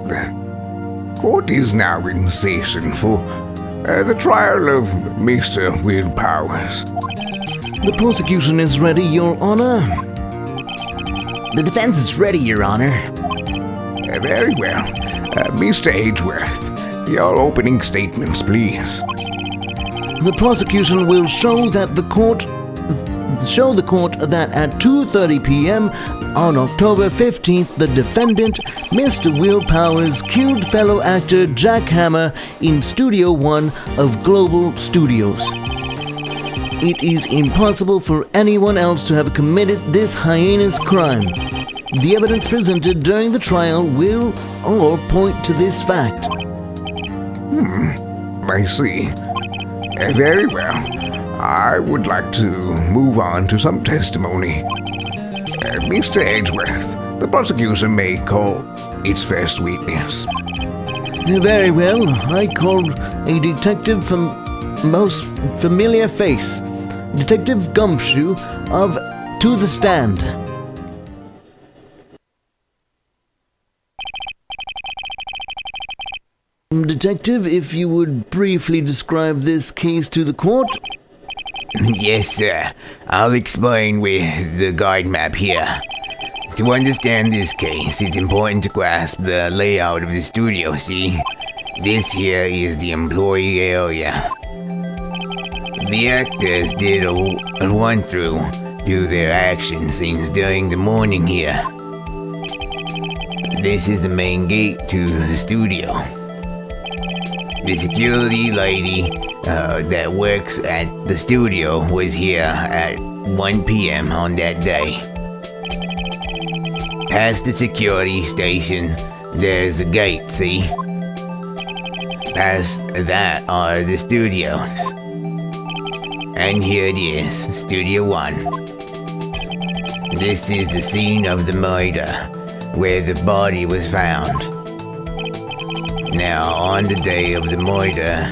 The court is now in session for the trial of Mr. Will Powers. The prosecution is ready, Your Honor. The defense is ready, Your Honor. Very well. Mr. Edgeworth, your opening statements, please. The prosecution will show the court that at 2:30 p.m. on October 15th, the defendant, Mr. Will Powers, killed fellow actor Jack Hammer in Studio One of Global Studios. It is impossible for anyone else to have committed this heinous crime. The evidence presented during the trial will all point to this fact. I see. Very well. I would like to move on to some testimony. Mr. Edgeworth, the prosecution may call its first witness. Very well. I call a detective from most familiar face, Detective Gumshoe to the stand. Detective, if you would briefly describe this case to the court. Yes, sir. I'll explain with the guide map here. To understand this case, it's important to grasp the layout of the studio, see? This here is the employee area. The actors did a run-through to their action scenes during the morning here. This is the main gate to the studio. The security lady that works at the studio was here at 1 p.m. on that day. Past the security station, there's a gate, see? Past that are the studios. And here it is, Studio One. This is the scene of the murder, where the body was found. Now, on the day of the murder,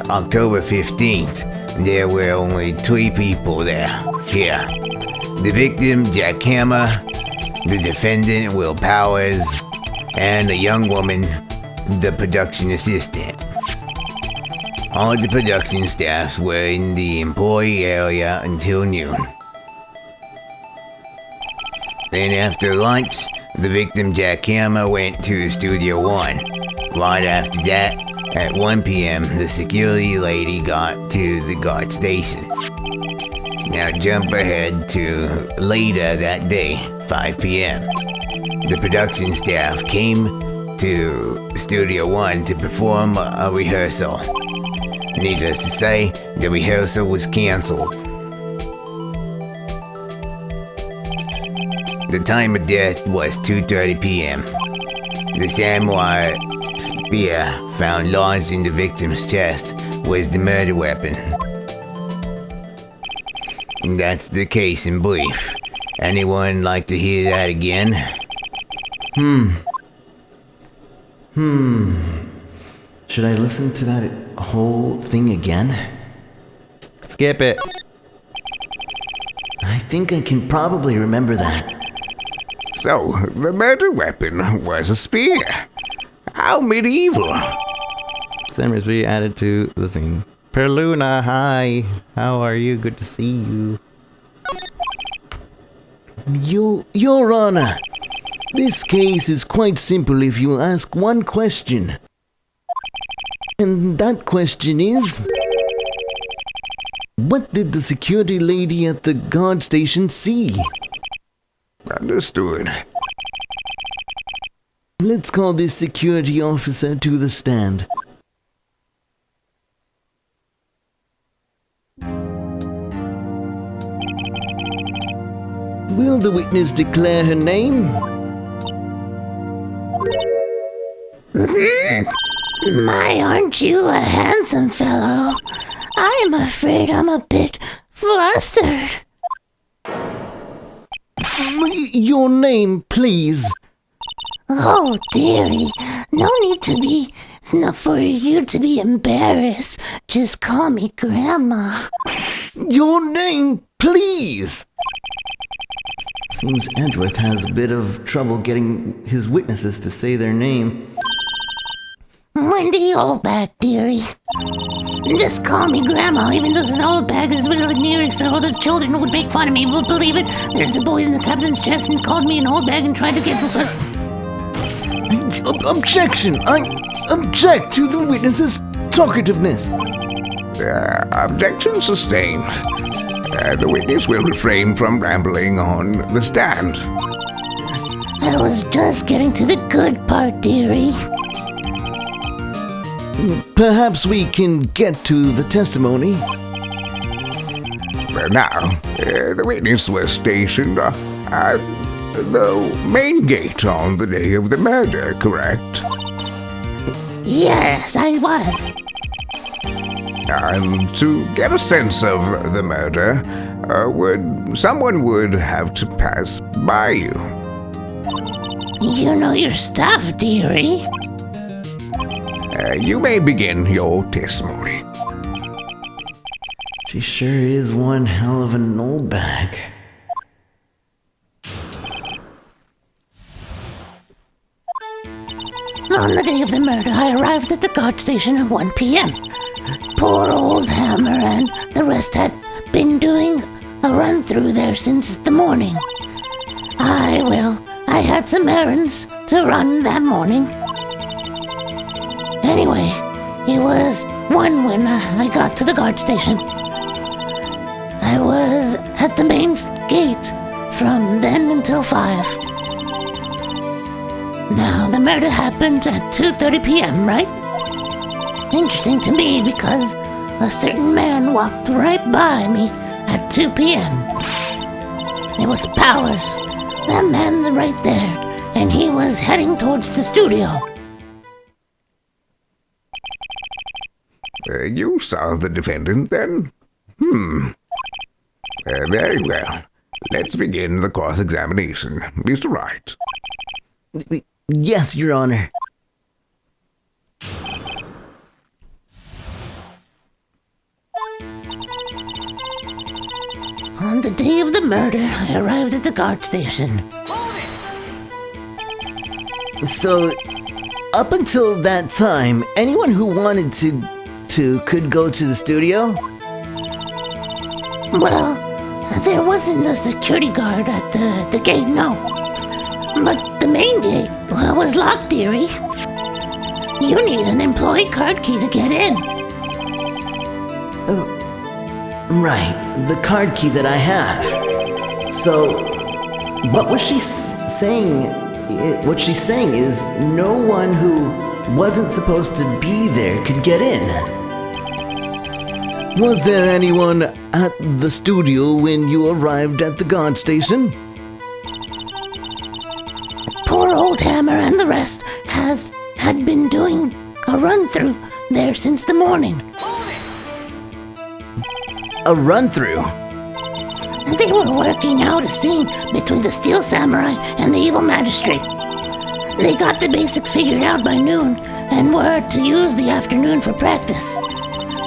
October 15th, there were only 3 people there, here. The victim, Jack Hammer, the defendant, Will Powers, and a young woman, the production assistant. All the production staffs were in the employee area until noon. Then after lunch, the victim, Jack Hammer, went to Studio One. Right after that, at 1 p.m., the security lady got to the guard station. Now jump ahead to later that day, 5 p.m. The production staff came to Studio One to perform a rehearsal. Needless to say, the rehearsal was canceled. The time of death was 2:30 p.m. The samurai spear found lodged in the victim's chest was the murder weapon. That's the case in brief. Anyone like to hear that again? Should I listen to that whole thing again? Skip it. I think I can probably remember that. So, the murder weapon was a spear. How medieval. Sam is be added to the thing. Perluna, hi. How are you? Good to see you. Your Honor, this case is quite simple if you ask one question. And that question is, what did the security lady at the guard station see? Understood. Let's call this security officer to the stand. Will the witness declare her name? My, aren't you a handsome fellow? I'm afraid I'm a bit flustered. Your name, please. Oh, dearie, no need for you to be embarrassed. Just call me Grandma. Your name, please. Seems Edgeworth has a bit of trouble getting his witnesses to say their name. Wendy Oldbag, dearie. Just call me Grandma, even though an old bag is really near, so the children would make fun of me. But believe it, there's a boy in the captain's chest and called me an old bag and tried to get... Objection! I object to the witness's talkativeness. Objection sustained. The witness will refrain from rambling on the stand. I was just getting to the good part, dearie. Perhaps we can get to the testimony. Now, the witness was stationed at the main gate on the day of the murder, correct? Yes, I was. And to get a sense of the murder, someone would have to pass by you. You know your stuff, dearie. You may begin your testimony. She sure is one hell of an old bag. On the day of the murder, I arrived at the guard station at 1 p.m. Poor old Hammer and the rest had been doing a run-through there since the morning. I had some errands to run that morning. Anyway, it was 1 when I got to the guard station. I was at the main gate from then until 5. Now, the murder happened at 2:30 p.m., right? Interesting to me because a certain man walked right by me at 2 p.m. It was Powers, that man right there, and he was heading towards the studio. You saw the defendant then? Very well. Let's begin the cross-examination. Mr. Wright. Yes, Your Honor. On the day of the murder, I arrived at the guard station. So, up until that time, anyone who wanted to could go to the studio? Well, there wasn't a security guard at the gate, no. But the main gate was locked, dearie. You need an employee card key to get in. Right, the card key that I have. So, what was she saying? What she's saying is no one who wasn't supposed to be there could get in. Was there anyone at the studio when you arrived at the guard station? Poor old Hammer and the rest had been doing a run-through there since the morning. A run-through? They were working out a scene between the Steel Samurai and the Evil Magistrate. They got the basics figured out by noon and were to use the afternoon for practice.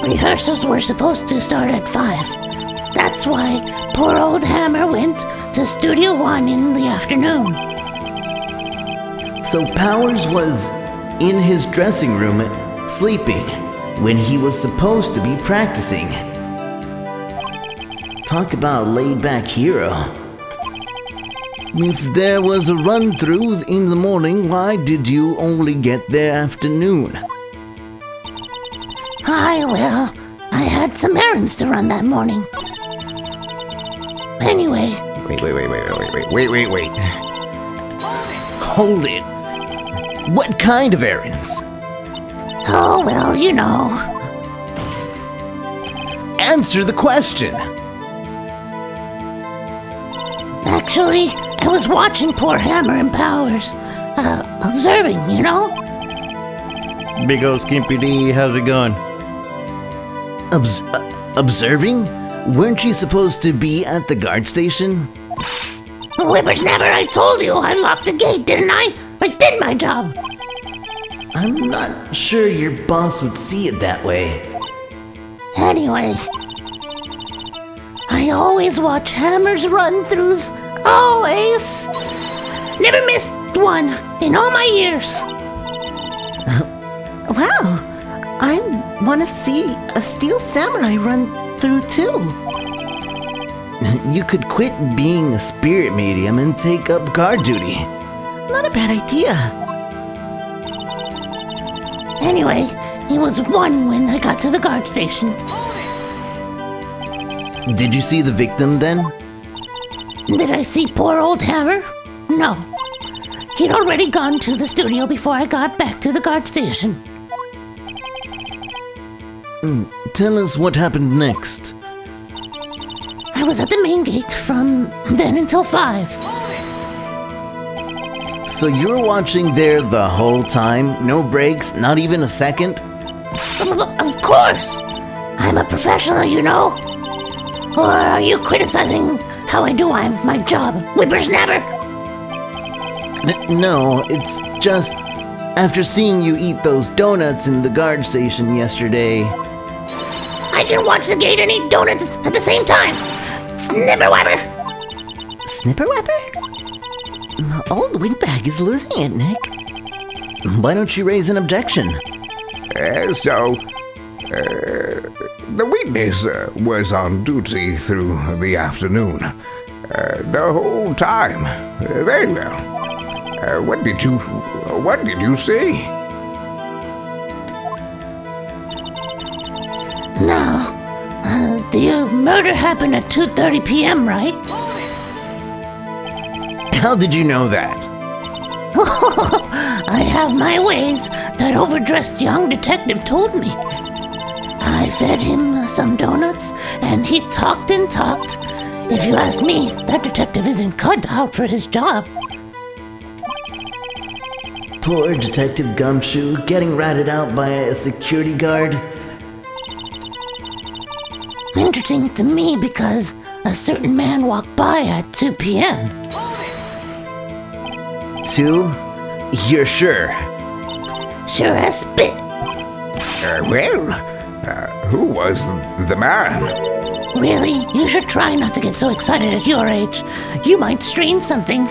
Rehearsals were supposed to start at 5. That's why poor old Hammer went to Studio 1 in the afternoon. So Powers was in his dressing room sleeping when he was supposed to be practicing. Talk about a laid-back hero. If there was a run-through in the morning, why did you only get there afternoon? I had some errands to run that morning. Anyway. Wait. Hold it. What kind of errands? Oh, well, you know. Answer the question. Actually, I was watching poor Hammer and Powers, observing, you know? Big ol' Skimpy D, how's it going? Observing? Weren't you supposed to be at the guard station? Whippersnapper, I told you I locked the gate, didn't I? I did my job. I'm not sure your boss would see it that way. Anyway, I always watch Hammer's run-throughs Always. Never missed one in all my years. Wow, I want to see a steel samurai run through too. You could quit being a spirit medium and take up guard duty. Not a bad idea. Anyway, he was one when I got to the guard station. Did you see the victim then? Did I see poor old Hammer? No. He'd already gone to the studio before I got back to the guard station. Tell us what happened next. I was at the main gate from then until 5. So you were watching there the whole time? No breaks? Not even a second? Of course! I'm a professional, you know. Or are you criticizing how I do my job, whippersnapper? No, it's just... After seeing you eat those donuts in the guard station yesterday... I can watch the gate and eat donuts at the same time! Snipperwapper! Snipperwapper? Old Windbag is losing it, Nick. Why don't you raise an objection? The witness was on duty through the afternoon. The whole time. Very well. What did you see? Now, the murder happened at 2:30 p.m., right? How did you know that? I have my ways, that overdressed young detective told me. I fed him some donuts, and he talked and talked. If you ask me, that detective isn't cut out for his job. Poor Detective Gumshoe getting ratted out by a security guard. Interesting to me because a certain man walked by at 2 p.m. 2? You're sure? Sure as spit. Who was the man? Really? You should try not to get so excited at your age. You might strain something.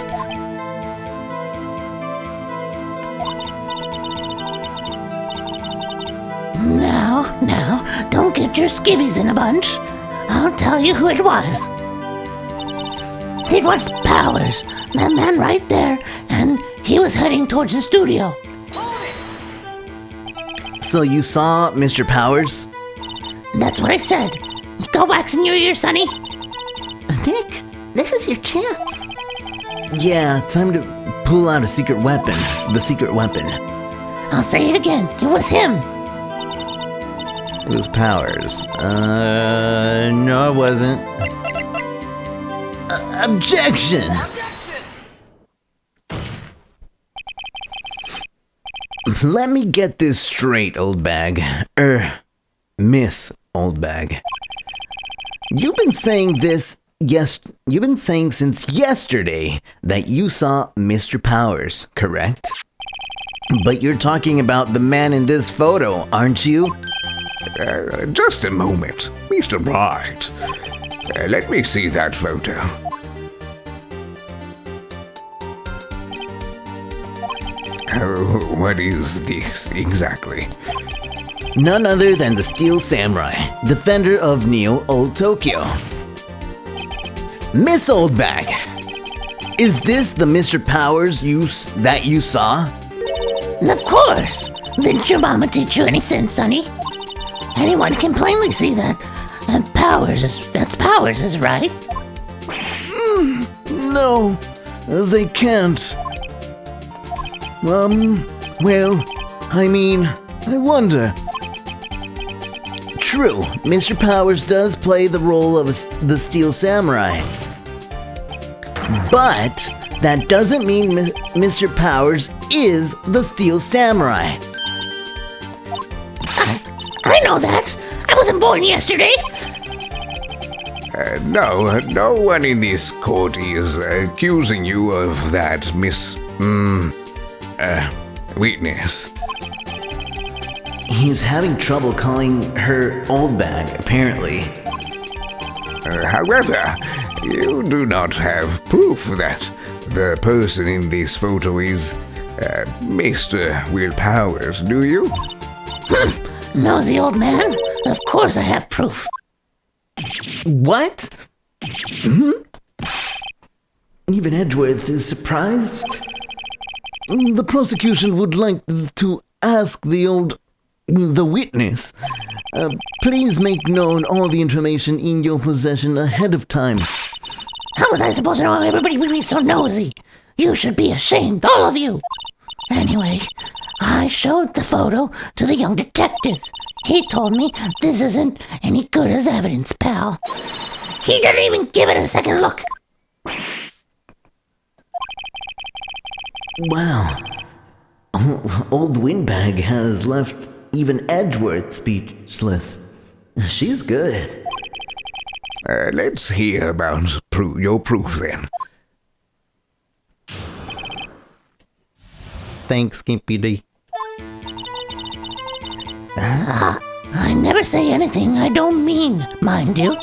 Now, don't get your skivvies in a bunch. I'll tell you who it was. It was Powers, that man right there, and he was heading towards the studio. So you saw Mr. Powers? That's what I said. Go wax in your ear, Sonny. Nick, this is your chance. Yeah, time to pull out a secret weapon. The secret weapon. I'll say it again. It was him. It was Powers. No, it wasn't. Objection! Let me get this straight, old bag. Miss Old Bag. You've been saying you've been saying since yesterday that you saw Mr. Powers, correct? But you're talking about the man in this photo, aren't you? Just a moment, Mr. Wright. Let me see that photo. What is this exactly? None other than the Steel Samurai, defender of Neo Old Tokyo. Miss Old Bag, is this the Mr. Powers that you saw? Of course. Didn't your mama teach you any sense, Sonny? Anyone can plainly see that. And that's Powers, is right? No, they can't. Well, I mean, I wonder. True, Mr. Powers does play the role of the Steel Samurai. But that doesn't mean Mr. Powers is the Steel Samurai. I know that. I wasn't born yesterday. No one in this court is accusing you of that, Miss... witness. He's having trouble calling her Old Bag, apparently. However, You do not have proof that the person in this photo is Mr. Will Powers, do you? Nosy old man. Of course I have proof. What? Even Edgeworth is surprised. The prosecution would like to ask the witness. Please make known all the information in your possession ahead of time. How was I supposed to know everybody would be so nosy? You should be ashamed, all of you. Anyway, I showed the photo to the young detective. He told me this isn't any good as evidence, pal. He didn't even give it a second look. Wow. Old Windbag has left even Edgeworth speechless. She's good. Let's hear about your proof then. Thanks, Skimpy D. I never say anything I don't mean, mind you.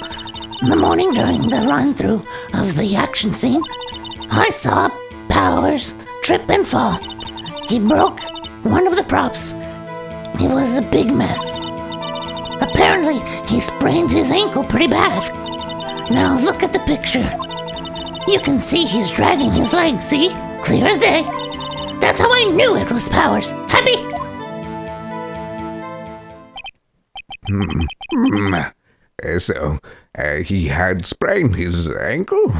In the morning during the run-through of the action scene, I saw Powers trip and fall. He broke one of the props. It was a big mess. Apparently, he sprained his ankle pretty bad. Now look at the picture. You can see he's dragging his leg, see? Clear as day. That's how I knew it was Powers. Happy? So, he had sprained his ankle?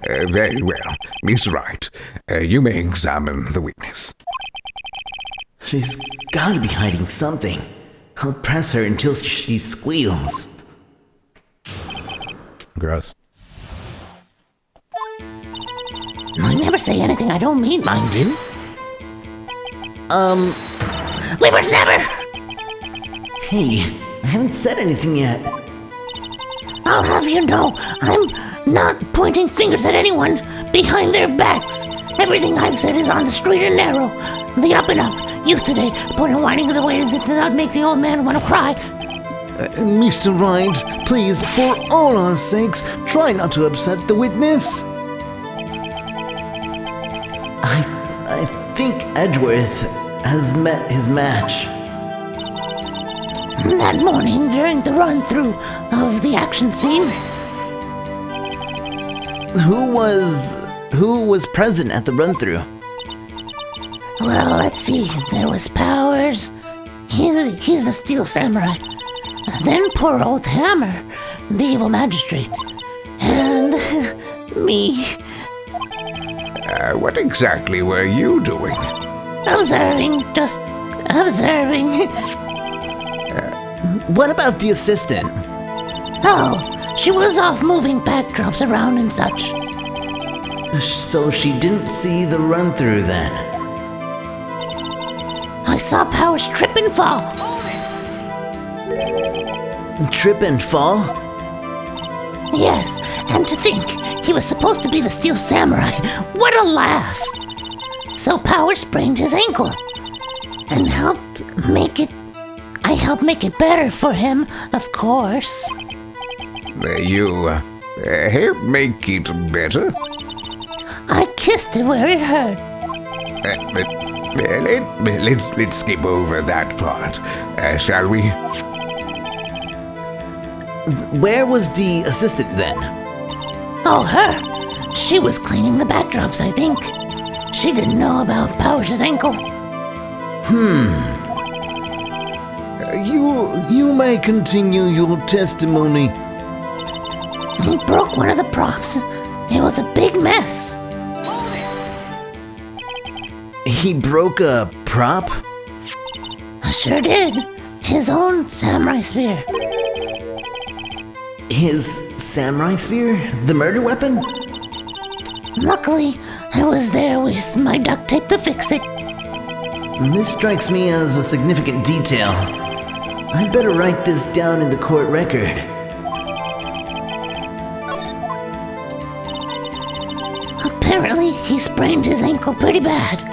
Very well. Miss Wright, you may examine the witness. She's gotta be hiding something. I'll press her until she squeals. Gross. I never say anything I don't mean, mind you. Whippersnapper! Hey, I haven't said anything yet. I'll have you know, I'm not pointing fingers at anyone behind their backs. Everything I've said is on the straight and narrow, the up and up. Youth today, pointing whining the way that makes the old man want to cry. Mr. Wright, please, for all our sakes, try not to upset the witness. I think Edgeworth has met his match. That morning, during the run-through of the action scene, Who was present at the run-through? well, let's see, there was Powers, he's the Steel Samurai, then poor old Hammer, the evil magistrate, and me, What exactly were you doing? observing, just observing. What about the assistant? Oh, she was off moving backdrops around and such. So she didn't see the run-through then? I saw Powers trip and fall. Trip and fall? Yes, and to think he was supposed to be the Steel Samurai. What a laugh! So Powers sprained his ankle and I helped make it better for him, of course. You help make it better? I kissed it where it hurt. Let's skip over that part, shall we? Where was the assistant then? Oh, her. She was cleaning the backdrops, I think. She didn't know about Powers' ankle. You may continue your testimony. He broke one of the props. It was a big mess. He broke a prop? I sure did. His own samurai spear. His samurai spear? The murder weapon? Luckily, I was there with my duct tape to fix it. This strikes me as a significant detail. I'd better write this down in the court record. Apparently, he sprained his ankle pretty bad.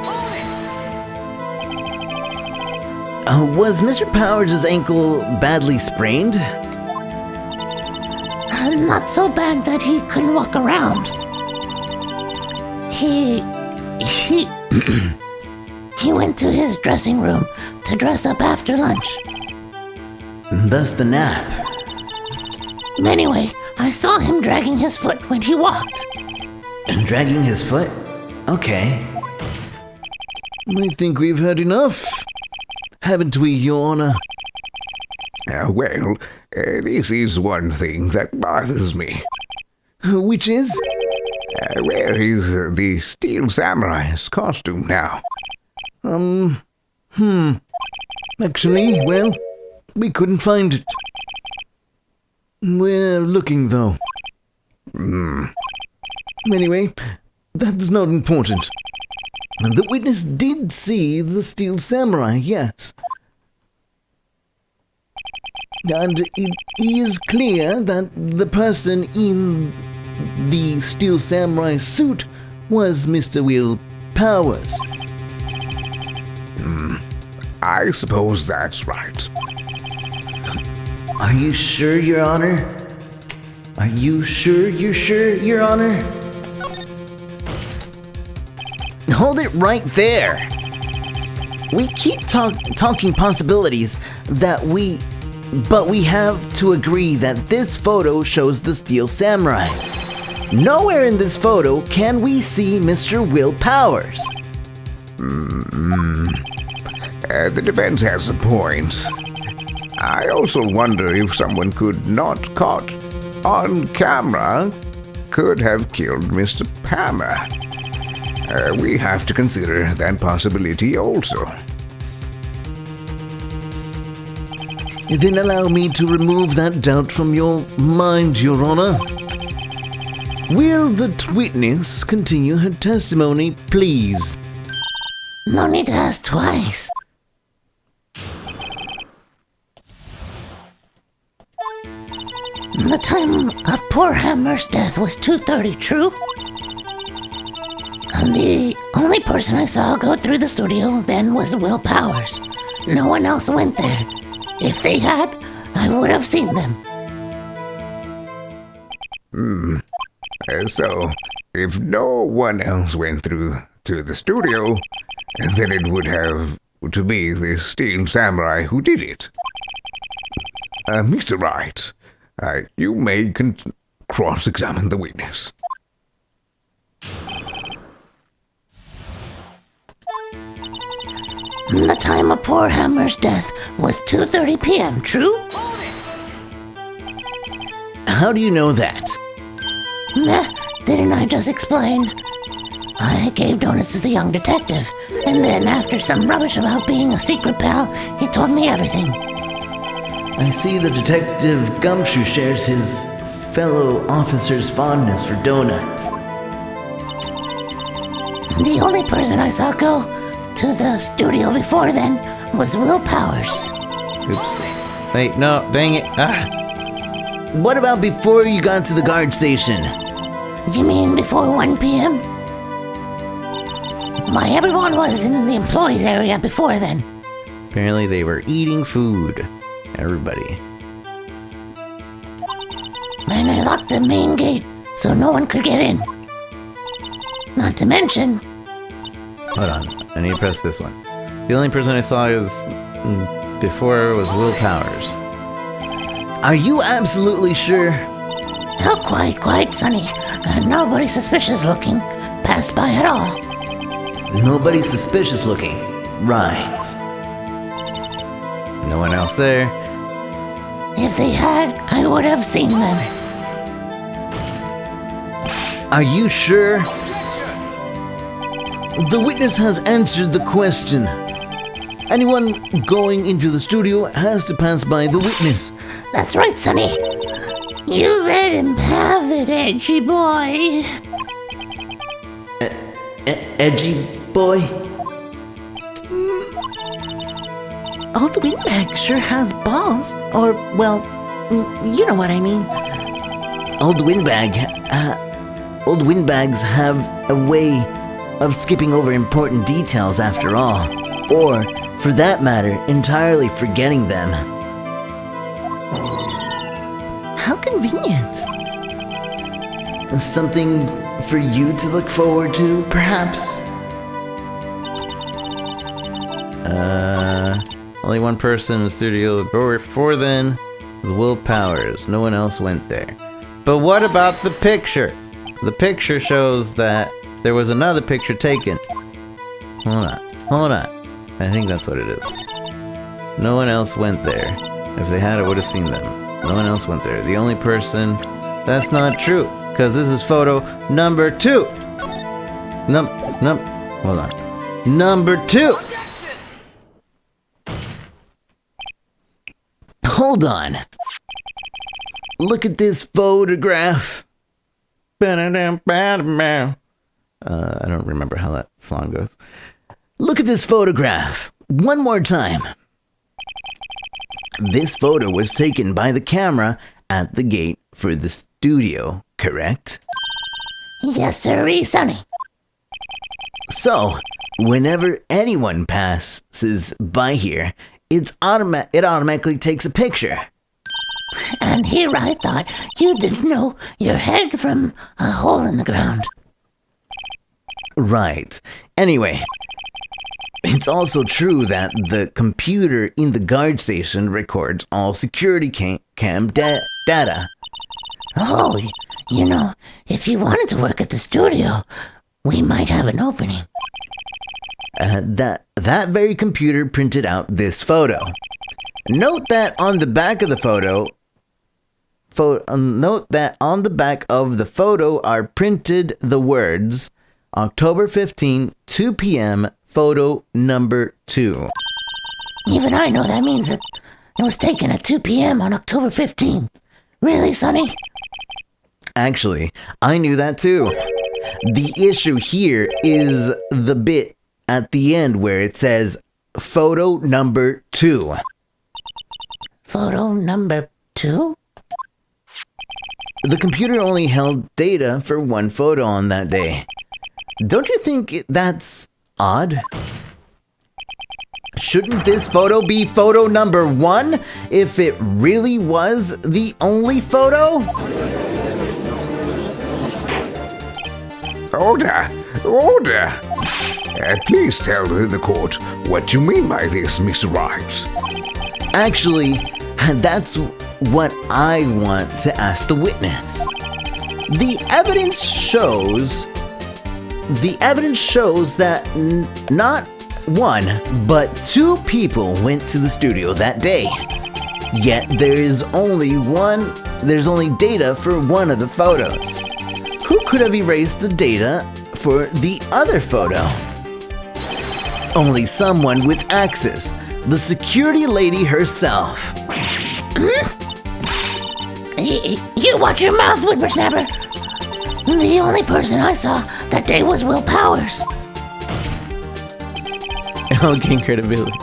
Was Mr. Powers' ankle badly sprained? Not so bad that he couldn't walk around. He he went to his dressing room to dress up after lunch. Thus the nap. Anyway, I saw him dragging his foot when he walked. And dragging his foot? Okay. I think we've heard enough, haven't we, Your Honor? This is one thing that bothers me. Which is? Where is the Steel Samurai's costume now? Actually, well, we couldn't find it. We're looking, though. Anyway, that's not important. The witness did see the Steel Samurai, yes. And it is clear that the person in the Steel Samurai suit was Mr. Will Powers. I suppose that's right. Are you sure, Your Honor? Are you sure you're sure, Your Honor? Hold it right there! We keep talking possibilities but we have to agree that this photo shows the Steel Samurai. Nowhere in this photo can we see Mr. Will Powers. The defense has a point. I also wonder if someone could not caught on camera could have killed Mr. Palmer. We have to consider that possibility also. Then allow me to remove that doubt from your mind, Your Honor. Will the witness continue her testimony, please? No need to ask twice. The time of poor Hammer's death was 2:30, true? And the only person I saw go through the studio then was Will Powers. No one else went there. If they had, I would have seen them. So, if no one else went through to the studio, then it would have to be the Steel Samurai who did it. Mr. Wright, you may cross-examine the witness. The time of poor Hammer's death was 2:30 p.m., true? How do you know that? Nah, didn't I just explain? I gave donuts to the young detective, and then after some rubbish about being a secret pal, he told me everything. I see the Detective Gumshoe shares his fellow officer's fondness for donuts. The only person I saw go to the studio before then was Will Powers. Oops. Wait, no, dang it. What about before you got to the guard station? You mean before 1 p.m.? Why, everyone was in the employees area before then. Apparently they were eating food. Everybody. And I locked the main gate so no one could get in. Not to mention... Hold on. I need to press this one. The only person I saw before was Will Powers. Are you absolutely sure? Oh, quite, Sonny. Nobody suspicious looking passed by at all. Nobody suspicious looking. Right. No one else there. If they had, I would have seen them. Are you sure? The witness has answered the question. Anyone going into the studio has to pass by the witness. That's right, Sonny. You let him have it, edgy boy. Edgy boy? Old Windbag sure has balls. Or, well, you know what I mean. Old windbags have a way of skipping over important details after all. Or, for that matter, entirely forgetting them. How convenient. Something for you to look forward to, perhaps? Only one person in the studio before then was Will Powers. No one else went there. But what about the picture? The picture shows that there was another picture taken. Hold on. I think that's what it is. No one else went there. If they had, I would have seen them. No one else went there. The only person... That's not true, because this is photo number 2. Hold on. Number 2. Hold on. Look at this photograph. I don't remember how that song goes. Look at this photograph. One more time. This photo was taken by the camera at the gate for the studio, correct? Yes, sirree, Sonny. So, whenever anyone passes by here, it automatically takes a picture. And here I thought you didn't know your head from a hole in the ground. Right. Anyway, it's also true that the computer in the guard station records all security cam data. Oh, you know, if you wanted to work at the studio, we might have an opening. That very computer printed out this photo. Note that on the back of the photo are printed the words October 15, 2 p.m., photo number 2. Even I know that means it was taken at 2 p.m. on October 15th. Really, Sonny? Actually, I knew that too. The issue here is the bit at the end where it says photo number 2. Photo number 2? The computer only held data for one photo on that day. Don't you think that's odd? Shouldn't this photo be photo number 1 if it really was the only photo? Order! Please tell the court what you mean by this, Mr. Wright. Actually, that's what I want to ask the witness. The evidence shows that not one, but 2 people went to the studio that day. Yet there's only data for one of the photos. Who could have erased the data for the other photo? Only someone with access, the security lady herself. You watch your mouth, whippersnapper. The only person I saw that day was Will Powers. I'll gain credibility.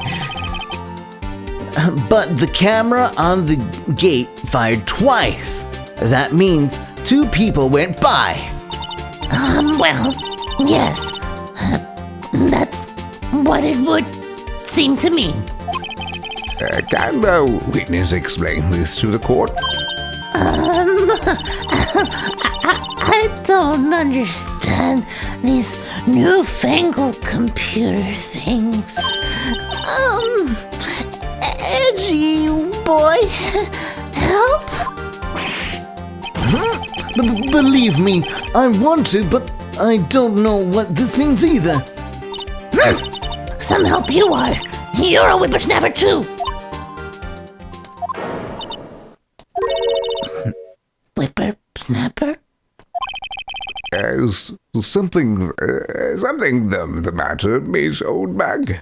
But the camera on the gate fired twice. That means 2 people went by. Well, yes. That's what it would seem to me. Can the witness explain this to the court? I don't understand these newfangled computer things. Edgy boy, help? Believe me, I want to, but I don't know what this means either. Some help you are. You're a whippersnapper too. Whippersnapper? Is something the matter, Miss Oldbag?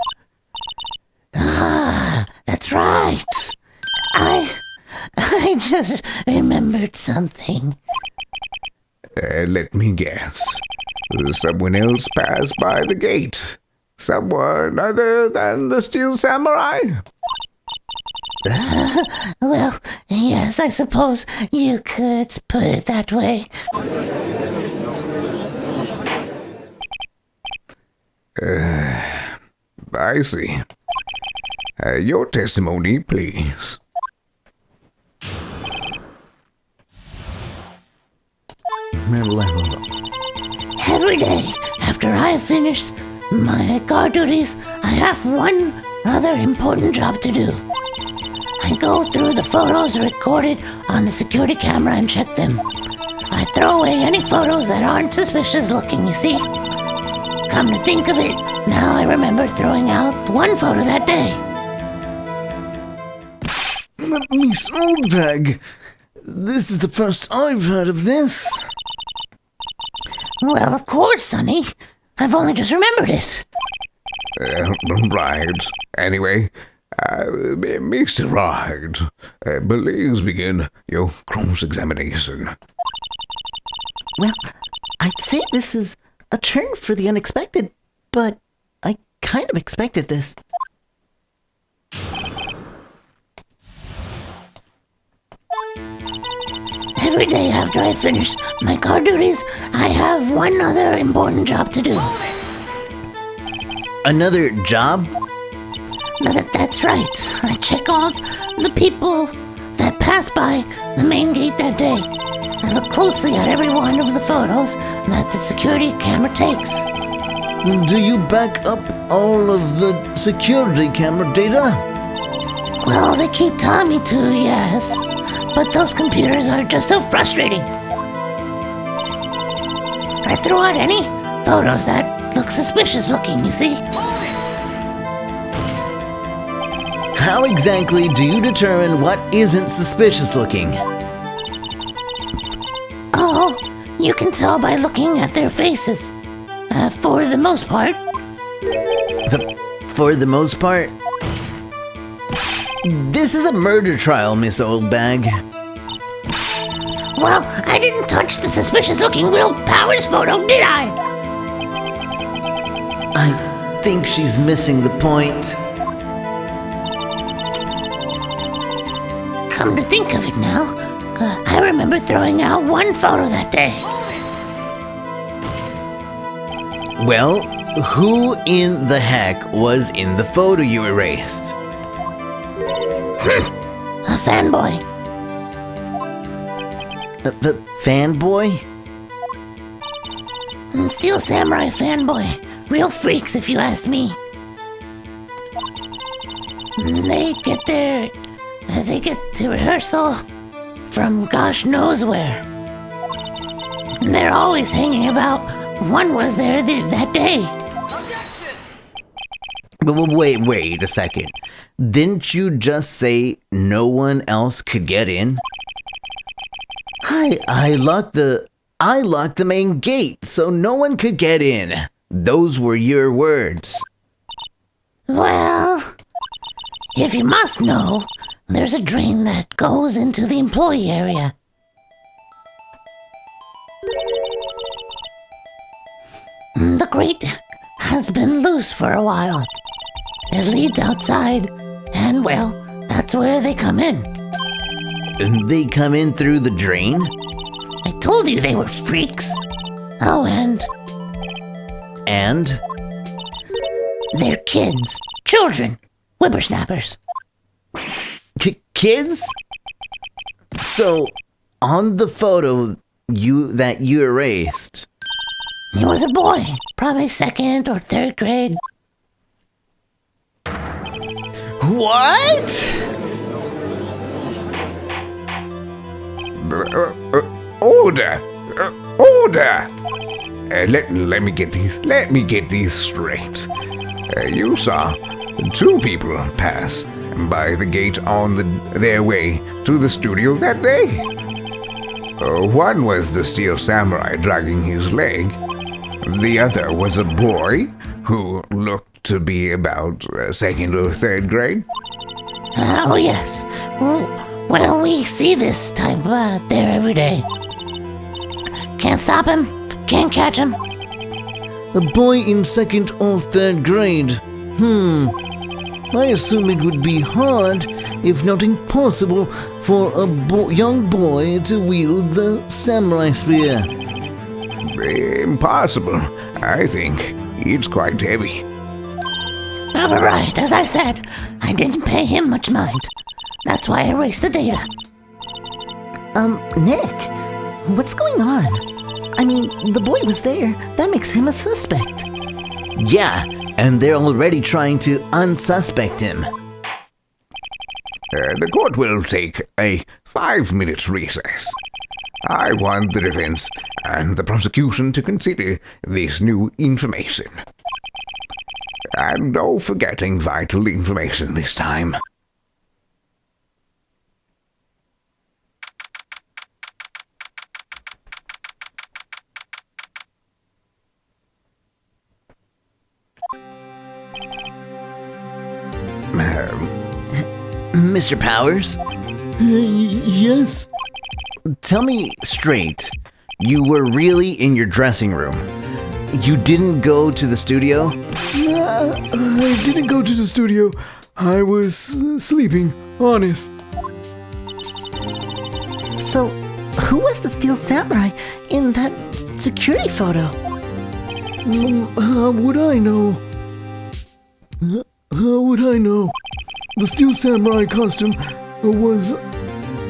That's right. I just remembered something. Let me guess. Someone else passed by the gate. Someone other than the Steel Samurai? Well, yes, I suppose you could put it that way. I see. Your testimony, please. Every day, after I have finished my guard duties, I have one other important job to do. I go through the photos recorded on the security camera and check them. I throw away any photos that aren't suspicious looking, you see? Come to think of it, now I remember throwing out one photo that day. Miss Oldbag, this is the first I've heard of this. Well, of course, Sonny. I've only just remembered it. Right. Anyway, Mr. Wright, please begin your cross-examination. Well, I'd say this is a turn for the unexpected, but I kind of expected this. Every day after I finish my guard duties, I have one other important job to do. Another job? That's right. I check off the people that pass by the main gate that day. I look closely at every one of the photos that the security camera takes. Do you back up all of the security camera data? Well, they keep telling me to, yes. But those computers are just so frustrating. I throw out any photos that look suspicious looking, you see? How exactly do you determine what isn't suspicious looking? Oh, you can tell by looking at their faces. For the most part. For the most part? This is a murder trial, Miss Oldbag. Well, I didn't touch the suspicious-looking Will Powers photo, did I? I think she's missing the point. Come to think of it now, I remember throwing out one photo that day. Well, who in the heck was in the photo you erased? A fanboy. The fanboy? Steel Samurai fanboy. Real freaks, if you ask me. They get to rehearsal from gosh knows where. They're always hanging about. One was there that day. Wait a second. Didn't you just say no one else could get in? I locked the main gate so no one could get in. Those were your words. Well, if you must know, there's a drain that goes into the employee area. The grate has been loose for a while. It leads outside, and well, that's where they come in. They come in through the drain? I told you they were freaks. Oh, and they're kids, children, whippersnappers. Kids? So, on the photo that you erased, He was a boy, probably 2nd or 3rd grade. what? Order! Order! Let me get these straight. You saw 2 people pass by the gate on their way to the studio that day. One was the Steel Samurai dragging his leg. The other was a boy who looked to be about 2nd or 3rd grade. Oh, yes. Well, we see this type there every day. Can't stop him, can't catch him. A boy in 2nd or 3rd grade. I assume it would be hard, if not impossible, for a young boy to wield the samurai spear. Impossible, I think. It's quite heavy. All right, as I said, I didn't pay him much mind. That's why I erased the data. Nick, what's going on? I mean, the boy was there. That makes him a suspect. Yeah, and they're already trying to unsuspect him. The court will take a 5-minute recess. I want the defense and the prosecution to consider this new information. And no forgetting vital information this time. Mr. Powers? Yes? Tell me straight. You were really in your dressing room. You didn't go to the studio? I didn't go to the studio. I was sleeping, honest. So, who was the Steel Samurai in that security photo? How would I know? How would I know? The Steel Samurai costume was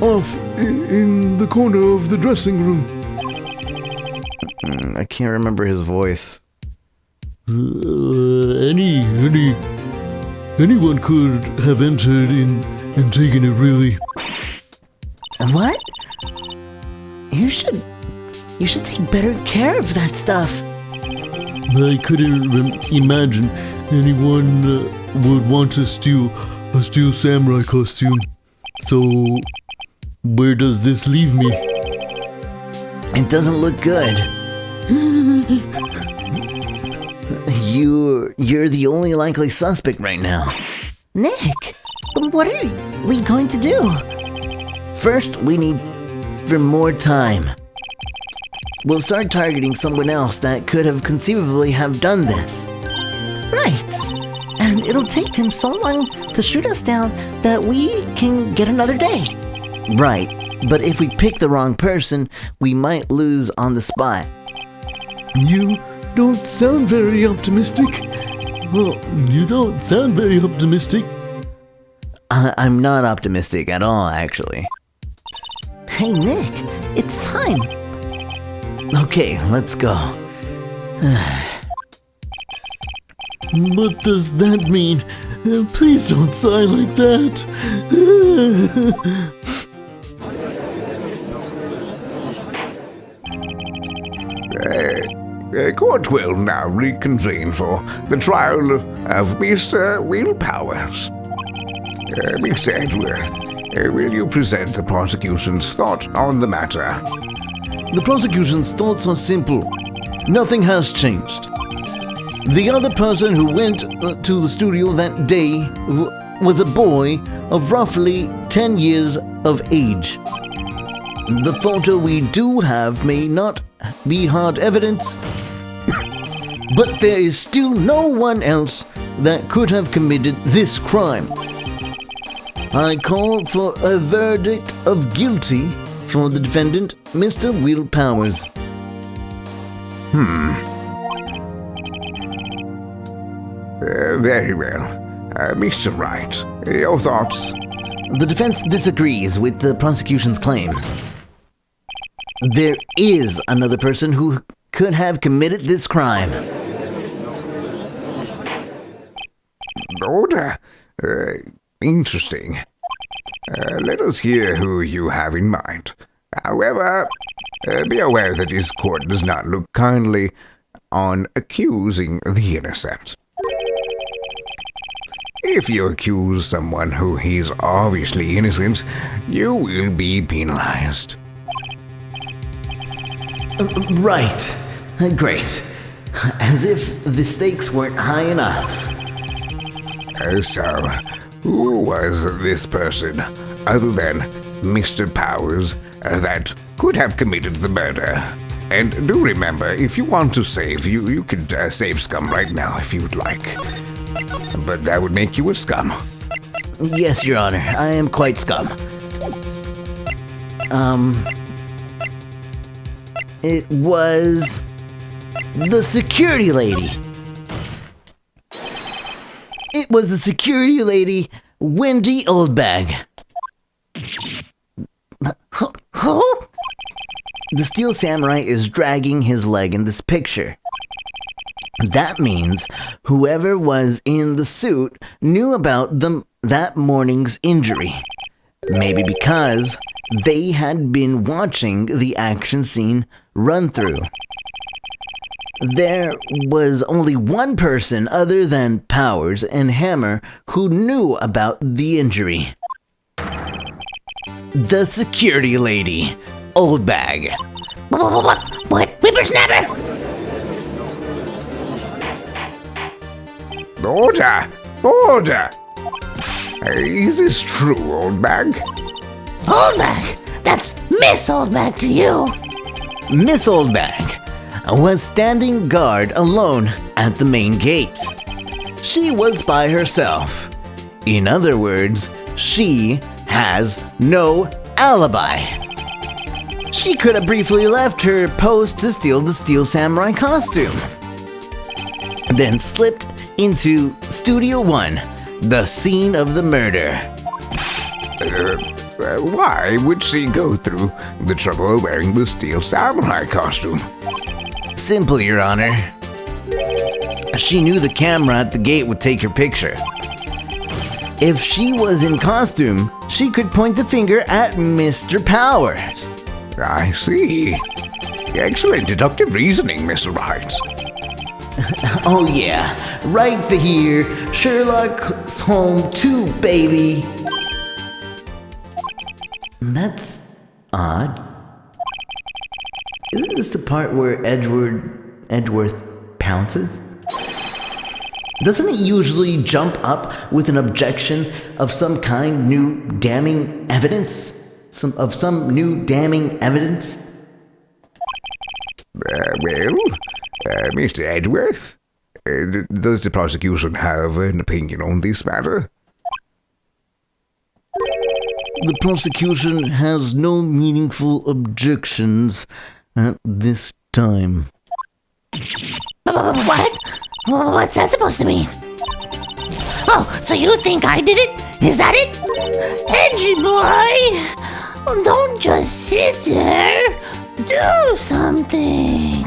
off in the corner of the dressing room. I can't remember his voice. Anyone could have entered in and taken it, really. What? You should take better care of that stuff. I couldn't imagine anyone would want to steal a Steel Samurai costume. So, where does this leave me? It doesn't look good. You're the only likely suspect right now. Nick, what are we going to do? First, we need for more time. We'll start targeting someone else that could have conceivably have done this. Right. And it'll take him so long to shoot us down that we can get another day. Right, but if we pick the wrong person, we might lose on the spot. You don't sound very optimistic. Well, you don't sound very optimistic. I'm not optimistic at all, actually. Hey, Nick, it's time. Okay, let's go. What does that mean? Please don't sigh like that. The court will now reconvene for the trial of Mr. Will Powers. Mr. Edgeworth, will you present the prosecution's thought on the matter? The prosecution's thoughts are simple. Nothing has changed. The other person who went to the studio that day was a boy of roughly 10 years of age. The photo we do have may not be hard evidence, but there is still no one else that could have committed this crime. I call for a verdict of guilty for the defendant, Mr. Will Powers. Very well. Mr. Wright, your thoughts? The defense disagrees with the prosecution's claims. There is another person who could have committed this crime. Order. Interesting. Let us hear who you have in mind. However, be aware that this court does not look kindly on accusing the innocent. If you accuse someone who is obviously innocent, you will be penalized. Right. Great. As if the stakes weren't high enough. So, who was this person, other than Mr. Powers, that could have committed the murder? And do remember, if you want to save, you could save scum right now if you would like. But that would make you a scum. Yes, Your Honor. I am quite scum. It was the security lady. It was the security lady, Wendy Oldbag. Who? the Steel Samurai is dragging his leg in this picture. That means whoever was in the suit knew about that morning's injury. Maybe because they had been watching the action scene run through. There was only one person other than Powers and Hammer who knew about the injury. The security lady, Old Bag. What? Whippersnapper? Order! Order! Is this true, Old Bag? Old Bag? That's Miss Old Bag to you. Miss Old Bag was standing guard alone at the main gate. She was by herself. In other words, she has no alibi. She could have briefly left her post to steal the Steel Samurai costume, then slipped into Studio 1, the scene of the murder. Why would she go through the trouble of wearing the Steel Samurai costume? Simple, Your Honor. She knew the camera at the gate would take her picture. If she was in costume, she could point the finger at Mr. Powers. I see. Excellent deductive reasoning, Miss Wright. Oh yeah, right here, Sherlock's home too, baby. That's odd. Isn't this the part where Edgeworth pounces? Doesn't it usually jump up with an objection of some kind, new damning evidence? Some new damning evidence? Well, Mr. Edgeworth, does the prosecution have an opinion on this matter? The prosecution has no meaningful objections at this time. What? What's that supposed to mean? Oh, so you think I did it? Is that it? Edgy boy! Don't just sit there. Do something.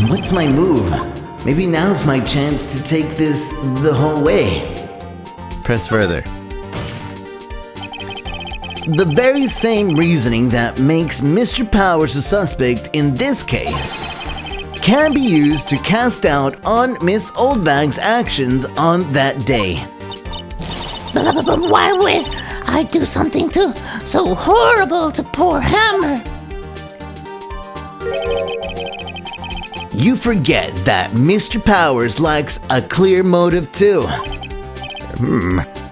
What's my move? Maybe now's my chance to take this the whole way. Press further. The very same reasoning that makes Mr. Powers a suspect in this case can be used to cast doubt on Miss Oldbag's actions on that day. But why would I do something so horrible to poor Hammer? You forget that Mr. Powers lacks a clear motive too.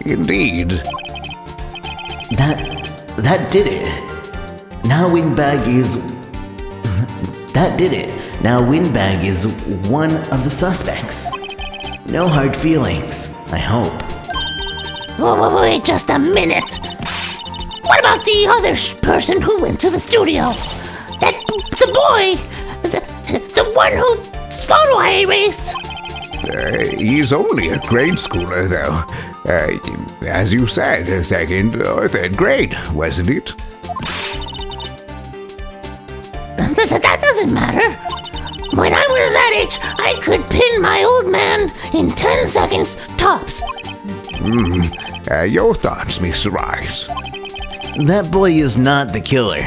Indeed. That did it. Now Windbag is... That did it. Now Windbag is one of the suspects. No hard feelings, I hope. Wait just a minute. What about the other person who went to the studio? The boy! The one whose photo I erased! He's only a grade schooler, though. As you said, second or third grade, wasn't it? That doesn't matter. When I was that age, I could pin my old man in 10 seconds tops. Your thoughts, Mr. Wright? That boy is not the killer.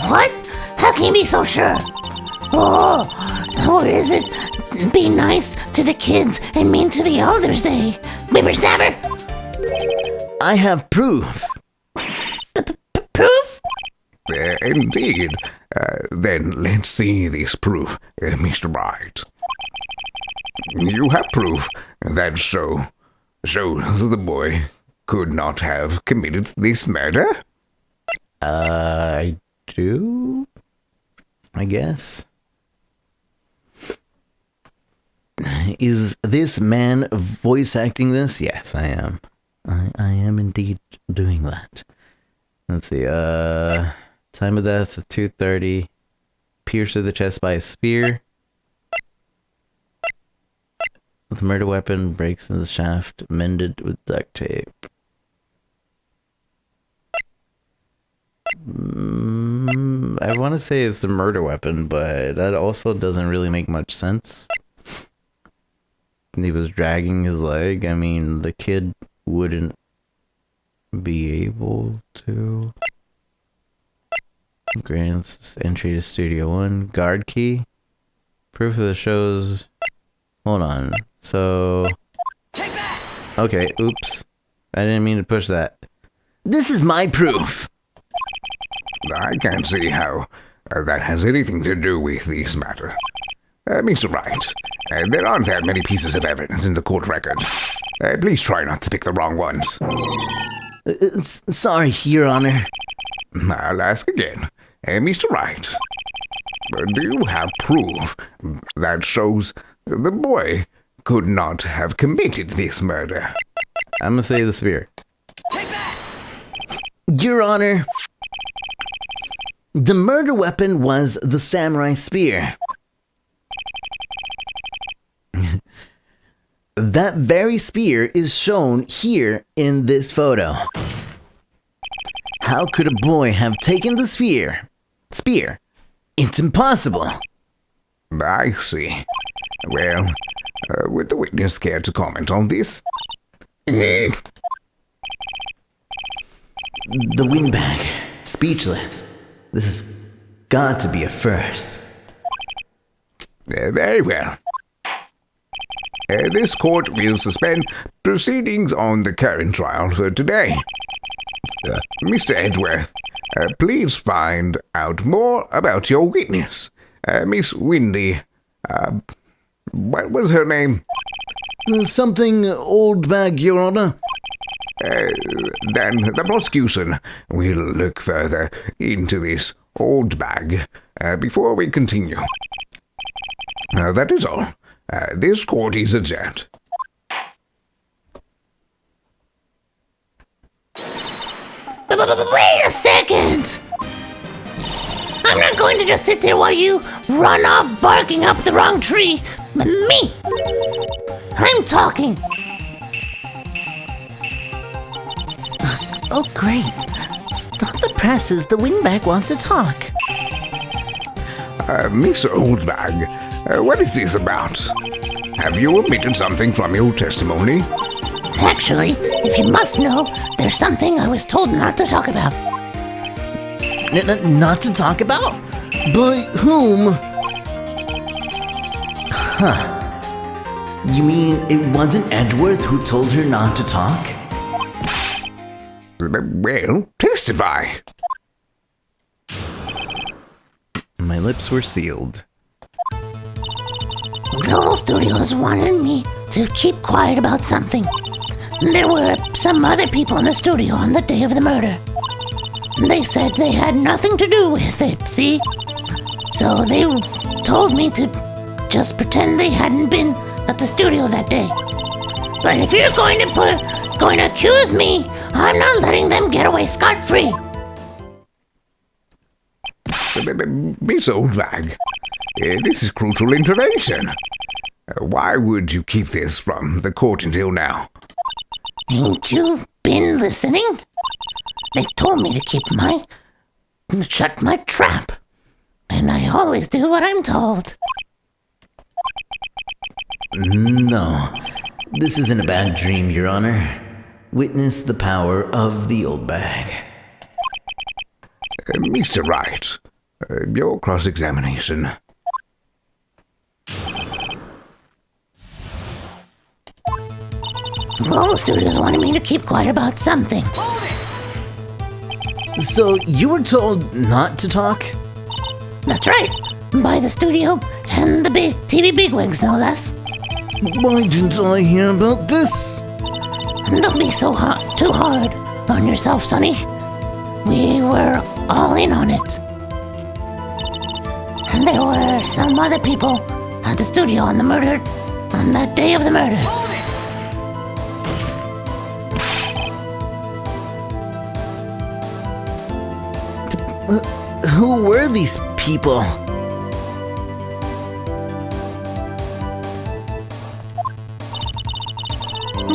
What? How can you be so sure? Or is it be nice to the kids and mean to the elders day? Whippersnapper? I have proof. Proof? Indeed. Then let's see this proof, Mr. Wright. You have proof that shows the boy could not have committed this murder? I do? I guess. Is this man voice acting this? Yes, I am. I am indeed doing that. Let's see. Time of death of 2:30. Pierced through the chest by a spear. With a murder weapon, breaks in the shaft, mended with duct tape. I want to say it's the murder weapon, but that also doesn't really make much sense. He was dragging his leg. I mean, the kid wouldn't be able to. Grants entry to Studio 1. Guard key. Proof of the show's... Hold on. So... Okay, oops. I didn't mean to push that. This is my proof. I can't see how that has anything to do with this matter. Mr. Wright, there aren't that many pieces of evidence in the court record. Please try not to pick the wrong ones. Sorry, Your Honor. I'll ask again. Mr. Wright, do you have proof that shows the boy could not have committed this murder? I'm gonna say the spear. Your Honor, the murder weapon was the samurai spear. That very spear is shown here in this photo. How could a boy have taken the spear? It's impossible. I see. Well, would the witness care to comment on this? The windbag. Speechless. This has got to be a first. Very well. This court will suspend proceedings on the current trial for today. Mr. Edgeworth, please find out more about your witness. Miss Windy, what was her name? Something old bag, Your Honor. Then the prosecution will look further into this old bag before we continue. That is all. This court is adjourned. Wait a second! I'm not going to just sit there while you run off barking up the wrong tree. Me! I'm talking! Oh, great. Stop the presses. The windbag wants to talk. Mr. Oldbag, what is this about? Have you omitted something from your testimony? Actually, if you must know, there's something I was told not to talk about. Not to talk about? By whom? Huh. You mean it wasn't Edgeworth who told her not to talk? Well, testify. My lips were sealed. Global Studios wanted me to keep quiet about something. There were some other people in the studio on the day of the murder. They said they had nothing to do with it, see? So they told me to just pretend they hadn't been at the studio that day. But if you're going to accuse me, I'm not letting them get away scot-free. Miss Oldbag, this is crucial information. Why would you keep this from the court until now? Ain't you been listening? They told me to shut my trap. And I always do what I'm told. No, this isn't a bad dream, Your Honor. Witness the power of the old bag. Mr. Wright, your cross-examination. Global Studios wanted me to keep quiet about something. So you were told not to talk? That's right. By the studio and the big TV bigwigs, no less. Why didn't I hear about this? Don't be so too hard on yourself, Sonny. We were all in on it. And there were some other people at the studio on that day of the murder. Who were these people?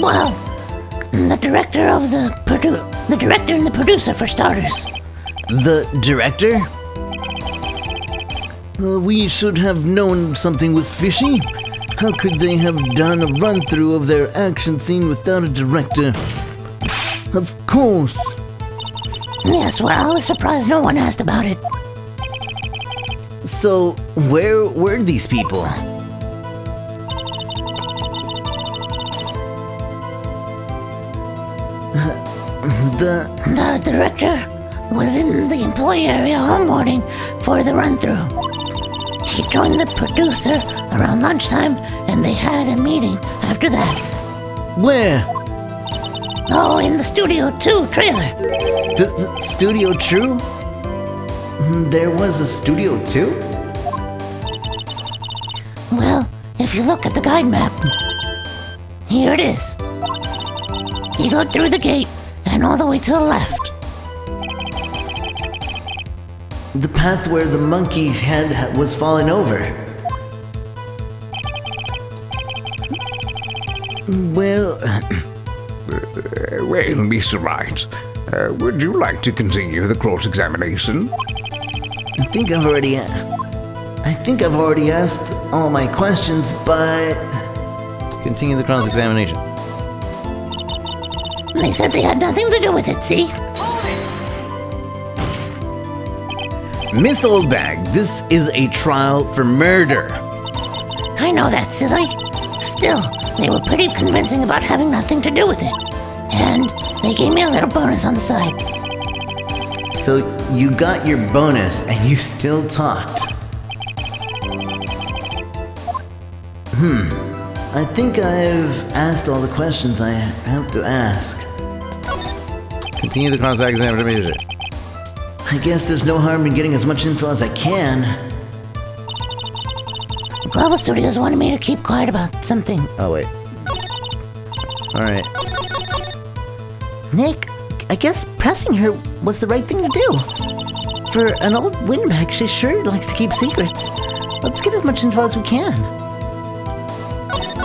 Well, the director and the producer for starters. The director? We should have known something was fishy. How could they have done a run-through of their action scene without a director? Of course. Yes, well, I was surprised no one asked about it. So, where were these people? The director was in the employee area homeboarding for the run-through. He joined the producer around lunchtime, and they had a meeting after that. Where? Oh, in the Studio 2 trailer. The Studio True? There was a Studio 2? Well, if you look at the guide map, here it is. You go through the gate and all the way to the left. The path where the monkey's head was falling over. Well, Well, Mr. Wright, would you like to continue the cross-examination? I think I've already asked all my questions, but Continue the cross-examination. They said they had nothing to do with it, see? Miss Oldbag, this is a trial for murder. I know that, silly. Still, they were pretty convincing about having nothing to do with it. And they gave me a little bonus on the side. So you got your bonus and you still talked. I think I've asked all the questions I have to ask. Continue the cross-examination. I guess there's no harm in getting as much info as I can. Global Studios wanted me to keep quiet about something. Oh, wait. Alright. Nick, I guess pressing her was the right thing to do. For an old windbag, she sure likes to keep secrets. Let's get as much info as we can.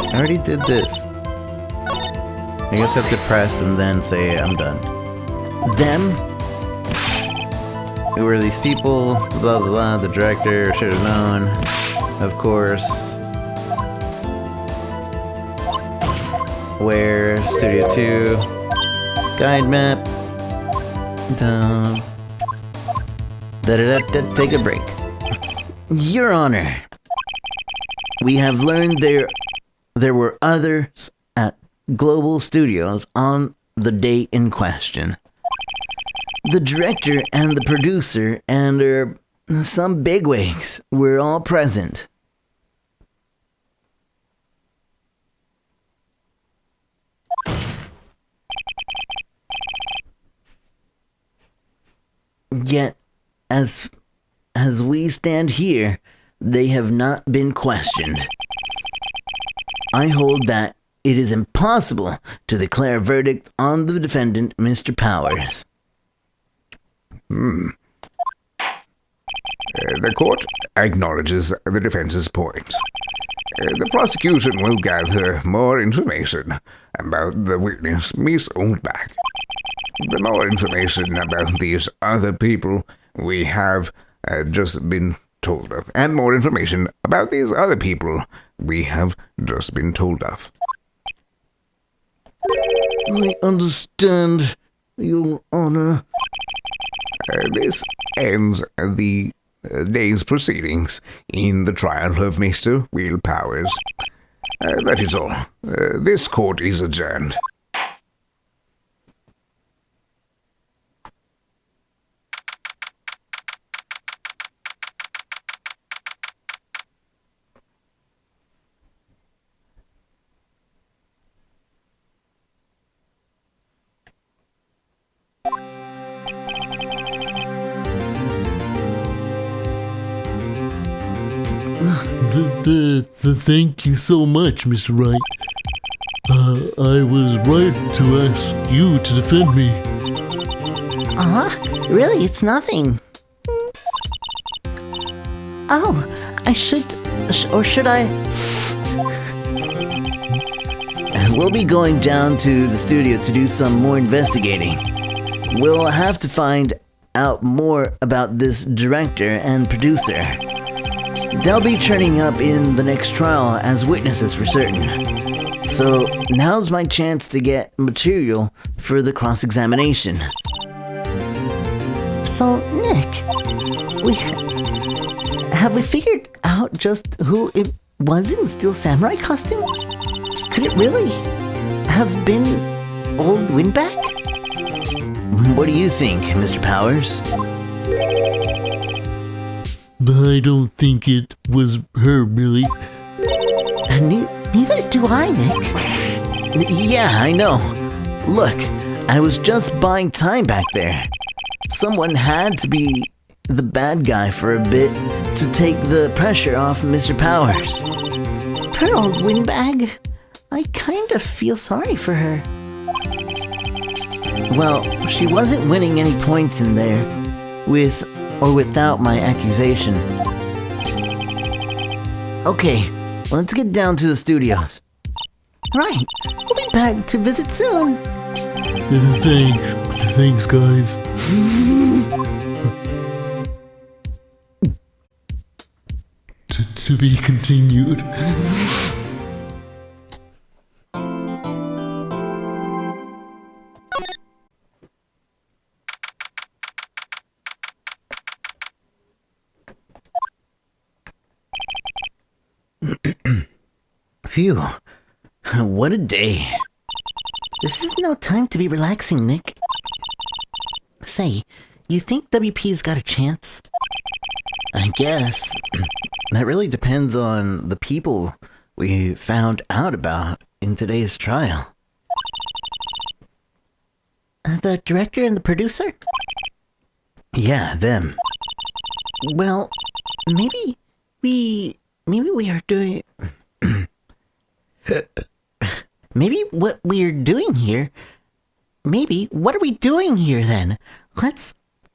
I already did this. I guess I have to press and then say I'm done. Them? Who are these people? Blah, blah, blah. The director should have known. Of course. Where? Studio 2. Guide map. Down. Da-da-da-da. Take a break. Your Honor, we have learned there were others at Global Studios on the date in question. The director and the producer and some bigwigs were all present. Yet, as we stand here, they have not been questioned. I hold that it is impossible to declare a verdict on the defendant, Mr. Powers. The court acknowledges the defense's point. The prosecution will gather more information about the witness, Miss Oldback. The more information about these other people we have just been told of, and more information about these other people we have just been told of. I understand, Your Honor. This ends the day's proceedings in the trial of Mr. Will Powers. That is all. This court is adjourned. Thank you so much, Mr. Wright. I was right to ask you to defend me. Really, it's nothing. Oh, I should, or should I? We'll be going down to the studio to do some more investigating. We'll have to find out more about this director and producer. They'll be turning up in the next trial as witnesses for certain. So now's my chance to get material for the cross-examination. So, Nick, have we figured out just who it was in the Steel Samurai costume? Could it really have been old Windbag? What do you think, Mr. Powers? I don't think it was her, really. Neither do I, Nick. Yeah, I know. Look, I was just buying time back there. Someone had to be the bad guy for a bit to take the pressure off Mr. Powers. Poor old Windbag. I kind of feel sorry for her. Well, she wasn't winning any points in there, with or without my accusation. Okay, let's get down to the studios. Right, we'll be back to visit soon. Thanks, guys. to be continued. Phew, what a day. This is no time to be relaxing, Nick. Say, you think WP's got a chance? I guess. That really depends on the people we found out about in today's trial. The director and the producer? Yeah, them. Well, maybe we are doing... Maybe what we're doing here... Maybe, what are we doing here then? Let's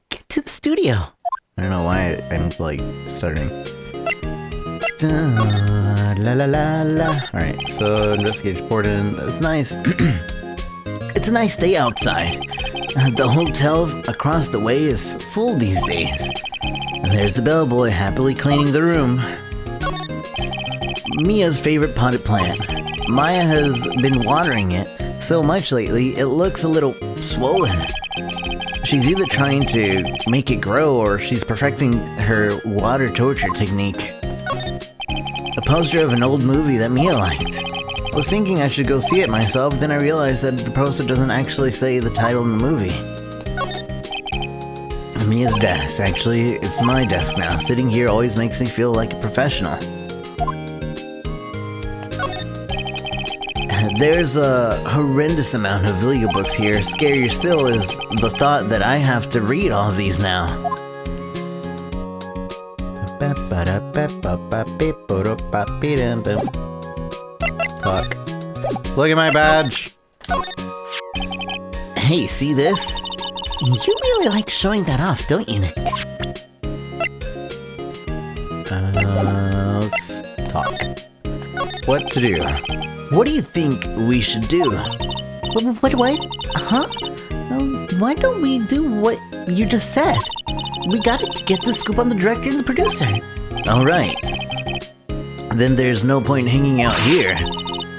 get to the studio. I don't know why I'm like starting. Da, la la la la. Alright, so investigate Portland. That's nice. It's a nice day outside. The hotel across the way is full these days. And there's the bellboy happily cleaning the room. Mia's favorite potted plant. Maya has been watering it so much lately it looks a little swollen. She's either trying to make it grow or she's perfecting her water torture technique. A poster of an old movie that Mia liked. I was thinking I should go see it myself, then I realized that the poster doesn't actually say the title in the movie. Mia's desk. Actually, it's my desk now. Sitting here always makes me feel like a professional. There's a horrendous amount of legal books here. Scarier still is the thought that I have to read all of these now. Fuck. Look at my badge. Hey, see this? You really like showing that off, don't you, Nick? Let's talk. What to do? What do you think we should do? What? Huh? Why don't we do what you just said? We gotta get the scoop on the director and the producer. Alright. Then there's no point hanging out here.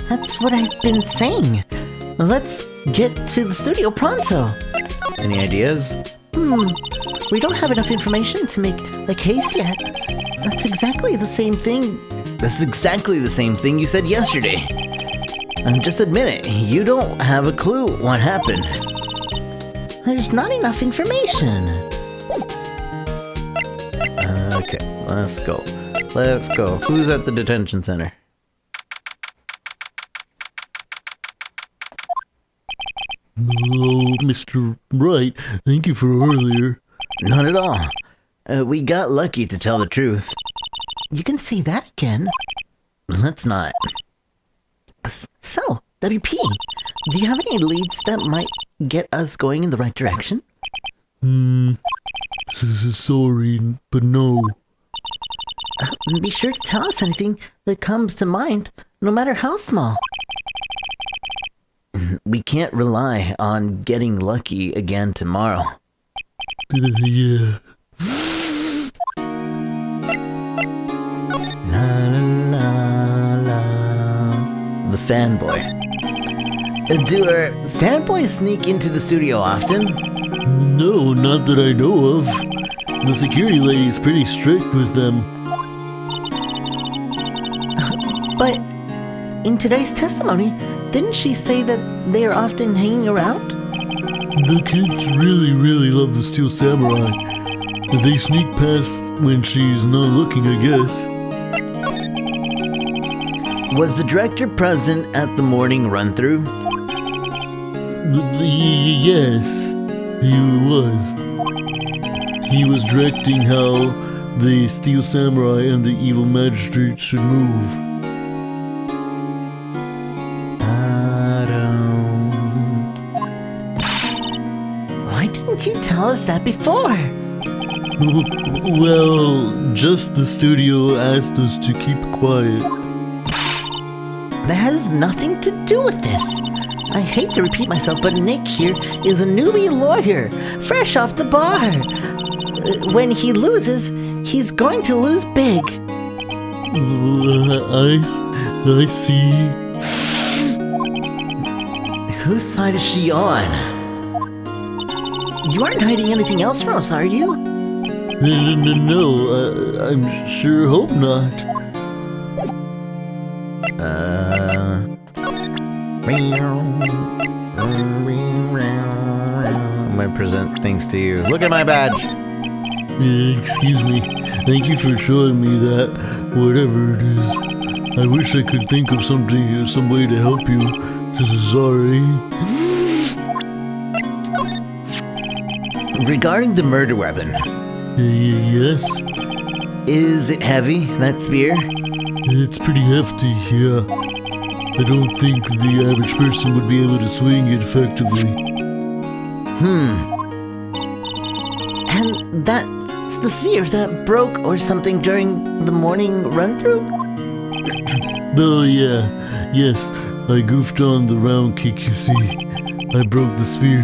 That's what I've been saying. Let's get to the studio pronto. Any ideas? We don't have enough information to make a case yet. That's exactly the same thing. That's exactly the same thing you said yesterday. And just admit it, you don't have a clue what happened. There's not enough information. Okay, let's go. Let's go. Who's at the detention center? Hello, Mr. Wright. Thank you for earlier. Not at all. We got lucky, to tell the truth. You can say that again. Let's not. So, WP, do you have any leads that might get us going in the right direction? Sorry, but no. Be sure to tell us anything that comes to mind, no matter how small. We can't rely on getting lucky again tomorrow. Yeah. fanboy. Do our fanboys sneak into the studio often? No, not that I know of. The security lady's pretty strict with them. But in today's testimony, didn't she say that they are often hanging around? The kids really love the Steel Samurai. They sneak past when she's not looking, I guess. Was the director present at the morning run-through? Yes, he was. He was directing how the Steel Samurai and the Evil Magistrate should move. Why didn't you tell us that before? Well, just the studio asked us to keep quiet. That has nothing to do with this. I hate to repeat myself, but Nick here is a newbie lawyer, fresh off the bar. When he loses, he's going to lose big. I see. Whose side is she on? You aren't hiding anything else from us, are you? No, I'm sure hope not. I'm gonna present things to you. Look at my badge. Excuse me. Thank you for showing me that, whatever it is. I wish I could think of some way to help you. Sorry. Regarding the murder weapon, Yes, is it heavy, that spear? it's pretty hefty, yeah. I don't think the average person would be able to swing it effectively. And that's the sphere that broke or something during the morning run-through? Oh yeah, yes, I goofed on the round kick, you see. I broke the spear.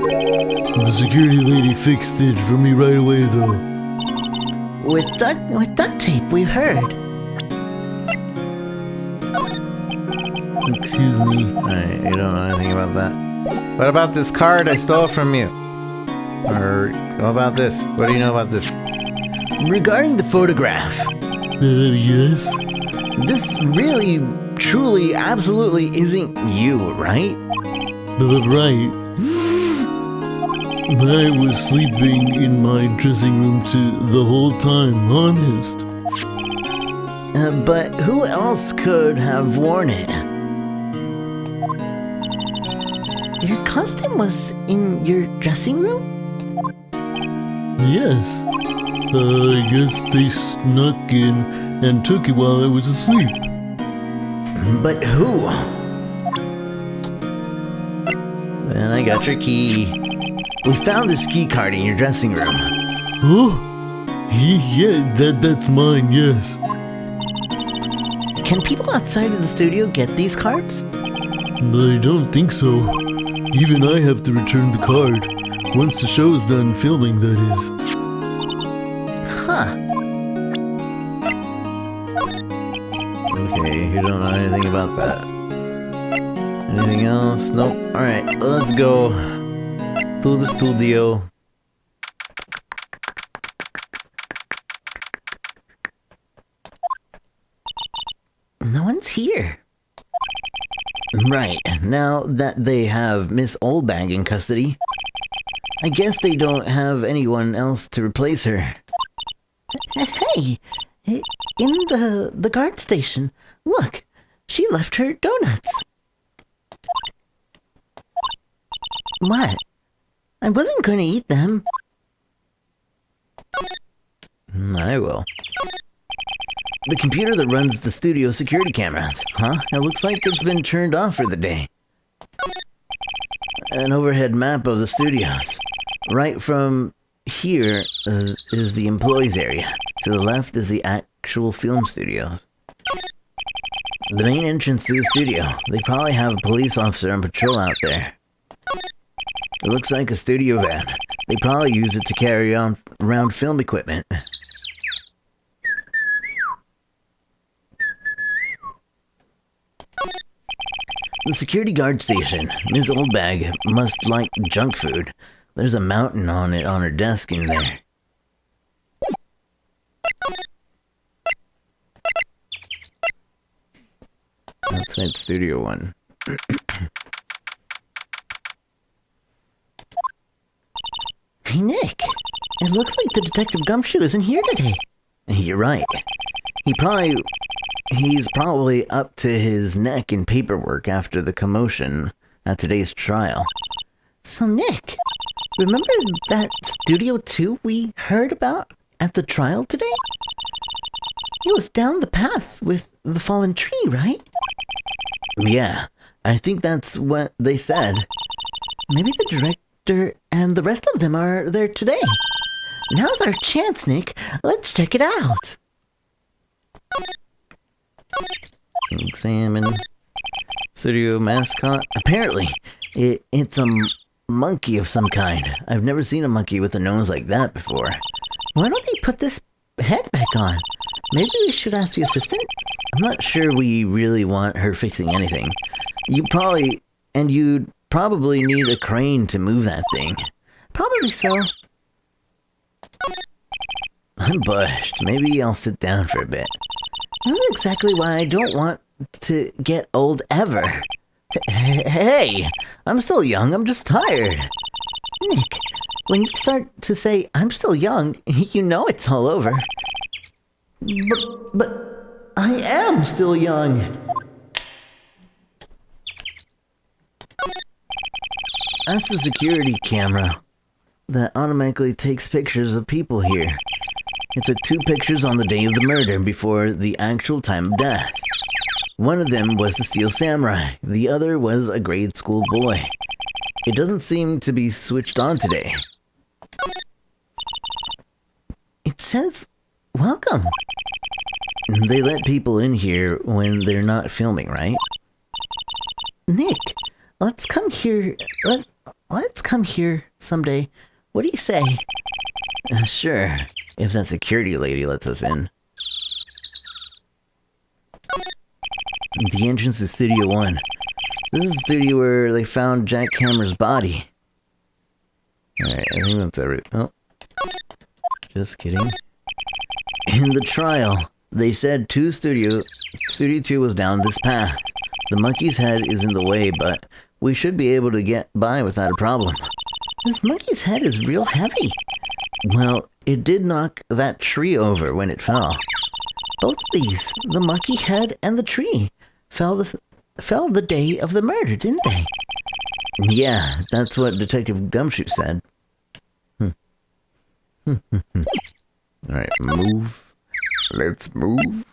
The security lady fixed it for me right away though. With duct tape, we've heard. Excuse me. You don't know anything about that. What about this card I stole from you? Or what about this? What do you know about this? Regarding the photograph, Yes? this really, truly, absolutely isn't you, right? Right. I was sleeping in my dressing room the whole time, honest. But who else could have worn it? Your costume was in your dressing room? Yes. I guess they snuck in and took it while I was asleep. But who? Then I got your key. We found this key card in your dressing room. Oh? Yeah, that's mine, yes. Can people outside of the studio get these cards? I don't think so. Even I have to return the card. Once the show's done filming, that is. Huh. Okay, you don't know anything about that. Anything else? Nope. Alright, let's go to the studio. No one's here. Right, now that they have Miss Oldbag in custody, I guess they don't have anyone else to replace her. Hey, in the guard station, look, she left her donuts. What? I wasn't going to eat them. I will. The computer that runs the studio security cameras, huh? It looks like it's been turned off for the day. An overhead map of the studios. Right from here is the employees area. To the left is the actual film studio. The main entrance to the studio. They probably have a police officer on patrol out there. It looks like a studio van. They probably use it to carry on around film equipment. The security guard station. Ms. Oldbag must like junk food. There's a mountain on it on her desk in there. Outside Studio 1. Hey, Nick. It looks like the Detective Gumshoe isn't here today. You're right. He's probably up to his neck in paperwork after the commotion at today's trial. So, Nick, remember that Studio 2 we heard about at the trial today? It was down the path with the fallen tree, right? Yeah, I think that's what they said. Maybe the director and the rest of them are there today. Now's our chance, Nick. Let's check it out. Examine. Studio mascot. Apparently, it's a monkey of some kind. I've never seen a monkey with a nose like that before. Why don't they put this head back on? Maybe we should ask the assistant? I'm not sure we really want her fixing anything. You'd probably need a crane to move that thing. Probably so. I'm bushed. Maybe I'll sit down for a bit. This is exactly why I don't want To get old ever. Hey, I'm still young. I'm just tired. Nick, when you start to say, I'm still young, you know it's all over. But I am still young. That's the security camera that automatically takes pictures of people here. It took 2 pictures on the day of the murder before the actual time of death. One of them was the Steel Samurai. The other was a grade school boy. It doesn't seem to be switched on today. It says, welcome. They let people in here when they're not filming, right? Nick, let's come here. Let's come here someday. What do you say? Sure, if that security lady lets us in. The entrance to Studio 1. This is the studio where they found Jack Hammer's body. Alright, I think that's everything. Oh. Just kidding. In the trial, they said Studio 2 was down this path. The monkey's head is in the way, but we should be able to get by without a problem. This monkey's head is real heavy. Well, it did knock that tree over when it fell. Both of these, the monkey head and the tree, fell the day of the murder, didn't they? Yeah, that's what Detective Gumshoe said. Alright, move. Let's move.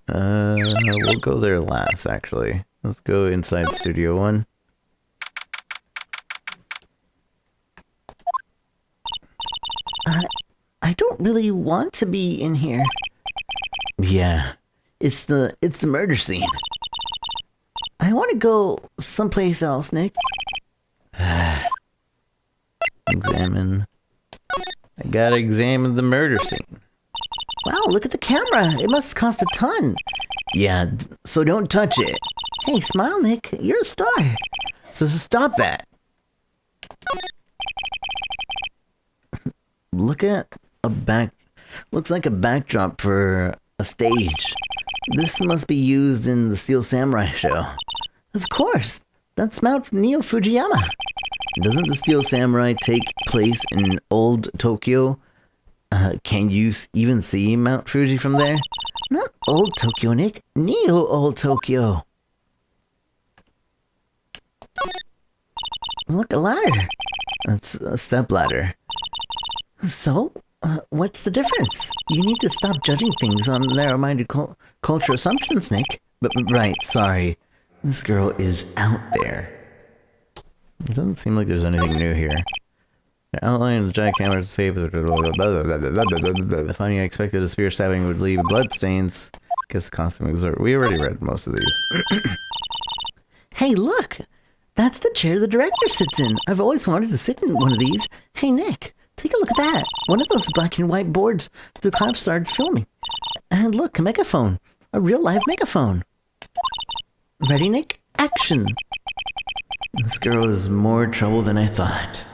We'll go there last, actually. Let's go inside Studio 1. I don't really want to be in here. Yeah, it's the murder scene. I want to go someplace else, Nick. Examine. I gotta examine the murder scene. Wow, look at the camera. It must cost a ton. Yeah, so don't touch it. Hey, smile, Nick. You're a star. So stop that. Look at looks like a backdrop for a stage. This must be used in the Steel Samurai show. Of course. That's Mount Neo Fujiyama. Doesn't the Steel Samurai take place in old Tokyo? Can you even see Mount Fuji from there? Not old Tokyo, Nick. Neo old Tokyo. Look, a ladder. That's a step ladder. So, what's the difference? You need to stop judging things on narrow-minded culture assumptions, Nick. But right, sorry. This girl is out there. It doesn't seem like there's anything new here. The outline of Jack Hammer's safe. Finding I expected a spear stabbing would leave bloodstains. Guess the costume exert. We already read most of these. Hey, look! That's the chair the director sits in. I've always wanted to sit in one of these. Hey, Nick, take a look at that. One of those black and white boards the cop started filming. And look, a megaphone. A real live megaphone. Ready, Nick? Action! This girl is more trouble than I thought.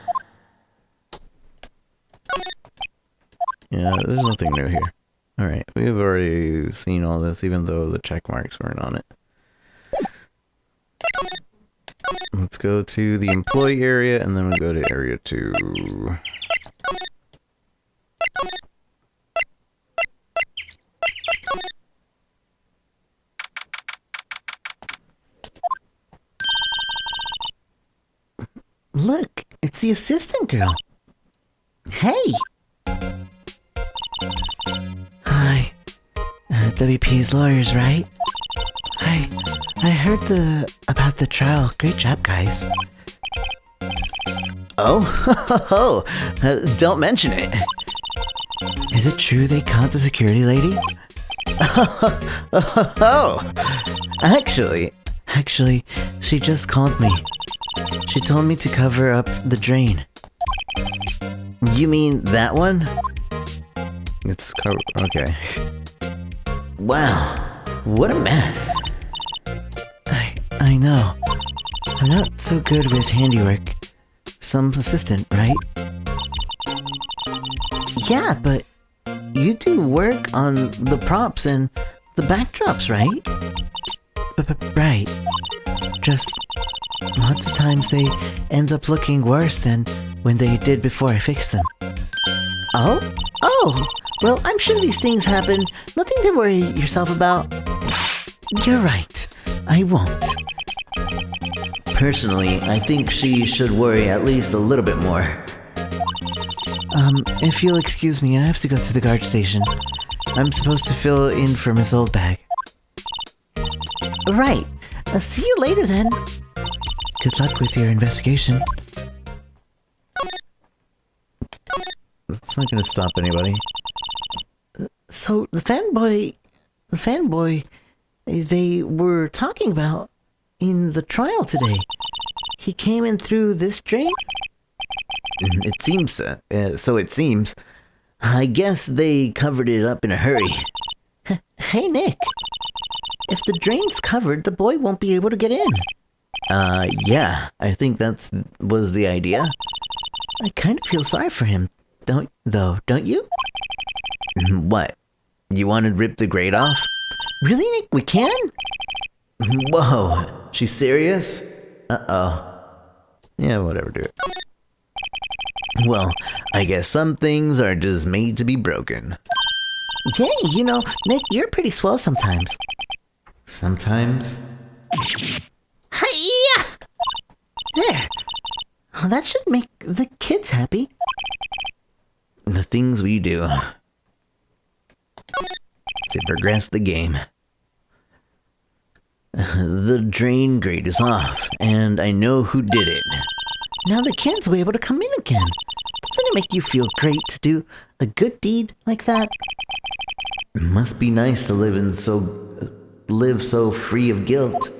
Yeah, there's nothing new here. Alright, we've already seen all this, even though the check marks weren't on it. Let's go to the employee area, and then we'll go to area 2. Look, it's the assistant girl. Hey! Hi. WP's lawyers, right? I heard about the trial. Great job, guys. Oh, don't mention it. Is it true they caught the security lady? Oh, actually, She just called me. She told me to cover up the drain. you mean that one? It's okay. Wow, what a mess. I know. I'm not so good with handiwork. Some assistant, right? Yeah, but you do work on the props and the backdrops, right? Right. Just lots of times they end up looking worse than when they did before I fixed them. Oh, well, I'm sure these things happen. Nothing to worry yourself about. You're right. I won't. Personally, I think she should worry at least a little bit more. If you'll excuse me, I have to go to the guard station. I'm supposed to fill in for Miss Oldbag. Right. See you later then. Good luck with your investigation. That's not gonna stop anybody. So the fanboy they were talking about in the trial today. He came in through this drain? It seems so. It seems. I guess they covered it up in a hurry. Hey, Nick. If the drain's covered, the boy won't be able to get in. Yeah, I think was the idea. I kind of feel sorry for him, don't you? What? You want to rip the grate off? Really, Nick? We can? Whoa, she's serious? Uh-oh. Yeah, whatever, do it. Well, I guess some things are just made to be broken. Yeah, Nick, you're pretty swell sometimes. Sometimes? Hi-ya! There. Oh, that should make the kids happy. The things we do to progress the game. The drain grate is off, and I know who did it. Now the kids will be able to come in again. Doesn't it make you feel great to do a good deed like that? It must be nice to live so free of guilt.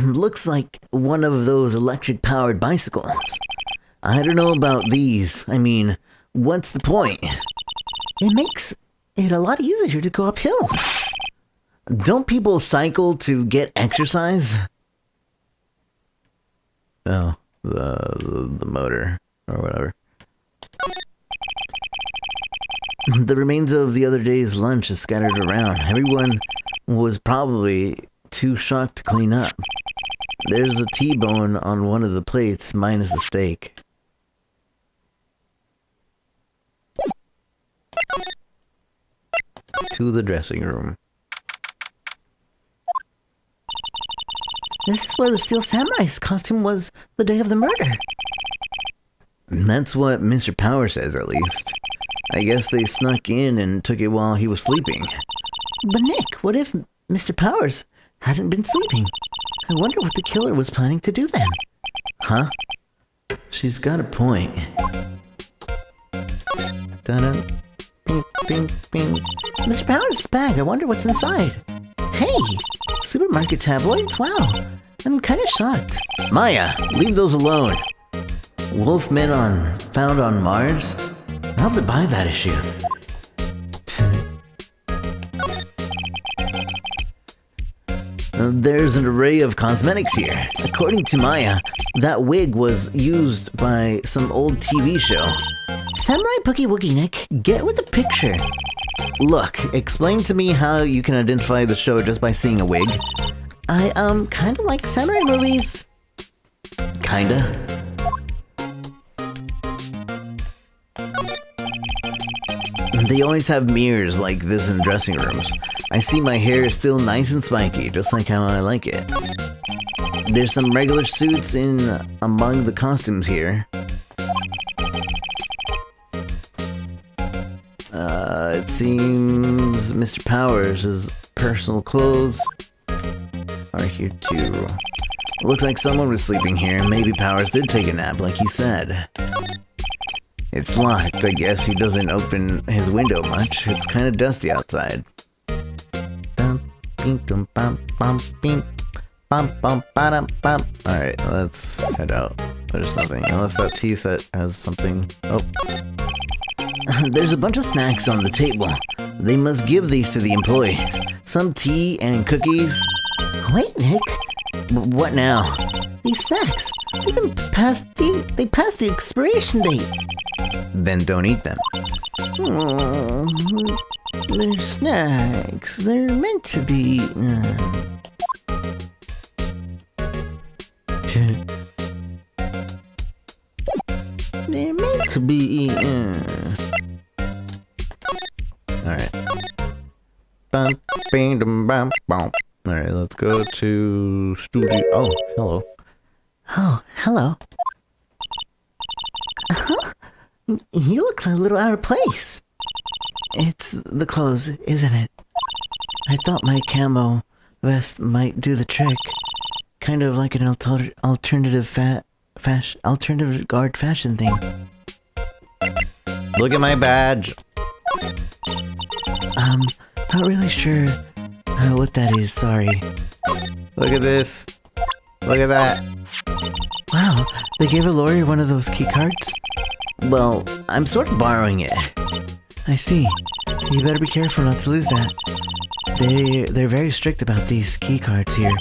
Looks like one of those electric-powered bicycles. I don't know about these. I mean, what's the point? It makes it a lot easier to go up hills. Don't people cycle to get exercise? Oh, the motor or whatever. The remains of the other day's lunch is scattered around. Everyone was probably too shocked to clean up. There's a T-bone on one of the plates, minus the steak. To the dressing room. This is where the Steel Samurai's costume was the day of the murder. That's what Mr. Power says, at least. I guess they snuck in and took it while he was sleeping. But Nick, what if Mr. Powers hadn't been sleeping? I wonder what the killer was planning to do then. Huh? She's got a point. Dun-dun. Bing, bing, bing. Mr. Powers' bag, I wonder what's inside. Hey, supermarket tabloids? Wow, I'm kind of shocked. Maya, leave those alone. Wolfmen found on Mars? I'll have to buy that issue. There's an array of cosmetics here. According to Maya, that wig was used by some old TV show. Samurai Boogie Woogie, Nick, get with the picture. Look, explain to me how you can identify the show just by seeing a wig. I, kind of like samurai movies. Kinda. They always have mirrors like this in dressing rooms. I see my hair is still nice and spiky, just like how I like it. There's some regular suits in among the costumes here. It seems Mr. Powers' personal clothes are here too. Looks like someone was sleeping here. Maybe Powers did take a nap like he said. It's locked. I guess he doesn't open his window much. It's kind of dusty outside. Alright, let's head out. There's nothing. Unless that tea set has something. Oh. There's a bunch of snacks on the table. They must give these to the employees. Some tea and cookies. Wait, Nick. What now? These snacks. They passed the expiration date. Then don't eat them. They're snacks. They're meant to be. They're meant to be. Alright. Alright, let's go to studio. Oh, hello. Oh, hello. Huh? You look a little out of place. It's the clothes, isn't it? I thought my camo vest might do the trick. Kind of like an alternative guard fashion thing. Look at my badge. Not really sure what that is, sorry. Look at this. Look at that. Wow, they gave a lawyer one of those key cards? Well, I'm sort of borrowing it. I see. You better be careful not to lose that. They're very strict about these key cards here.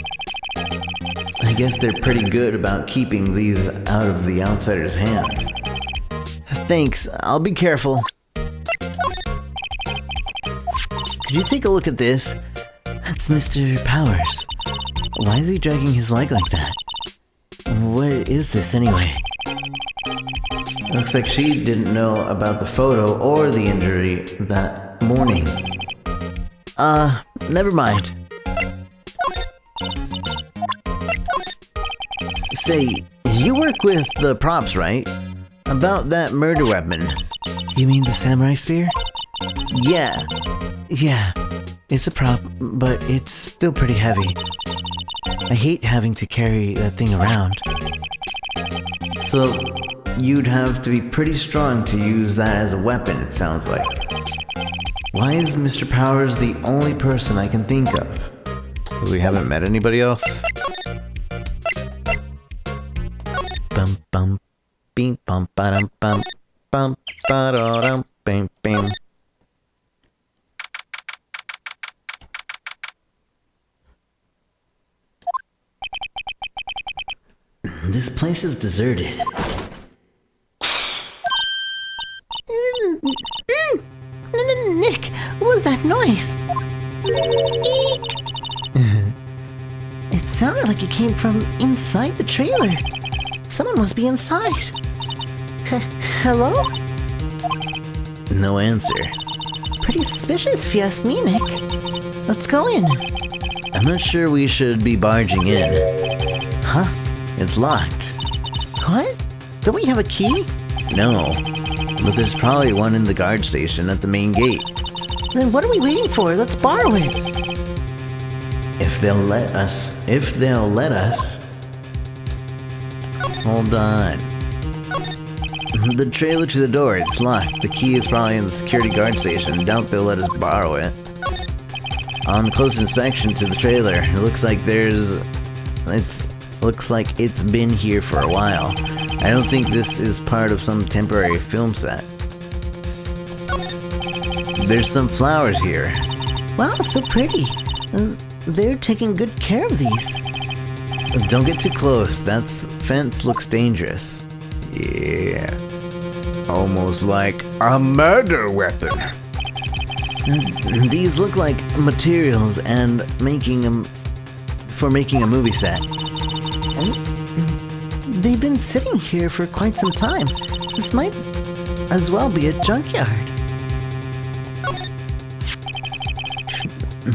I guess they're pretty good about keeping these out of the outsider's hands. Thanks, I'll be careful. Could you take a look at this? That's Mr. Powers. Why is he dragging his leg like that? What is this anyway? Looks like she didn't know about the photo or the injury that morning. Never mind. Say, you work with the props, right? About that murder weapon. You mean the samurai spear? Yeah. It's a prop, but it's still pretty heavy. I hate having to carry that thing around. So, you'd have to be pretty strong to use that as a weapon, it sounds like. Why is Mr. Powers the only person I can think of? We haven't met anybody else? Bum bum bing bum ba-dum bum bum ba-da-dum bing bing. This place is deserted. Nick, what was that noise? Eek! It sounded like it came from inside the trailer. Someone must be inside. Hello? No answer. Pretty suspicious if you ask me, Nick. Let's go in. I'm not sure we should be barging in. Huh? It's locked. What? Don't we have a key? No. But there's probably one in the guard station at the main gate. Then what are we waiting for? Let's borrow it. If they'll let us. Hold on. The trailer to the door, it's locked. The key is probably in the security guard station. Doubt they'll let us borrow it. On close inspection to the trailer, it looks like it's been here for a while. I don't think this is part of some temporary film set. There's some flowers here. Wow, so pretty. they're taking good care of these. Don't get too close. That fence looks dangerous. Yeah. Almost like a murder weapon. These look like materials and making a movie set. They've been sitting here for quite some time. This might as well be a junkyard.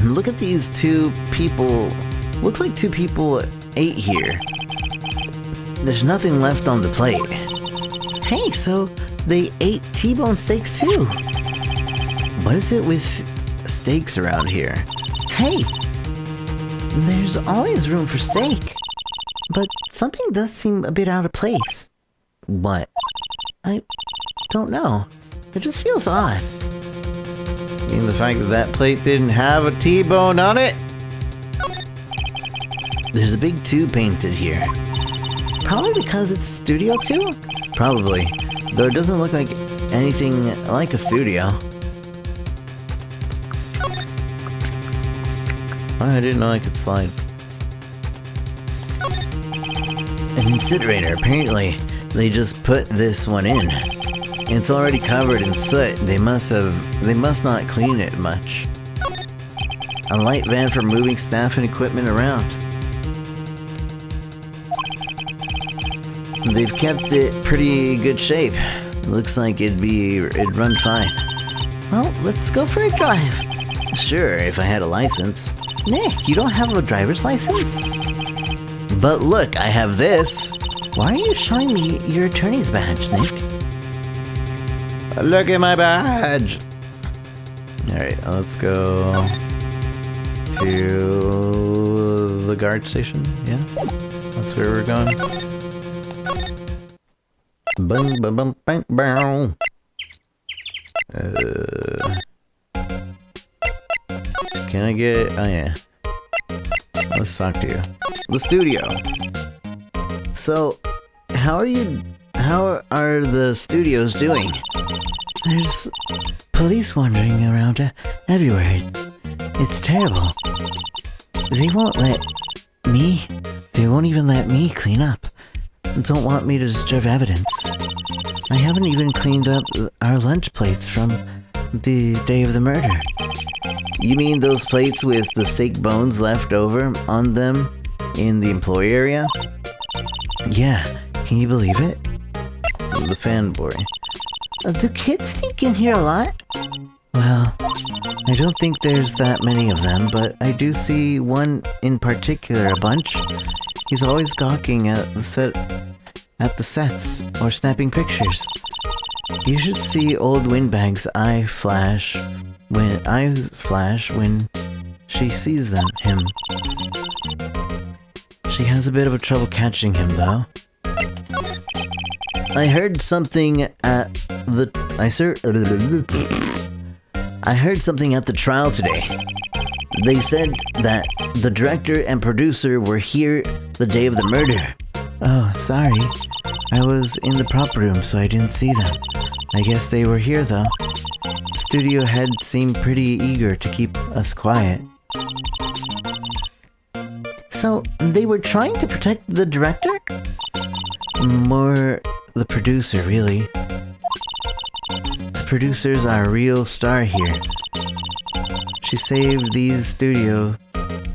Look at these two people. Looks like two people ate here. There's nothing left on the plate. Hey, so they ate T-bone steaks too. What is it with steaks around here? Hey, there's always room for steak. But something does seem a bit out of place. What? I don't know. It just feels odd. You mean the fact that that plate didn't have a T-bone on it? There's a big 2 painted here. Probably because it's Studio 2? Probably. Though it doesn't look like anything like a studio. Oh, I didn't know I could slide. An incinerator, apparently. They just put this one in. It's already covered in soot. They must not clean it much. A light van for moving staff and equipment around. They've kept it pretty good shape. Looks like it'd run fine. Well, let's go for a drive. Sure, if I had a license. Nick, you don't have a driver's license? But look, I have this. Why are you showing me your attorney's badge, Nick? Look at my badge! Alright, let's go to the guard station. Yeah, that's where we're going. Boom, boom, boom, bang, boom. Can I get... Oh, yeah. Let's talk to you. The studio. So, how are the studios doing? There's police wandering around everywhere. It's terrible. They won't even let me clean up. Don't want me to disturb evidence. I haven't even cleaned up our lunch plates from the day of the murder. You mean those plates with the steak bones left over on them in the employee area? Yeah, can you believe it? The fanboy. Do kids sneak in here a lot? Well, I don't think there's that many of them, but I do see one in particular a bunch. He's always gawking at the sets or snapping pictures. You should see old Windbag's eyes flash when she sees him. She has a bit of trouble catching him though. I heard something at the trial today. They said that the director and producer were here the day of the murder. Oh, sorry. I was in the prop room, so I didn't see them. I guess they were here though. Studio head seemed pretty eager to keep us quiet. So, they were trying to protect the director? More the producer, really. The producer's our real star here. She saved these studios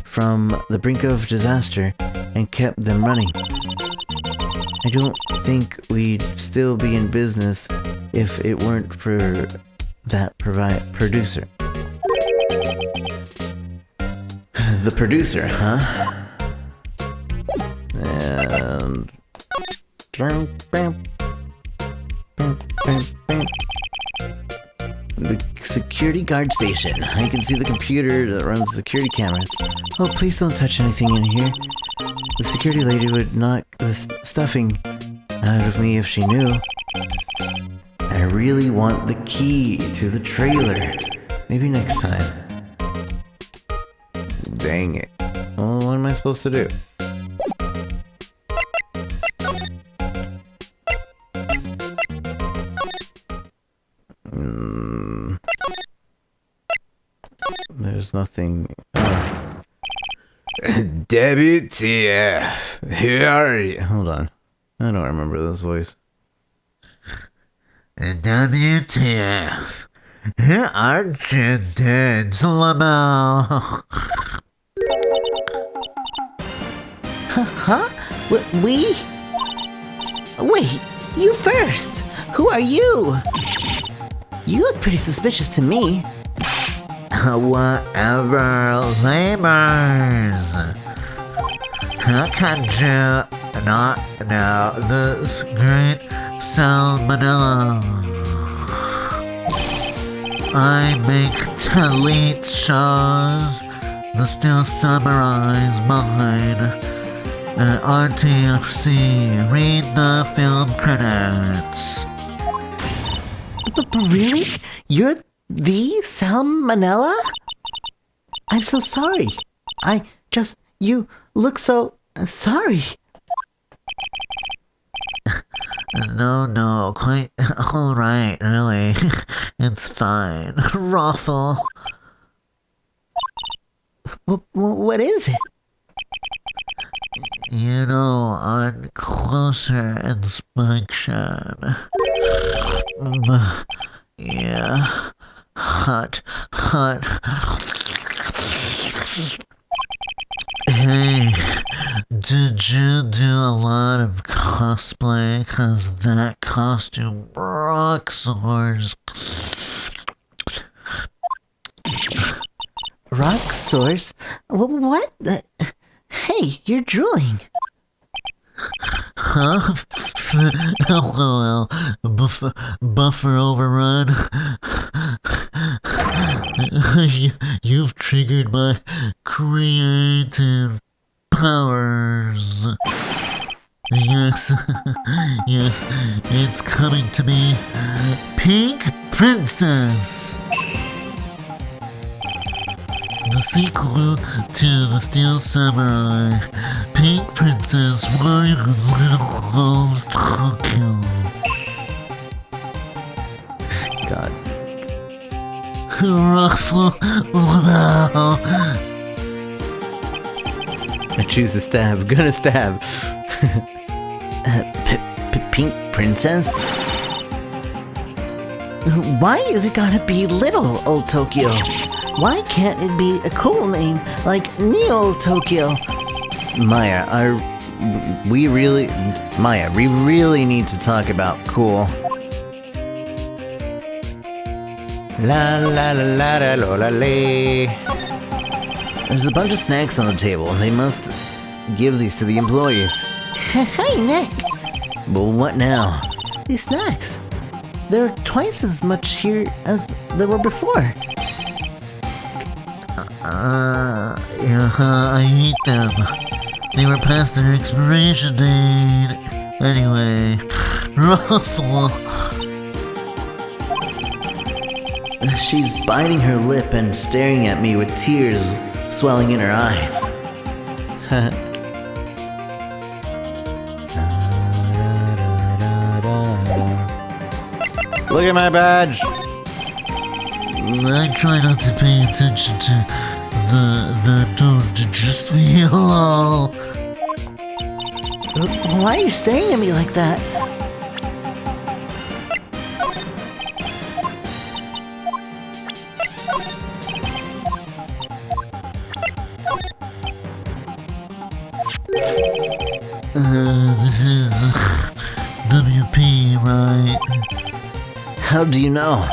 from the brink of disaster and kept them running. I don't think we'd still be in business if it weren't for that producer. The producer, huh? And... The security guard station. I can see the computer that runs the security cameras. Oh, please don't touch anything in here. The security lady would knock the stuffing out of me if she knew. I really want the key to the trailer. Maybe next time. Dang it. Well, what am I supposed to do? There's nothing... WTF? Who are you? Hold on. I don't remember this voice. WTF? Who aren't you dead, Slamo? Huh? We? Wait, you first. Who are you? You look pretty suspicious to me. Whatever, labors. How could you not know this great salmonella? I make Talit shows, the Steel Samurai's mine. RTFC, read the film credits. But really? You're the Salmonella? I'm so sorry. You look so sorry. No, quite alright, really. It's fine. Ruffle. What is it? You know, on closer inspection. Yeah. Hot. Hey, did you do a lot of cosplay? 'Cause that costume rocks yours. Rock source? What? Hey, you're drooling. Huh? LOL. Buffer overrun. You've triggered my creative powers. Yes, it's coming to me. Pink Princess. The sequel to The Steel Samurai, Pink Princess, Warrior of Little Gold Tokyo. God. Ruffle. I choose to stab. Gonna stab. Pink Princess? Why is it gotta be Little Old Tokyo? Why can't it be a cool name like Neo Tokyo? Maya, we really need to talk about cool. La la la la la la la la. There's a bunch of snacks on the table. They must give these to the employees. Hey, Nick. Well, what now? These snacks. There are twice as much here as there were before. Yeah, I hate them. They were past their expiration date. Anyway, Ruffle. She's biting her lip and staring at me with tears swelling in her eyes. Look at my badge! I try not to pay attention to the don't just feel. Why are you staring at me like that? This is WP, right? How do you know?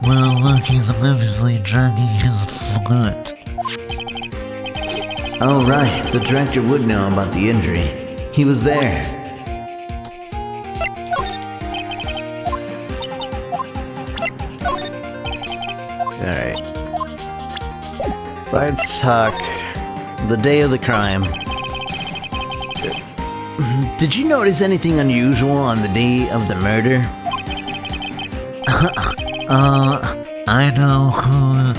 Well, look, he's obviously dragging his foot. Oh, right. The director would know about the injury. He was there. Alright. Let's talk. The day of the crime. Did you notice anything unusual on the day of the murder? I know who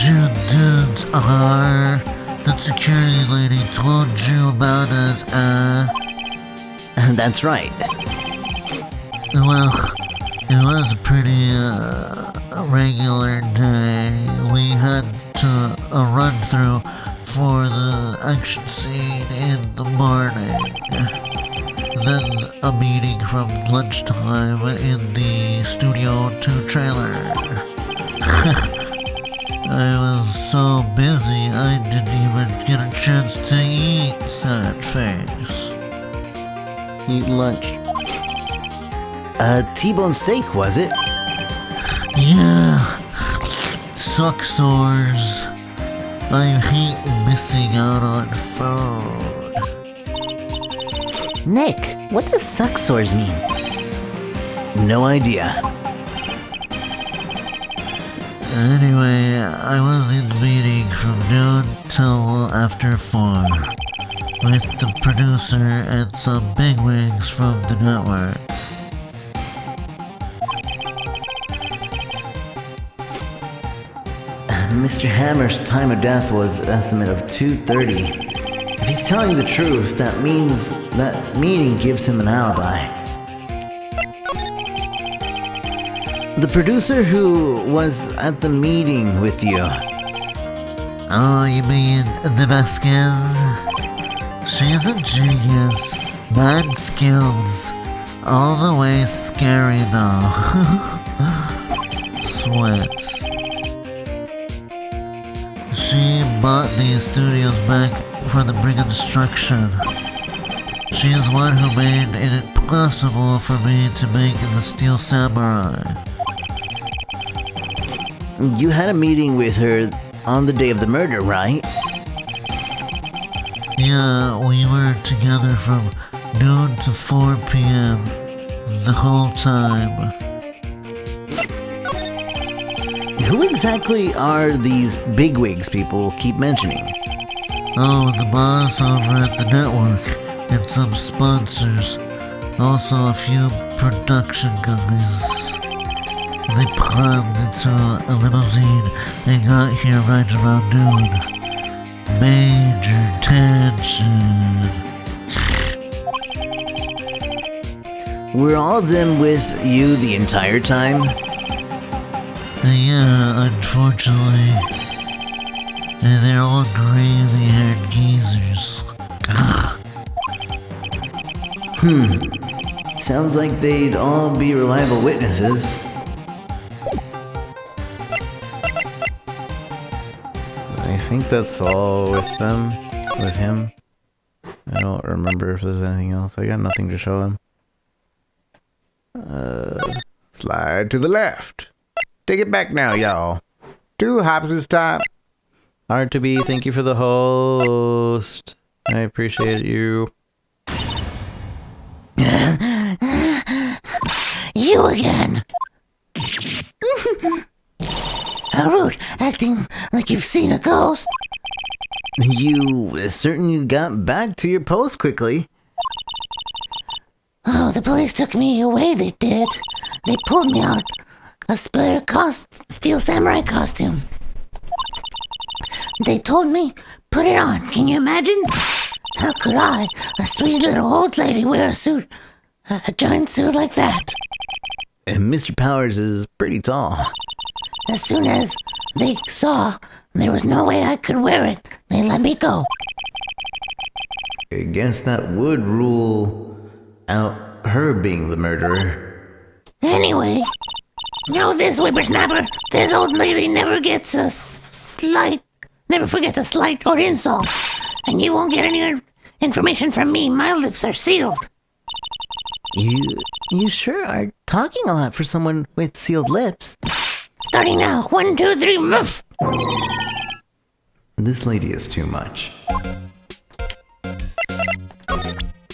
you dudes are. That security lady told you about us, That's right. Well, it was a pretty, regular day. We had to run through for the action scene in the morning. Then a meeting from lunchtime in the Studio 2 trailer. I was so busy I didn't even get a chance to eat, sad face. Eat lunch. T-bone steak, was it? Yeah, suck sores. I hate missing out on food. Nick, what does suck sores mean? No idea. Anyway, I was in meeting from noon till after 4 with the producer and some bigwigs from the network. Mr. Hammer's time of death was estimate of 2:30. If he's telling the truth, that means that meeting gives him an alibi. The producer who was at the meeting with you. Oh, you mean the Vasquez? She's a genius. Mad skills. All the way scary though. Sweats. She bought these studios back for the brink of destruction. She is one who made it possible for me to make the Steel Samurai. You had a meeting with her on the day of the murder, right? Yeah, we were together from noon to 4 p.m. the whole time. Who exactly are these bigwigs people keep mentioning? Oh, the boss over at the network and some sponsors. Also a few production guys. They climbed into a limousine and got here right around noon. Major tension. Were all of them with you the entire time? Yeah, unfortunately. And they're all gravy-haired geezers. Sounds like they'd all be reliable witnesses. I think that's all with them. With him. I don't remember if there's anything else. I got nothing to show him. Slide to the left. Take it back now, y'all. 2 hops this time. Hard to be. Thank you for the host. I appreciate you. You again. How rude, acting like you've seen a ghost. You certainly got back to your post quickly. Oh, the police took me away, they did. They pulled me out a splitter Steel Samurai costume. They told me, put it on. Can you imagine? How could I, a sweet little old lady, wear a suit? A giant suit like that? And Mr. Powers is pretty tall. As soon as they saw there was no way I could wear it, they let me go. I guess that would rule out her being the murderer. Anyway, know this, whippersnapper. This old lady never forgets a slight or insult. And you won't get any information from me. My lips are sealed. You sure are talking a lot for someone with sealed lips. Starting now. 1, 2, 3, muff. This lady is too much.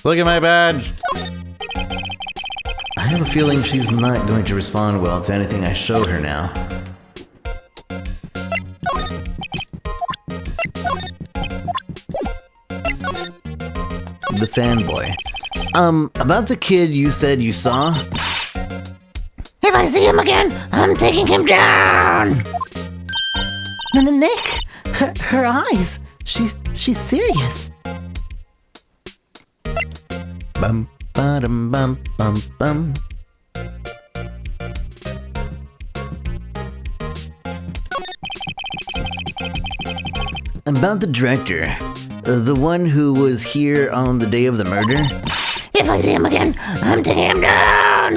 Look at my badge. I have a feeling she's not going to respond well to anything I show her now. The fanboy. About the kid you said you saw? If I see him again, I'm taking him down. Nick, her eyes. She's serious. Bum ba-dum bum bum bum. About the director. The one who was here on the day of the murder? If I see him again, I'm taking him down!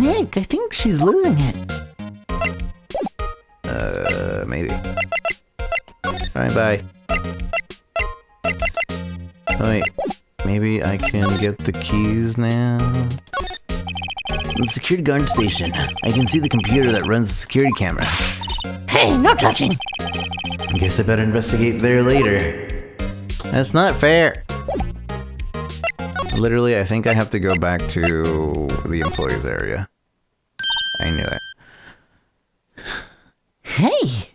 Nick, I think she's losing it. Maybe. Alright, bye. Oh, wait. Maybe I can get the keys now? The security guard station. I can see the computer that runs the security cameras. Hey, no touching! I guess I better investigate there later. That's not fair! Literally, I think I have to go back to the employees area. I knew it. Hey!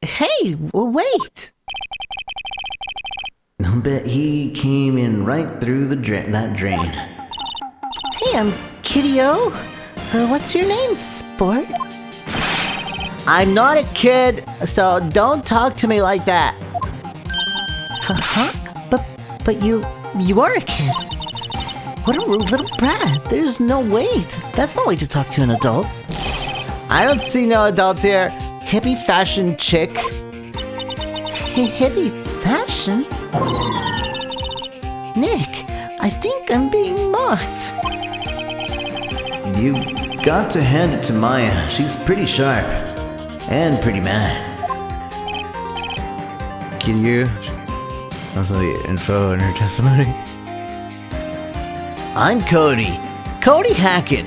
Hey, wait! I'll bet he came in right through that drain. Hey, I'm Kitty-O. What's your name, sport? I'm not a kid, so don't talk to me like that. Huh? But you are a kid. What a rude little brat. There's no way. That's no way to talk to an adult. I don't see no adults here. Hippie fashion chick. Hippie fashion? Nick, I think I'm being mocked. You got to hand it to Maya. She's pretty sharp. And pretty mad. Kitty, also the info in her testimony. I'm Cody. Cody Hacken.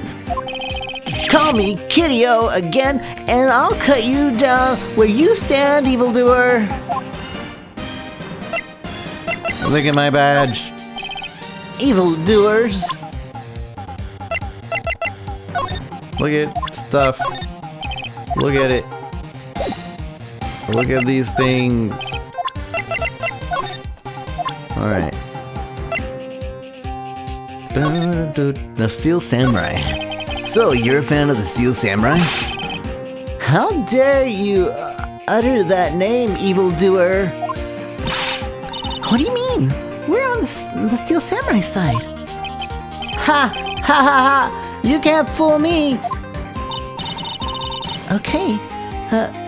Call me Kitty-O again, and I'll cut you down where you stand, evildoer. Look at my badge. Evildoers. Look at stuff. Look at it. Look at these things. Alright. The Steel Samurai. So, you're a fan of the Steel Samurai? How dare you utter that name, evildoer? What do you mean? We're on the Steel Samurai side. Ha! Ha ha ha! You can't fool me! Okay,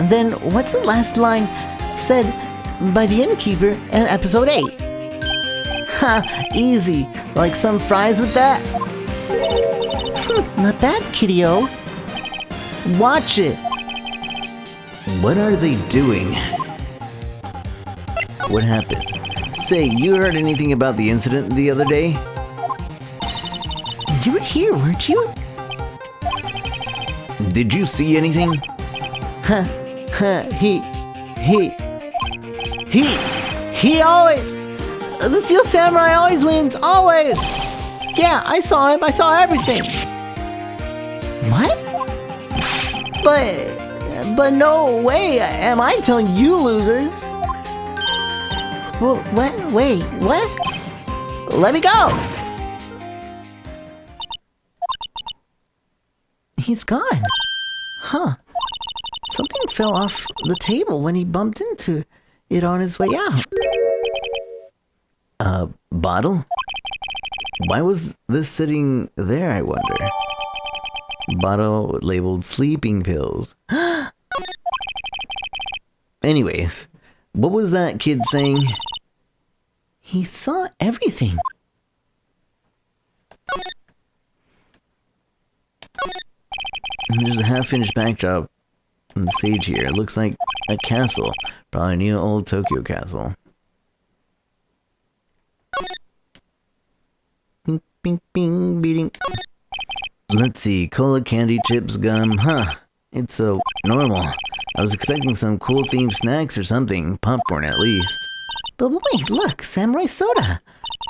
then what's the last line said by the innkeeper in episode 8? Ha! Easy. Like some fries with that? Not bad, Kitty-O. Watch it. What are they doing? What happened? Say, you heard anything about the incident the other day? You were here, weren't you? Did you see anything? He always... The Steel Samurai always wins, always! Yeah, I saw him, I saw everything! What? But no way am I telling you losers! What? Wait, what? Let me go! He's gone. Huh. Something fell off the table when he bumped into it on his way out. A bottle? Why was this sitting there, I wonder? Bottle labeled sleeping pills. Anyways, what was that kid saying? He saw everything. There's a half-finished backdrop on the stage here. It looks like a castle. Probably a new old Tokyo castle. Bing, bing, bing, beating. Let's see. Cola, candy, chips, gum. Huh. It's so normal. I was expecting some cool themed snacks or something. Popcorn at least. But wait, look. Samurai soda.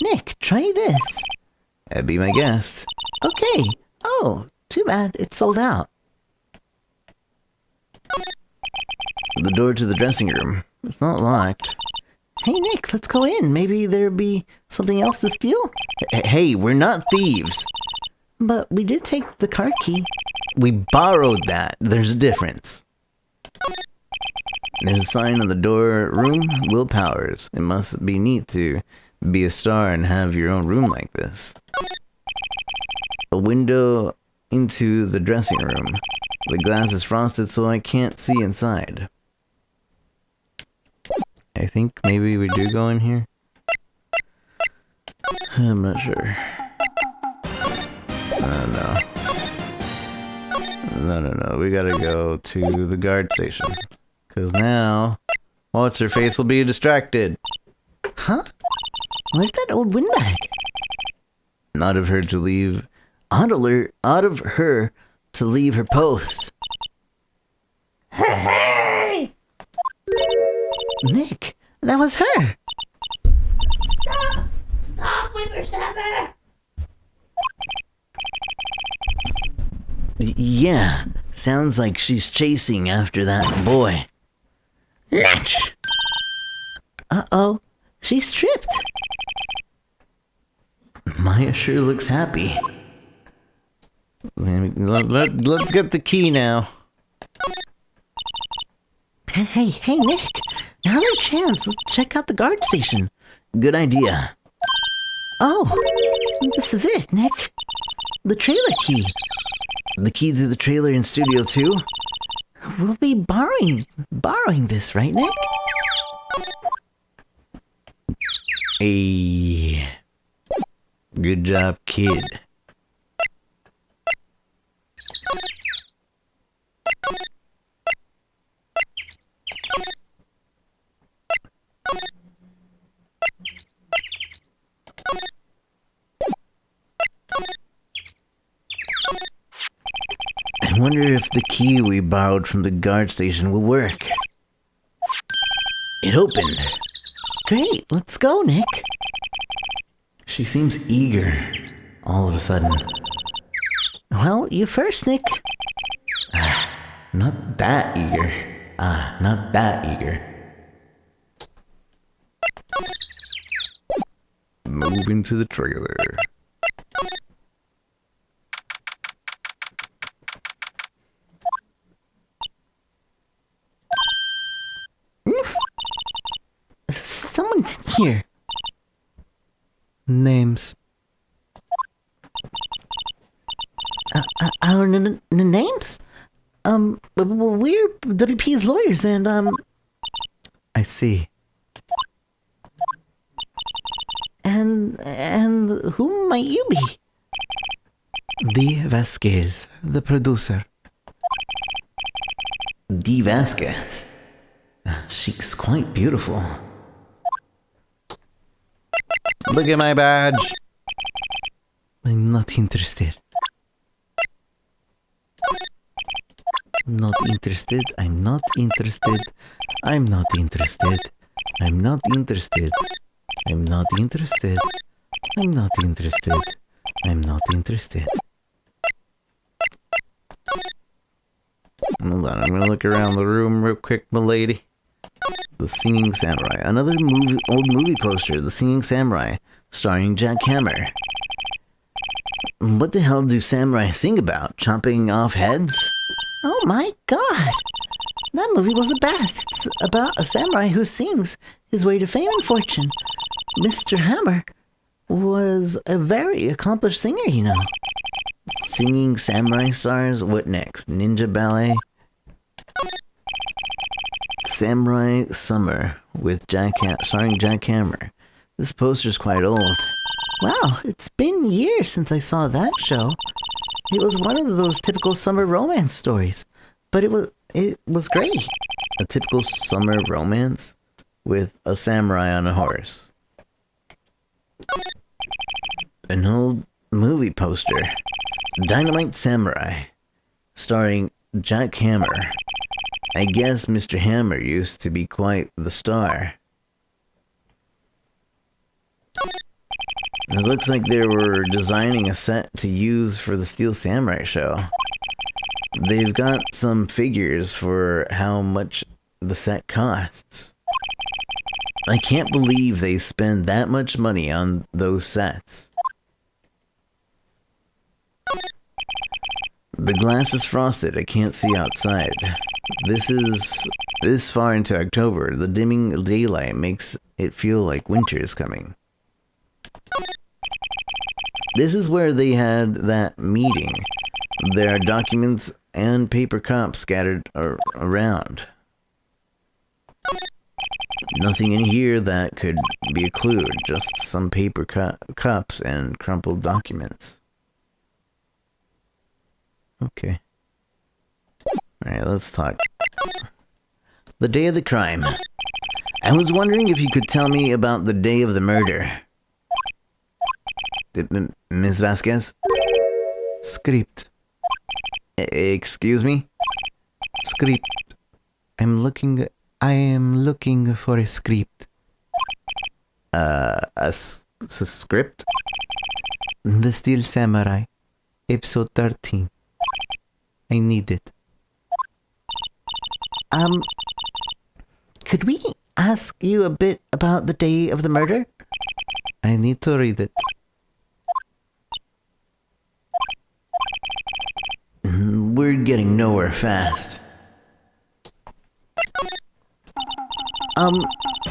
Nick, try this. That'd be my guess. Okay. Oh, too bad. It's sold out. The door to the dressing room. It's not locked. Hey, Nick, let's go in. Maybe there'll be something else to steal? Hey, we're not thieves. But we did take the card key. We borrowed that. There's a difference. There's a sign on the door. Room, Will Powers. It must be neat to be a star and have your own room like this. A window into the dressing room. The glass is frosted so I can't see inside. I think maybe we do go in here. I'm not sure. No. No. We gotta go to the guard station. Because now, what's-her-face will be distracted. Huh? Where's that old windbag? Not of her to leave. Out of her to leave her post. Hey! Nick, that was her. Stop, whippersnapper! Yeah, sounds like she's chasing after that boy. Natch! Uh-oh, she's tripped. Maya sure looks happy. Let's get the key now. Hey, Nick. Now our chance. Let's check out the guard station. Good idea. Oh, this is it, Nick. The trailer key. The key to the trailer in Studio 2? We'll be borrowing this, right, Nick? Hey. Good job, kid. I wonder if the key we borrowed from the guard station will work. It opened. Great, let's go, Nick. She seems eager, all of a sudden. Well, you first, Nick. Not that eager. Not that eager. Move into the trailer. Someone's in here. Names. Our names? We're WP's lawyers and, I see. And who might you be? Dee Vasquez, the producer. Dee Vasquez. She's quite beautiful. Look at my badge. I'm not interested. Not interested. I'm not interested. I'm not interested. I'm not interested. I'm not interested. I'm not interested. I'm not interested. Hold on, I'm gonna look around the room real quick, milady. The Singing Samurai. Another old movie poster, The Singing Samurai, starring Jack Hammer. What the hell do samurai sing about? Chopping off heads? Oh my god! That movie was the best. It's about a samurai who sings his way to fame and fortune. Mr. Hammer was a very accomplished singer, you know. Singing samurai stars? What next? Ninja ballet? Samurai Summer with starring Jack Hammer. This poster's quite old. Wow, it's been years since I saw that show. It was one of those typical summer romance stories, but it was great. A typical summer romance with a samurai on a horse. An old movie poster, Dynamite Samurai, starring Jack Hammer. I guess Mr. Hammer used to be quite the star. It looks like they were designing a set to use for the Steel Samurai show. They've got some figures for how much the set costs. I can't believe they spend that much money on those sets. The glass is frosted. I can't see outside. This far into October. The dimming daylight makes it feel like winter is coming. This is where they had that meeting. There are documents and paper cups scattered around. Nothing in here that could be a clue, just some paper cups and crumpled documents. Okay. Alright, let's talk. The day of the crime. I was wondering if you could tell me about the day of the murder. Miss Vasquez? Script. Excuse me? Script. I am looking for a script. A script? The Steel Samurai, episode 13. I need it. Could we ask you a bit about the day of the murder? I need to read it. We're getting nowhere fast.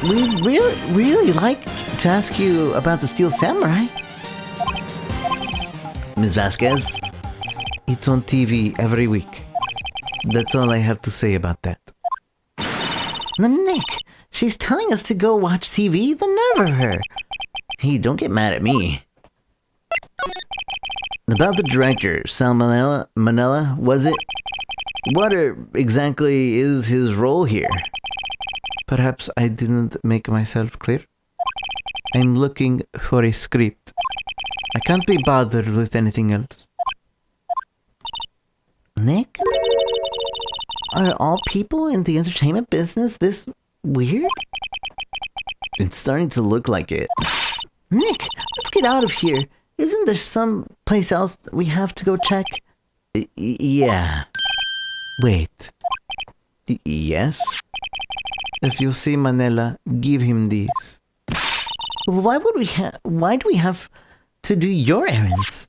We'd really like to ask you about the Steel Samurai. Ms. Vasquez, it's on TV every week. That's all I have to say about that. Nick, she's telling us to go watch TV. The nerve of her. Hey, don't get mad at me. About the director, Manella, was it? What exactly is his role here? Perhaps I didn't make myself clear. I'm looking for a script. I can't be bothered with anything else. Nick? Are all people in the entertainment business this weird? It's starting to look like it. Nick, let's get out of here. Isn't there some place else we have to go check? Yeah. Wait. Yes? If you see Manella, give him these. Why do we have to do your errands?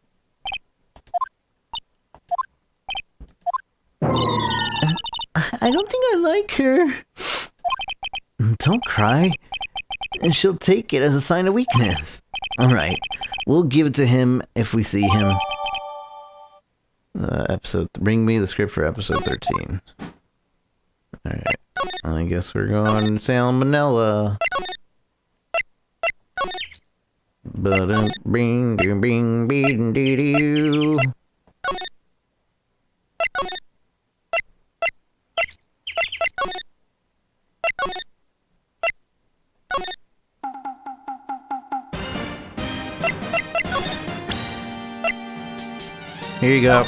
I don't think I like her. Don't cry. She'll take it as a sign of weakness. Alright, we'll give it to him if we see him. Bring me the script for episode 13. Alright, I guess we're going salmonella. Bing, bing, bing, bing, dee, dee. Here you go.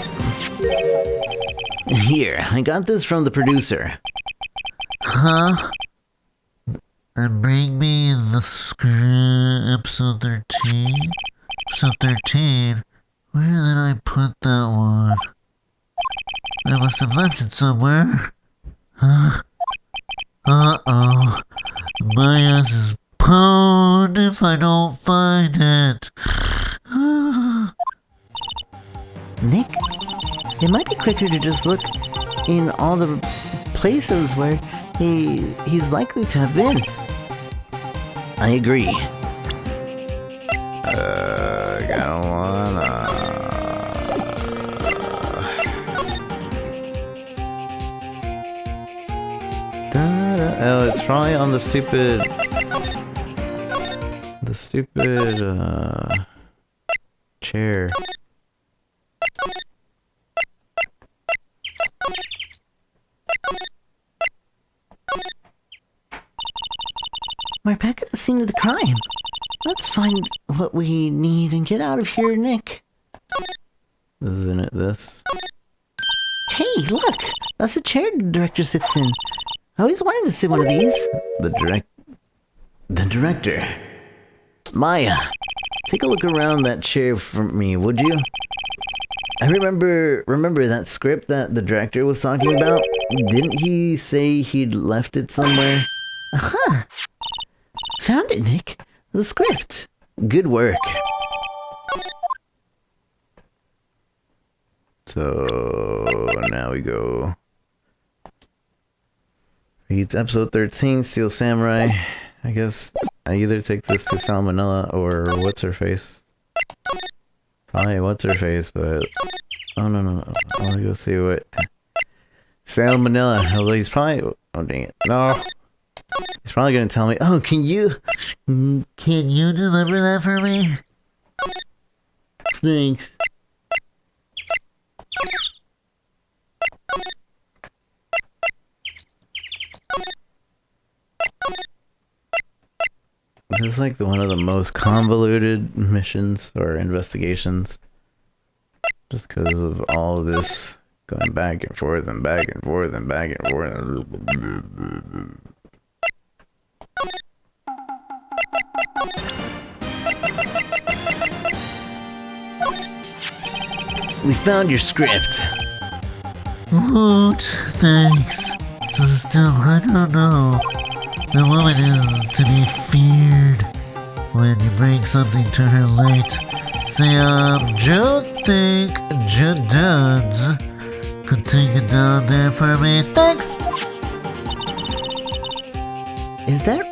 Here, I got this from the producer. Huh? And bring me the episode 13? Episode 13? Where did I put that one? I must have left it somewhere. Huh? Uh-oh. My ass is pwned if I don't find it. Nick, it might be quicker to just look in all the places where he's likely to have been. I agree. I don't wanna. Oh, it's probably on the stupid chair. We're back at the scene of the crime. Let's find what we need and get out of here, Nick. Isn't it this? Hey, look! That's the chair the director sits in. I always wanted to sit one of these. The director. Maya, take a look around that chair for me, would you? I remember that script that the director was talking about? Didn't he say he'd left it somewhere? Aha! Found it, Nick. The script. Good work. So now we go. It's episode 13, Steel Samurai. I guess I either take this to Salmonella or what's her face. Probably what's her face, but oh no. I wanna go see what Salmonella. Although he's probably dang it. No. He's probably gonna tell me, oh, can you deliver that for me? Thanks. This is like one of the most convoluted missions or investigations. Just because of all of this going back and forth and back and forth and back and forth. We found your script. Woot, thanks. Still, I don't know. The woman is to be feared. When you bring something to her late, say, Joe think Jaduds could take it down there for me. Thanks. Is that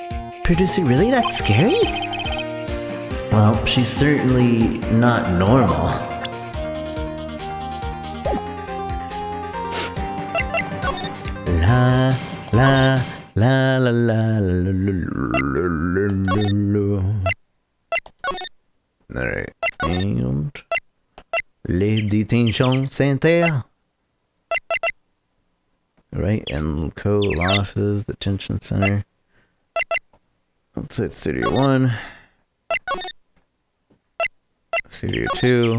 producer really that scary? Well, she's certainly not normal. La la la la la la. Alright, and les detentions center. Right, and co-office, detention center. Outside Studio 1. Studio 2.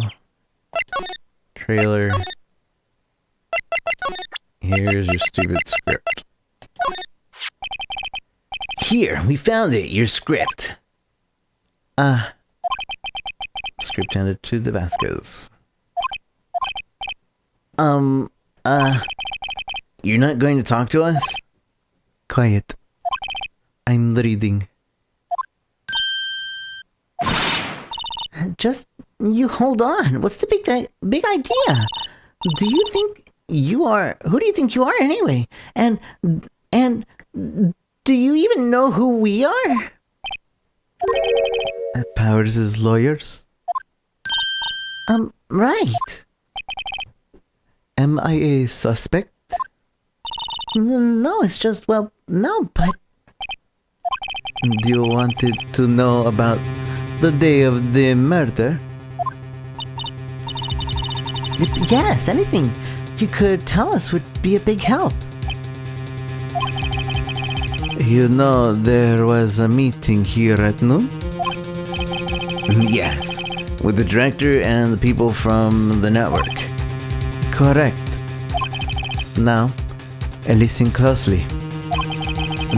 Trailer. Here's your stupid script. Here, we found it, your script. Script handed to the Vasquez. You're not going to talk to us? Quiet. I'm reading. Just you hold on. What's the big idea? Do you think you are? Who do you think you are anyway? And do you even know who we are? Powers' lawyers? Right. Am I a suspect? No, it's just, well, no, but... Do you wanted to know about the day of the murder? Yes, anything you could tell us would be a big help. You know there was a meeting here at noon? Yes, with the director and the people from the network. Correct. Now, listen closely.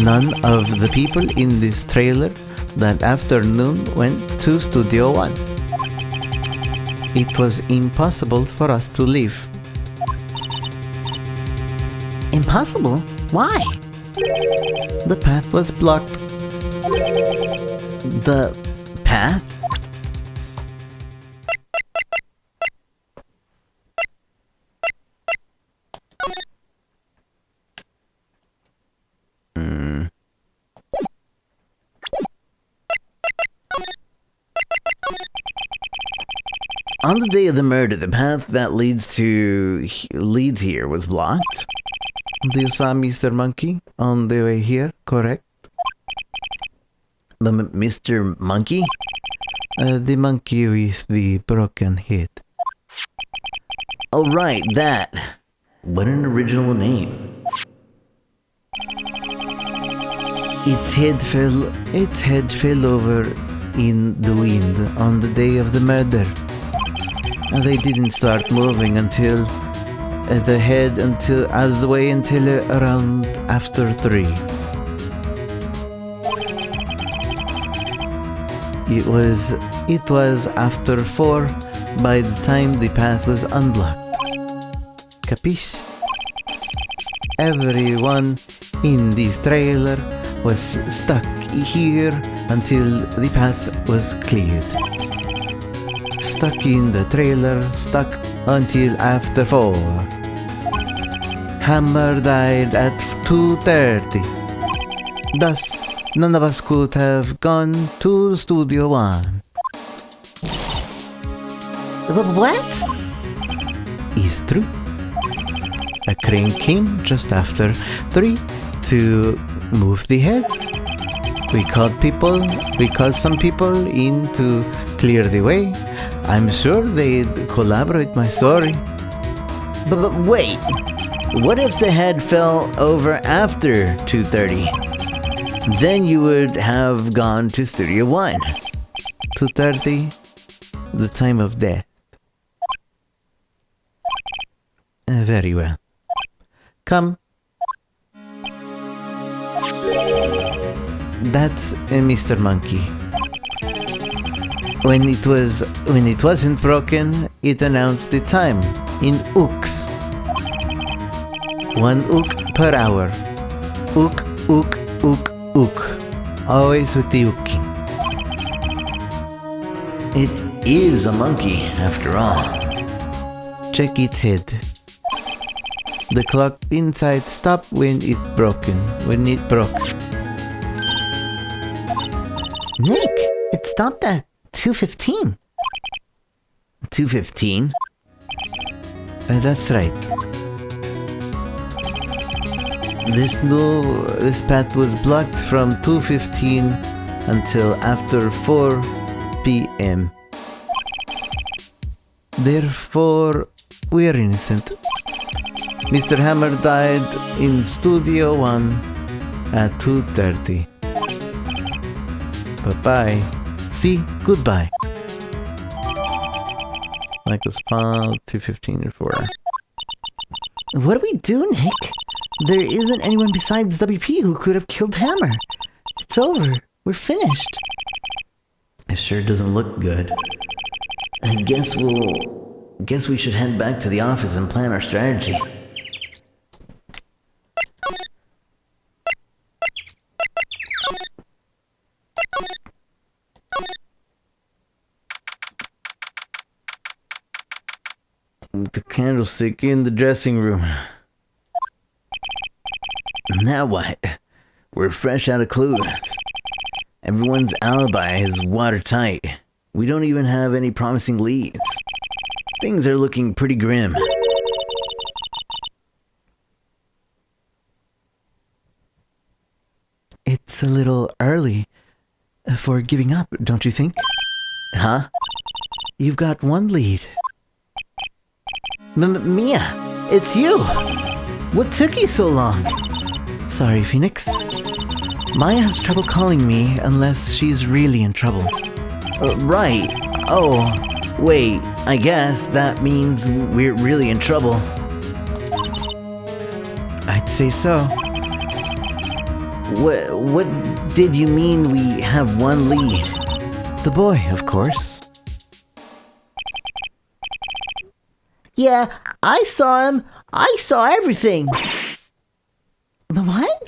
None of the people in this trailer that afternoon went to Studio 1. It was impossible for us to leave. Impossible? Why? The path was blocked. The path? On the day of the murder, the path that leads here was blocked. You saw Mr. Monkey on the way here, correct? Mr. Monkey? The monkey with the broken head. Oh, right, that. What an original name. Its head fell over in the wind on the day of the murder. They didn't start moving until the head all the way until around after 3. It was after 4 by the time the path was unblocked. Capiche? Everyone in this trailer was stuck here until the path was cleared. Stuck in the trailer, stuck until after 4. Hammer died at 2:30. Thus, none of us could have gone to Studio 1. What? Is true. A crane came just after 3 to move the head. We called some people in to clear the way. I'm sure they'd collaborate my story. But wait, what if the head fell over after 2:30? Then you would have gone to Studio 1. 2:30, the time of death. Very well. Come. That's Mr. Monkey. When it wasn't broken, it announced the time in ooks. 1 ook per hour. Ook, ook, ook, ook. Always with the ooking. It is a monkey, after all. Check its head. The clock inside stopped when it broke. Nick, it stopped at 2:15. 2:15? That's right. This path was blocked from 2:15 until after 4 p.m. Therefore, we're innocent. Mr. Hammer died in Studio 1 at 2:30. Bye-bye. See, goodbye. Michael's Paul, 2:15 and 4. What do we do, Nick? There isn't anyone besides WP who could have killed Hammer. It's over. We're finished. It sure doesn't look good. I guess we should head back to the office and plan our strategy. The candlestick in the dressing room. Now what? We're fresh out of clues. Everyone's alibi is watertight. We don't even have any promising leads. Things are looking pretty grim. It's a little early for giving up, don't you think? Huh? You've got one lead. Mia, it's you! What took you so long? Sorry, Phoenix. Maya has trouble calling me unless she's really in trouble. Right. Oh, wait, I guess that means we're really in trouble. I'd say so. What did you mean we have one lead? The boy, of course. Yeah, I saw him. I saw everything. What?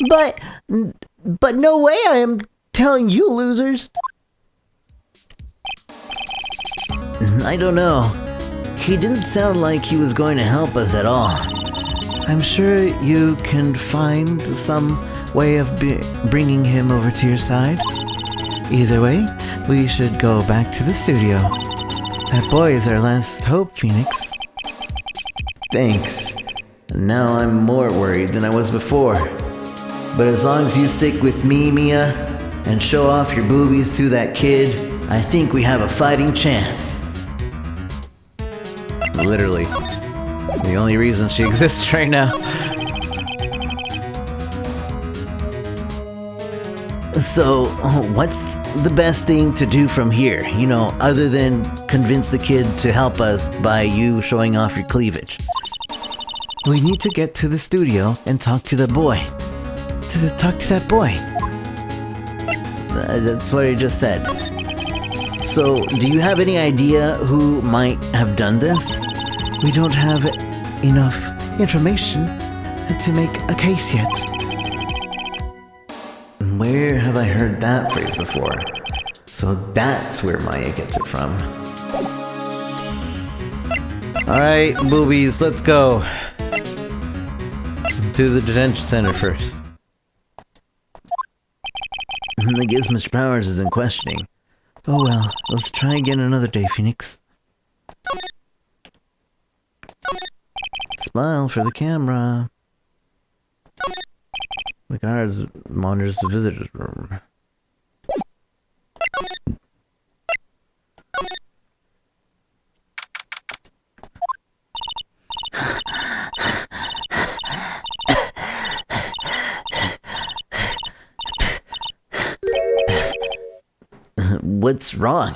But no way I am telling you losers. I don't know. He didn't sound like he was going to help us at all. I'm sure you can find some way of bringing him over to your side. Either way, we should go back to the studio. That boy is our last hope, Phoenix. Thanks. Now I'm more worried than I was before. But as long as you stick with me, Mia, and show off your boobies to that kid, I think we have a fighting chance. Literally. The only reason she exists right now. So, what's the best thing to do from here? You know, other than convince the kid to help us by you showing off your cleavage. We need to get to the studio and talk to the boy. Talk to that boy. That's what I just said. So, do you have any idea who might have done this? We don't have enough information to make a case yet. Where have I heard that phrase before? So that's where Maya gets it from. Alright, boobies, let's go. To the detention center first. I guess Mr. Powers is in questioning. Oh well, let's try again another day, Phoenix. Smile for the camera. The guard monitors the visitor's room. What's wrong?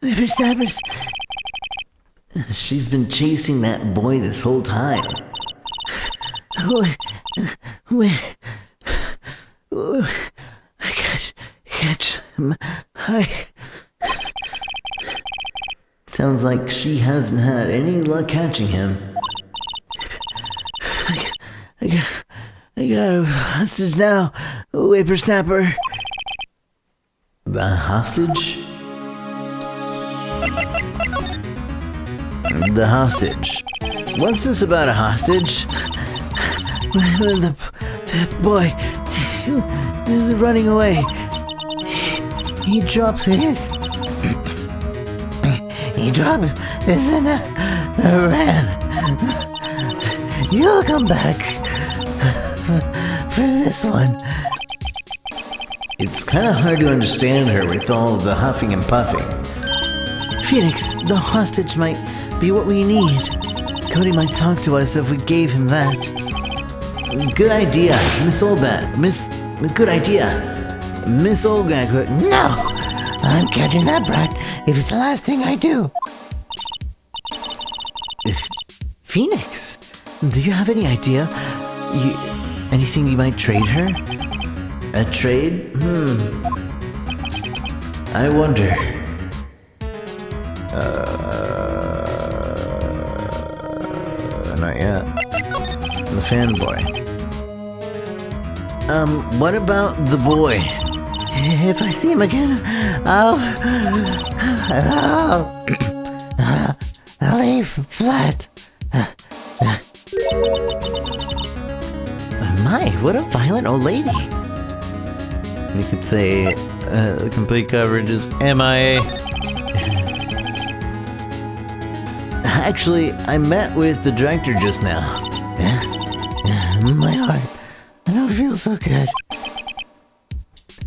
Whippersnappers. She's been chasing that boy this whole time. Wait. I can't catch him. Sounds like she hasn't had any luck catching him. I got a hostage now, whippersnapper. The hostage? The hostage. What's this about a hostage? The boy is running away. He drops his. He dropped this and ran. You'll come back for this one. It's kind of hard to understand her with all the huffing and puffing. Phoenix, the hostage might be what we need. Cody might talk to us if we gave him that. Good idea, Miss Olbag. Good idea. Miss Olbag. No! I'm catching that brat if it's the last thing I do. Phoenix, do you have any idea? Anything you might trade her? A trade? I wonder. Not yet. The fanboy. What about the boy? If I see him again, I'll leave flat. My, what a violent old lady. You could say the complete coverage is MIA. Actually, I met with the director just now. My heart, I don't feel so good.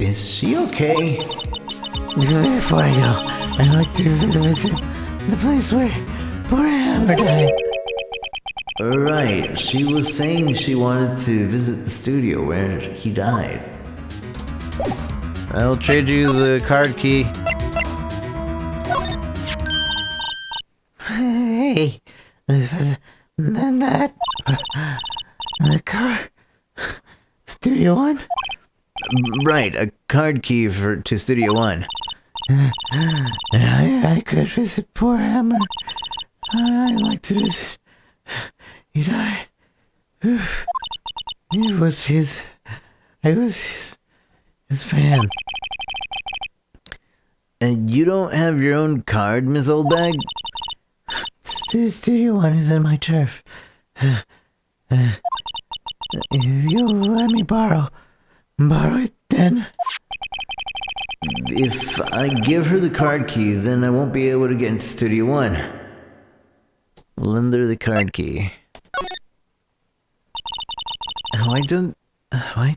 Is she okay? Before I go, I'd like to visit the place where poor Hammer died. Right, she was saying she wanted to visit the studio where he died. I'll trade you the card key. Hey, then that, the car, Studio One? Right, a card key to Studio One. I could visit poor Hammer. I'd like to visit. He died. I was his fan. And you don't have your own card, Miss Oldbag? Studio One is in my turf. You'll let me borrow it then? If I give her the card key, then I won't be able to get into Studio One. Lend her the card key. Why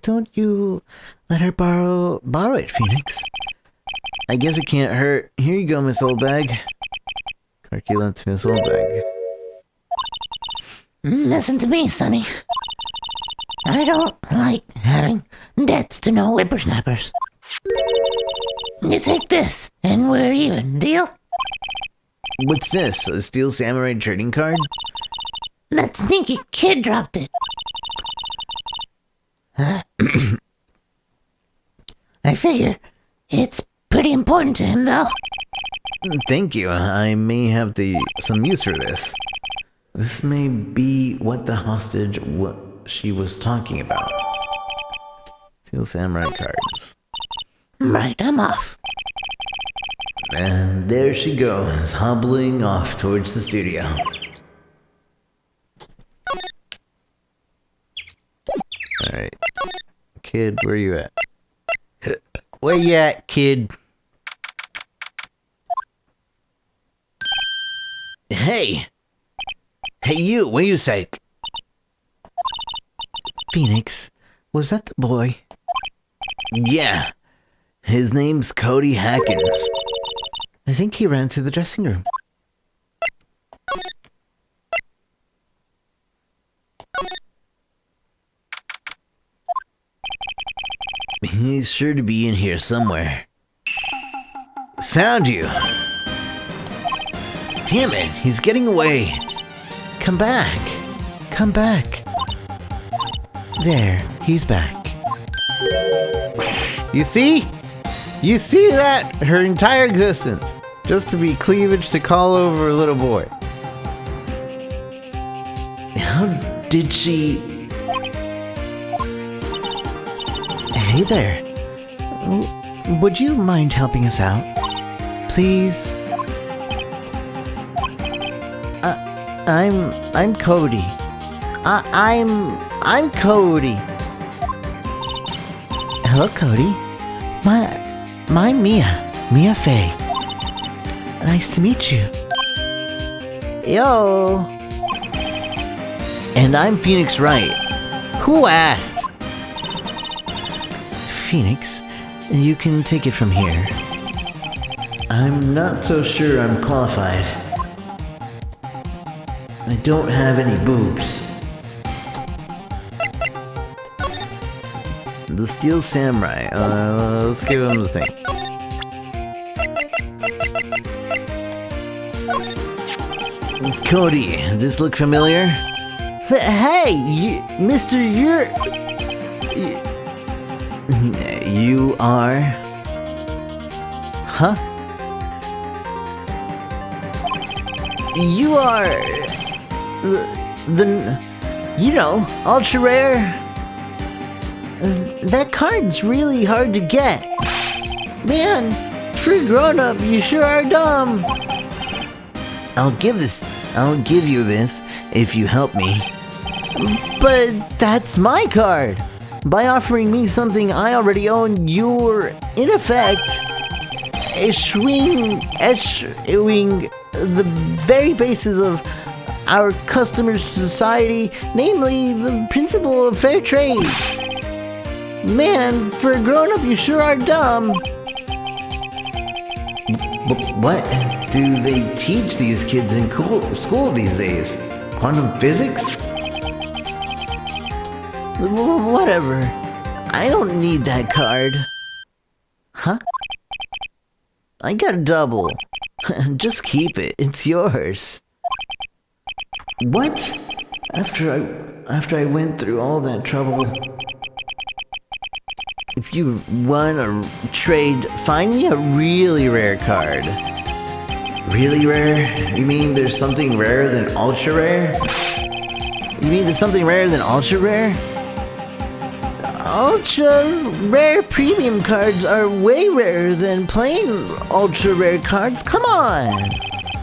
don't you let her borrow it, Phoenix? I guess it can't hurt. Here you go, Miss Oldbag. Card key lent to Miss Oldbag. Listen to me, Sonny. I don't like having debts to no whippersnappers. You take this, and we're even, deal? What's this? A Steel Samurai trading card? That sneaky kid dropped it. I figure it's pretty important to him, though. Thank you. I may have some use for this. This may be what the hostage she was talking about. Steel Samurai cards. Right, I'm off. And there she goes, hobbling off towards the studio. Alright. Kid, where you at? Where you at, kid? Hey! Hey, you, wait a sec. Phoenix, was that the boy? Yeah, his name's Cody Hackins. I think he ran to the dressing room. He's sure to be in here somewhere. Found you. Damn it, he's getting away. Come back. Come back. There, he's back. You see? You see that? Her entire existence. Just to be cleavage to call over a little boy. How did she... Hey there. Would you mind helping us out? Please? I'm Cody. I'm Cody. Hello, Cody. My Mia Fey. Nice to meet you. Yo. And I'm Phoenix Wright. Who asked? Phoenix, you can take it from here. I'm not so sure I'm qualified. I don't have any boobs. The Steel Samurai. Let's give him the thing. Cody, this look familiar? Hey, Mister, you are... Huh? You are... the you know, ultra rare. That card's really hard to get. Man, for a grown-up, you sure are dumb. I'll give you this if you help me. But that's my card. By offering me something I already own, you're, in effect, eschewing the very basis of our customer society, namely the principle of fair trade. Man, for a grown-up, you sure are dumb. What do they teach these kids in school these days? Quantum physics? Whatever. I don't need that card. Huh? I got a double. Just keep it. It's yours. What? After I went through all that trouble. If you want a trade, find me a really rare card. Really rare? You mean there's something rarer than ultra rare? You mean there's something rarer than ultra rare? Ultra rare premium cards are way rarer than plain ultra rare cards. Come on!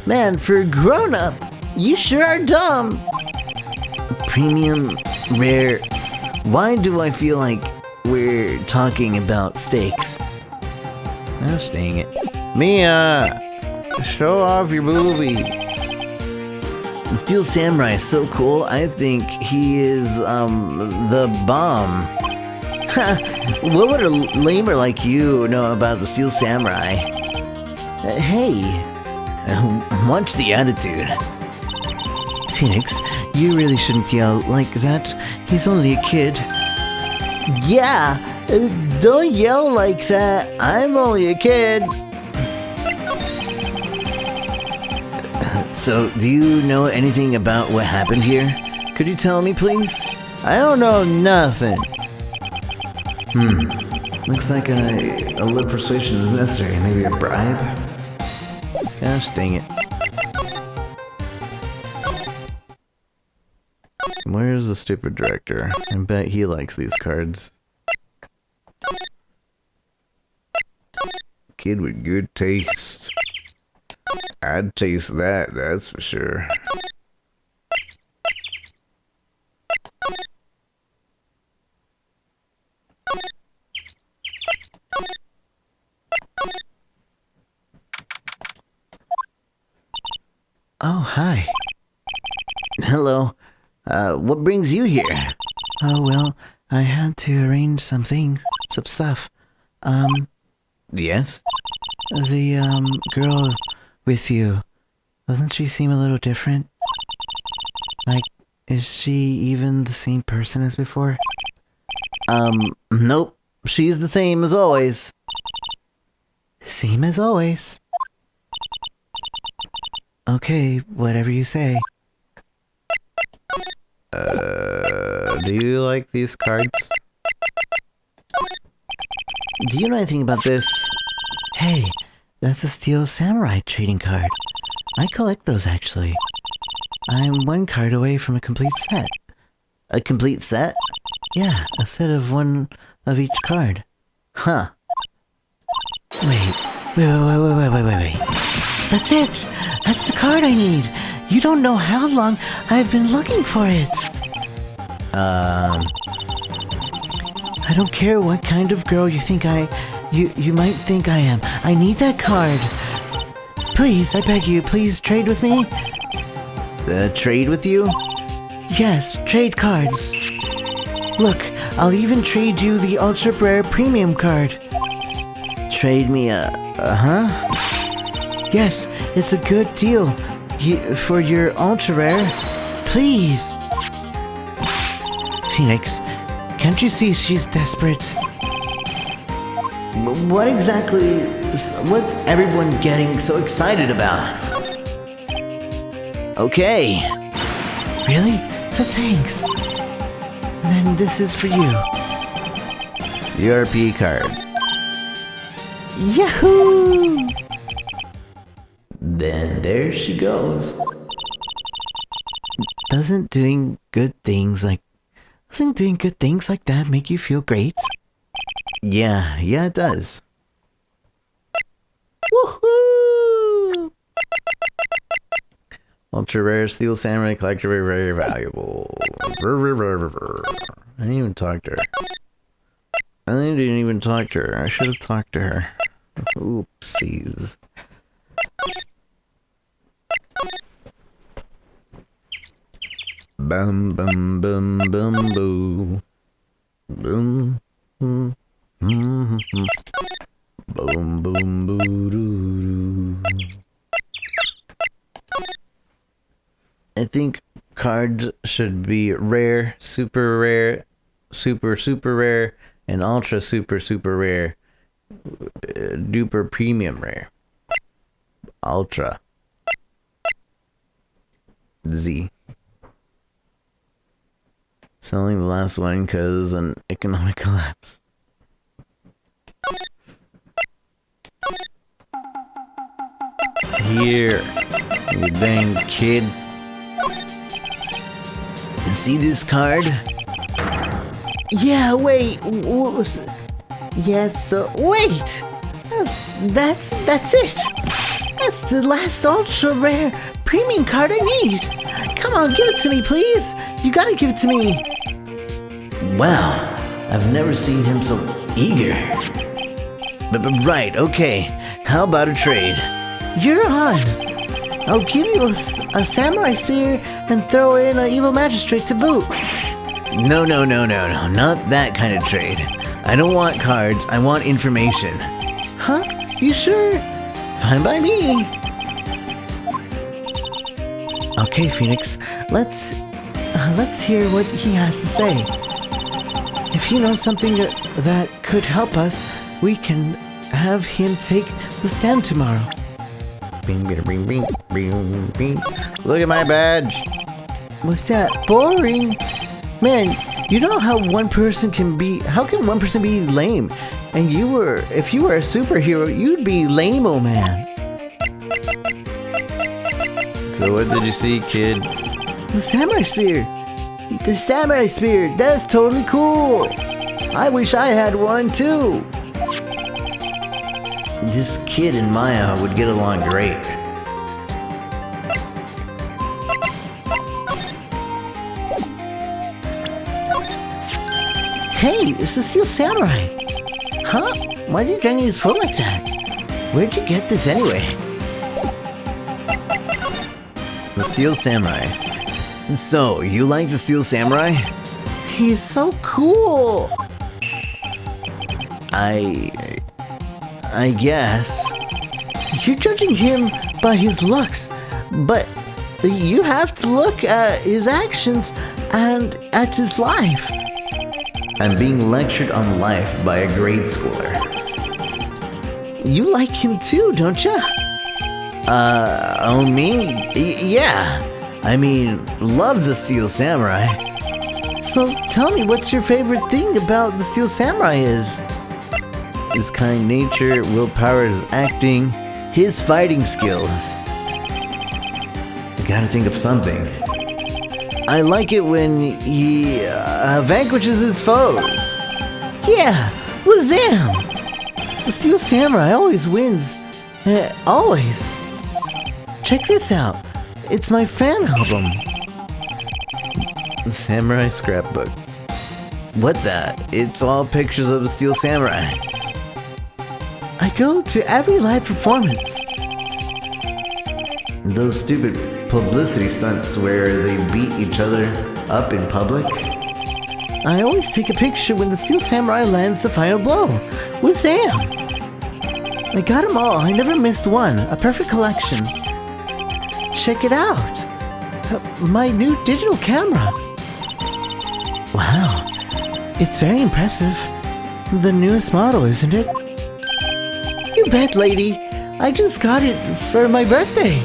Man, for a grown up, you sure are dumb. Premium rare. Why do I feel like we're talking about steaks? Oh, dang it. Mia! Show off your boobies. The Steel Samurai is so cool. I think he is, the bomb. What would a lamer like you know about the Steel Samurai? Hey, watch the attitude. Phoenix, you really shouldn't yell like that. He's only a kid. Yeah, don't yell like that. I'm only a kid. So, do you know anything about what happened here? Could you tell me, please? I don't know nothing. Looks like a little persuasion is necessary. Maybe a bribe? Gosh dang it. Where's the stupid director? I bet he likes these cards. Kid with good taste. I'd taste that, that's for sure. Oh, hi. Hello. What brings you here? Oh, well, I had to arrange some things, some stuff. Yes? The, girl with you, doesn't she seem a little different? Like, is she even the same person as before? Nope. She's the same as always. Same as always. Okay, whatever you say. Do you like these cards? Do you know anything about this? Hey, that's a Steel Samurai trading card. I collect those, actually. I'm one card away from a complete set. A complete set? Yeah, a set of one of each card. Huh. Wait. That's it! That's the card I need! You don't know how long I've been looking for it! I don't care what kind of girl you think you might think I am. I need that card. Please, I beg you, please trade with me? Trade with you? Yes, trade cards. Look, I'll even trade you the ultra rare premium card. Trade me huh? Yes, it's a good deal. For your ultra rare. Please. Phoenix, can't you see she's desperate? What exactly what's everyone getting so excited about? Okay. Really? So thanks. Then this is for you. The RP card. Yahoo! Then there she goes. Doesn't doing good things like that make you feel great? Yeah, it does. Woohoo! Ultra rare Steel Samurai collector, very, very valuable. I didn't even talk to her. I didn't even talk to her. I should have talked to her. Oopsies. Bum bum bum bum boo. Boom. Boom boom boo doo. I think cards should be rare, super rare, super rare, and ultra super rare, duper premium rare. Ultra. Z. Selling the last one because an economic collapse. Here, you dang kid. See this card? Yeah, wait. Yes, wait. That's it. That's the last ultra rare premium card I need. Come on, give it to me, please. You gotta give it to me. Wow, I've never seen him so eager. But right, okay. How about a trade? You're on. I'll give you a samurai spear and throw in an evil magistrate to boot. No, not that kind of trade. I don't want cards, I want information. Huh? You sure? Fine by me. Okay, Phoenix, let's hear what he has to say. If he knows something that could help us, we can have him take the stand tomorrow. Bing, bing, bing, bing, bing, bing. Look at my badge. What's that? Boring. Man, you know how one person can be. How can one person be lame? And if you were a superhero, you'd be lame-o man. So what did you see, kid? The samurai spear. The samurai spear. That's totally cool. I wish I had one too. This kid and Maya would get along great. Hey, it's the Steel Samurai. Huh? Why is he dragging his foot like that? Where'd you get this anyway? The Steel Samurai. So, you like the Steel Samurai? He's so cool. I guess. You're judging him by his looks, but you have to look at his actions and at his life. I'm being lectured on life by a grade schooler. You like him too, don't you? Oh, me? Yeah. I mean, love the Steel Samurai. So tell me what your favorite thing about the Steel Samurai is. His kind nature, willpower, his acting, his fighting skills. I gotta think of something. I like it when he vanquishes his foes. Yeah, Wazam! The Steel Samurai always wins. Always. Check this out. It's my fan album. Samurai scrapbook. What the? It's all pictures of the Steel Samurai. I go to every live performance. Those stupid publicity stunts where they beat each other up in public. I always take a picture when the Steel Samurai lands the final blow. With Sam. I got them all. I never missed one. A perfect collection. Check it out. My new digital camera. Wow. It's very impressive. The newest model, isn't it? You bet, lady. I just got it for my birthday.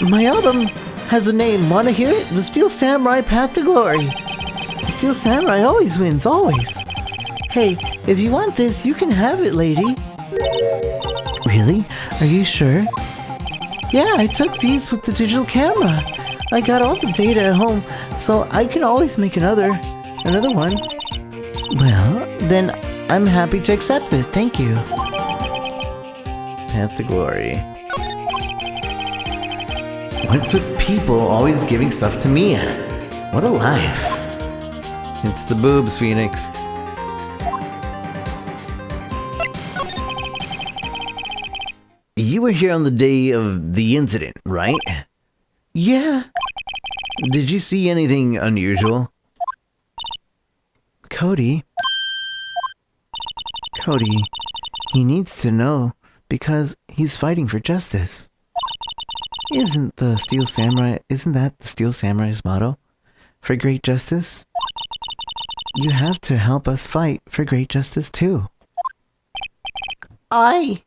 My album has a name. Wanna hear it? The Steel Samurai Path to Glory. The Steel Samurai always wins, always. Hey, if you want this, you can have it, lady. Really? Are you sure? Yeah, I took these with the digital camera. I got all the data at home, so I can always make another one. Well, then I'm happy to accept it. Thank you. Path to Glory. What's with people always giving stuff to me? What a life. It's the boobs, Phoenix. You were here on the day of the incident, right? Yeah. Did you see anything unusual? Cody, he needs to know because he's fighting for justice. Isn't that the Steel Samurai's motto? For great justice? You have to help us fight for great justice too. I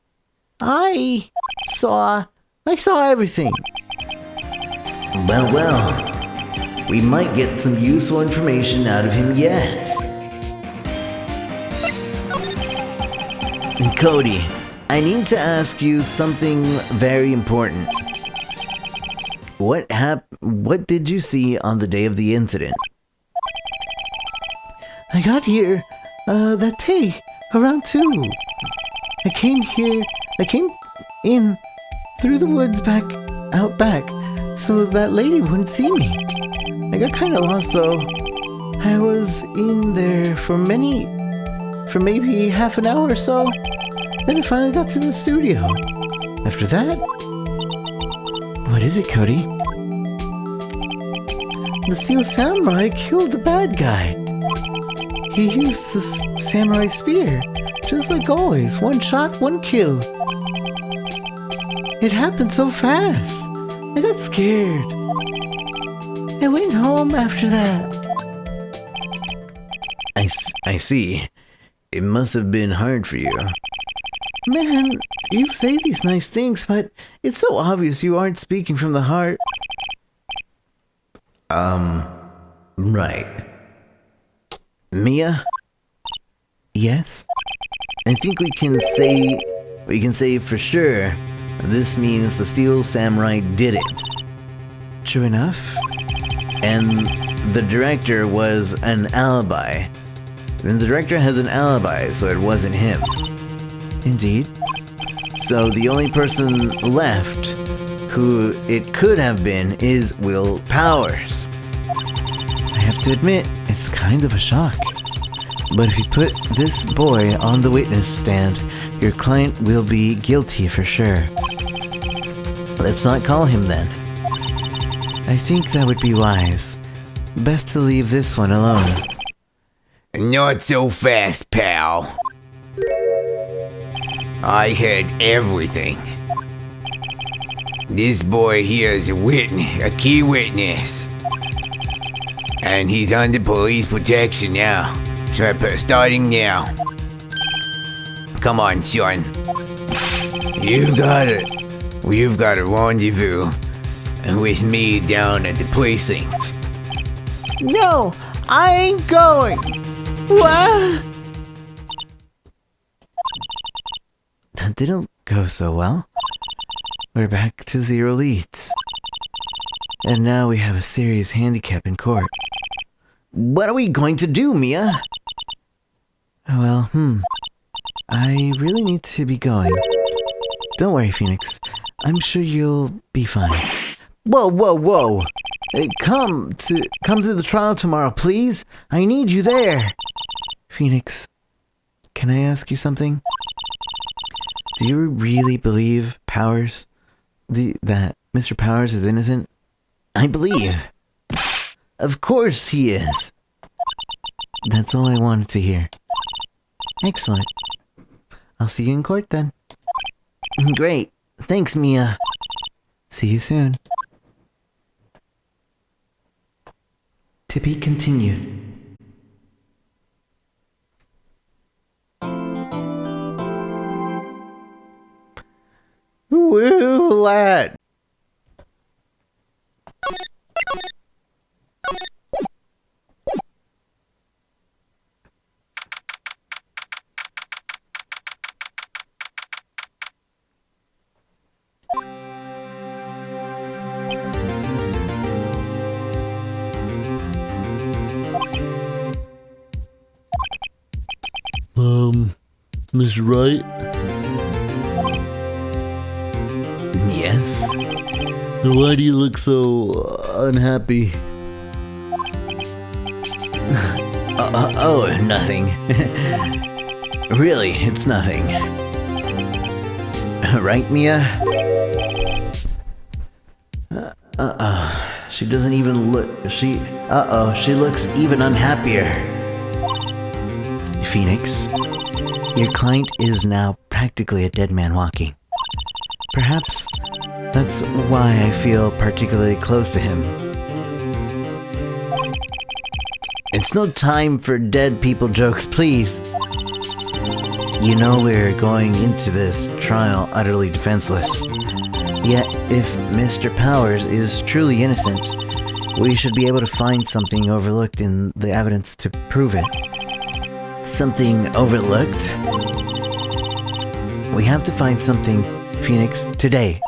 saw everything. Well, we might get some useful information out of him yet. And Cody, I need to ask you something very important. What did you see on the day of the incident? I got here that day around 2. I came in through the woods out back so that lady wouldn't see me. I got kind of lost though. I was in there for maybe half an hour or so. Then I finally got to the studio. After that, what is it, Cody? The Steel Samurai killed the bad guy. He used the samurai spear, just like always. 1 shot, 1 kill. It happened so fast. I got scared. I went home after that. I see. It must have been hard for you. Man, you say these nice things, but it's so obvious you aren't speaking from the heart. Right. Mia? Yes? I think we can say for sure this means the Steel Samurai did it. True enough. And the director was an alibi. Then the director has an alibi, so it wasn't him. Indeed. So the only person left who it could have been is Will Powers. I have to admit, it's kind of a shock. But if you put this boy on the witness stand, your client will be guilty for sure. Let's not call him then. I think that would be wise. Best to leave this one alone. Not so fast, pal. I heard everything. This boy here is a key witness. And he's under police protection now. Starting now. Come on, son. You've got a rendezvous with me down at the precinct. No, I ain't going. What? That didn't go so well. We're back to 0 leads. And now we have a serious handicap in court. What are we going to do, Mia? Well, I really need to be going. Don't worry, Phoenix. I'm sure you'll be fine. Whoa. Hey, come to the trial tomorrow, please. I need you there. Phoenix, can I ask you something? Do you really believe Powers? That Mr. Powers is innocent? I believe. Of course he is. That's all I wanted to hear. Excellent. I'll see you in court then. Great. Thanks, Mia. See you soon. To be continued. Woo, lad! Mr. Wright? Yes? Why do you look so unhappy? Nothing. Really, it's nothing. Right, Mia? She doesn't even look... She looks even unhappier. Phoenix, your client is now practically a dead man walking. Perhaps that's why I feel particularly close to him. It's no time for dead people jokes, please. You know we're going into this trial utterly defenseless. Yet, if Mr. Powers is truly innocent, we should be able to find something overlooked in the evidence to prove it. Something overlooked? We have to find something, Phoenix, today.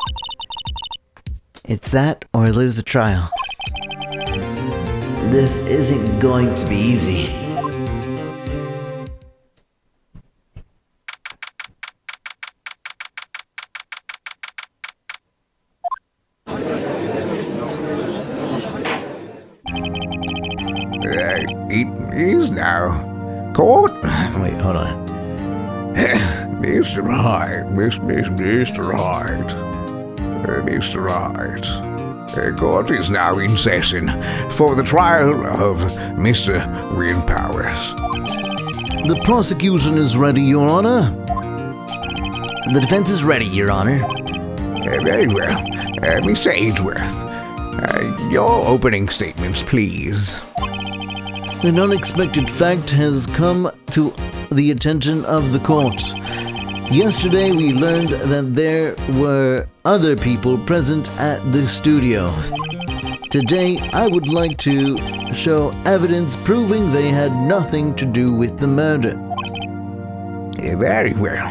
It's that or lose the trial. This isn't going to be easy. He's now. Court? Wait, hold on. Mr. Wright, Mr. Wright. Mr. Wright. Court is now in session for the trial of Mr. Will Powers. The prosecution is ready, Your Honor. The defense is ready, Your Honor. Very well. Mr. Ainsworth, your opening statements, please. An unexpected fact has come to the attention of the court. Yesterday we learned that there were other people present at the studio. Today I would like to show evidence proving they had nothing to do with the murder. Very well.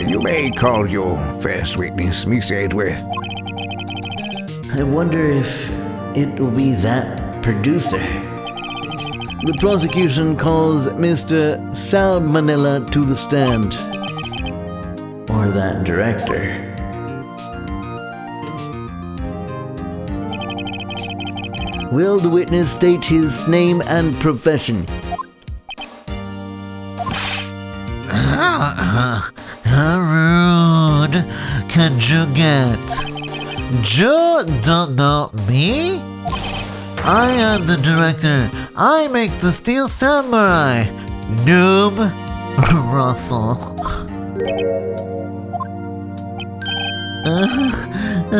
You may call your first witness, Mr. Ainsworth. I wonder if it will be that producer. The prosecution calls Mr. Salmonella to the stand. Or that director. Will the witness state his name and profession? How rude could you get? You don't know me? I am the director. I make the Steel Samurai. Noob. Ruffle.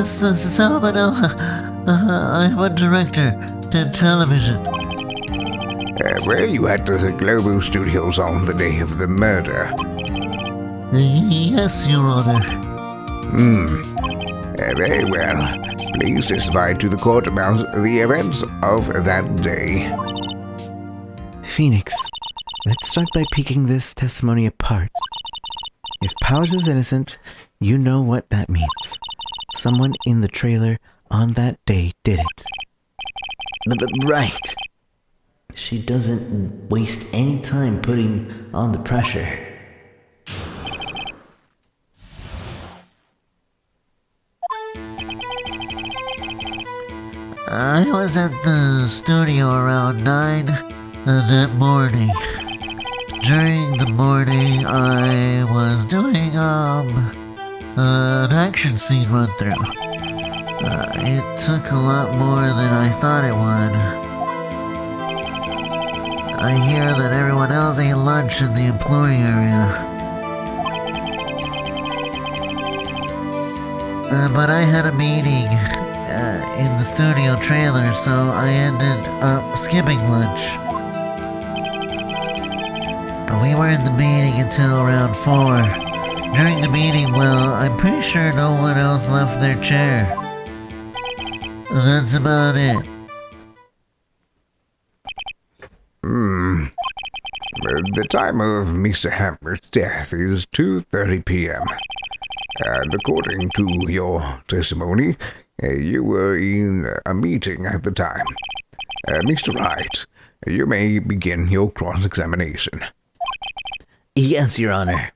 Salvador. I'm a director to television. Were you at the Global Studios on the day of the murder? Yes, Your Honor. Very well. Please testify to the court about the events of that day. Phoenix, let's start by picking this testimony apart. If Powers is innocent, you know what that means. Someone in the trailer on that day did it. Right. She doesn't waste any time putting on the pressure. I was at the studio around 9 that morning. During the morning, I was doing an action scene run through. It took a lot more than I thought it would. I hear that everyone else ate lunch in the employee area. But I had a meeting in the studio trailer, so I ended up skipping lunch. We were in the meeting until around 4. During the meeting, well, I'm pretty sure no one else left their chair. That's about it. The time of Mr. Hammer's death is 2:30 p.m. And according to your testimony, you were in a meeting at the time. Mr. Wright, you may begin your cross-examination. Yes, Your Honor.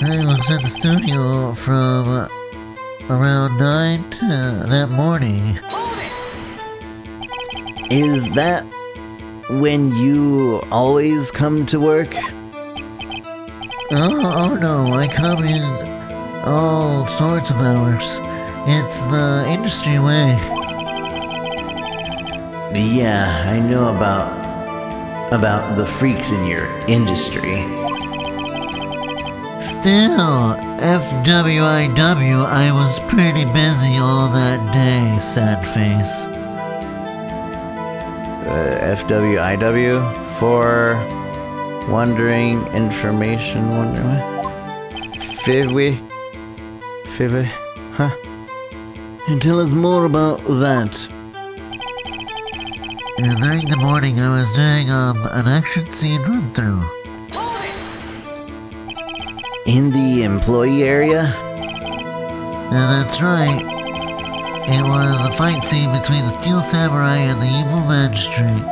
I was at the studio from around 9 to that morning. Is that when you always come to work? Oh no, I come in all sorts of hours. It's the industry way. Yeah, I know about the freaks in your industry. Still, FWIW, I was pretty busy all that day, sad face. FWIW for wondering information. Wonder what? Fivwy? Huh? And tell us more about that. And during the morning, I was doing an action scene run through. In the employee area? That's right. It was a fight scene between the Steel Samurai and the Evil Magistrate.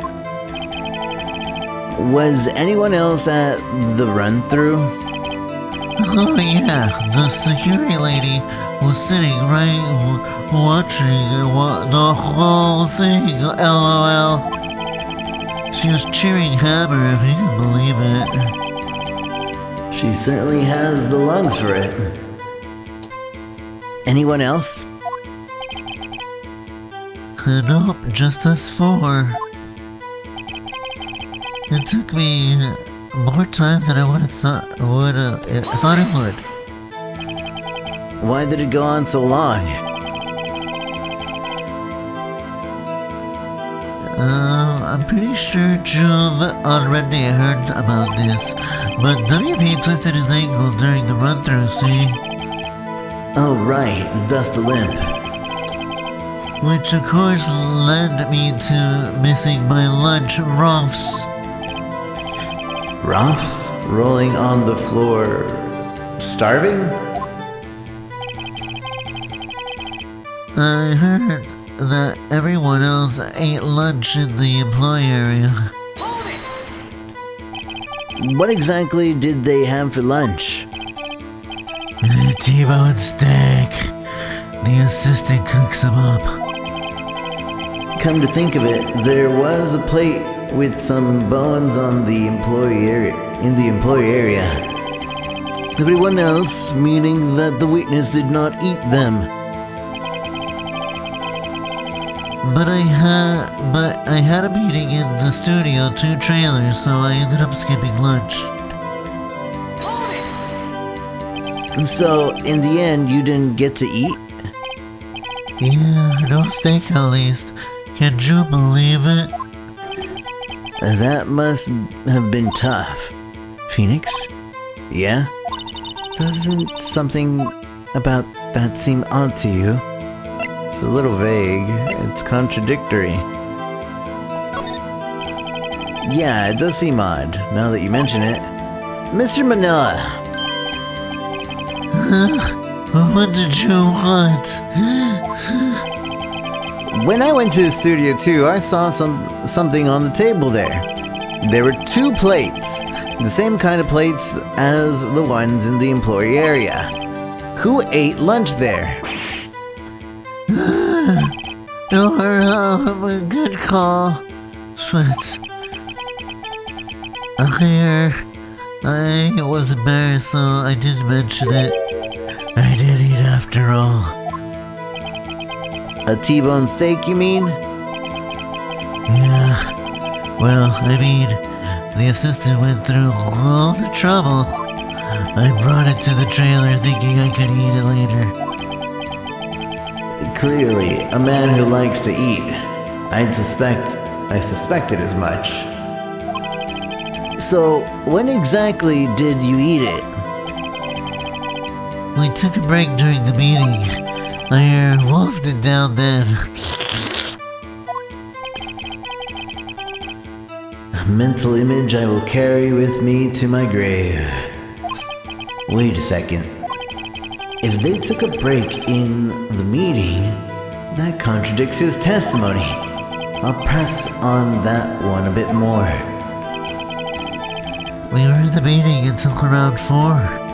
Was anyone else at the run-through? Oh yeah, the security lady was sitting right watching the whole thing, LOL. She was cheering Hammer, if you can believe it. She certainly has the lungs for it. Anyone else? Nope, just us 4. It took me more time than I would have thought it would. Why did it go on so long? I'm pretty sure Juve already heard about this, but WP twisted his ankle during the run-through, see? Oh right, thus the limp. Which of course led me to missing my lunch, Ruffs. Ruffs? Rolling on the floor, starving? I heard that everyone else ate lunch in the employee area. What exactly did they have for lunch? T-bone steak. The assistant cooks them up. Come to think of it, there was a plate with some bones on the employee area. In the employee area. everyone else, meaning that the witness did not eat them. But I had a meeting in the studio, 2 trailers, so I ended up skipping lunch. So, in the end, you didn't get to eat? Yeah, no steak at least. Can you believe it? That must have been tough. Phoenix? Yeah? Doesn't something about that seem odd to you? It's a little vague. It's contradictory. Yeah, it does seem odd, now that you mention it. Mr. Manila! What did you want? When I went to the studio too, I saw something on the table there. There were 2 plates, the same kind of plates as the ones in the employee area. Who ate lunch there? No, good call. But I was embarrassed, so I didn't mention it. I did eat after all. A T-bone steak, you mean? Yeah. Well, I mean, the assistant went through all the trouble. I brought it to the trailer thinking I could eat it later. Clearly, a man who likes to eat. I suspected as much. So, when exactly did you eat it? We took a break during the meeting. I wolfed it down then. A mental image I will carry with me to my grave. Wait a second. If they took a break in the meeting, that contradicts his testimony. I'll press on that one a bit more. We were in the meeting until around 4.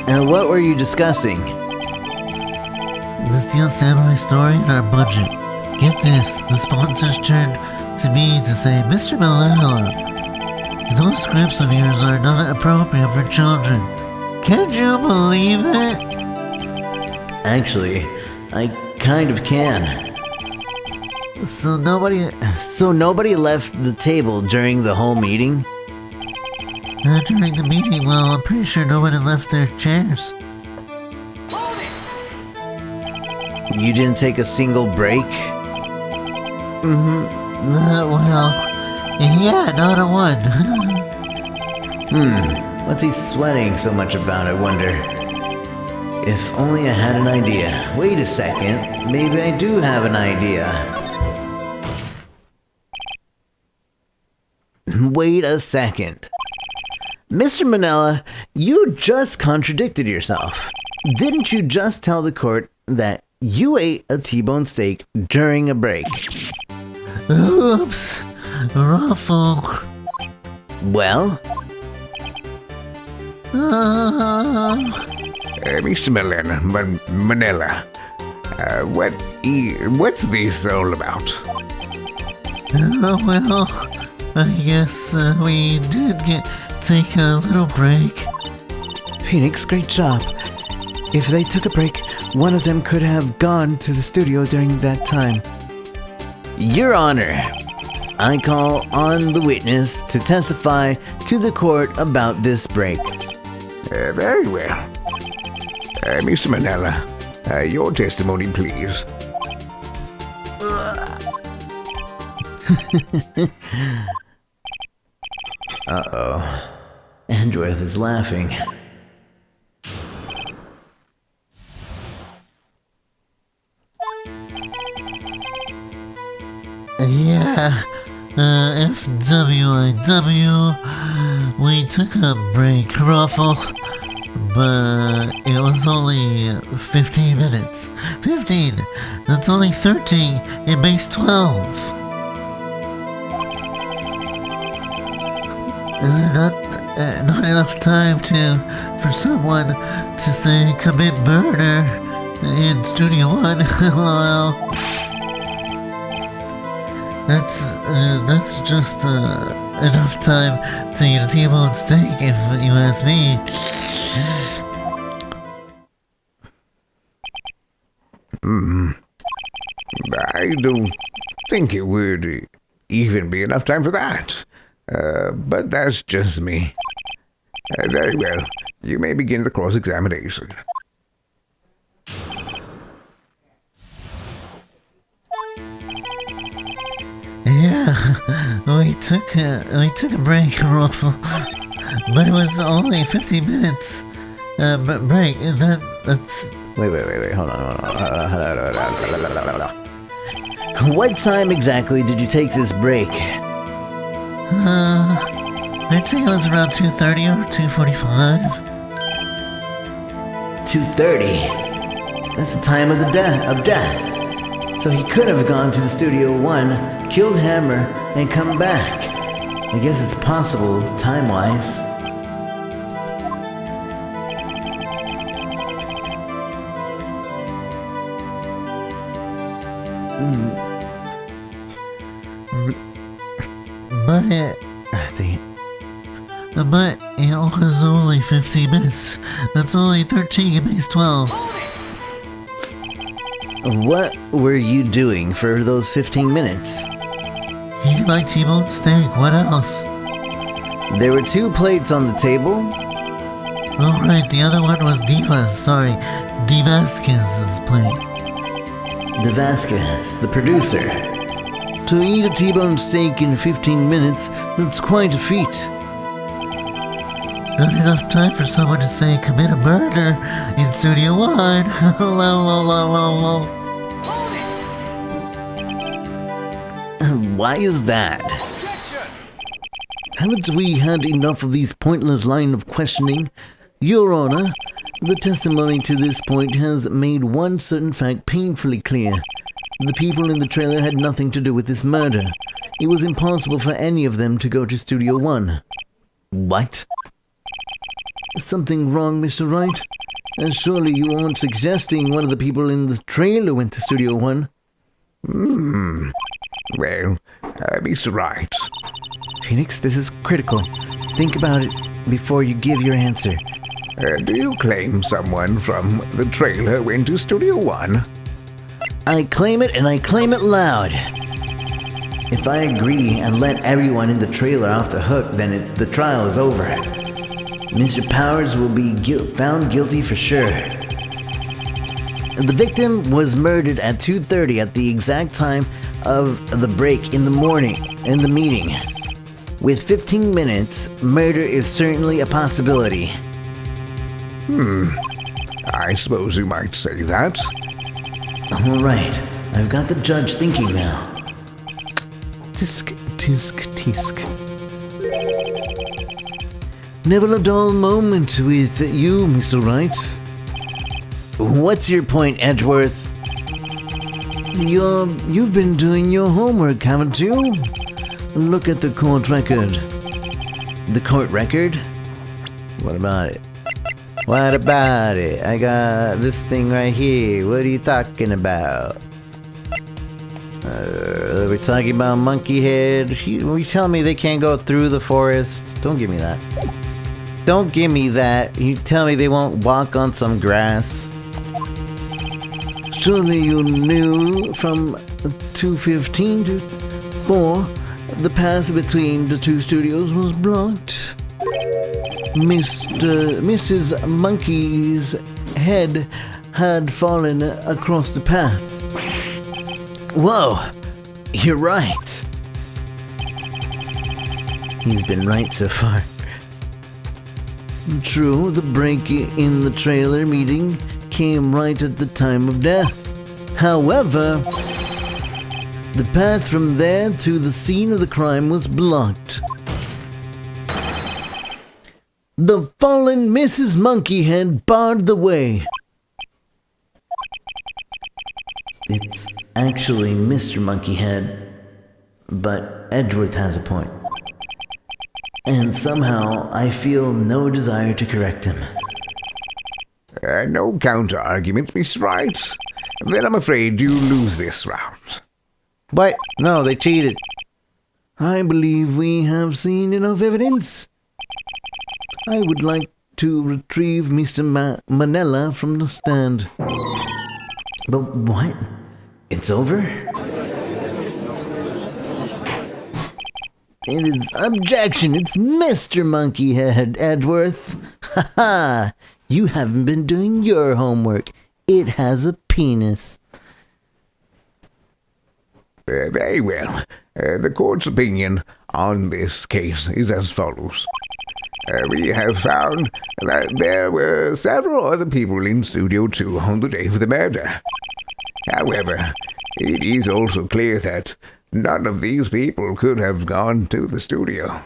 And what were you discussing? The Steel Samurai story and our budget. Get this, the sponsors turned to me to say, Mr. Malala, those scripts of yours are not appropriate for children. Can you believe it? Actually, I kind of can. So nobody left the table during the whole meeting? During the meeting, well, I'm pretty sure nobody left their chairs. You didn't take a single break? Well, yeah, not a one. What's he sweating so much about, I wonder? If only I had an idea. Wait a second, maybe I do have an idea. Wait a second. Mr. Manila, you just contradicted yourself. Didn't you just tell the court that you ate a T-bone steak during a break? Oops, ruffle. Mr. Uh, Manila, what's this all about? Well, I guess we did take a little break. Phoenix, great job. If they took a break, one of them could have gone to the studio during that time. Your Honor, I call on the witness to testify to the court about this break. Very well. Mr. Manila, your testimony, please. Uh-oh. Andworth is laughing. Yeah, FWIW, we took a break, Ruffle, but it was only 15 minutes. 15, that's only 13, it makes 12. Not enough time for someone to say commit murder in Studio 1, lol. That's just enough time to eat a T-bone steak, if you ask me. I don't think it would even be enough time for that. But that's just me. Very well. You may begin the cross-examination. Yeah, we took a break, Ruffle, but it was only 15 minutes. Break. That's. Wait. Hold on. What time exactly did you take this break? I'd say it was around 2:30 or 2:45. 2:30. That's the time of death. So he could have gone to the Studio One, killed Hammer, and come back. I guess it's possible, time-wise. But it was only 15 minutes. That's only 13 makes 12. What were you doing for those 15 minutes? Eating my T-bone steak. What else? There were 2 plates on the table. Oh, right. The other one was Diva's. Sorry. D. Vasquez's plate. De Vasquez, the producer. To eat a T-bone steak in 15 minutes, that's quite a feat. Not enough time for someone to say commit a murder in Studio One. Why is that? Haven't we had enough of these pointless line of questioning? Your Honor, the testimony to this point has made one certain fact painfully clear. The people in the trailer had nothing to do with this murder. It was impossible for any of them to go to Studio One. What? Something wrong, Mr. Wright? Surely you aren't suggesting one of the people in the trailer went to Studio One? Well, Mr. Wright. Phoenix, this is critical. Think about it before you give your answer. Do you claim someone from the trailer went to Studio One? I claim it, and I claim it loud. If I agree and let everyone in the trailer off the hook, then the trial is over. Mr. Powers will be found guilty for sure. The victim was murdered at 2:30 at the exact time of the break in the meeting. With 15 minutes, murder is certainly a possibility. I suppose you might say that. All right, I've got the judge thinking now. Tisk, tisk, tisk. Never a dull moment with you, Mr. Wright. What's your point, Edgeworth? You've been doing your homework, haven't you? Look at the court record. The court record? What about it? What about it? I got this thing right here. What are you talking about? We're talking about monkey head. You tell me they can't go through the forest. Don't give me that. Don't give me that. You tell me they won't walk on some grass. Surely you knew from 2:15 to 4 the path between the 2 studios was blocked. Mrs. Monkey's head had fallen across the path. Whoa, you're right. He's been right so far. True, the break in the trailer meeting came right at the time of death. However, the path from there to the scene of the crime was blocked. The fallen Mrs. Monkeyhead barred the way. It's actually Mr. Monkeyhead, but Edgeworth has a point. And somehow I feel no desire to correct him. No counter-argument, Mr. Wright. Then I'm afraid you lose this round. What? No, they cheated. I believe we have seen enough evidence. I would like to retrieve Mr. Manella from the stand. But what? It's over? It is objection. It's Mr. Monkeyhead, Edgeworth. Ha ha! You haven't been doing your homework. It has a penis. Very well. The court's opinion on this case is as follows. We have found that there were several other people in Studio 2 on the day of the murder. However, it is also clear that none of these people could have gone to the studio.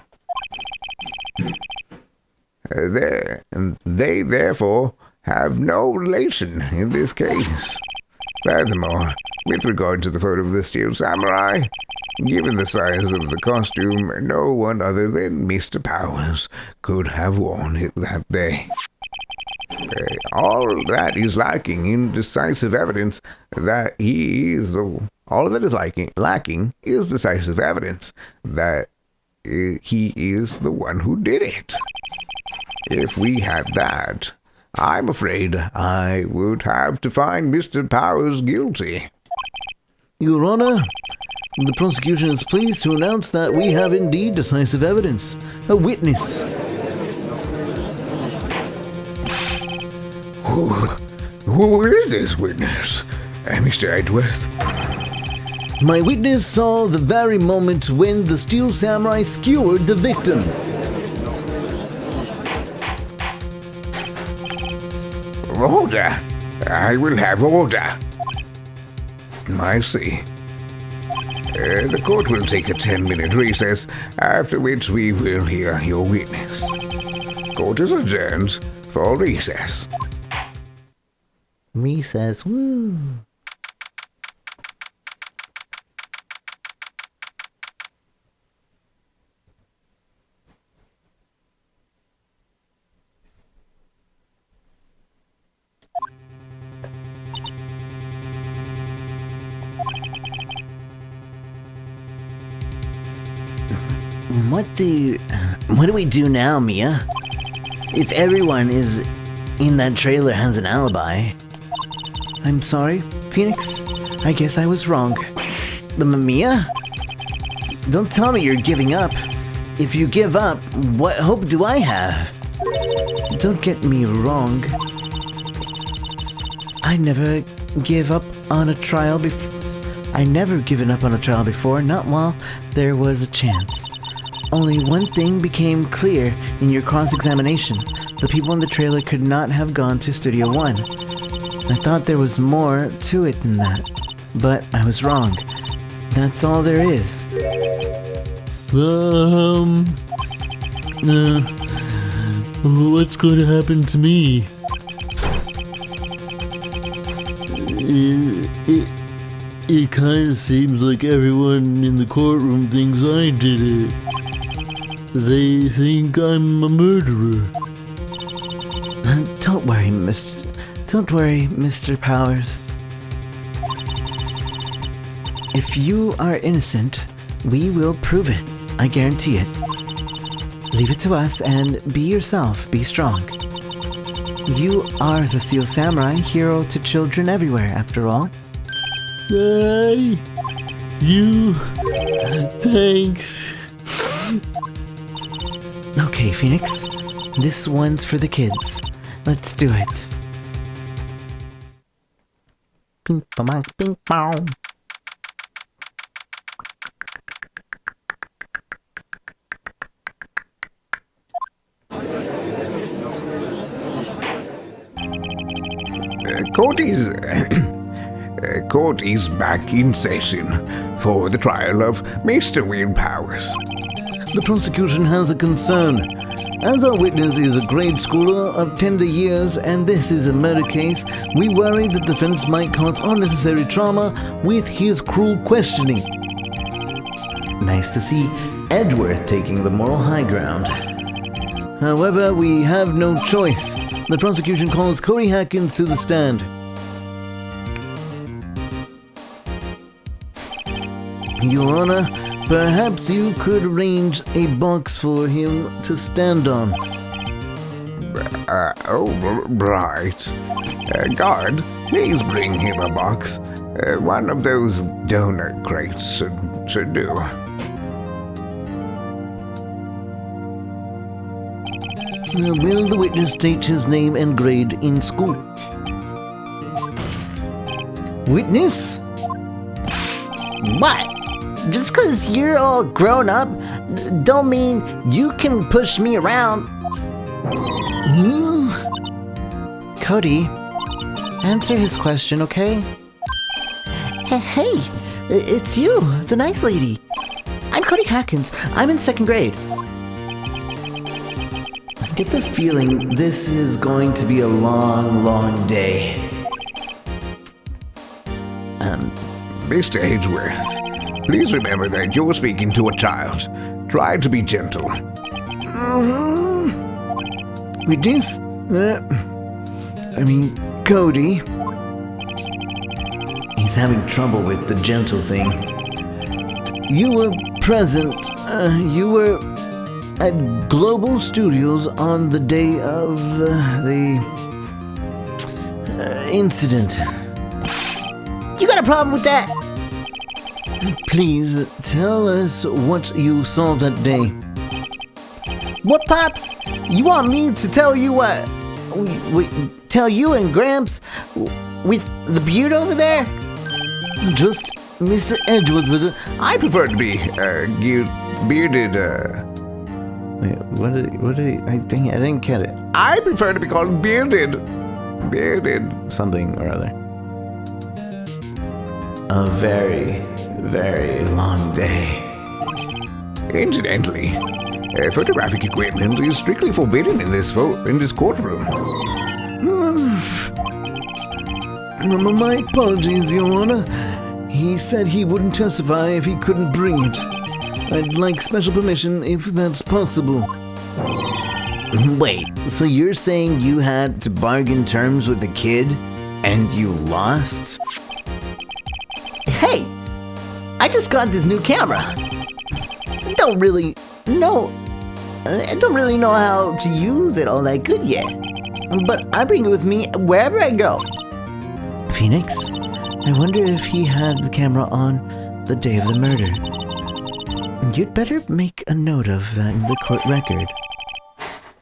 They therefore have no relation in this case. Furthermore, with regard to the photo of the Steel Samurai, given the size of the costume, no one other than Mr. Powers could have worn it that day. All that is lacking in decisive evidence that he is the... All that is lacking is decisive evidence that he is the one who did it. If we had that, I'm afraid I would have to find Mr. Powers guilty. Your Honor, the prosecution is pleased to announce that we have indeed decisive evidence. A witness. Who is this witness? Mr. Edgeworth? My witness saw the very moment when the Steel Samurai skewered the victim. Order. I will have order. I see. The court will take a 10-minute recess, after which we will hear your witness. Court is adjourned for recess. Recess, woo. What do we do now, Mia? If everyone is in that trailer has an alibi. I'm sorry, Phoenix. I guess I was wrong. Mia? Don't tell me you're giving up. If you give up, what hope do I have? Don't get me wrong. I never give up on a trial before. I never given up on a trial before, not while there was a chance. Only one thing became clear in your cross-examination. The people in the trailer could not have gone to Studio 1. I thought there was more to it than that, but I was wrong. That's all there is. What's going to happen to me? It kind of seems like everyone in the courtroom thinks I did it. They think I'm a murderer. Don't worry, Mr. Powers. If you are innocent, we will prove it. I guarantee it. Leave it to us and be yourself. Be strong. You are the Steel Samurai, hero to children everywhere, after all. Thanks. Okay, Phoenix. This one's for the kids. Let's do it. Ping pong, ping pong. Court is back in session for the trial of Mr. Will Powers. The prosecution has a concern. As our witness is a grade schooler of tender years and this is a murder case, we worry the defense might cause unnecessary trauma with his cruel questioning. Nice to see Edgeworth taking the moral high ground. However, we have no choice. The prosecution calls Cody Hatkins to the stand. Your Honor, perhaps you could arrange a box for him to stand on. Right. Guard, please bring him a box. One of those donut crates should do. Will the witness state his name and grade in school? Witness? What? Just 'cause you're all grown up, don't mean you can push me around. Cody, answer his question, okay? Hey, it's you, the nice lady. I'm Cody Hackins. I'm in 2nd grade. I get the feeling this is going to be a long, long day. Mr. Edgeworth, please remember that you're speaking to a child. Try to be gentle. Witness? Cody. He's having trouble with the gentle thing. You were present. You were at Global Studios on the day of the incident. You got a problem with that? Please tell us what you saw that day. What, Pops? You want me to tell you what? Tell you and Gramps with the beard over there? Just Mr. Edgeworth with it. I prefer to be bearded. Wait, what did he? I didn't get it. I prefer to be called bearded. Bearded. Something or other. A very, very long day. Incidentally, photographic equipment is strictly forbidden in this courtroom. My apologies, Your Honor. He said he wouldn't testify if he couldn't bring it. I'd like special permission if that's possible. Wait, so you're saying you had to bargain terms with the kid and you lost? Hey, I just got this new camera. I don't really know how to use it all that good yet. But I bring it with me wherever I go. Phoenix, I wonder if he had the camera on the day of the murder. You'd better make a note of that in the court record.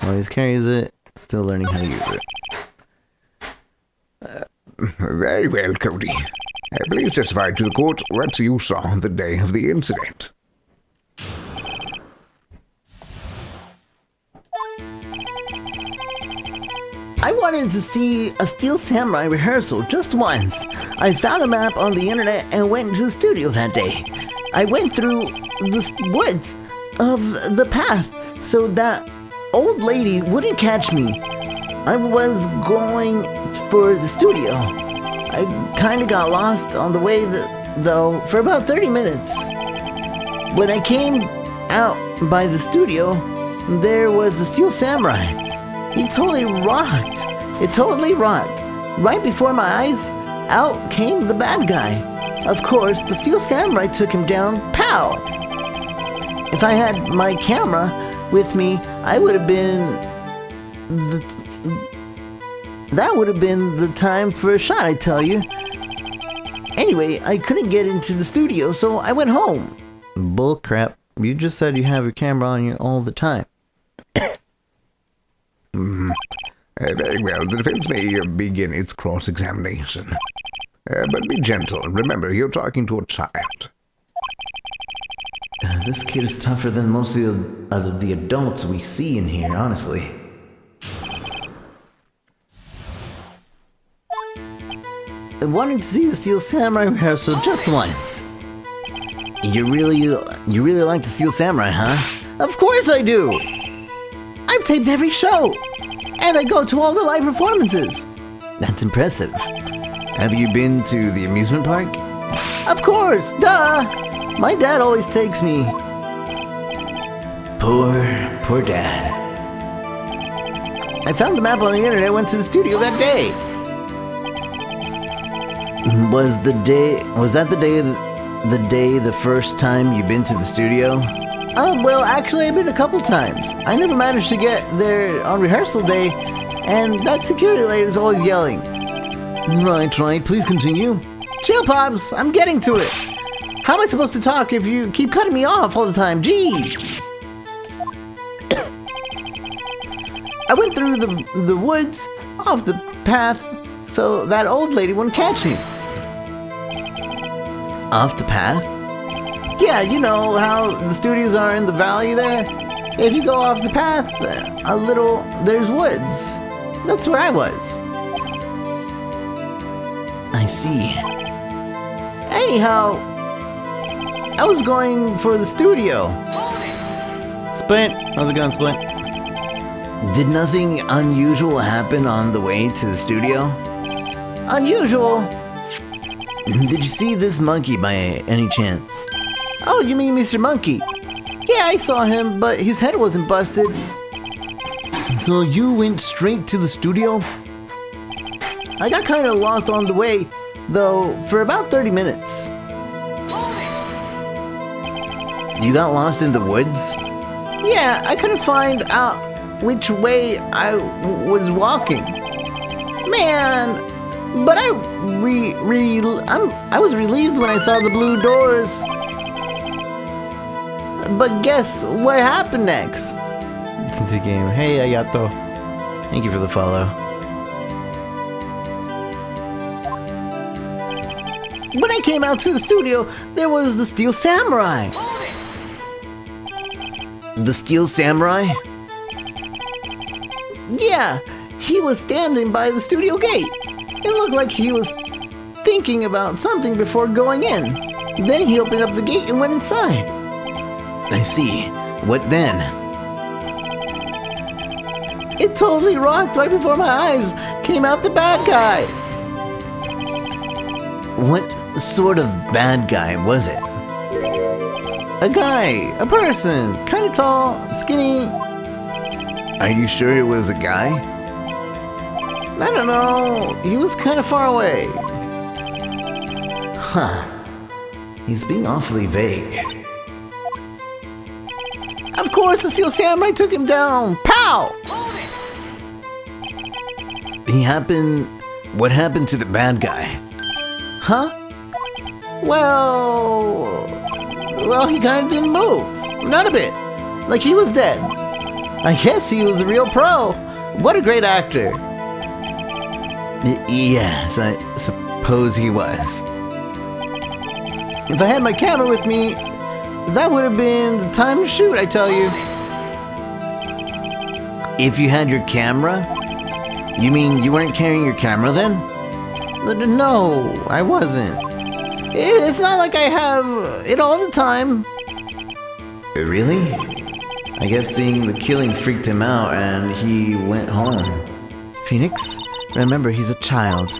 Always carries it, still learning how to use it. Very well, Cody. Please testify to the court what you saw on the day of the incident. I wanted to see a Steel Samurai rehearsal just once. I found a map on the internet and went to the studio that day. I went through the woods of the path so that old lady wouldn't catch me. I was going for the studio. I kind of got lost on the way though for about 30 minutes. When I came out by the studio, there was the Steel Samurai. He totally rocked. It totally rocked. Right before my eyes, out came the bad guy. Of course, the Steel Samurai took him down. Pow! If I had my camera with me, I would have been that would have been the time for a shot, I tell you. Anyway, I couldn't get into the studio, so I went home. Bull crap. You just said you have your camera on you all the time. Very well, the defense may begin its cross-examination. But be gentle. Remember, you're talking to a child. This kid is tougher than most of the adults we see in here, honestly. I wanted to see the Steel Samurai rehearsal just once. You really like the Steel Samurai, huh? Of course I do! I've taped every show! And I go to all the live performances! That's impressive. Have you been to the amusement park? Of course! Duh! My dad always takes me. Poor dad. I found the map on the internet and went to the studio that day. Was that the day the day the first time you've been to the studio? Well, actually, I've been a couple times. I never managed to get there on rehearsal day, and that security lady is always yelling. Right, please continue. Chill, Pops, I'm getting to it. How am I supposed to talk if you keep cutting me off all the time? Jeez. I went through the woods, off the path, so that old lady wouldn't catch me. Off the path? Yeah, you know how the studios are in the valley there? If you go off the path a little, there's woods. That's where I was. I see. Anyhow, I was going for the studio. Splint, how's it going, Splint? Did nothing unusual happen on the way to the studio? Unusual? Did you see this monkey by any chance? Oh, you mean Mr. Monkey? Yeah, I saw him, but his head wasn't busted. So you went straight to the studio? I got kind of lost on the way, though, for about 30 minutes. You got lost in the woods? Yeah, I couldn't find out which way I was walking. Man, but I was relieved when I saw the blue doors. But guess what happened next? It's into the game. Hey, Ayato. Thank you for the follow. When I came out to the studio, there was the Steel Samurai. The Steel Samurai? Yeah, he was standing by the studio gate. It looked like he was thinking about something before going in. Then he opened up the gate and went inside. I see. What then? It totally rocked right before my eyes. Came out the bad guy. What sort of bad guy was it? A guy, a person, kind of tall, skinny. Are you sure it was a guy? I don't know. He was kind of far away. Huh. He's being awfully vague. Of course, the Steel Samurai took him down. Pow! What happened to the bad guy? Huh? Well, he kind of didn't move. Not a bit. Like he was dead. I guess he was a real pro. What a great actor. Yes, I suppose he was. If I had my camera with me, that would have been the time to shoot, I tell you. If you had your camera? You mean you weren't carrying your camera then? No, I wasn't. It's not like I have it all the time. Really? I guess seeing the killing freaked him out and he went home. Phoenix, remember he's a child.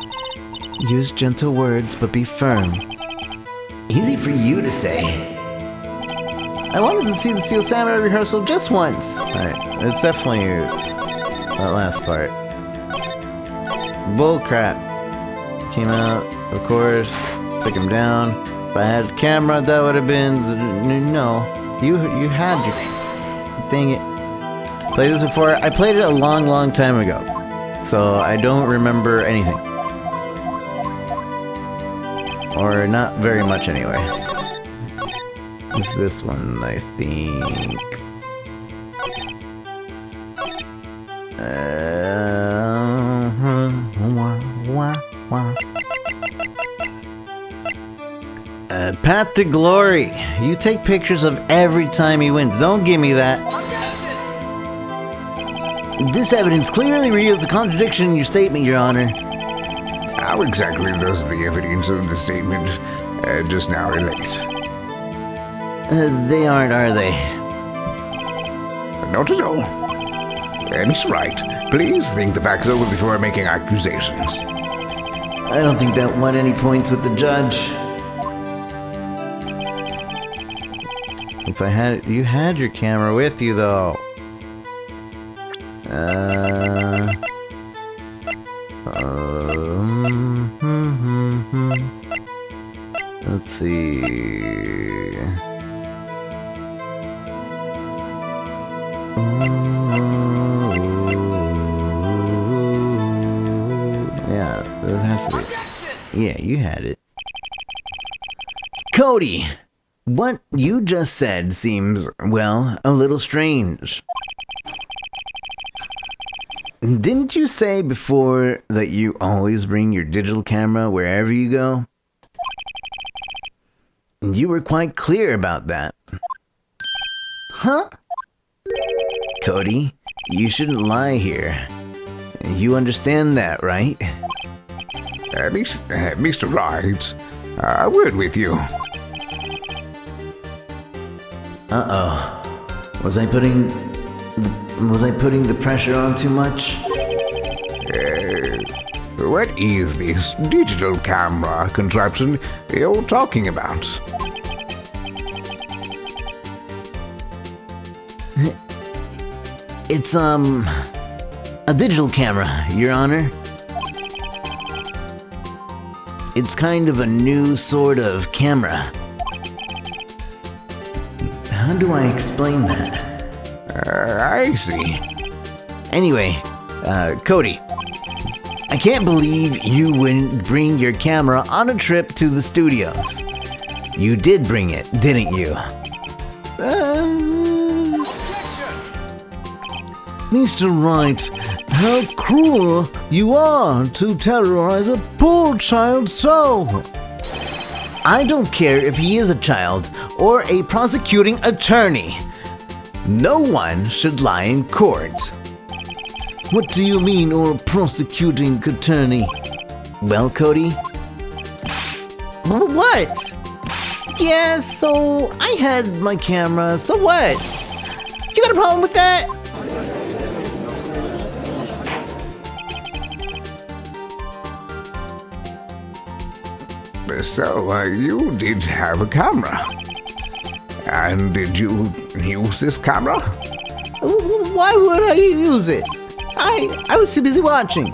Use gentle words, but be firm. Easy for you to say. I wanted to see the Steel Samurai rehearsal just once. Alright, it's definitely that last part. Bullcrap. Came out, of course, took him down. If I had a camera, that would have been... No, you had your... Dang it. Played this before. I played it a long time ago. So I don't remember anything. Or not very much anyway. It's this one, I think. Path to Glory. You take pictures of every time he wins. Don't give me that. This evidence clearly reveals a contradiction in your statement, Your Honor. How exactly does the evidence of the statement just now relate? They aren't, are they? Not at all. Miss Wright, please think the facts over before making accusations. I don't think that won any points with the judge. If I had... You had your camera with you, though. Let's see... Yeah, this has to be. Yeah, you had it. Cody, what you just said seems, well, a little strange. Didn't you say before that you always bring your digital camera wherever you go? You were quite clear about that. Huh? Cody, you shouldn't lie here. You understand that, right? Mr. Wright, a word with you. Uh-oh. Was I putting the pressure on too much? What is this digital camera contraption you're talking about? It's, a digital camera, Your Honor. It's kind of a new sort of camera. How do I explain that? I see. Anyway, Cody, I can't believe you wouldn't bring your camera on a trip to the studios. You did bring it, didn't you? Mr. Wright, how cruel you are to terrorize a poor child so. I don't care if he is a child or a prosecuting attorney. No one should lie in court. What do you mean, or prosecuting attorney? Well, Cody? What? Yeah, so I had my camera, so what? You got a problem with that? So, you did have a camera. And did you use this camera? Why would I use it? I was too busy watching.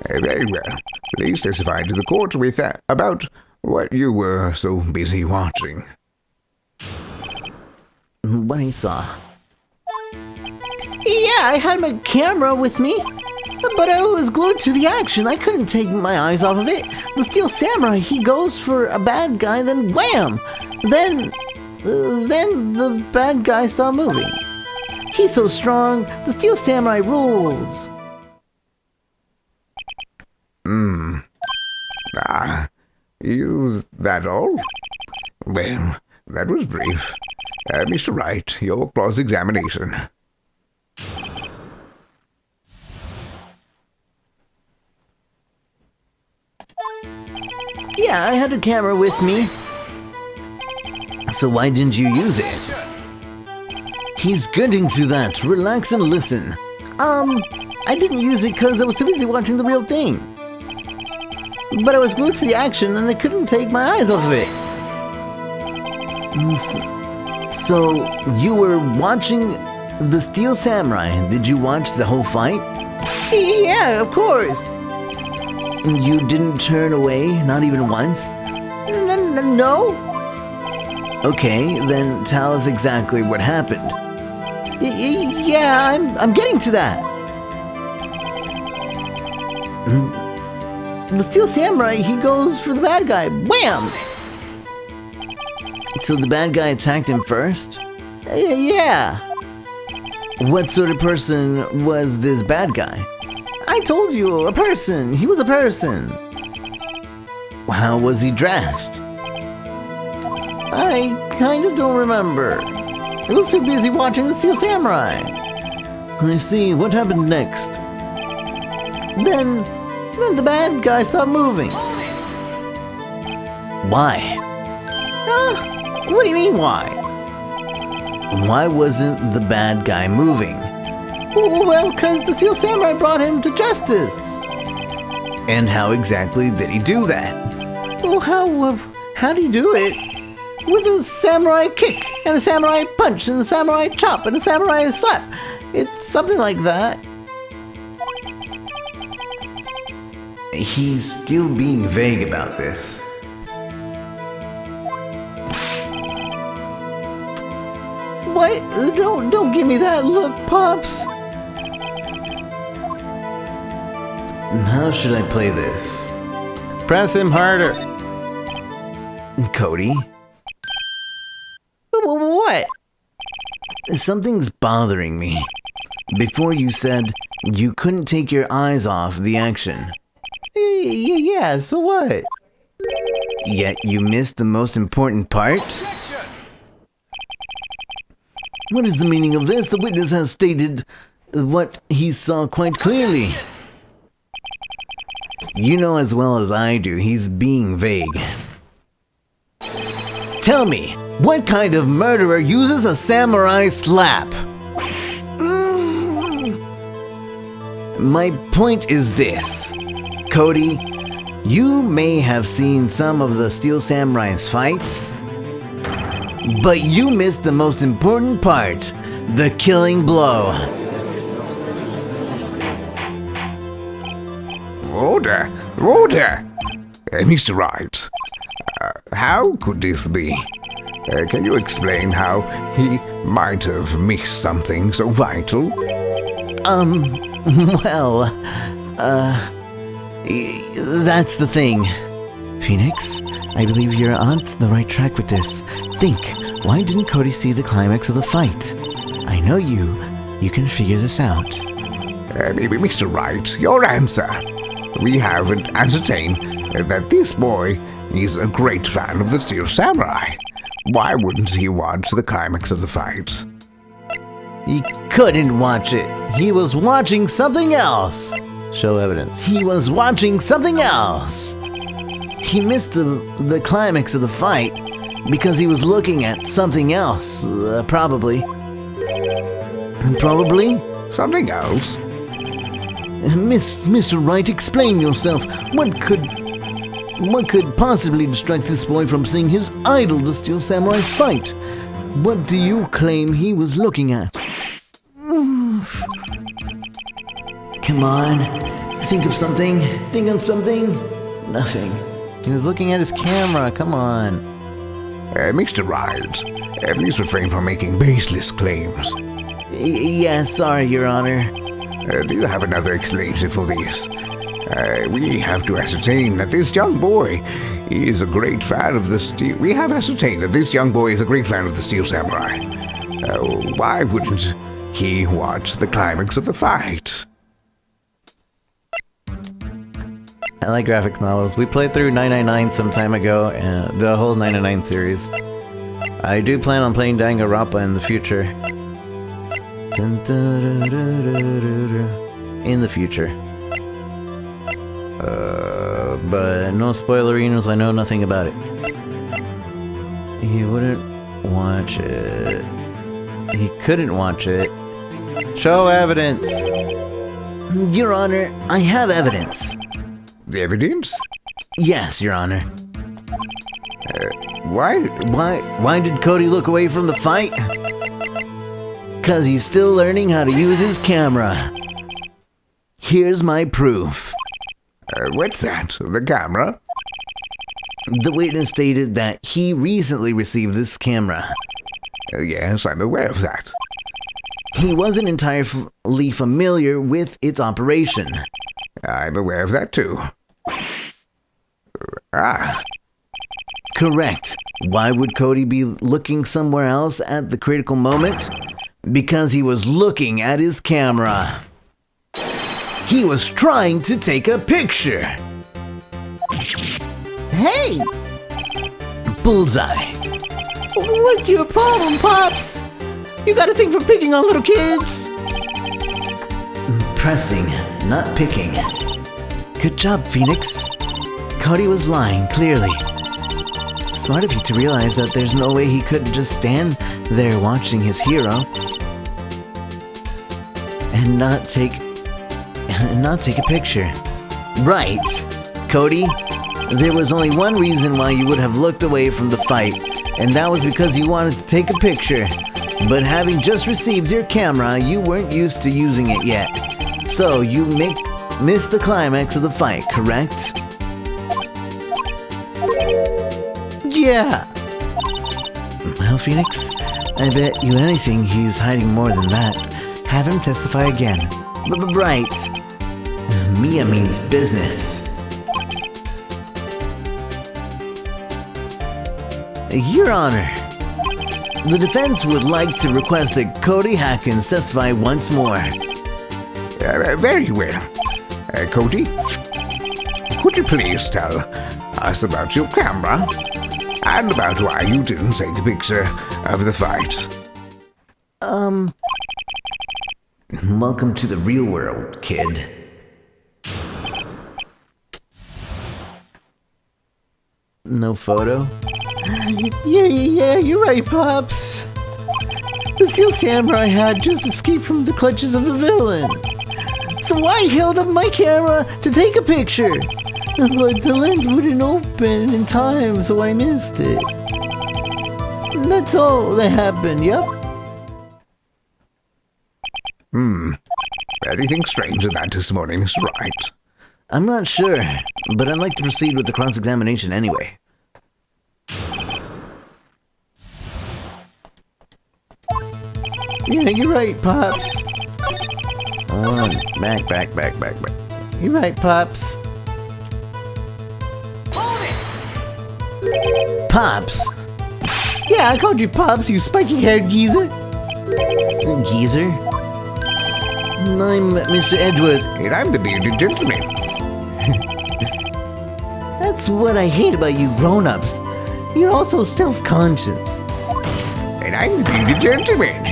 Very well. Please testify to the court with about what you were so busy watching. What I saw. Yeah, I had my camera with me, but I was glued to the action. I couldn't take my eyes off of it. The Steel Samurai, he goes for a bad guy, then wham! Then the bad guy stopped moving. He's so strong. The Steel Samurai rules. Is that all? Well, that was brief. Mr. Wright, your cross-examination. Yeah, I had a camera with me. So why didn't you use it? He's getting to that. Relax and listen. I didn't use it because I was too busy watching the real thing. But I was glued to the action and I couldn't take my eyes off of it. So you were watching the Steel Samurai. Did you watch the whole fight? Yeah, of course. You didn't turn away, not even once? No. Okay, then tell us exactly what happened. Yeah, I'm getting to that. The Steel Samurai, he goes for the bad guy. Wham! So the bad guy attacked him first? Yeah. What sort of person was this bad guy? I told you, a person. He was a person. How was he dressed? I kind of don't remember. I was too busy watching the Steel Samurai. I see. What happened next? Then the bad guy stopped moving. Why? What do you mean, why? Why wasn't the bad guy moving? Well, because the Steel Samurai brought him to justice. And how exactly did he do that? Well, how do you do it? With a samurai kick, and a samurai punch, and a samurai chop, and a samurai slap. It's something like that. He's still being vague about this. What? Don't give me that look, Pops. How should I play this? Press him harder. Cody? What? Something's bothering me. Before you said you couldn't take your eyes off the action. Yeah, so what? Yet you missed the most important part? What is the meaning of this? The witness has stated what he saw quite clearly. You know as well as I do, he's being vague. Tell me, what kind of murderer uses a samurai slap? My point is this. Cody, you may have seen some of the Steel Samurai's fights, but you missed the most important part, the killing blow. Order! Mr. Wright, how could this be? Can you explain how he might have missed something so vital? Well, that's the thing. Phoenix, I believe you're on the right track with this. Think, why didn't Cody see the climax of the fight? I know you can figure this out. Mr. Wright, your answer. We haven't ascertained that this boy is a great fan of the Steel Samurai. Why wouldn't he watch the climax of the fight? He couldn't watch it. He was watching something else. Show evidence. He was watching something else. He missed the climax of the fight because he was looking at something else, probably. Probably? Something else? Mr. Wright, explain yourself. What could possibly distract this boy from seeing his idol, the Steel Samurai, fight? What do you claim he was looking at? Come on. Think of something. Nothing. He was looking at his camera. Come on. Mr. Wright, please refrain from making baseless claims. Yes, sorry, Your Honor. Do you have another explanation for this? We have to ascertain that this young boy is a great fan of the Steel... We have ascertained that this young boy is a great fan of the Steel Samurai. Why wouldn't he watch the climax of the fight? I like graphic novels. We played through 999 some time ago, the whole 999 series. I do plan on playing Danganronpa in the future. In the future. But no spoilerinos, I know nothing about it. He wouldn't watch it. He couldn't watch it. Show evidence! Your Honor, I have evidence. The evidence? Yes, Your Honor. Why did Cody look away from the fight? 'Cause he's still learning how to use his camera. Here's my proof. What's that? The camera? The witness stated that he recently received this camera. Yes, I'm aware of that. He wasn't entirely familiar with its operation. I'm aware of that too. Correct. Why would Cody be looking somewhere else at the critical moment? Because he was looking at his camera. He was trying to take a picture. Hey! Bullseye. What's your problem, Pops? You got a thing for picking on little kids? Pressing, not picking. Good job, Phoenix. Cody was lying, clearly. Smart of you to realize that there's no way he could just stand there watching his hero and not take a picture. Right, Cody? There was only one reason why you would have looked away from the fight, and that was because you wanted to take a picture. But having just received your camera, you weren't used to using it yet. So you missed the climax of the fight, correct? Yeah. Well, Phoenix, I bet you anything he's hiding more than that. Have him testify again. Right. Mia means business. Your Honor, the defense would like to request that Cody Hackins testify once more. Very well. Cody, could you please tell us about your camera and about why you didn't take a picture of the fight? Welcome to the real world, kid. No photo? Yeah, you're right, Pops. The Steel Samurai had just escaped from the clutches of the villain. So I held up my camera to take a picture. But the lens wouldn't open in time, so I missed it. That's all that happened, yep. Anything strange in that testimony, Mr. Wright? I'm not sure, but I'd like to proceed with the cross-examination anyway. Yeah, you're right, Pops. Hold on. Back. You're right, Pops. Pops? Yeah, I called you Pops, you spiky-haired geezer. Geezer? I'm Mr. Edgeworth. And I'm the bearded gentleman. That's what I hate about you grown-ups. You're also self-conscious. And I'm the bearded gentleman.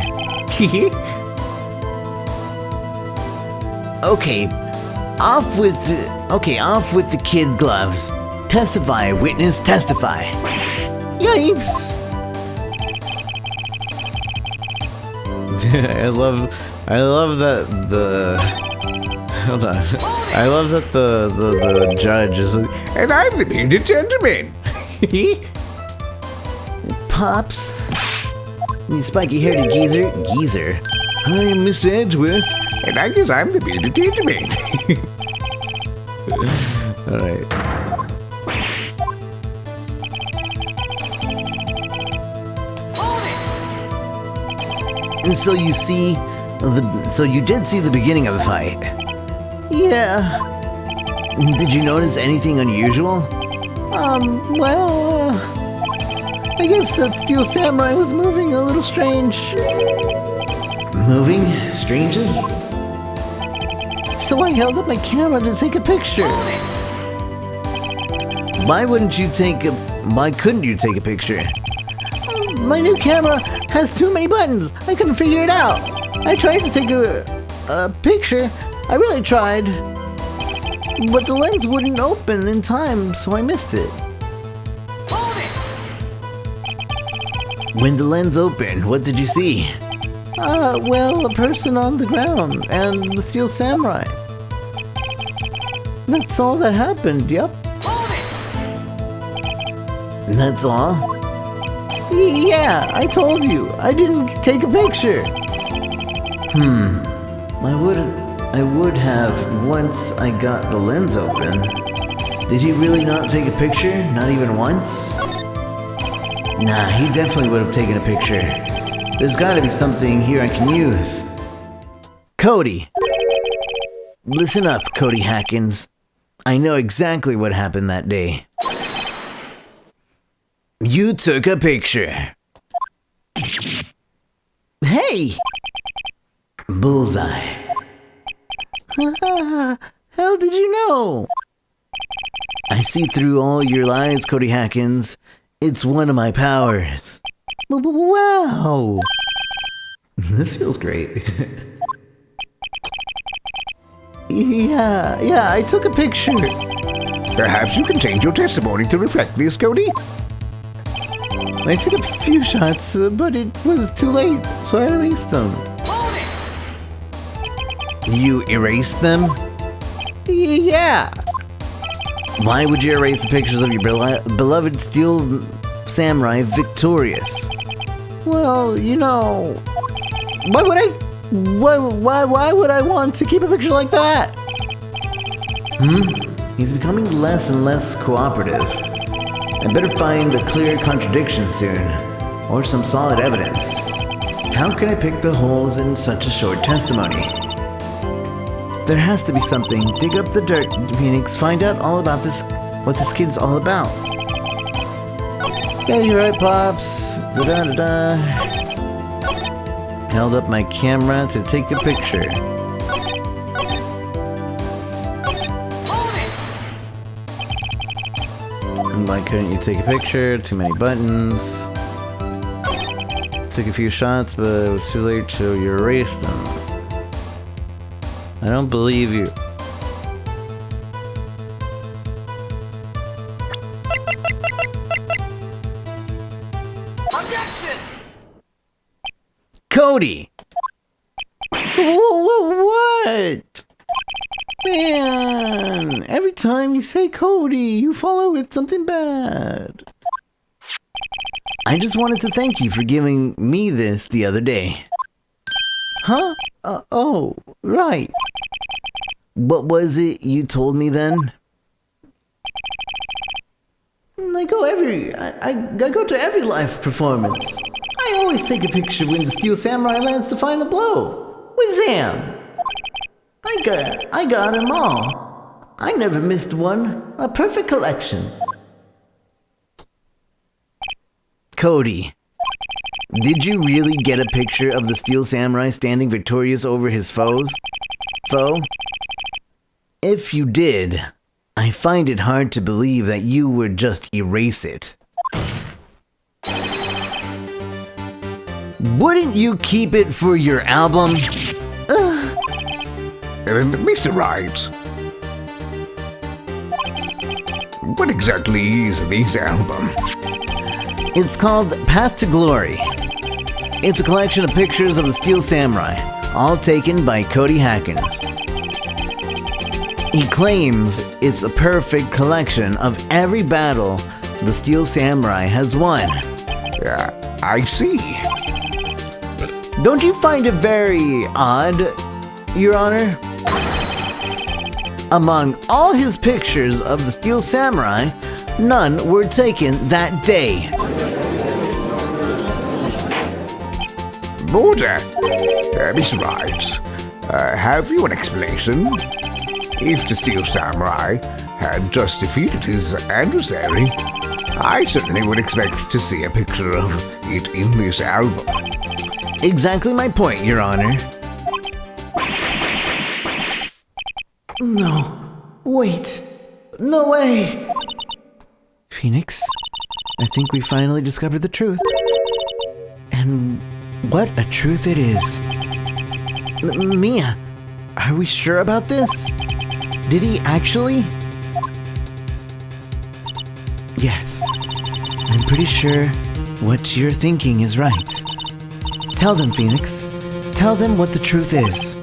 Okay, off with the kid gloves. Testify, witness, testify. Yipes! I love that hold on. I love that the judge is like, And I'm the bearded gentleman. Pops? You spiky-haired geezer. I'm Mr. Edgeworth. And I guess I'm the bearded gentleman. alright. And so you did see the beginning of the fight. Yeah. Did you notice anything unusual? I guess that Steel Samurai was moving a little strange. Moving? Strangely? So I held up my camera to take a picture. Why couldn't you take a picture? My new camera has too many buttons. I couldn't figure it out. I tried to take a picture. I really tried. But the lens wouldn't open in time, so I missed it. When the lens opened, what did you see? A person on the ground and the Steel Samurai. That's all that happened, yep. That's all? Yeah, I told you. I didn't take a picture. I would have once I got the lens open. Did he really not take a picture? Not even once? Nah, he definitely would have taken a picture. There's gotta be something here I can use. Cody! Listen up, Cody Hackins. I know exactly what happened that day. You took a picture. Hey! Bullseye. How did you know? I see through all your lies, Cody Hackins. It's one of my powers. Wow! This feels great. Yeah, I took a picture. Perhaps you can change your testimony to reflect this, Cody? I took a few shots, but it was too late, so I erased them. You erased them? Yeah. Why would you erase the pictures of your beloved Steel Samurai victorious? Well, you know... Why would I want to keep a picture like that? He's becoming less and less cooperative. I better find a clear contradiction soon, or some solid evidence. How can I pick the holes in such a short testimony? There has to be something. Dig up the dirt, Phoenix. Find out all about this, what this kid's all about. Yeah, you're right, Pops. Da-da-da-da. Held up my camera to take a picture. And why couldn't you take a picture? Too many buttons. Took a few shots, but it was too late, so you erased them. I don't believe you. Cody! What? Man, every time you say Cody, you follow with something bad. I just wanted to thank you for giving me this the other day. Huh? Oh, right. What was it you told me then? I go to every live performance. I always take a picture when the Steel Samurai lands the final blow. With Zam. I got them all. I never missed one. A perfect collection. Cody, did you really get a picture of the Steel Samurai standing victorious over his foe? If you did, I find it hard to believe that you would just erase it. Wouldn't you keep it for your album? Mr. Wright, what exactly is this album? It's called Path to Glory. It's a collection of pictures of the Steel Samurai, all taken by Cody Hackins. He claims it's a perfect collection of every battle the Steel Samurai has won. I see. Don't you find it very odd, Your Honor? Among all his pictures of the Steel Samurai, none were taken that day. Border, Mr. Wright, have you an explanation? If the Steel Samurai had just defeated his adversary, I certainly would expect to see a picture of it in this album. Exactly my point, Your Honor. No. Wait. No way. Phoenix, I think we finally discovered the truth. And what a truth it is. Mia, are we sure about this? Did he actually? Yes, I'm pretty sure what you're thinking is right. Tell them, Phoenix. Tell them what the truth is.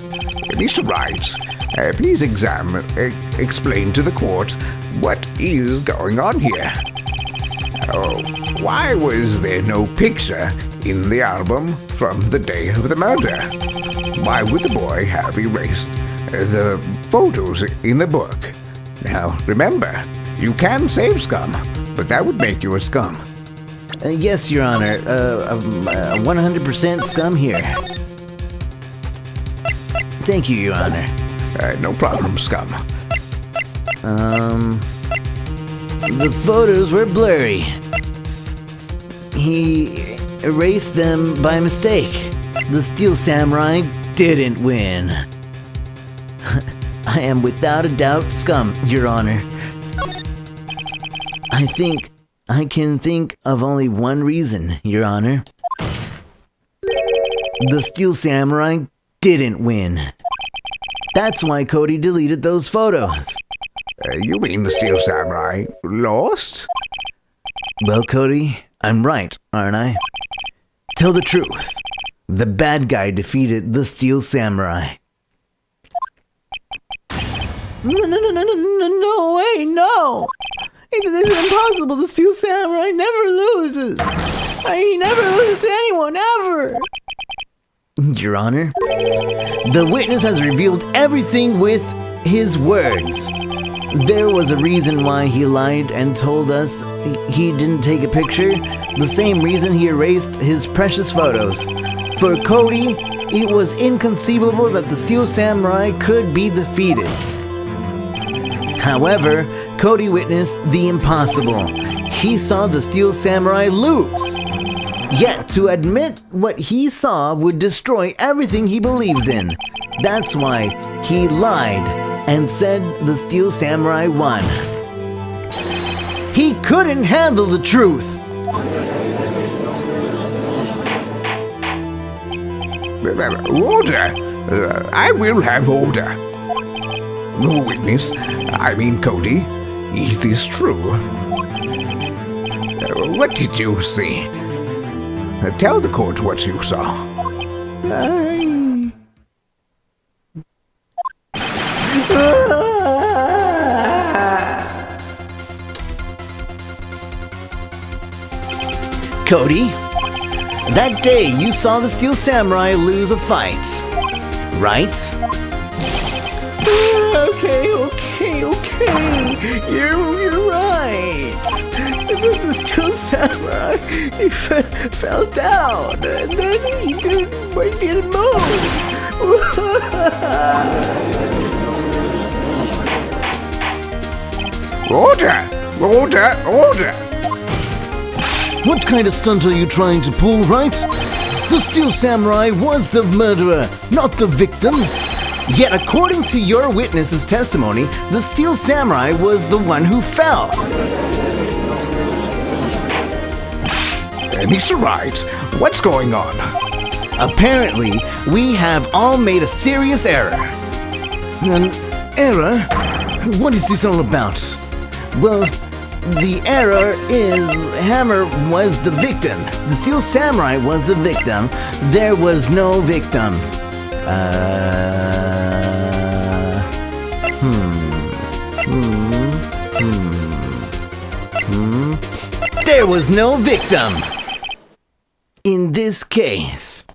Mr. Wright, please explain to the court what is going on here. Why was there no picture in the album from the day of the murder? Why would the boy have erased the photos in the book? Now, remember, you can save scum, but that would make you a scum. Yes, Your Honor. 100% scum here. Thank you, Your Honor. No problem, scum. The photos were blurry. He erased them by mistake. The Steel Samurai didn't win. I am without a doubt scum, Your Honor. I think I can think of only one reason, Your Honor. The Steel Samurai didn't win. That's why Cody deleted those photos. You mean the Steel Samurai lost? Well, Cody, I'm right, aren't I? Tell the truth. The bad guy defeated the Steel Samurai. No way, no! It's impossible. The Steel Samurai never loses. He never loses to anyone, ever. Your Honor, the witness has revealed everything with his words. There was a reason why he lied and told us he didn't take a picture, the same reason he erased his precious photos. For Cody, it was inconceivable that the Steel Samurai could be defeated. However, Cody witnessed the impossible. He saw the Steel Samurai lose. Yet to admit what he saw would destroy everything he believed in. That's why he lied and said the Steel Samurai won. He couldn't handle the truth. Order! I will have order. No witness, I mean Cody, is this true? What did you see? Tell the court what you saw. Cody, that day you saw the Steel Samurai lose a fight, right? Okay. You're right. The Steel Samurai, he fell down, and then he didn't move. Order! What kind of stunt are you trying to pull, Wright? The Steel Samurai was the murderer, not the victim. Yet according to your witness's testimony, the Steel Samurai was the one who fell. Mr. Wright, what's going on? Apparently, we have all made a serious error. An error? What is this all about? Well, the error is Hammer was the victim. The Steel Samurai was the victim. There was no victim. There was no victim in this case.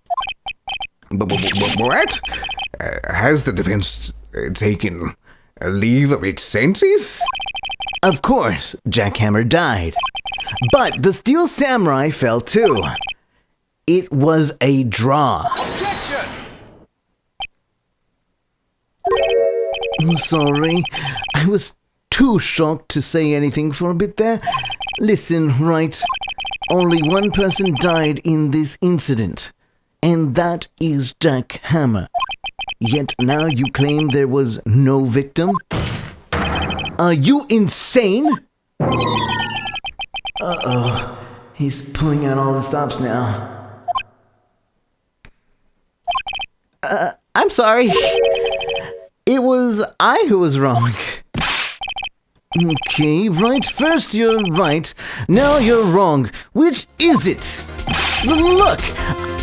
What? Has the defense taken a leave of its senses? Of course, Jack Hammer died. But the Steel Samurai fell too. It was a draw. I'm sorry. I was too shocked to say anything for a bit there. Listen, Wright. Only one person died in this incident, and that is Jack Hammer. Yet now you claim there was no victim? Are you insane? Uh-oh. He's pulling out all the stops now. I'm sorry. It was I who was wrong. Okay, right. First you're right. Now you're wrong. Which is it? Look,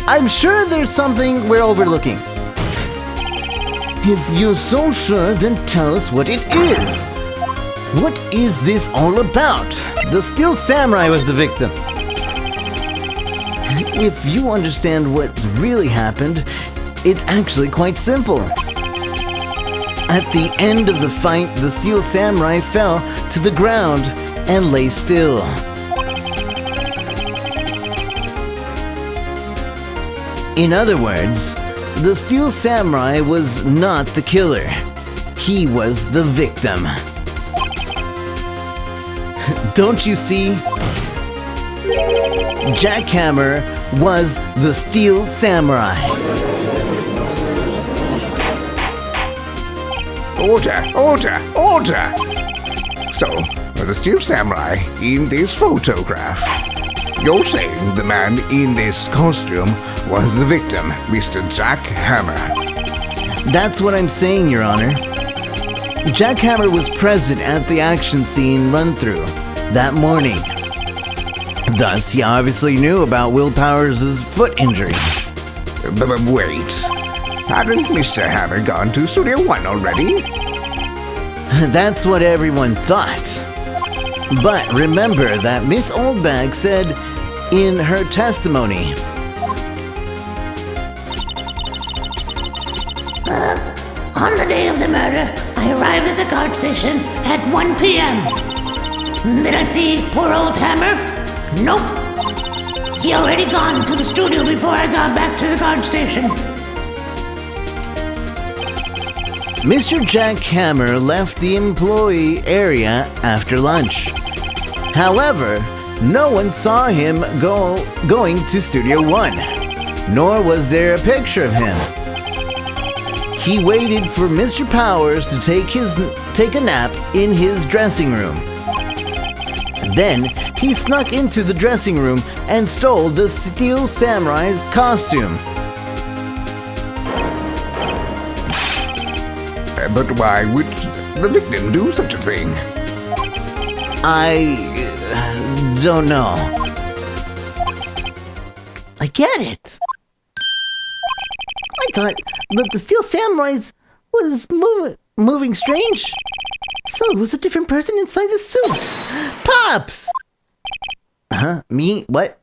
I'm sure there's something we're overlooking. If you're so sure, then tell us what it is. What is this all about? The Steel Samurai was the victim. If you understand what really happened, it's actually quite simple. At the end of the fight, the Steel Samurai fell to the ground and lay still. In other words, the Steel Samurai was not the killer. He was the victim. Don't you see? Jack Hammer was the Steel Samurai. Order! So, the Steel Samurai in this photograph. You're saying the man in this costume was the victim, Mr. Jack Hammer. That's what I'm saying, Your Honor. Jack Hammer was present at the action scene run-through that morning. Thus, he obviously knew about Will Powers' foot injury. But wait, hadn't Mr. Hammer gone to Studio One already? That's what everyone thought. But remember that Miss Oldbag said in her testimony, On the day of the murder, I arrived at the guard station at 1 p.m. Did I see poor old Hammer? Nope. He already gone to the studio before I got back to the guard station. Mr. Jack Hammer left the employee area after lunch. However, no one saw him going to Studio One, nor was there a picture of him. He waited for Mr. Powers to take a nap in his dressing room. Then he snuck into the dressing room and stole the Steel Samurai costume. But why would the victim do such a thing? I don't know. I get it. I thought that the Steel Samurai was moving strange. So it was a different person inside the suit. Pops! Huh? Me? What?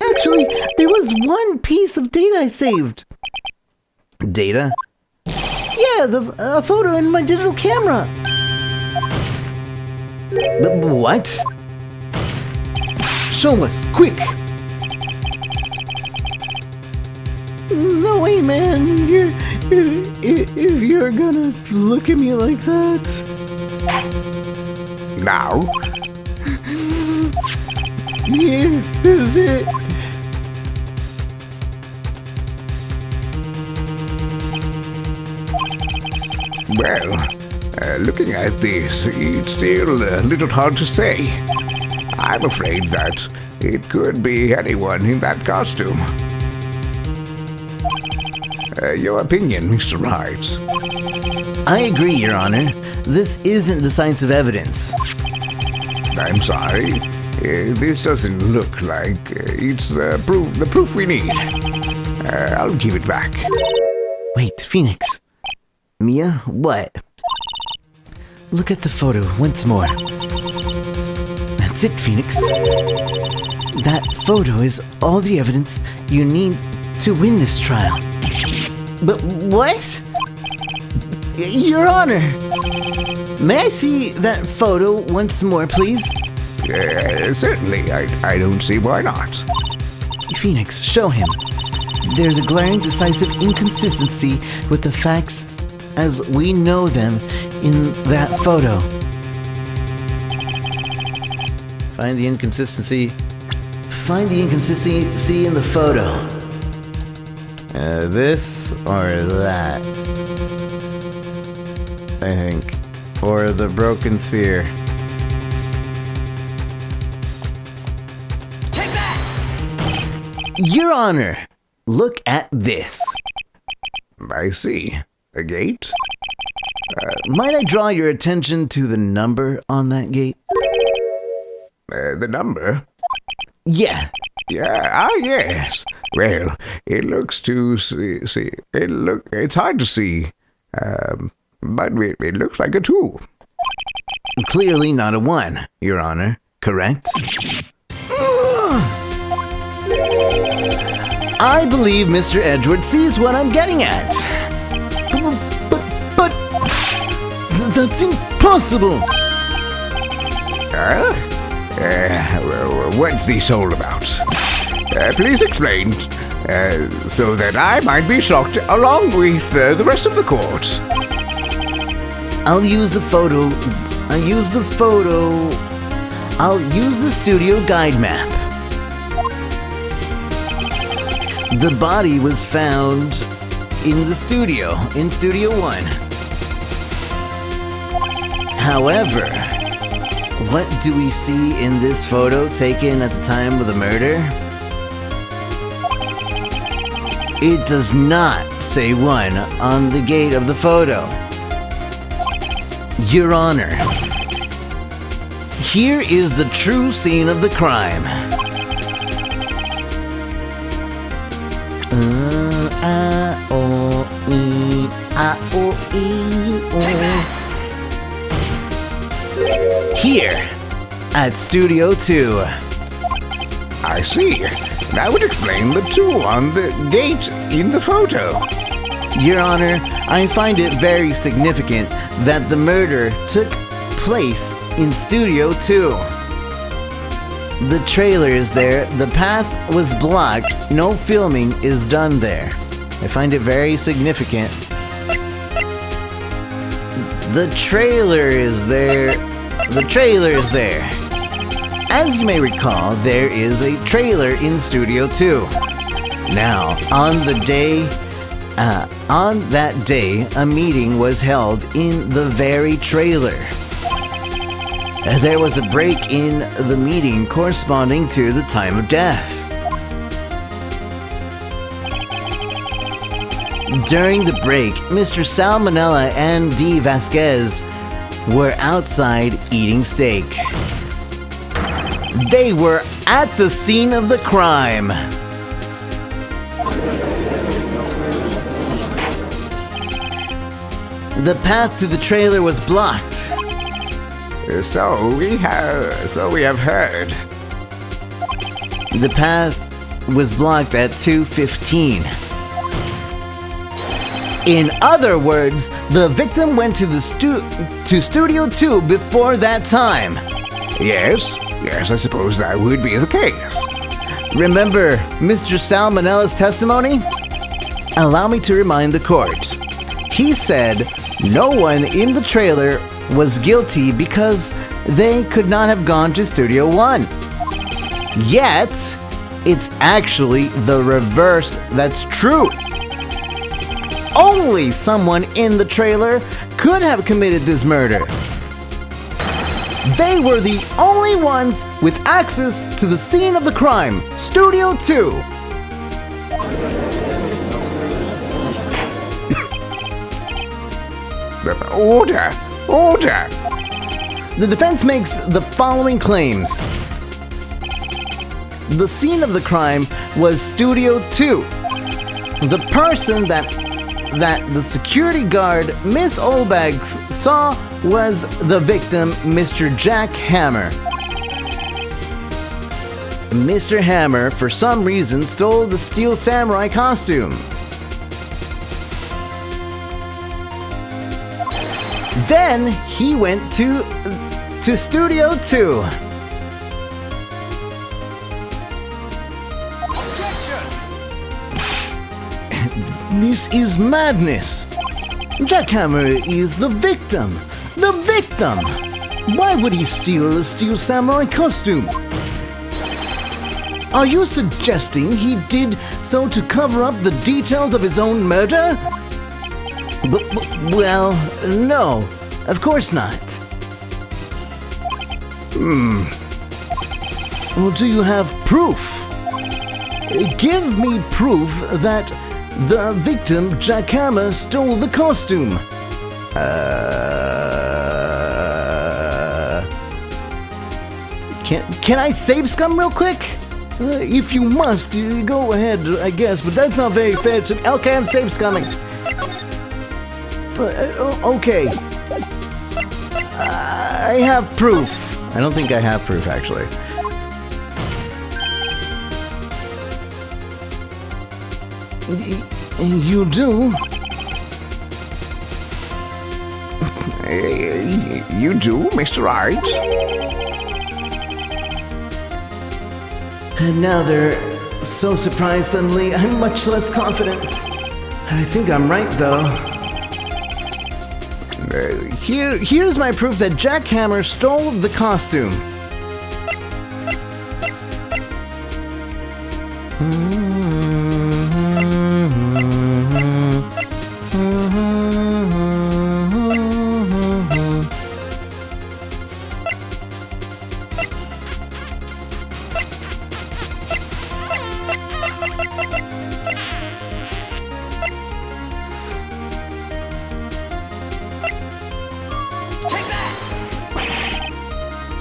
Actually, there was one piece of data I saved. Data? Yeah, a photo in my digital camera. What? Show us, quick! No way, man. If you're gonna look at me like that. Now? Here is it. Well, looking at this, it's still a little hard to say. I'm afraid that it could be anyone in that costume. Your opinion, Mr. Wright? I agree, Your Honor. This isn't the science of evidence. I'm sorry. This doesn't look like it's the proof we need. I'll give it back. Wait, Phoenix. Mia, what? Look at the photo once more. That's it, Phoenix. That photo is all the evidence you need to win this trial. But what? Your Honor, may I see that photo once more, please? Certainly, I don't see why not. Phoenix, show him. There's a glaring, decisive inconsistency with the facts as we know them in that photo. Find the inconsistency. Find the inconsistency in the photo. This or that? I think. Or the broken sphere. Your Honor, look at this. I see. A gate? Might I draw your attention to the number on that gate? The number? Yeah. Yeah, yes. Well, it looks to see it's hard to see. But it looks like a 2. Clearly not a 1, Your Honor. Correct? I believe Mr. Edgeworth sees what I'm getting at. But that's impossible. What's this all about? Please explain, so that I might be shocked along with the rest of the court. I'll use the studio guide map. The body was found in the studio, in Studio 1. However, what do we see in this photo taken at the time of the murder? It does not say 1 on the gate of the photo. Your Honor, here is the true scene of the crime. Here, at Studio 2. I see. That would explain the 2 on the gate in the photo. Your Honor, I find it very significant that the murder took place in Studio 2. The trailer is there, the path was blocked, no filming is done there. I find it very significant. The trailer is there. The trailer is there. As you may recall, there is a trailer in Studio 2. Now, on that day, a meeting was held in the very trailer. There was a break in the meeting corresponding to the time of death. During the break, Mr. Salmonella and D. Vasquez were outside eating steak. They were at the scene of the crime. The path to the trailer was blocked. So we have heard. The path was blocked at 2:15. In other words, the victim went to the Studio 2 before that time. Yes, I suppose that would be the case. Remember Mr. Salmonella's testimony? Allow me to remind the court. He said no one in the trailer was guilty because they could not have gone to Studio 1. Yet, it's actually the reverse that's true. Only someone in the trailer could have committed this murder. They were the only ones with access to the scene of the crime, Studio 2. Order! Order! The defense makes the following claims. The scene of the crime was Studio 2. The person that the security guard, Miss Olbag, saw was the victim, Mr. Jack Hammer. Mr. Hammer, for some reason, stole the Steel Samurai costume. Then he went to Studio 2. This is madness. Jack Hammer is the victim. The victim! Why would he steal a Steel Samurai costume? Are you suggesting he did so to cover up the details of his own murder? Well, no, of course not. Well, do you have proof? Give me proof that the victim, Jack Hammer, stole the costume. Can I save scum real quick? If you must, you go ahead, I guess, but that's not very fair to me. Okay, I'm save scumming. Okay. I have proof. I don't think I have proof, actually. You do? You do, Mr. Wright? And now they're so surprised suddenly, I'm much less confident. I think I'm right, though. Here's my proof that Jack Hammer stole the costume.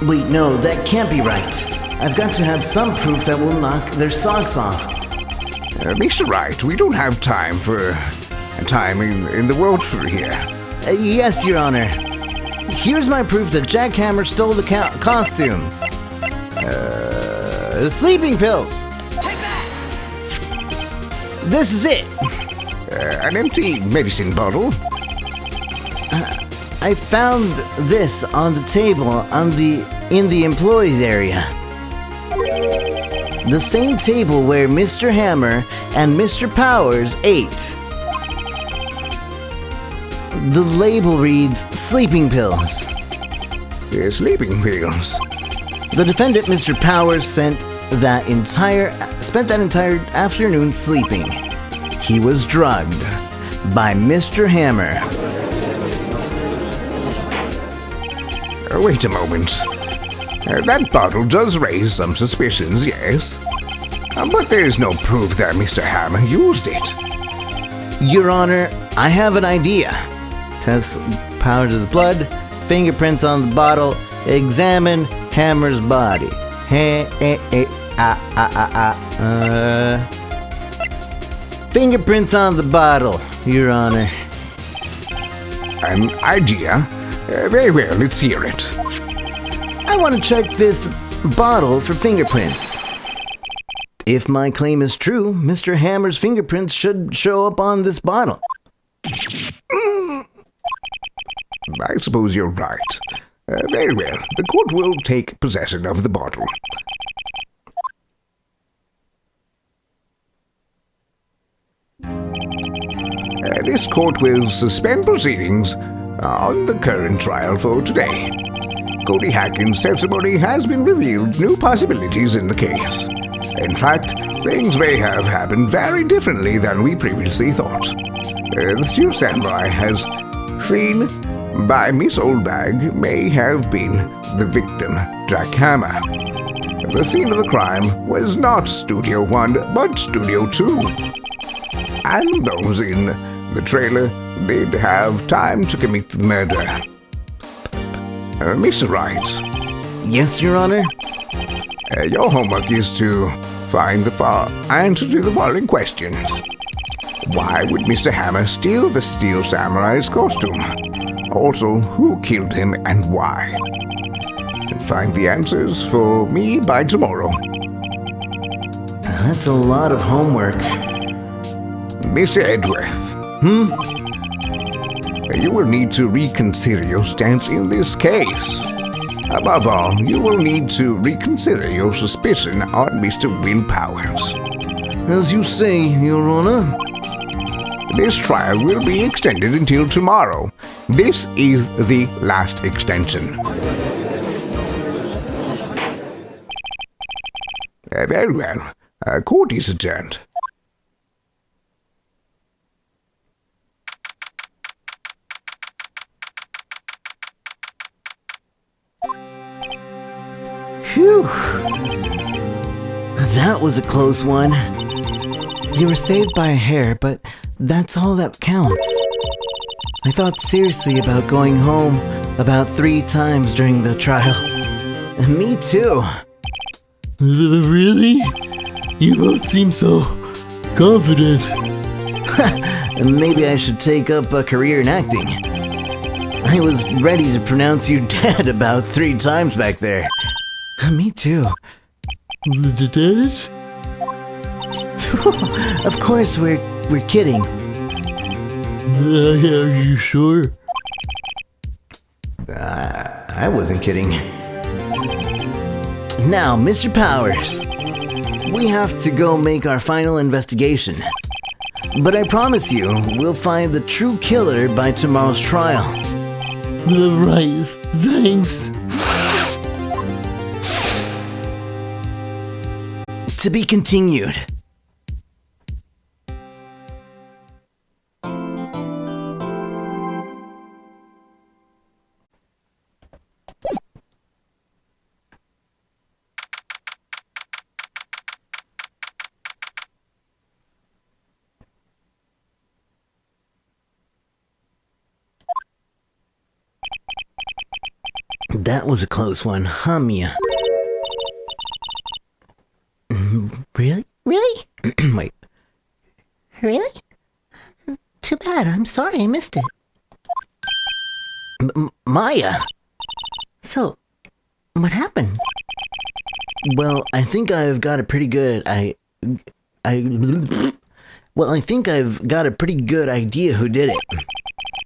Wait, no, that can't be right. I've got to have some proof that will knock their socks off. Mr. Wright, we don't have time in the world for here. Yes, Your Honor. Here's my proof that Jack Hammer stole the costume. The sleeping pills. This is it. An empty medicine bottle. I found this on the table in the employees area. The same table where Mr. Hammer and Mr. Powers ate. The label reads sleeping pills. Sleeping pills. The defendant, Mr. Powers, spent that entire afternoon sleeping. He was drugged by Mr. Hammer. Wait a moment. That bottle does raise some suspicions, yes. But there is no proof that Mr. Hammer used it. Your Honor, I have an idea. Test Powers' blood, fingerprints on the bottle, examine Hammer's body. Fingerprints on the bottle, Your Honor. An idea? Very well, let's hear it. I want to check this bottle for fingerprints. If my claim is true, Mr. Hammer's fingerprints should show up on this bottle. I suppose you're right. Very well, the court will take possession of the bottle. This court will suspend proceedings on the current trial for today. Cody Hackins' testimony has been revealed new possibilities in the case. In fact, things may have happened very differently than we previously thought. The Steel Samurai has seen by Miss Oldbag may have been the victim, Jack Hammer. The scene of the crime was not Studio 1, but Studio 2. And those in the trailer did have time to commit the murder. Mr. Wright. Yes, Your Honor? Your homework is to find the answer to the following questions. Why would Mr. Hammer steal the Steel Samurai's costume? Also, who killed him and why? Find the answers for me by tomorrow. That's a lot of homework. Mr. Edgeworth. You will need to reconsider your stance in this case. Above all, you will need to reconsider your suspicion on Mr. Will Powers. As you say, Your Honor. This trial will be extended until tomorrow. This is the last extension. Very well. Court is adjourned. Phew. That was a close one. You were saved by a hair, but that's all that counts. I thought seriously about going home about 3 times during the trial. Me too. Really? You both seem so confident. Maybe I should take up a career in acting. I was ready to pronounce you dead about 3 times back there. Me too. Dead? Of course, we're kidding. Are you sure? I wasn't kidding. Now, Mr. Powers, we have to go make our final investigation. But I promise you, we'll find the true killer by tomorrow's trial. Right, thanks. To be continued. That was a close one, huh, Mia? Really? Really? Wait. Really? Too bad. I'm sorry I missed it. Maya! So, what happened? Well, I think I've got it pretty good. Well, I think I've got a pretty good idea who did it.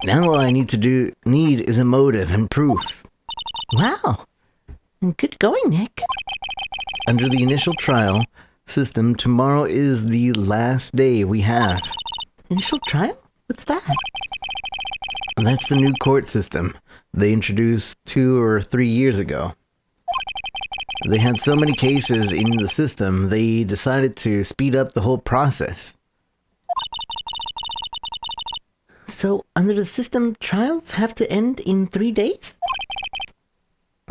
Now all I need is a motive and proof. Wow. Good going, Nick. Under the initial trial system, tomorrow is the last day we have. Initial trial? What's that? That's the new court system they introduced 2 or 3 years ago. They had so many cases in the system, they decided to speed up the whole process. So, under the system, trials have to end in 3 days?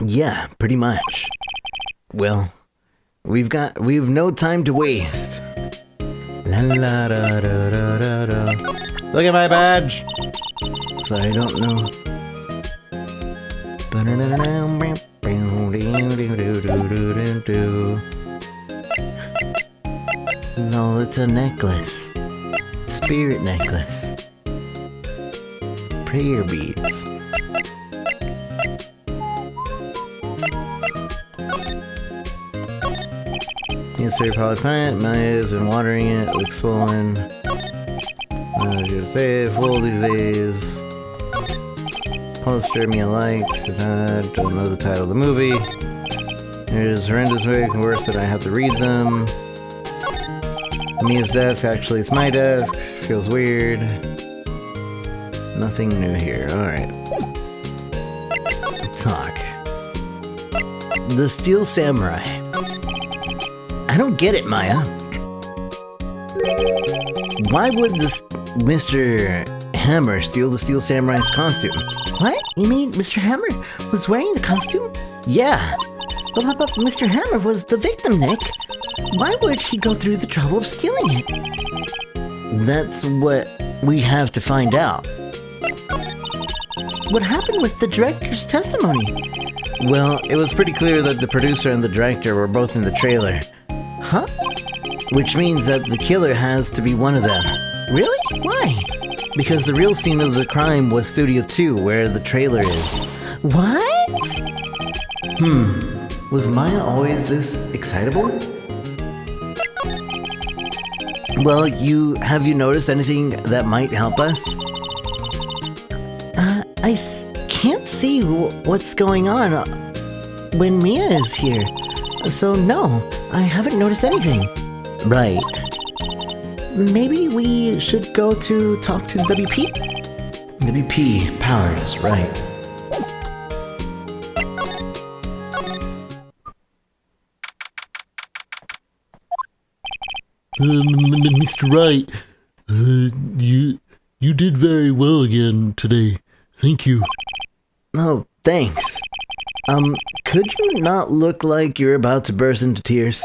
Yeah, pretty much. Well, we've no time to waste. La la da da da da da. Look at my badge. Sorry, I don't know. No, it's a necklace. Spirit necklace. Prayer beads. Insert polyplant. My eyes been watering it. Looks swollen. Full these days. Poster me liked. Don't know the title of the movie. There's horrendous worse that I have to read them. Mia's desk. Actually, it's my desk. Feels weird. Nothing new here. Alright. Talk. The Steel Samurai. I don't get it, Maya. Why would this Mr. Hammer steal the Steel Samurai's costume? What? You mean Mr. Hammer was wearing the costume? Yeah. But Mr. Hammer was the victim, Nick. Why would he go through the trouble of stealing it? That's what we have to find out. What happened with the director's testimony? Well, it was pretty clear that the producer and the director were both in the trailer. Huh? Which means that the killer has to be one of them. Really? Why? Because the real scene of the crime was Studio 2, where the trailer is. What? Was Maya always this excitable? Well, have you noticed anything that might help us? Can't see what's going on when Mia is here. So no, I haven't noticed anything. Right. Maybe we should go to talk to WP? WP Powers, right. Mr. Wright, you did very well again today. Thank you. Oh, thanks. Could you not look like you're about to burst into tears?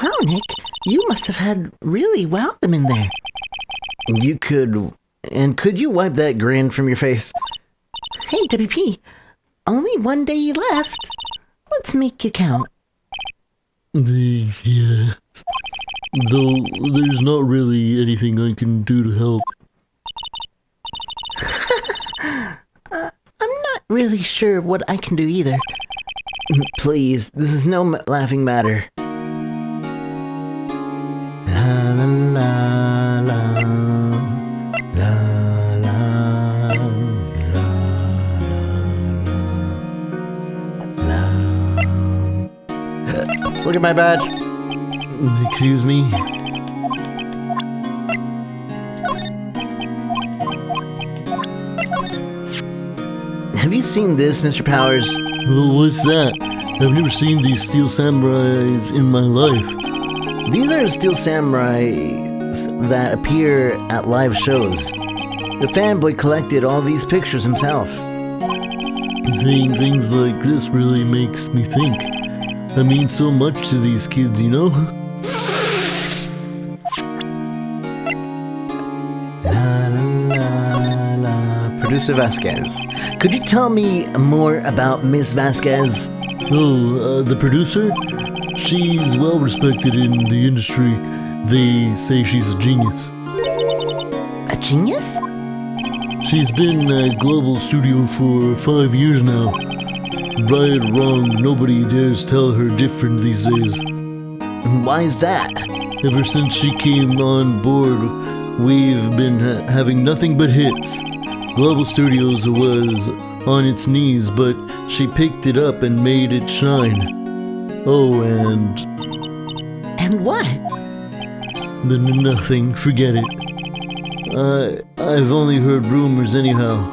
Wow, Nick, you must have had really wowed them in there. You could... And could you wipe that grin from your face? Hey, WP, only 1 day left. Let's make it count. Yeah. Though there's not really anything I can do to help. I'm not really sure what I can do either. Please, this is no laughing matter. La la la la la la la la. Look at my badge. Excuse me? Have you seen this, Mr. Powers? Well, what's that? I've never seen these steel samurais in my life. These are steel samurais that appear at live shows. The fanboy collected all these pictures himself. Saying things like this really makes me think. I mean so much to these kids, you know? La la la la. Producer Vasquez. Could you tell me more about Miss Vasquez? Oh, the producer? She's well respected in the industry. They say she's a genius. A genius? She's been at Global Studio for 5 years now. Right or wrong, nobody dares tell her different these days. Why is that? Ever since she came on board, we've been having nothing but hits. Global Studios was on its knees, but she picked it up and made it shine. Oh, and And what? nothing. Forget it. I've only heard rumors anyhow.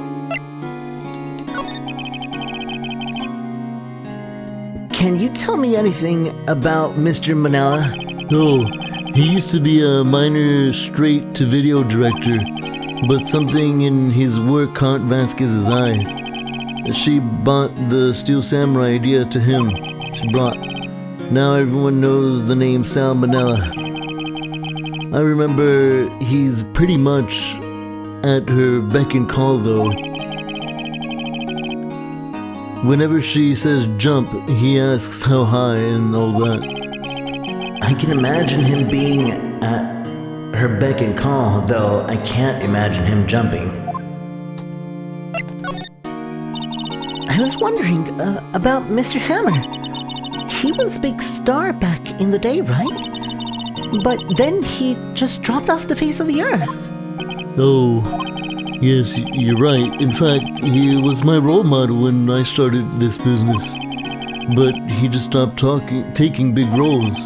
Can you tell me anything about Mr. Manila? Oh, he used to be a minor straight-to-video director, but something in his work caught Vasquez's eyes. She bought the Steel Samurai idea to him. Now everyone knows the name Sal Manila. I remember he's pretty much at her beck and call, though. Whenever she says jump, he asks how high and all that. I can imagine him being at her beck and call, though I can't imagine him jumping. I was wondering about Mr. Hammer. He was a big star back in the day, right? But then he just dropped off the face of the earth. Oh, yes, you're right. In fact, he was my role model when I started this business. But he just stopped taking big roles.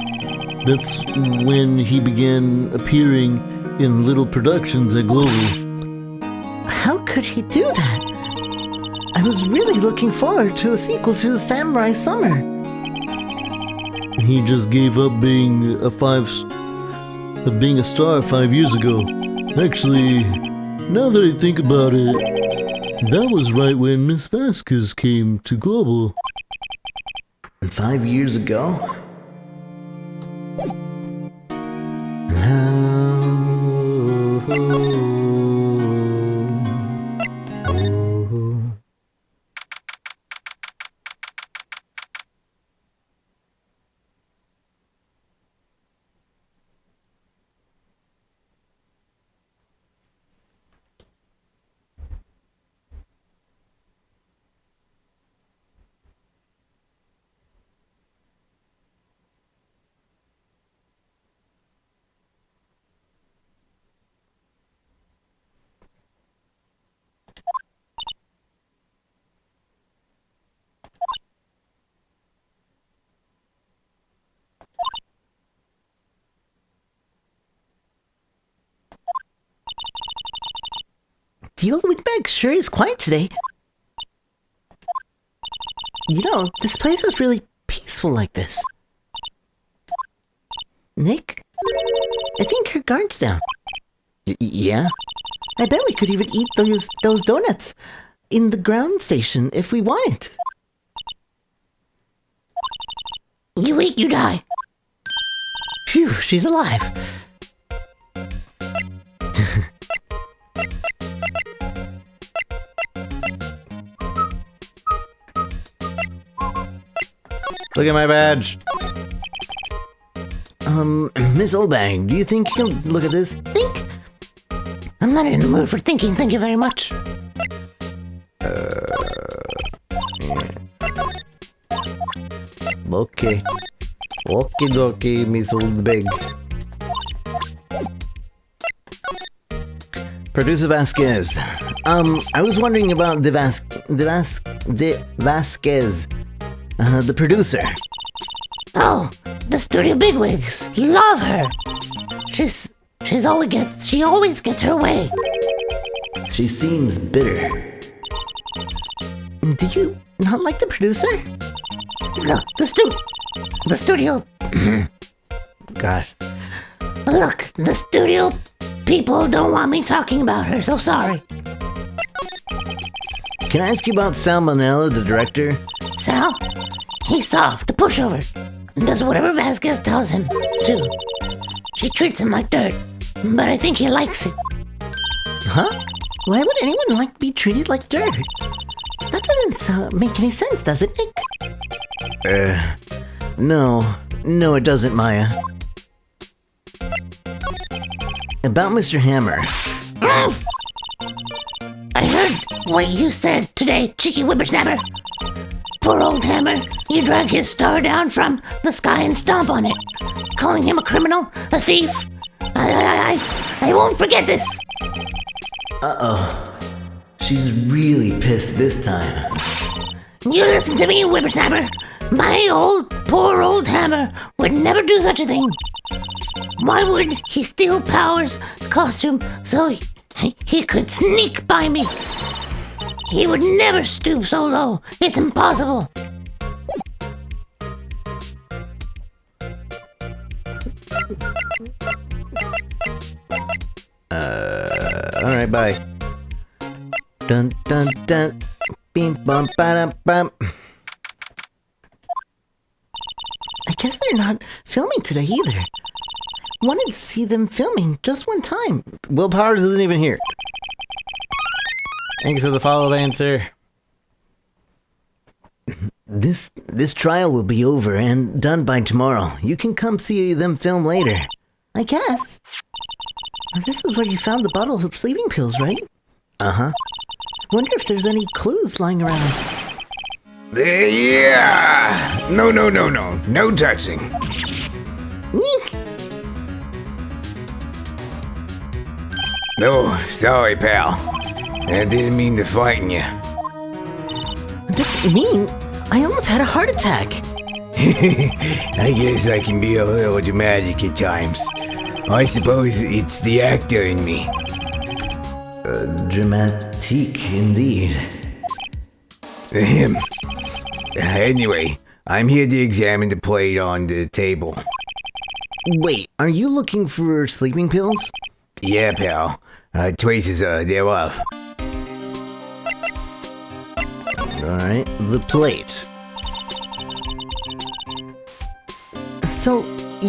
That's when he began appearing in little productions at Global. How could he do that? I was really looking forward to a sequel to the Samurai Summer. He just gave up being a star 5 years ago. Actually, now that I think about it, that was right when Miss Vasquez came to Global. 5 years ago? The old windbag sure is quiet today. You know, this place is really peaceful like this. Nick, I think her guard's down. Yeah? I bet we could even eat those donuts in the ground station if we wanted. You eat, you die. Phew, she's alive. Look at my badge. Miss Oldbag, do you think you can look at this? Think? I'm not in the mood for thinking, thank you very much. Okay. Okie dokie, Miss Oldbag. Producer Vasquez. I was wondering about the Vasquez, the producer. Oh, the studio bigwigs. Love her. She always gets her way. She seems bitter. Do you not like the producer? Look, the studio. Gosh. Look, the studio people don't want me talking about her, so sorry. Can I ask you about Sal Manella, the director? Sal, he's soft, a pushover, and does whatever Vasquez tells him to. She treats him like dirt, but I think he likes it. Huh? Why would anyone like to be treated like dirt? That doesn't make any sense, does it, Nick? No, it doesn't, Maya. About Mr. Hammer. I heard what you said today, cheeky whippersnapper. poor old Hammer. You drag his star down from the sky and stomp on it, calling him a criminal, a thief. I won't forget this. Uh-oh. She's really pissed this time. You listen to me, whippersnapper. My poor old Hammer would never do such a thing. Why would he steal Power's costume so he could sneak by me? He would never stoop so low. It's impossible. Alright, bye. Dun dun dun. Bing bum ba bum. I guess they're not filming today either. Wanted to see them filming just one time. Will Powers isn't even here. Thanks for the follow answer. This trial will be over and done by tomorrow. You can come see them film later. I guess. This is where you found the bottles of sleeping pills, right? Uh-huh. Wonder if there's any clues lying around. Yeah! No. No touching. Eek. No, sorry, pal. I didn't mean to frighten you. Didn't mean. I almost had a heart attack. I guess I can be a little dramatic at times. I suppose it's the actor in me. Dramatique indeed. Anyway, I'm here to examine the plate on the table. Wait, are you looking for sleeping pills? Yeah, pal. Traces thereof. Alright, the plate. So,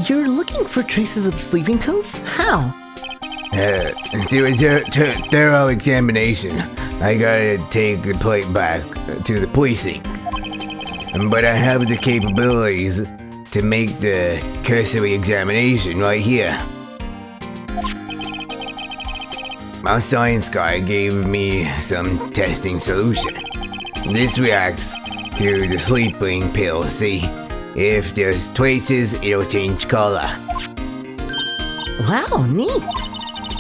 you're looking for traces of sleeping pills? How? Through a thorough examination, I gotta take the plate back to the precinct. But I have the capabilities to make the cursory examination right here. My science guy gave me some testing solution. This reacts to the sleeping pill, see? If there's traces, it'll change color. Wow, neat.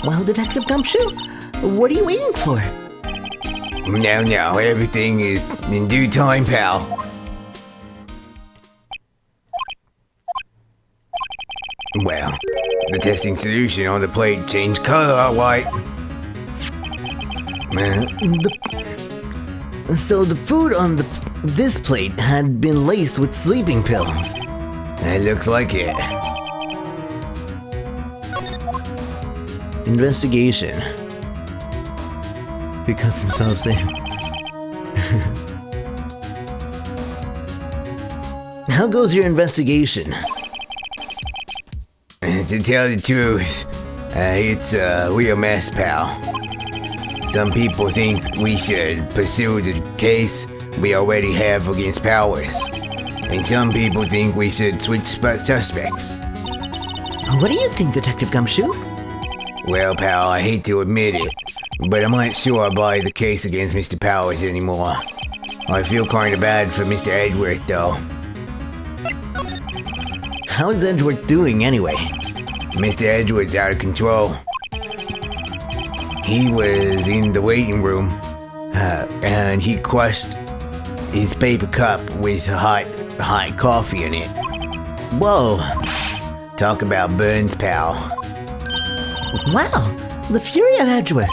Well, Detective Gumshoe, what are you waiting for? No, everything is in due time, pal. Well, the testing solution on the plate changed color, White. So the food on this plate had been laced with sleeping pills. It looks like it. Investigation. He cuts himself safe. How goes your investigation? To tell the truth, it's a real mess, pal. Some people think we should pursue the case we already have against Powers. And some people think we should switch suspects. What do you think, Detective Gumshoe? Well, pal, I hate to admit it, but I'm not sure I buy the case against Mr. Powers anymore. I feel kinda bad for Mr. Edgeworth, though. How is Edgeworth doing anyway? Mr. Edgeworth's out of control. He was in the waiting room, and he crushed his paper cup with hot coffee in it. Whoa. Talk about burns, pal. Wow, the fury of Edgeworth.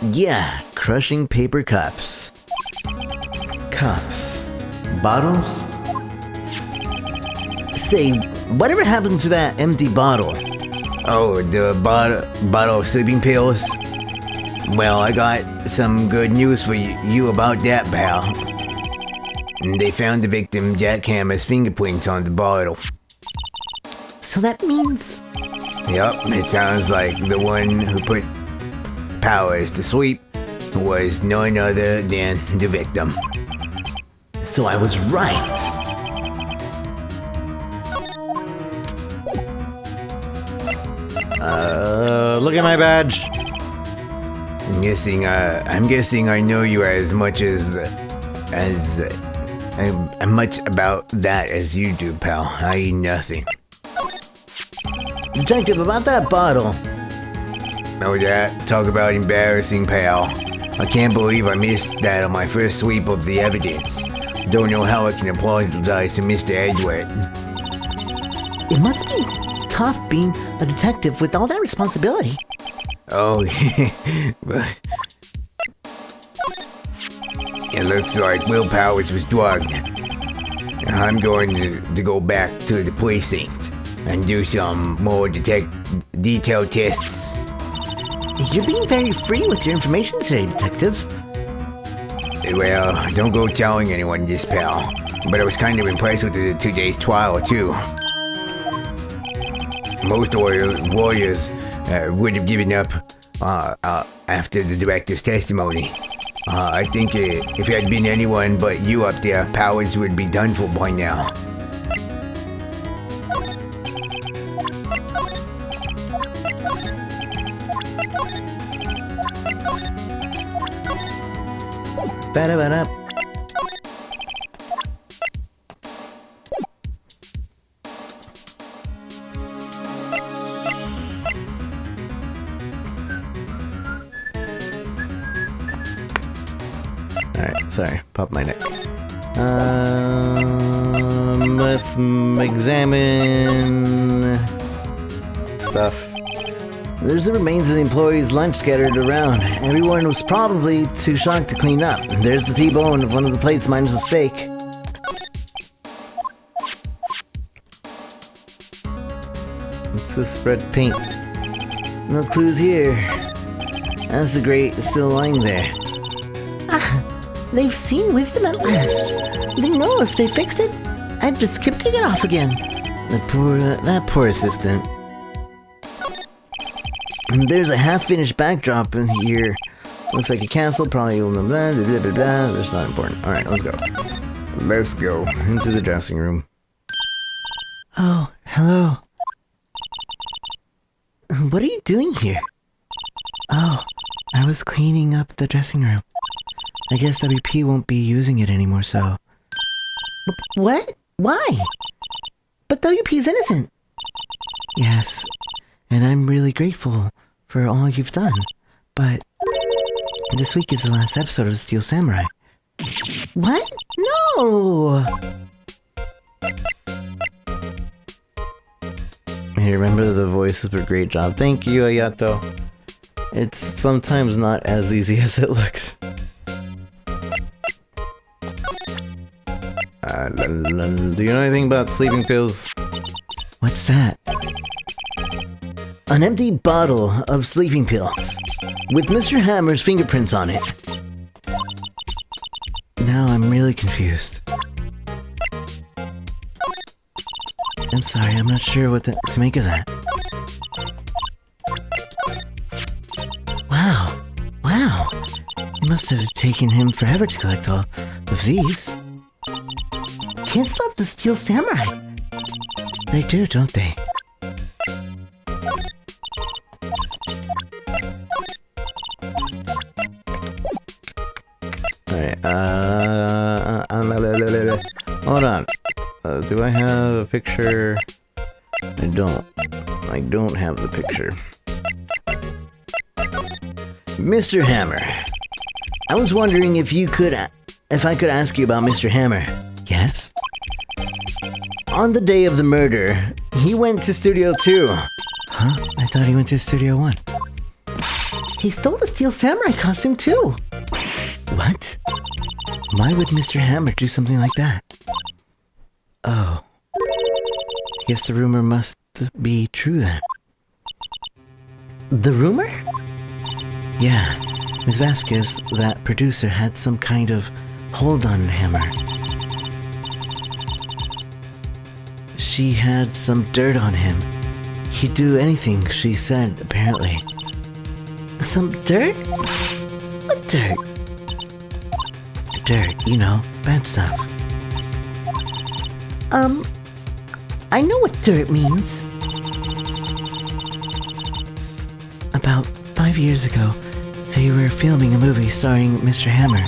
Yeah, crushing paper cups. Cups. Bottles? Say, whatever happened to that empty bottle? Oh, the bottle of sleeping pills? Well, I got some good news for you about that, pal. They found the victim Jack Hammer's fingerprints on the bottle. So that means... Yup, it sounds like the one who put Powers to sleep was none other than the victim. So I was right. Look at my badge. I'm guessing I know you as much as much about that as you do, pal. I eat nothing. Detective, about that bottle. Oh, that? Talk about embarrassing, pal. I can't believe I missed that on my first sweep of the evidence. Don't know how I can apologize to Mr. Edgeworth. It must be tough being a detective with all that responsibility. Oh, but it looks like Will Powers was drugged. I'm going to go back to the precinct and do some more detailed tests. You're being very free with your information today, Detective. Well, don't go telling anyone this, pal. But I was kind of impressed with the today's trial, too. Most warriors would have given up after the director's testimony. I think if it had been anyone but you up there, Powers would be done for by now. Ba-da-ba-da. Alright, sorry. Pop my neck. Let's examine stuff. There's the remains of the employees' lunch scattered around. Everyone was probably too shocked to clean up. There's the T-bone of one of the plates minus the steak. What's this spread paint? No clues here. That's the grate still lying there. They've seen wisdom at last. They know if they fixed it, I'd just keep kicking off again. That poor assistant. And there's a half-finished backdrop in here. Looks like a castle, probably blah, blah, blah, blah, blah. That's not important. Alright, let's go. Let's go into the dressing room. Oh, hello. What are you doing here? Oh, I was cleaning up the dressing room. I guess WP won't be using it anymore, so... What? Why? But WP's innocent. Yes, and I'm really grateful for all you've done. But this week is the last episode of Steel Samurai. What? No! Hey, remember the voices were great job. Thank you, Ayato. It's sometimes not as easy as it looks. Do you know anything about sleeping pills? What's that? An empty bottle of sleeping pills with Mr. Hammer's fingerprints on it. Now I'm really confused. I'm sorry, I'm not sure what to make of that. Wow. It must have taken him forever to collect all of these. Kids love the Steel Samurai. They do, don't they? Alright, hold on. Do I have a picture? I don't have the picture. Mr. Hammer, I was wondering if I could ask you about Mr. Hammer. Yes? On the day of the murder, he went to Studio 2. Huh? I thought he went to Studio 1. He stole the Steel Samurai costume too. What? Why would Mr. Hammer do something like that? Oh. I guess the rumor must be true then. The rumor? Yeah. Ms. Vasquez, that producer, had some kind of hold on Hammer. She had some dirt on him. He'd do anything she said, apparently. Some dirt? What dirt? Dirt, you know, bad stuff. I know what dirt means. About 5 years ago, they were filming a movie starring Mr. Hammer.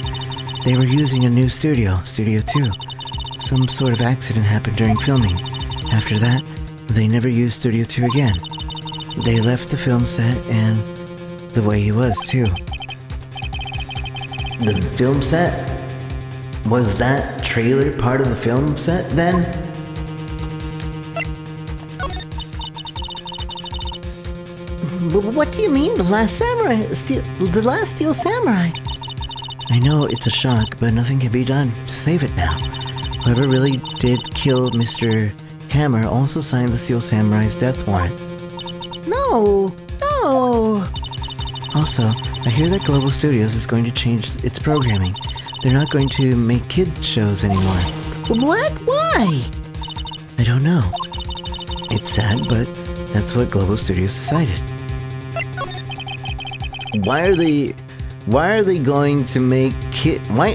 They were using a new studio, Studio 2. some sort of accident happened during filming. After that, they never used Studio 2 again. They left the film set and the way he was, too. The film set? Was that trailer part of the film set then? What do you mean, the last samurai? The last Steel Samurai? I know it's a shock, but nothing can be done to save it now. Whoever really did kill Mr. Hammer also signed the Steel Samurai's death warrant. No! Also, I hear that Global Studios is going to change its programming. They're not going to make kids shows anymore. What? Why? I don't know. It's sad, but that's what Global Studios decided. Why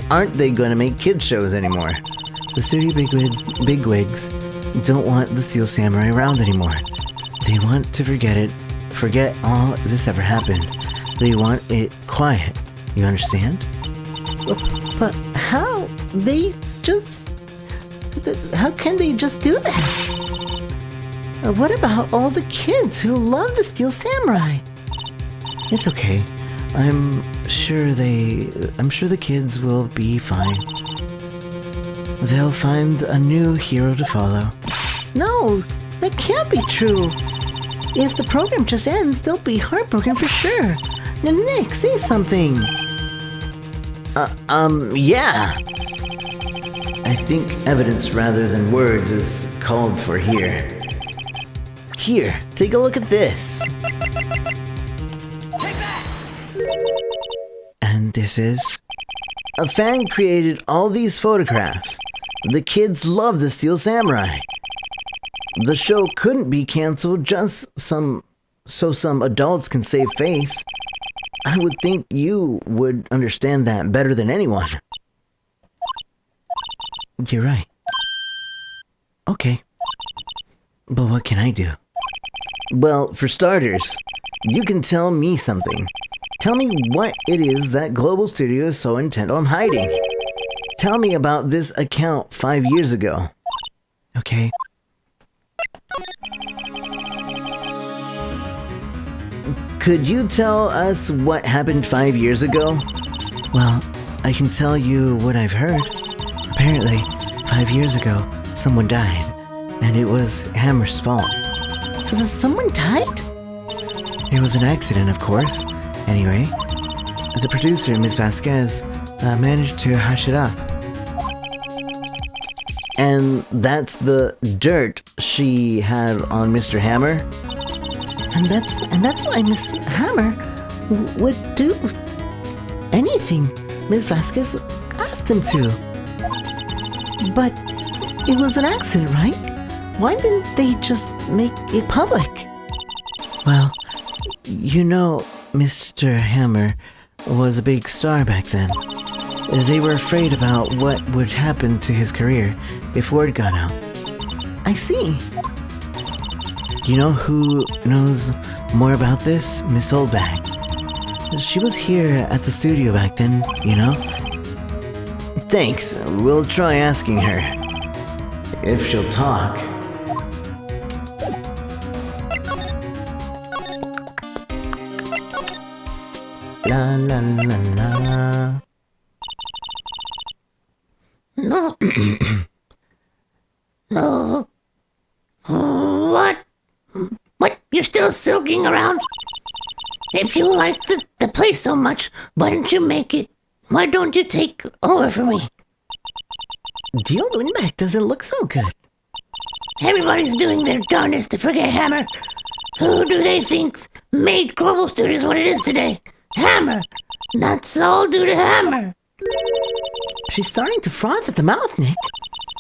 aren't they going to make kids shows anymore? The studio bigwigs don't want the Steel Samurai around anymore. They want to forget all this ever happened. They want it quiet. You understand? But how? How can they just do that? What about all the kids who love the Steel Samurai? It's okay. I'm sure the kids will be fine. They'll find a new hero to follow. No, that can't be true. If the program just ends, they'll be heartbroken for sure. Now, Nick, say something. Yeah. I think evidence rather than words is called for here. Here, take a look at this. And this is... A fan created all these photographs. The kids love the Steel Samurai. The show couldn't be canceled just so some adults can save face. I would think you would understand that better than anyone. You're right. Okay. But what can I do? Well, for starters, you can tell me something. Tell me what it is that Global Studio is so intent on hiding. Tell me about this account 5 years ago. Okay? Could you tell us what happened 5 years ago? Well, I can tell you what I've heard. Apparently, 5 years ago, someone died, and it was Hammer's fault. So someone died? It was an accident, of course. Anyway, the producer, Miss Vasquez, managed to hush it up. And that's the dirt she had on Mr. Hammer. And that's why Mr. Hammer would do anything Miss Vasquez asked him to. But it was an accident, right? Why didn't they just make it public? Well, you know, Mr. Hammer was a big star back then. They were afraid about what would happen to his career if word got out. I see. You know who knows more about this? Miss Oldbag. She was here at the studio back then, you know? Thanks. We'll try asking her. If she'll talk. La la la la. No. No. What? What? You're still silking around? If you like the place so much, why don't you take over for me? The old windbag doesn't look so good. Everybody's doing their darndest to forget Hammer. Who do they think made Global Studios what it is today? Hammer. That's all due to Hammer. She's starting to froth at the mouth, Nick.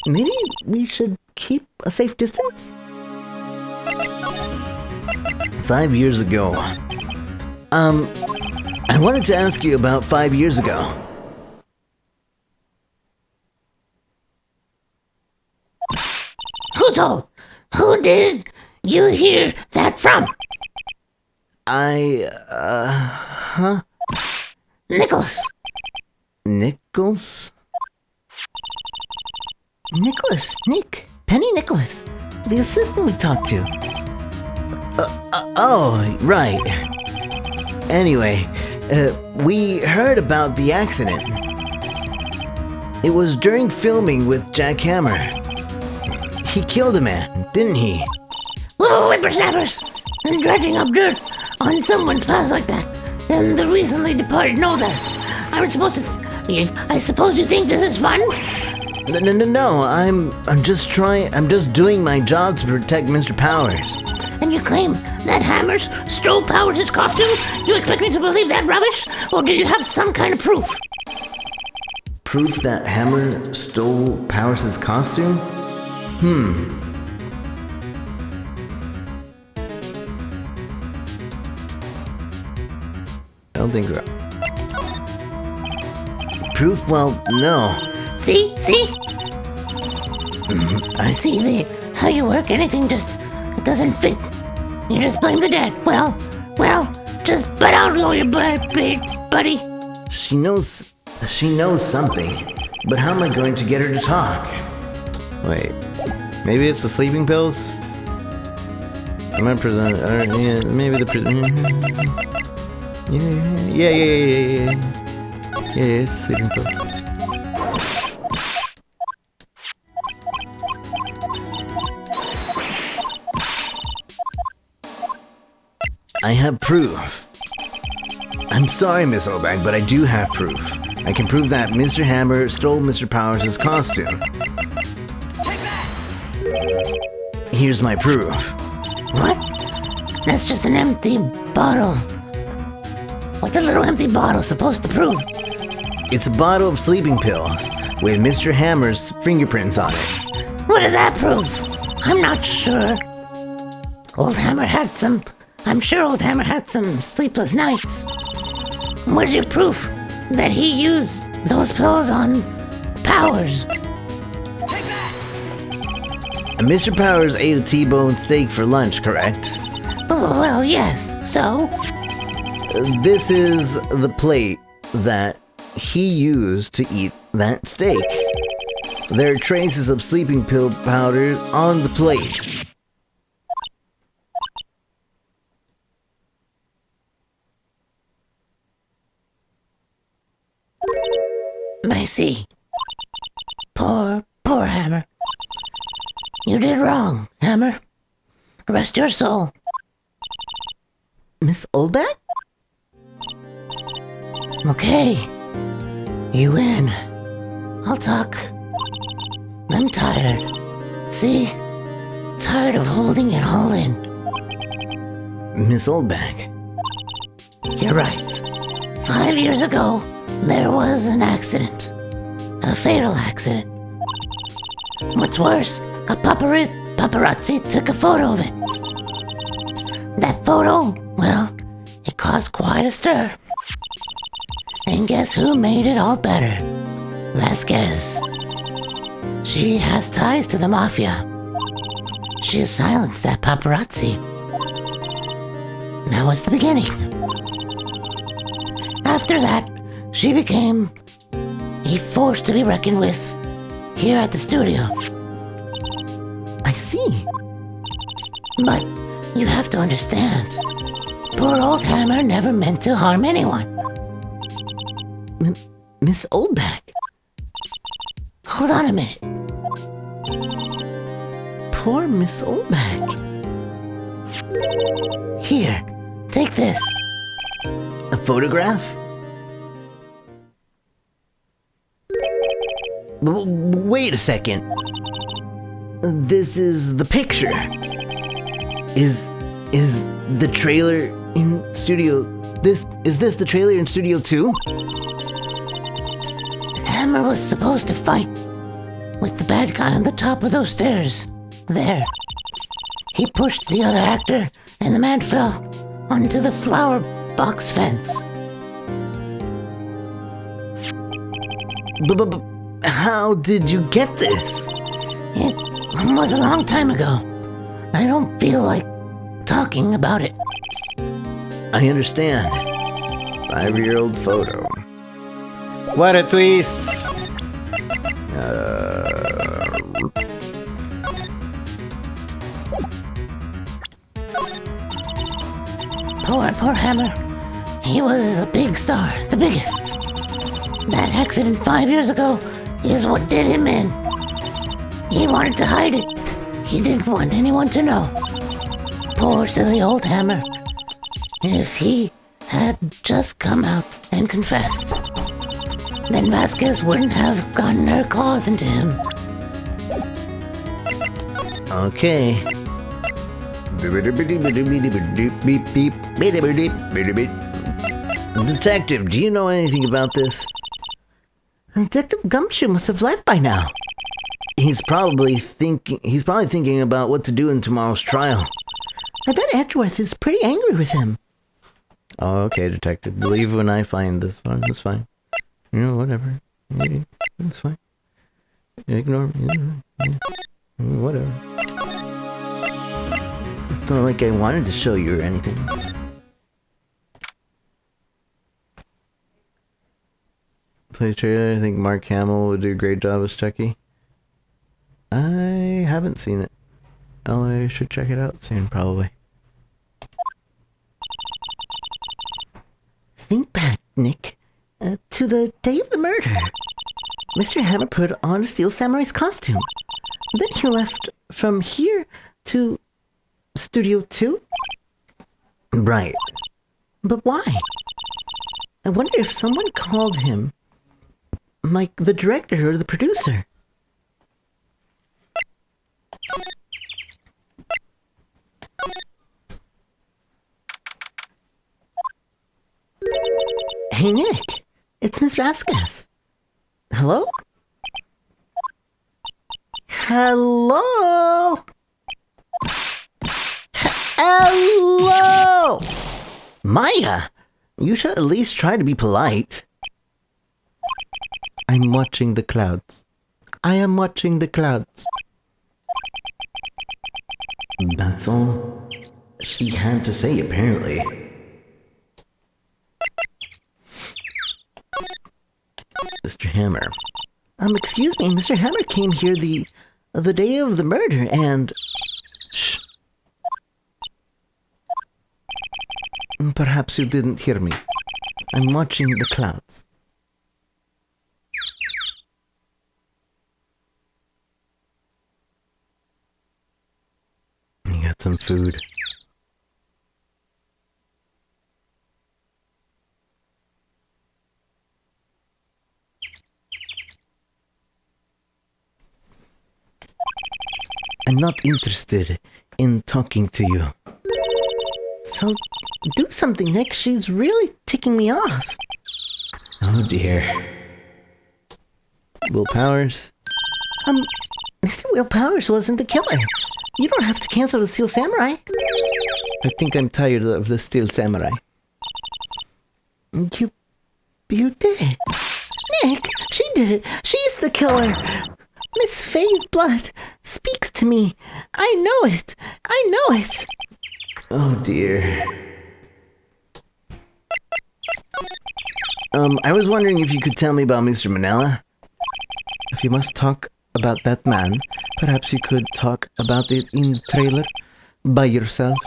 Maybe we should keep a safe distance? 5 years ago. I wanted to ask you about 5 years ago. Who told? Who did you hear that from? Nicholas. Nichols? Nick, Penny Nicholas, the assistant we talked to. Oh, right. Anyway, we heard about the accident. It was during filming with Jack Hammer. He killed a man, didn't he? Whoa, whippersnappers! And dredging up dirt on someone's past like that. And the recently departed know that. I'm supposed to... I suppose you think this is fun? No, I'm just doing my job to protect Mr. Powers. And you claim that Hammers stole Powers' costume? You expect me to believe that rubbish? Or do you have some kind of proof? Proof that Hammer stole Powers' costume? I don't think so. Proof? Well, no. See? I see how you work. Anything just doesn't fit. You just blame the dead. Well, just butt out, lawyer buddy. She knows something, but how am I going to get her to talk? Wait, maybe it's the sleeping pills? I'm gonna present. Yeah, maybe the. Yeah. Yeah, it's sleeping pills. I have proof. I'm sorry, Miss Obag, but I do have proof. I can prove that Mr. Hammer stole Mr. Powers' costume. Here's my proof. What? That's just an empty bottle. What's a little empty bottle supposed to prove? It's a bottle of sleeping pills with Mr. Hammer's fingerprints on it. What does that prove? I'm not sure. I'm sure old Hammer had some sleepless nights. Where's your proof that he used those pills on Powers? Mr. Powers ate a T-bone steak for lunch, correct? Well, yes. So? This is the plate that he used to eat that steak. There are traces of sleeping pill powder on the plate. I see. Poor Hammer. You did wrong, Hammer. Rest your soul. Miss Oldback? Okay. You win. I'll talk. I'm tired. See? Tired of holding it all in. Miss Oldback. You're right. 5 years ago, there was an accident. A fatal accident. What's worse, a paparazzi took a photo of it. That photo, well, it caused quite a stir. And guess who made it all better? Vasquez. She has ties to the mafia. She has silenced that paparazzi. That was the beginning. After that, she became a force to be reckoned with here at the studio. I see. But you have to understand, poor old Hammer never meant to harm anyone. Miss Oldback. Hold on a minute. Poor Miss Oldback. Here, take this. A photograph? Wait a second. This is the picture. Is the trailer in studio... Is this the trailer in Studio 2? Hammer was supposed to fight with the bad guy on the top of those stairs. There. He pushed the other actor, and the man fell onto the flower box fence. But how did you get this? It was a long time ago. I don't feel like talking about it. I understand. 5-year-old photo. What a twist! Poor Hammer. He was a big star, the biggest. That accident 5 years ago is what did him in. He wanted to hide it. He didn't want anyone to know. Poor silly old Hammer. If he had just come out and confessed, then Vasquez wouldn't have gotten her claws into him. Okay. Detective, do you know anything about this? Detective Gumshoe must have left by now. He's probably thinking about what to do in tomorrow's trial. I bet Edgeworth is pretty angry with him. Oh, okay, detective. Believe when I find this one. That's fine. You know, whatever. Yeah, that's fine. Ignore me. Yeah. Whatever. It's not like I wanted to show you or anything. Please trailer. I think Mark Hamill would do a great job as Chucky. I haven't seen it. Oh, I should check it out soon, probably. Think back, Nick, to the day of the murder. Mr. Hammer put on a Steel Samurai's costume. Then he left from here to Studio 2? Right. But why? I wonder if someone called him, like the director or the producer. Hey, Nick. It's Miss Vasquez. Hello? Hello? Hello? Maya, you should at least try to be polite. I'm watching the clouds. I am watching the clouds. That's all she had to say, apparently. Mr. Hammer. Excuse me, Mr. Hammer came here the day of the murder and... Shh. Perhaps you didn't hear me. I'm watching the clouds. You got some food. I'm not interested in talking to you. So, do something, Nick. She's really ticking me off. Oh dear. Will Powers? Mr. Will Powers wasn't the killer. You don't have to cancel the Steel Samurai. I think I'm tired of the Steel Samurai. You did it. Nick, she did it. She's the killer. Miss Faye's blood speaks to me. I know it. I know it. Oh dear. I was wondering if you could tell me about Mr. Manella. If you must talk about that man, perhaps you could talk about it in the trailer by yourself.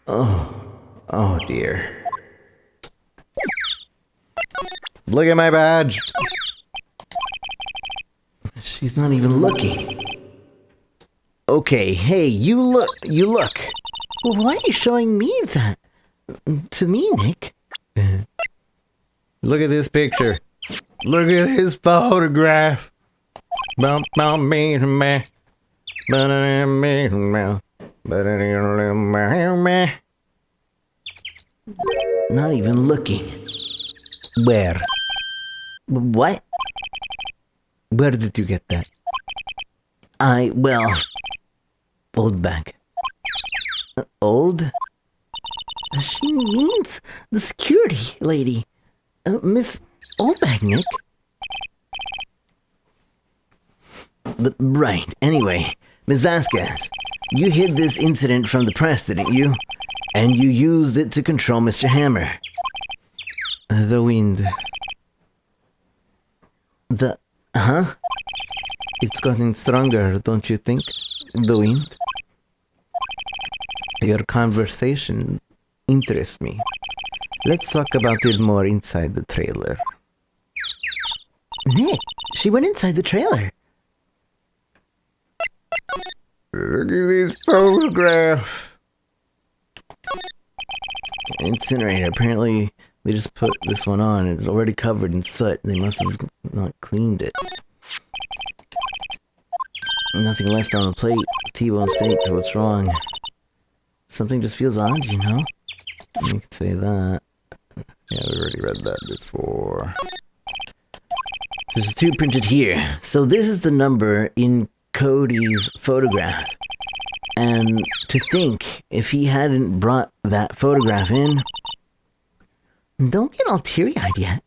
Oh dear. Look at my badge. She's not even looking. Okay, hey, you look. Well, why are you showing me that? To me, Nick? Look at this picture. Look at his photograph. Not even looking. Where? What? Where did you get that? Old bag. Old? She means the security lady. Miss Oldbag, Nick. Right. Anyway, Miss Vasquez, you hid this incident from the press, didn't you? And you used it to control Mr. Hammer. The wind. Huh? It's gotten stronger, don't you think? The wind. Your conversation interest me. Let's talk about it more inside the trailer. Nick, she went inside the trailer. Look at this photograph. Incinerator. Apparently, they just put this one on. It's already covered in soot. They must have not cleaned it. Nothing left on the plate. T-bone steak, so what's wrong? Something just feels odd, you know? You could say that. Yeah, we already read that before. There's a 2 printed here. So this is the number in Cody's photograph. And to think, if he hadn't brought that photograph in... Don't get all teary-eyed yet.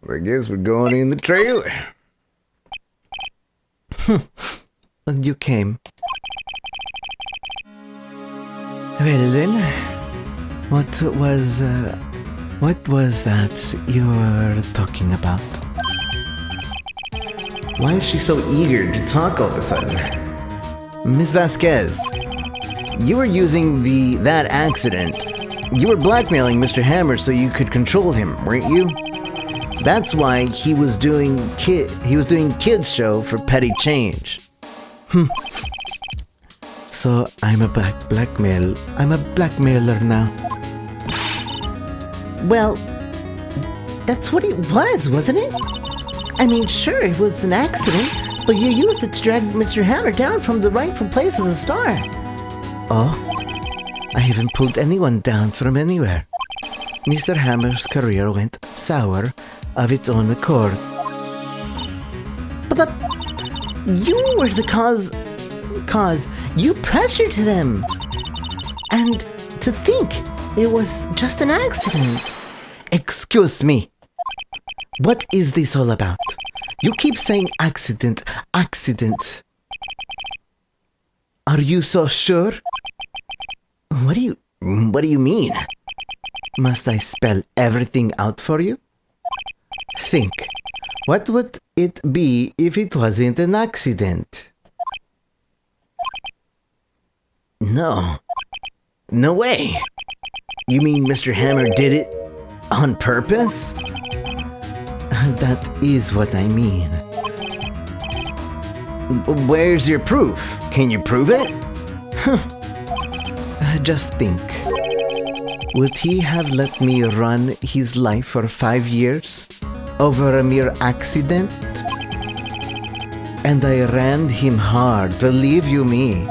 I guess we're going in the trailer. You came. Well then, what was that you were talking about? Why is she so eager to talk all of a sudden? Miss Vasquez, you were using that accident. You were blackmailing Mr. Hammer so you could control him, weren't you? That's why he was doing kids show for petty change. So I'm a blackmailer now. Well, that's what it was, wasn't it? I mean, sure, it was an accident, but you used it to drag Mr. Hammer down from the rightful place as a star. Oh? I haven't pulled anyone down from anywhere. Mr. Hammer's career went sour of its own accord. But you were the cause you pressured them. And to think it was just an accident. Excuse me. What is this all about? You keep saying accident. Are you so sure? What do you mean? Must I spell everything out for you? Think. What would it be if it wasn't an accident? No. No way. You mean Mr. Hammer did it on purpose? That is what I mean. Where's your proof? Can you prove it? Just think. Would he have let me run his life for 5 years over a mere accident? And I ran him hard, believe you me.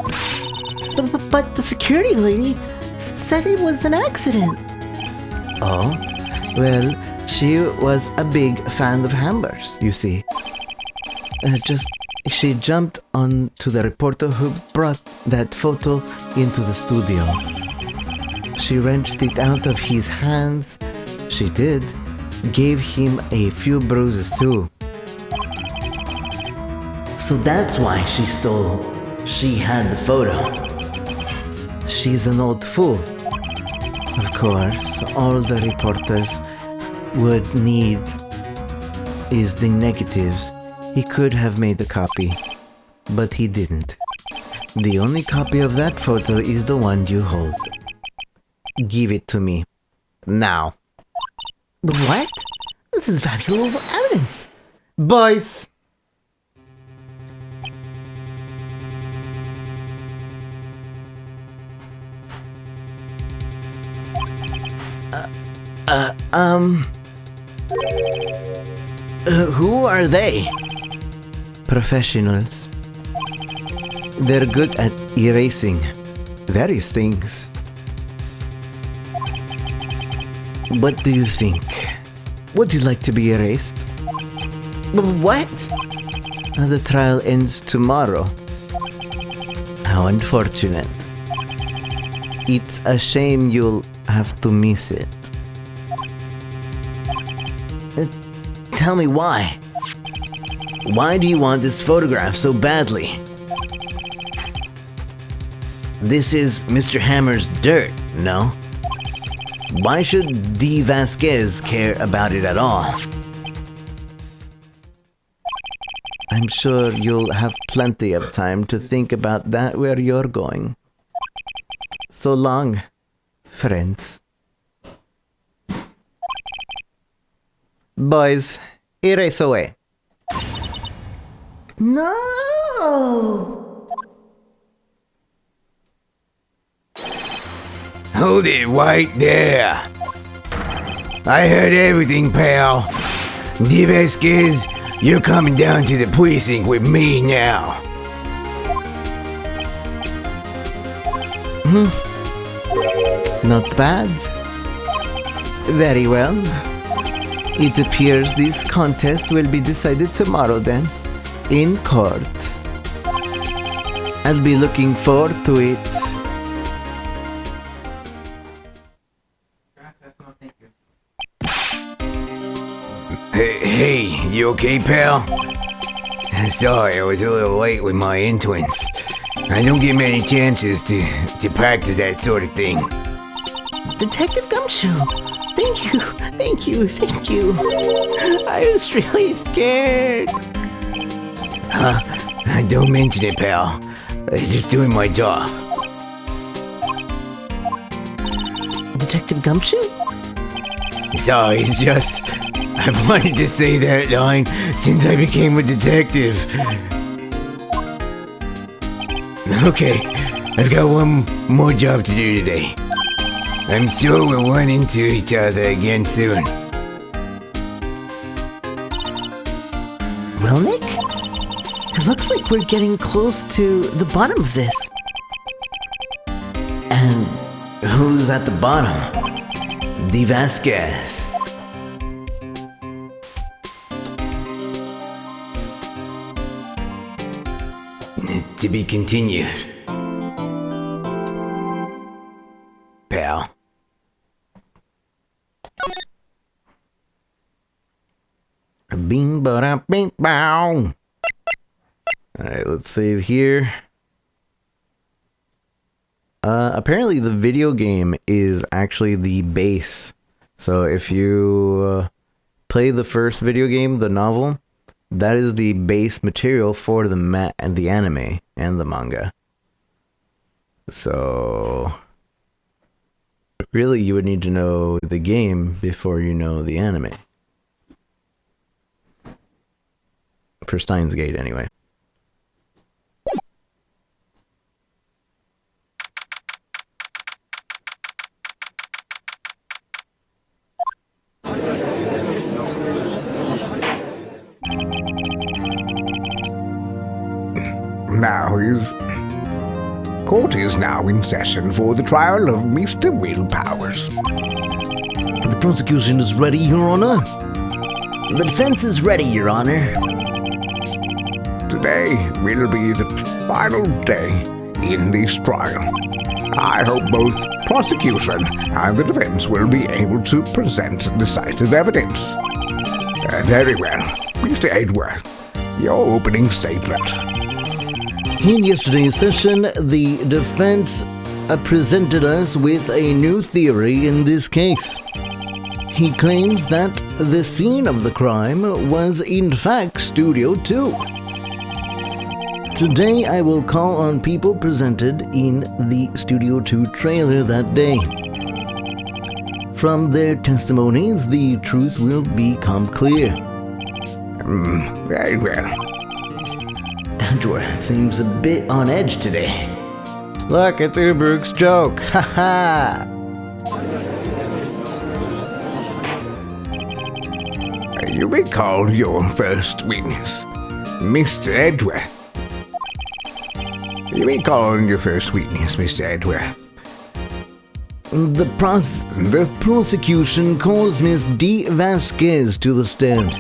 But the security lady said it was an accident. Oh? Well, she was a big fan of Hammer's, you see. She jumped on to the reporter who brought that photo into the studio. She wrenched it out of his hands. She did. Gave him a few bruises too. So that's why she had the photo. She's an old fool. Of course, all the reporters would need is the negatives. He could have made a copy, but he didn't. The only copy of that photo is the one you hold. Give it to me. Now. What? This is valuable evidence. Boys! Who are they? Professionals. They're good at erasing various things. What do you think? Would you like to be erased? What? The trial ends tomorrow. How unfortunate. It's a shame you'll have to miss it. Tell me why. Why do you want this photograph so badly? This is Mr. Hammer's dirt, no? Why should D. Vasquez care about it at all? I'm sure you'll have plenty of time to think about that where you're going. So long, friends. Boys, erase away. No! Hold it right there. I heard everything, pal. Vasquez, you're coming down to the precinct with me now. Not bad. Very well. It appears this contest will be decided tomorrow then, in court. I'll be looking forward to it. Hey, you okay, pal? Sorry, I was a little late with my entrance. I don't get many chances to practice that sort of thing. Detective Gumshoe! Thank you, thank you, thank you. I was really scared. Don't mention it, pal. Just doing my job. Detective Gumshoe? Sorry, it's just... I've wanted to say that line since I became a detective. Okay, I've got one more job to do today. I'm sure we'll run into each other again soon. Well, Nick, it looks like we're getting close to the bottom of this. And who's at the bottom? Vasquez. To be continued. Pal. Bing ba bing bow. Alright, let's save here. Apparently the video game is actually the base. So if you play the first video game, the novel, that is the base material for the anime and the manga. So really you would need to know the game before you know the anime. For Steins Gate, anyway. Court is now in session for the trial of Mr. Will Powers. The prosecution is ready, Your Honor. The defense is ready, Your Honor. Today will be the final day in this trial. I hope both prosecution and the defense will be able to present decisive evidence. Very well. Mr. Edgeworth, your opening statement. In yesterday's session, the defense presented us with a new theory in this case. He claims that the scene of the crime was in fact Studio 2. Today I will call on people presented in the Studio 2 trailer that day. From their testimonies, the truth will become clear. Very well. Edgeworth seems a bit on edge today. Look, it's Ubruk's joke. Haha. You may call your first witness, Mr. Edgeworth. You may call on your first witness, Mr. Edgeworth. The prosecution calls Miss D. Vasquez to the stand.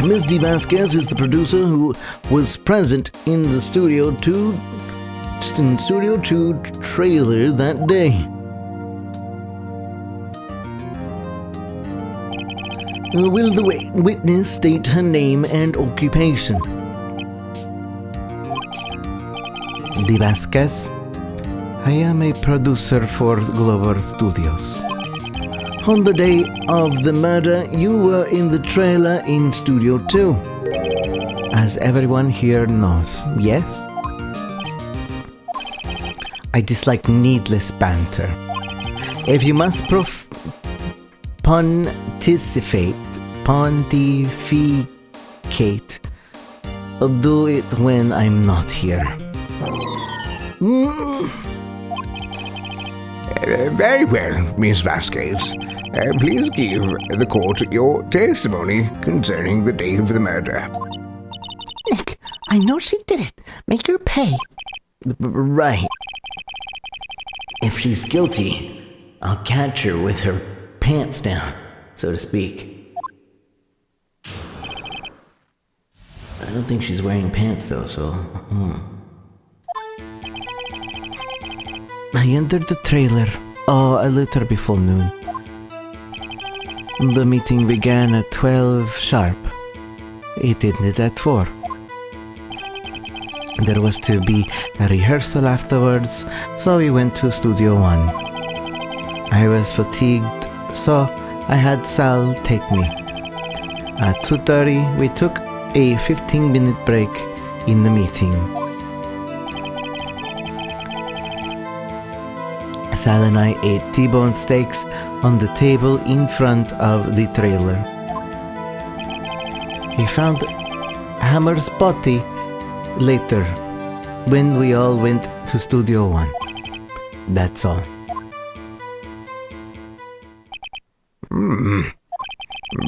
Miss D. Vasquez is the producer who was present in the Studio 2 trailer that day. Will the witness state her name and occupation? D. Vasquez. I am a producer for Global Studios. On the day of the murder, you were in the trailer in Studio 2. As everyone here knows, yes? I dislike needless banter. If you must pontificate, do it when I'm not here. Very well, Miss Vasquez. Please give the court your testimony concerning the day of the murder. Nick, I know she did it. Make her pay. Right. If she's guilty, I'll catch her with her pants down, so to speak. I don't think she's wearing pants though, so... I entered the trailer a little before noon. The meeting began at 12 sharp. It ended at 4. There was to be a rehearsal afterwards, so we went to Studio 1. I was fatigued, so I had Sal take me. At 2:30, we took a 15-minute break in the meeting. Sal and I ate T-bone steaks on the table in front of the trailer. He found Hammer's body later when we all went to Studio 1. That's all.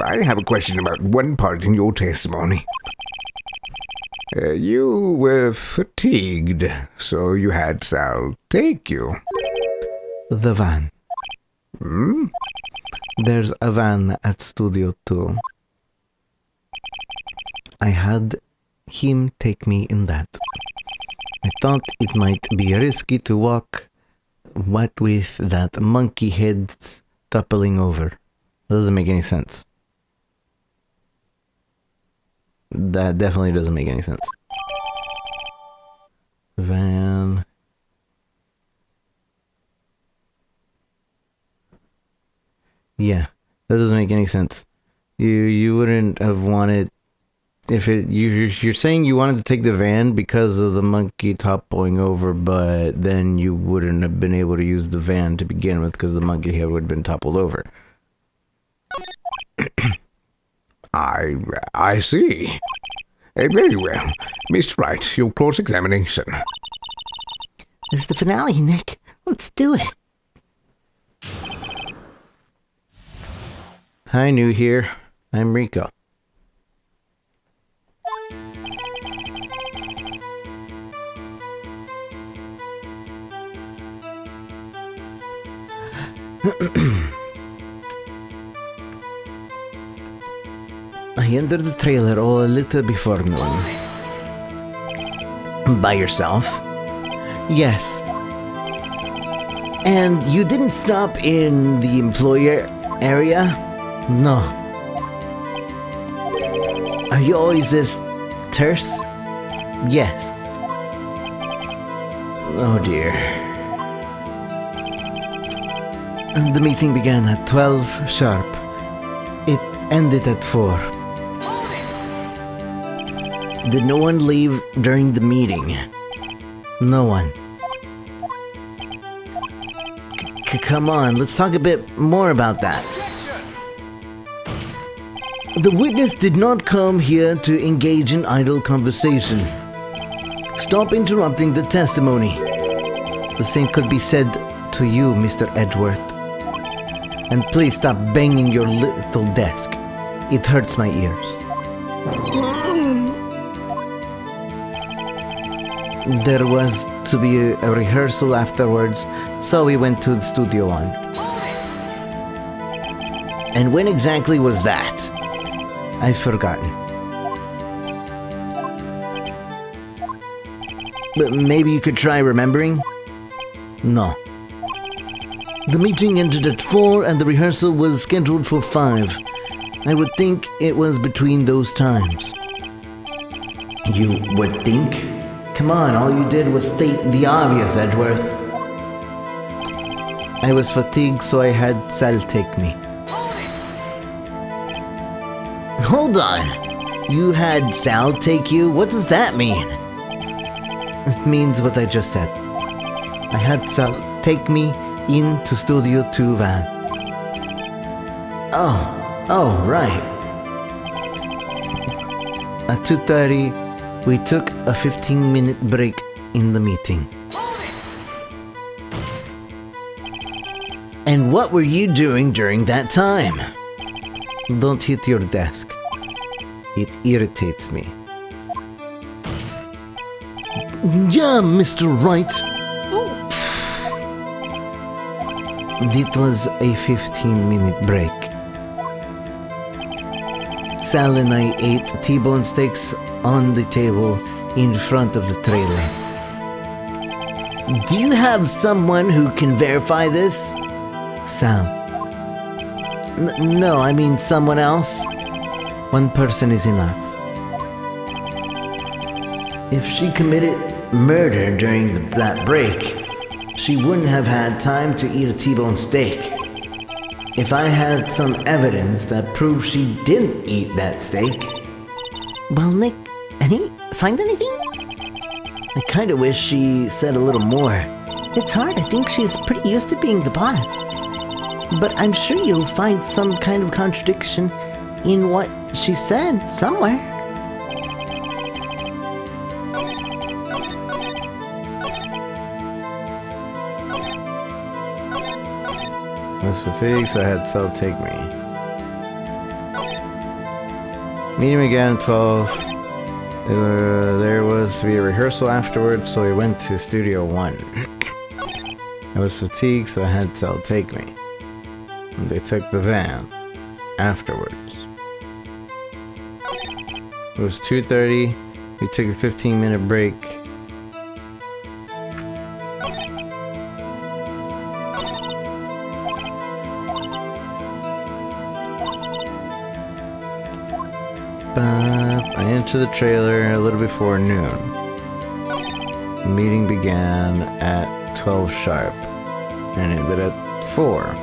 I have a question about one part in your testimony. You were fatigued, so you had Sal take you. The van. There's a van at Studio 2. I had him take me in that. I thought it might be risky to walk, what with that monkey head toppling over. That doesn't make any sense. That definitely doesn't make any sense. Van. Yeah, that doesn't make any sense. You wouldn't have wanted, if it you're saying you wanted to take the van because of the monkey toppling over, but then you wouldn't have been able to use the van to begin with because the monkey head would have been toppled over. I see. Very well. Mr. Wright, your cross-examination. It's the finale, Nick. Let's do it. Hi, new here. I'm Rico. I entered the trailer a little before noon. By yourself? Yes. And you didn't stop in the employer area? No. Are you always this terse? Yes. Oh dear. The meeting began at 12 sharp. It ended at 4. Did no one leave during the meeting? No one. Come on, let's talk a bit more about that. The witness did not come here to engage in idle conversation. Stop interrupting the testimony. The same could be said to you, Mr. Edgeworth. And please stop banging your little desk. It hurts my ears. There was to be a rehearsal afterwards, so we went to the Studio 1. And when exactly was that? I've forgotten. But maybe you could try remembering? No. The meeting ended at 4 and the rehearsal was scheduled for 5. I would think it was between those times. You would think? Come on, all you did was state the obvious, Edgeworth. I was fatigued, so I had Sal take me. Hold on. You had Sal take you? What does that mean? It means what I just said. I had Sal take me into Studio 2 van. Oh, right. At 2:30, we took a 15-minute break in the meeting. And what were you doing during that time? Don't hit your desk. It irritates me. Yeah, Mr. Wright. It was a 15-minute break. Sal and I ate T-bone steaks on the table in front of the trailer. Do you have someone who can verify this? Sam. No, I mean someone else. One person is enough. If she committed murder during that break, she wouldn't have had time to eat a T-bone steak. If I had some evidence that proved she didn't eat that steak... Well, Nick, find anything? I kinda wish she said a little more. It's hard, I think she's pretty used to being the boss. But I'm sure you'll find some kind of contradiction in what she said somewhere. I was fatigued, so I had Sal take me. Meeting began at 12. There was to be a rehearsal afterwards, so we went to Studio 1. I was fatigued, so I had Sal take me. And they took the van afterwards. It was 2:30. We took a 15-minute break. I entered the trailer a little before noon. The meeting began at 12 sharp and ended at 4.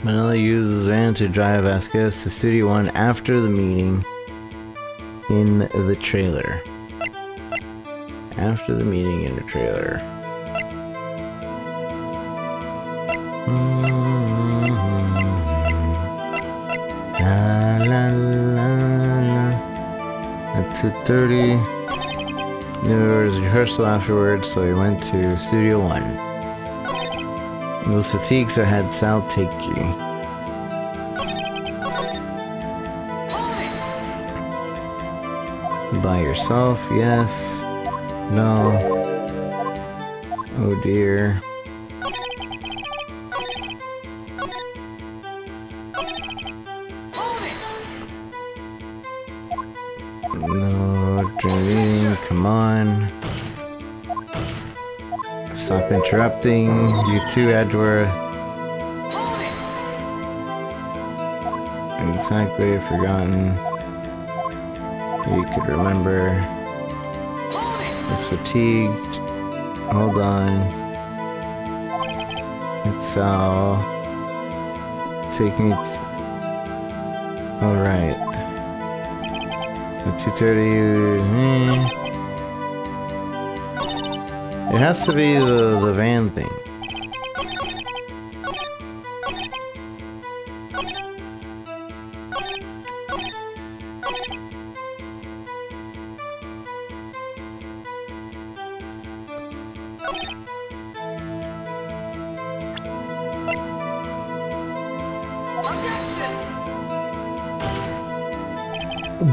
Manila uses van to drive Vasquez to Studio 1 after the meeting in the trailer. After the meeting in the trailer. La, la, la, la. At 2:30, there was a rehearsal afterwards, so we went to Studio 1. I was fatigued, so I had Sal take you. By yourself, yes. No. Oh dear. No, dreaming, come on. Stop interrupting. You too, Edgeworth. Exactly, forgotten. You could remember. It's fatigued. Hold on. It's all. Take me. Alright. At 2:30. It has to be the van thing.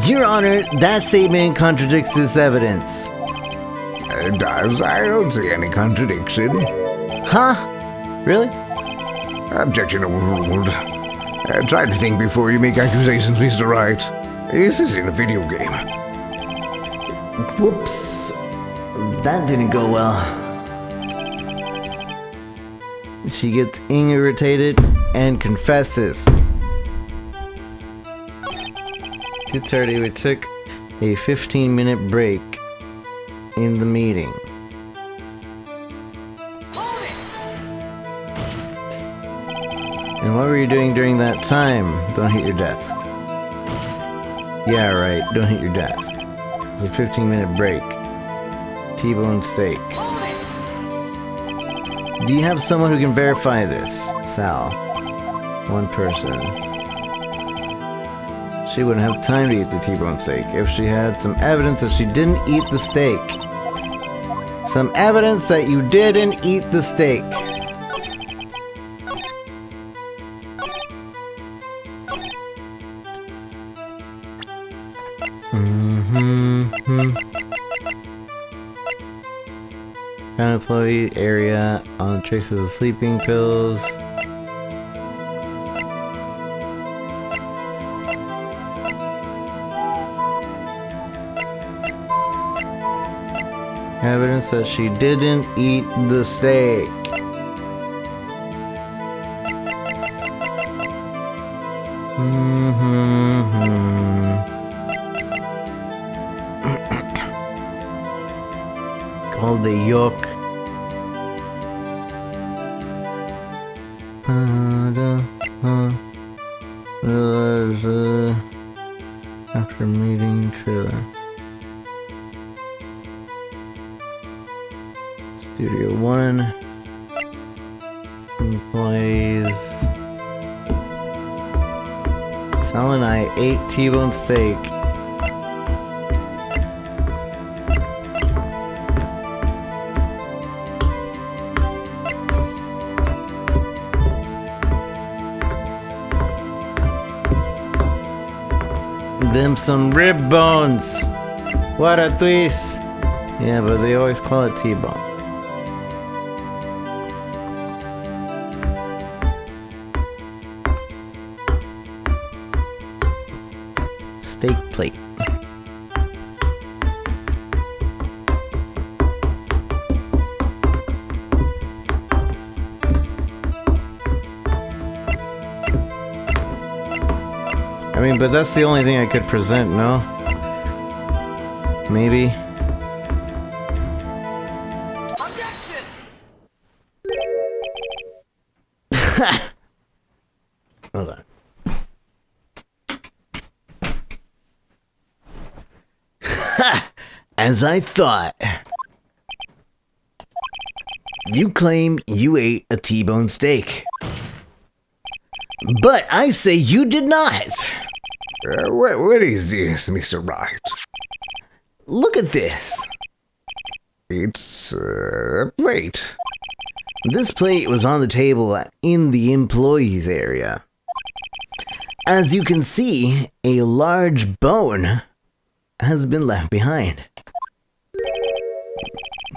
Your Honor, that statement contradicts this evidence. It does. I don't see any contradiction. Huh? Really? Objection overruled. Try to think before you make accusations, Mr. Wright. This isn't a video game. Whoops. That didn't go well. She gets irritated and confesses. 2:30, we took a 15-minute break in the meeting. And what were you doing during that time? Don't hit your desk. Yeah, right. Don't hit your desk. It's a 15-minute break. T-bone steak. Do you have someone who can verify this? Sal. One person. She wouldn't have time to eat the T-bone steak if she had some evidence that she didn't eat the steak. Some evidence that you didn't eat the steak. Found employee area on traces of sleeping pills. Evidence that she didn't eat the steak. Called the yolk. After meeting Trilogy. Studio 1 employees. Sal and I ate T-bone steak. Them some rib bones. What a twist. Yeah, but they always call it T-bone. Steak plate. I mean, but that's the only thing I could present, no? Maybe. Hold on. As I thought. You claim you ate a T-bone steak. But I say you did not. What is this, Mr. Wright? Look at this. It's a plate. This plate was on the table in the employees area. As you can see, a large bone has been left behind.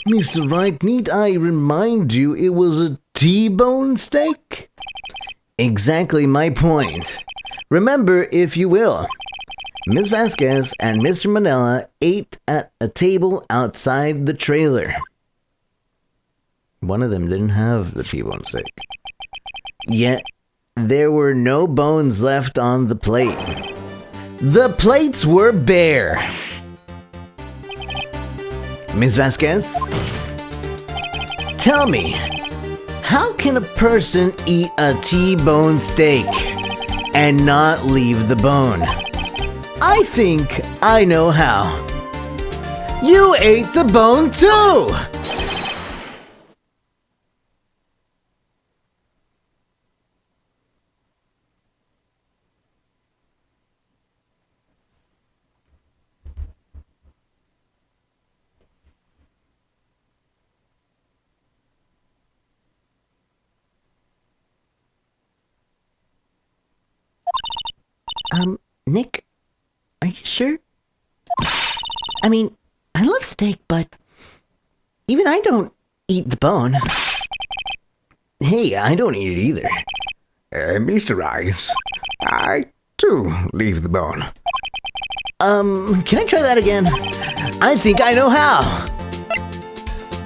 Mr. Wright, need I remind you it was a T-bone steak? Exactly my point. Remember, if you will, Ms. Vasquez and Mr. Manella ate at a table outside the trailer. One of them didn't have the T-bone steak. Yet, there were no bones left on the plate. The plates were bare. Ms. Vasquez, tell me, how can a person eat a T-bone steak and not leave the bone? I think I know how. You ate the bone too! Nick, are you sure? I mean, I love steak, but even I don't eat the bone. Hey, I don't eat it either. Mr. Wright, I too leave the bone. Can I try that again? I think I know how.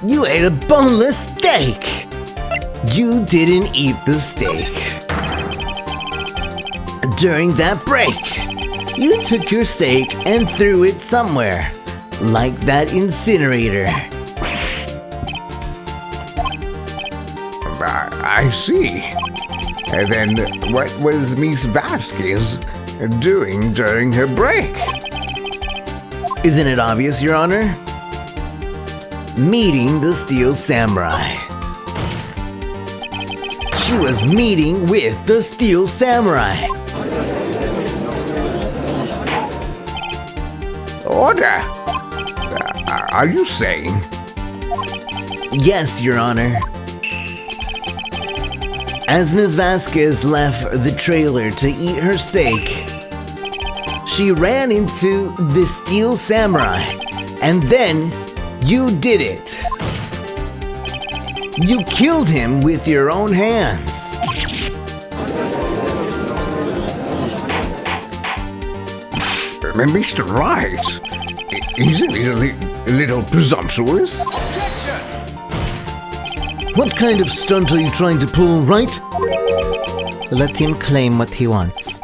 You ate a boneless steak. You didn't eat the steak. During that break, you took your steak and threw it somewhere, like that incinerator. I see. Then what was Miss Vasquez doing during her break? Isn't it obvious, Your Honor? Meeting the Steel Samurai. She was meeting with the Steel Samurai. Order! Are you saying? Yes, Your Honor. As Ms. Vasquez left the trailer to eat her steak, she ran into the Steel Samurai, and then you did it. You killed him with your own hands. Mr. Wright, isn't it a little presumptuous? What kind of stunt are you trying to pull, Wright? Let him claim what he wants.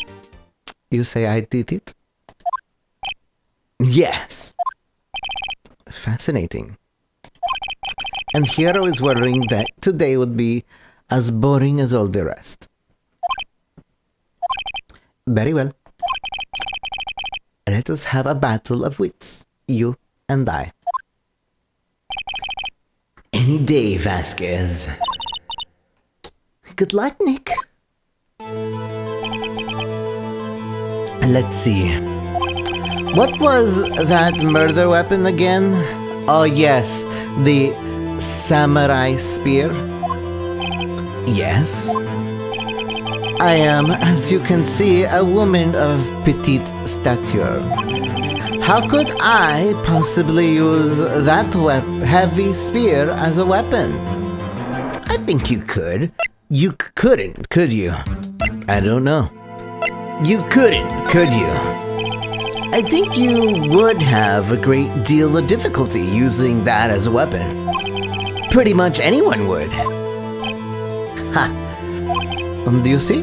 You say I did it? Yes. Fascinating. And here I was worrying that today would be as boring as all the rest. Very well. Let us have a battle of wits, you and I. Any day, Vasquez. Good luck, Nick. Let's see. What was that murder weapon again? Oh yes, the samurai spear. Yes. I am, as you can see, a woman of petite stature. How could I possibly use that heavy spear as a weapon? I think you could. You couldn't, could you? I don't know. You couldn't, could you? I think you would have a great deal of difficulty using that as a weapon. Pretty much anyone would. Ha! Do you see?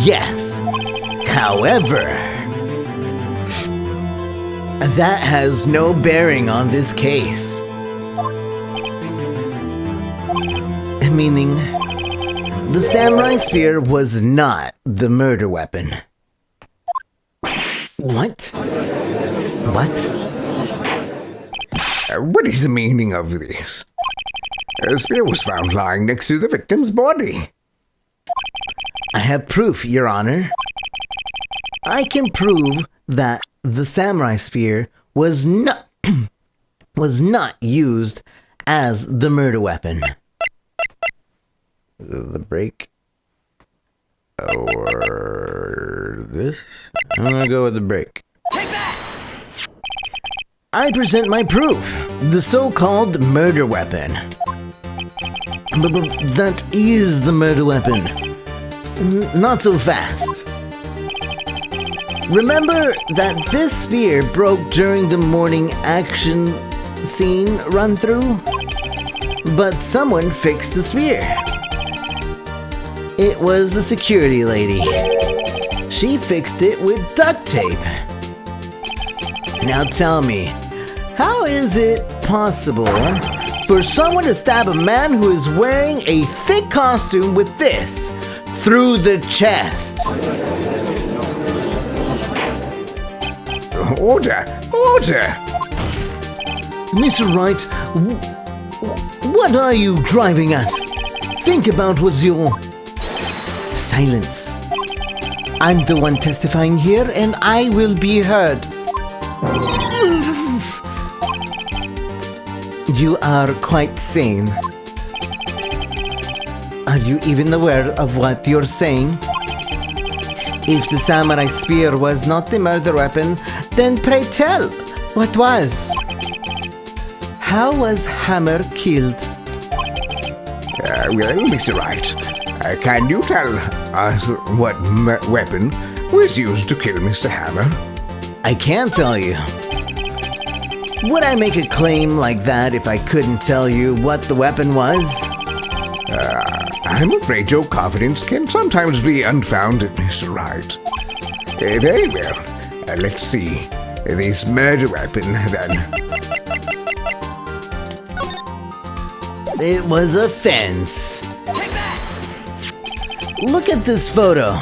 Yes. However, that has no bearing on this case. Meaning? The samurai spear was not the murder weapon. What? What? What is the meaning of this? The spear was found lying next to the victim's body. I have proof, Your Honor. I can prove that the samurai spear was not used as the murder weapon. The break? Or this? I'm gonna go with the break. I present my proof, the so-called murder weapon. But that is the murder weapon. Not so fast. Remember that this spear broke during the morning action scene run-through? But someone fixed the spear. It was the security lady. She fixed it with duct tape. Now tell me, how is it possible for someone to stab a man who is wearing a thick costume with this through the chest? Order! Order! Mr. Wright, what are you driving at? Think about what's your... Silence. I'm the one testifying here, and I will be heard. You are quite sane. Are you even aware of what you're saying? If the samurai spear was not the murder weapon, then pray tell, what was? How was Hammer killed? Well, Mr. Wright, can you tell us what weapon was used to kill Mr. Hammer? I can't tell you. Would I make a claim like that if I couldn't tell you what the weapon was? I'm afraid your confidence can sometimes be unfounded, Mr. Wright. Very well. Let's see. This murder weapon, then. It was a fence. Look at this photo.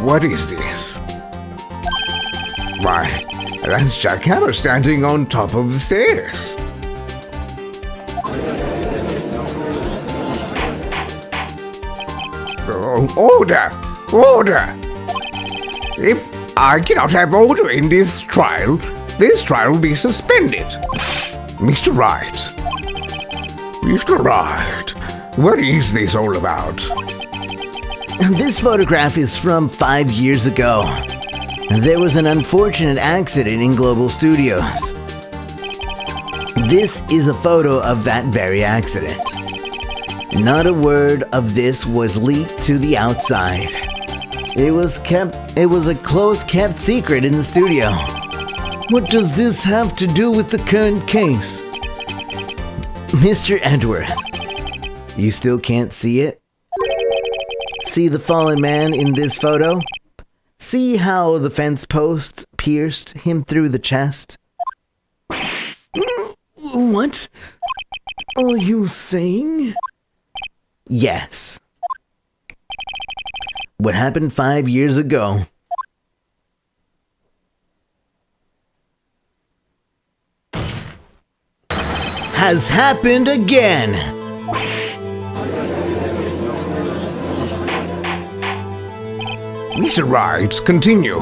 What is this? Why, that's Jack Hammer standing on top of the stairs. Oh, order! Order! If I cannot have order in this trial will be suspended. Mr. Wright. Mr. Wright, what is this all about? This photograph is from 5 years ago. There was an unfortunate accident in Global Studios. This is a photo of that very accident. Not a word of this was leaked to the outside. It was a close-kept secret in the studio. What does this have to do with the current case? Mr. Edgeworth, you still can't see it? See the fallen man in this photo? See how the fence post pierced him through the chest? What are you saying? Yes. What happened 5 years ago has happened again. Mr. Wright, continue.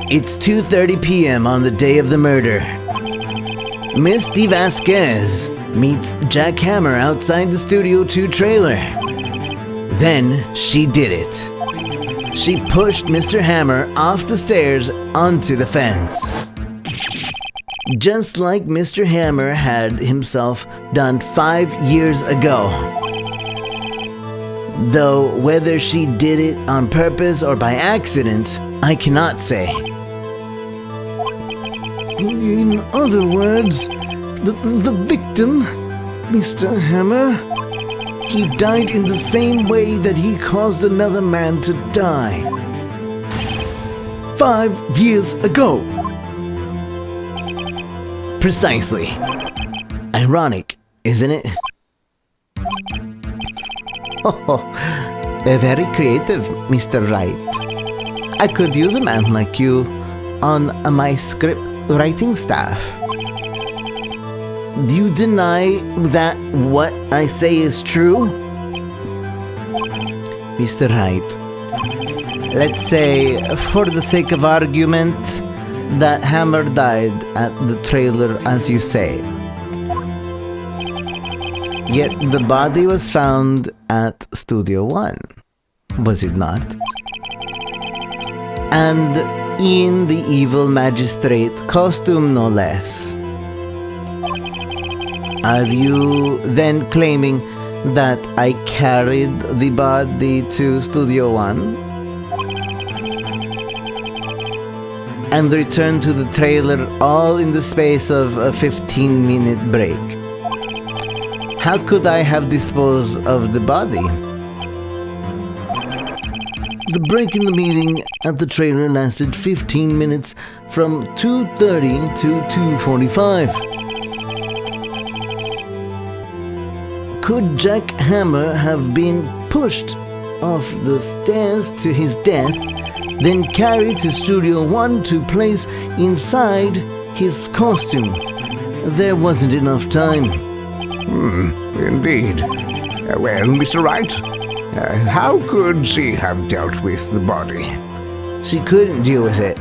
It's 2:30 p.m. on the day of the murder. Miss D. Vasquez meets Jack Hammer outside the Studio 2 trailer. Then she did it. She pushed Mr. Hammer off the stairs onto the fence. Just like Mr. Hammer had himself done 5 years ago. Though whether she did it on purpose or by accident, I cannot say. In other words, the victim, Mr. Hammer, he died in the same way that he caused another man to die. 5 years ago. Precisely. Ironic, isn't it? Oh, very creative, Mr. Wright. I could use a man like you on my script writing staff. Do you deny that what I say is true? Mr. Wright, let's say, for the sake of argument, that Hammer died at the trailer as you say. Yet the body was found at Studio 1, was it not? And in the evil magistrate costume, no less. Are you then claiming that I carried the body to Studio 1 and returned to the trailer all in the space of a 15-minute break? How could I have disposed of the body? The break in the meeting at the trailer lasted 15 minutes from 2:30 to 2:45. Could Jack Hammer have been pushed off the stairs to his death, then carried to Studio 1 to place inside his costume? There wasn't enough time. Indeed. Well, Mr. Wright, how could she have dealt with the body? She couldn't deal with it.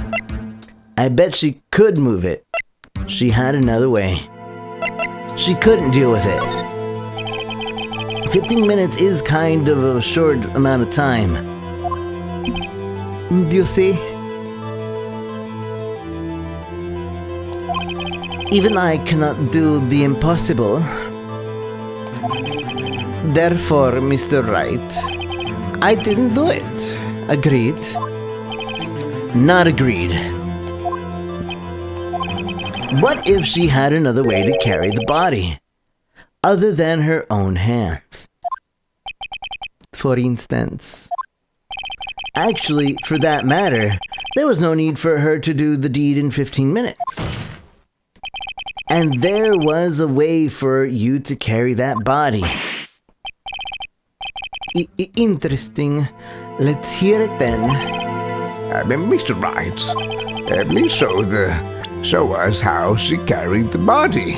I bet she could move it. She had another way. She couldn't deal with it. 15 minutes is kind of a short amount of time. Do you see? Even I cannot do the impossible. Therefore, Mr. Wright, I didn't do it. Agreed? Not agreed. What if she had another way to carry the body, other than her own hands? For instance? Actually, for that matter, there was no need for her to do the deed in 15 minutes. And there was a way for you to carry that body. Interesting. Let's hear it then. Mr. Wright, please show us how she carried the body.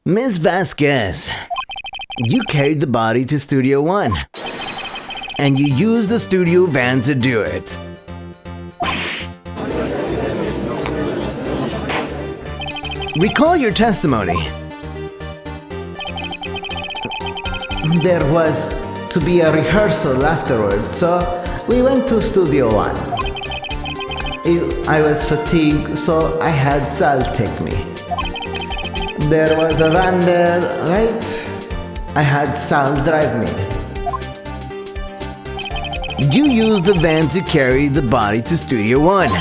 Ms. Vasquez, you carried the body to Studio One, and you used the studio van to do it. Recall your testimony. There was to be a rehearsal afterwards, so we went to Studio One. I was fatigued, so I had Sal take me. There was a van there, right? I had Sal drive me. You used the van to carry the body to Studio One.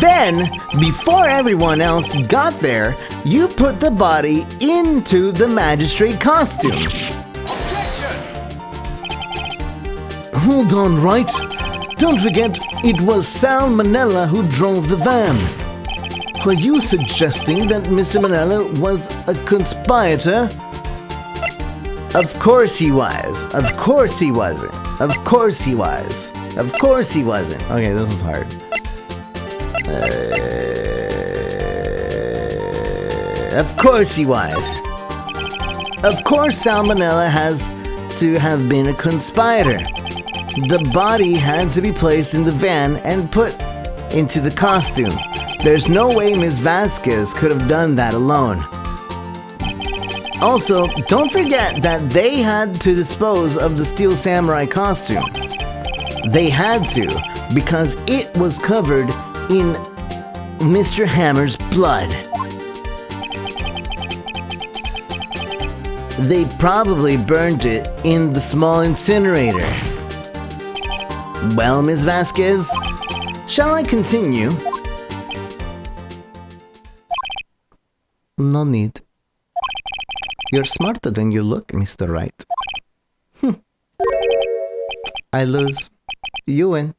Then, before everyone else got there, you put the body into the magistrate costume. Hold on, Wright. Don't forget, it was Sal Manella who drove the van. Are you suggesting that Mr. Manella was a conspirator? Of course he was. Of course he wasn't. Of course he was. Of course he wasn't. Okay, this was hard. Of course he was. Of course Sal Manella has to have been a conspirator. The body had to be placed in the van and put into the costume. There's no way Ms. Vasquez could have done that alone. Also, don't forget that they had to dispose of the Steel Samurai costume. They had to, because it was covered in Mr. Hammer's blood. They probably burned it in the small incinerator. Well, Ms. Vasquez, shall I continue? No need. You're smarter than you look, Mr. Wright. I lose. You win.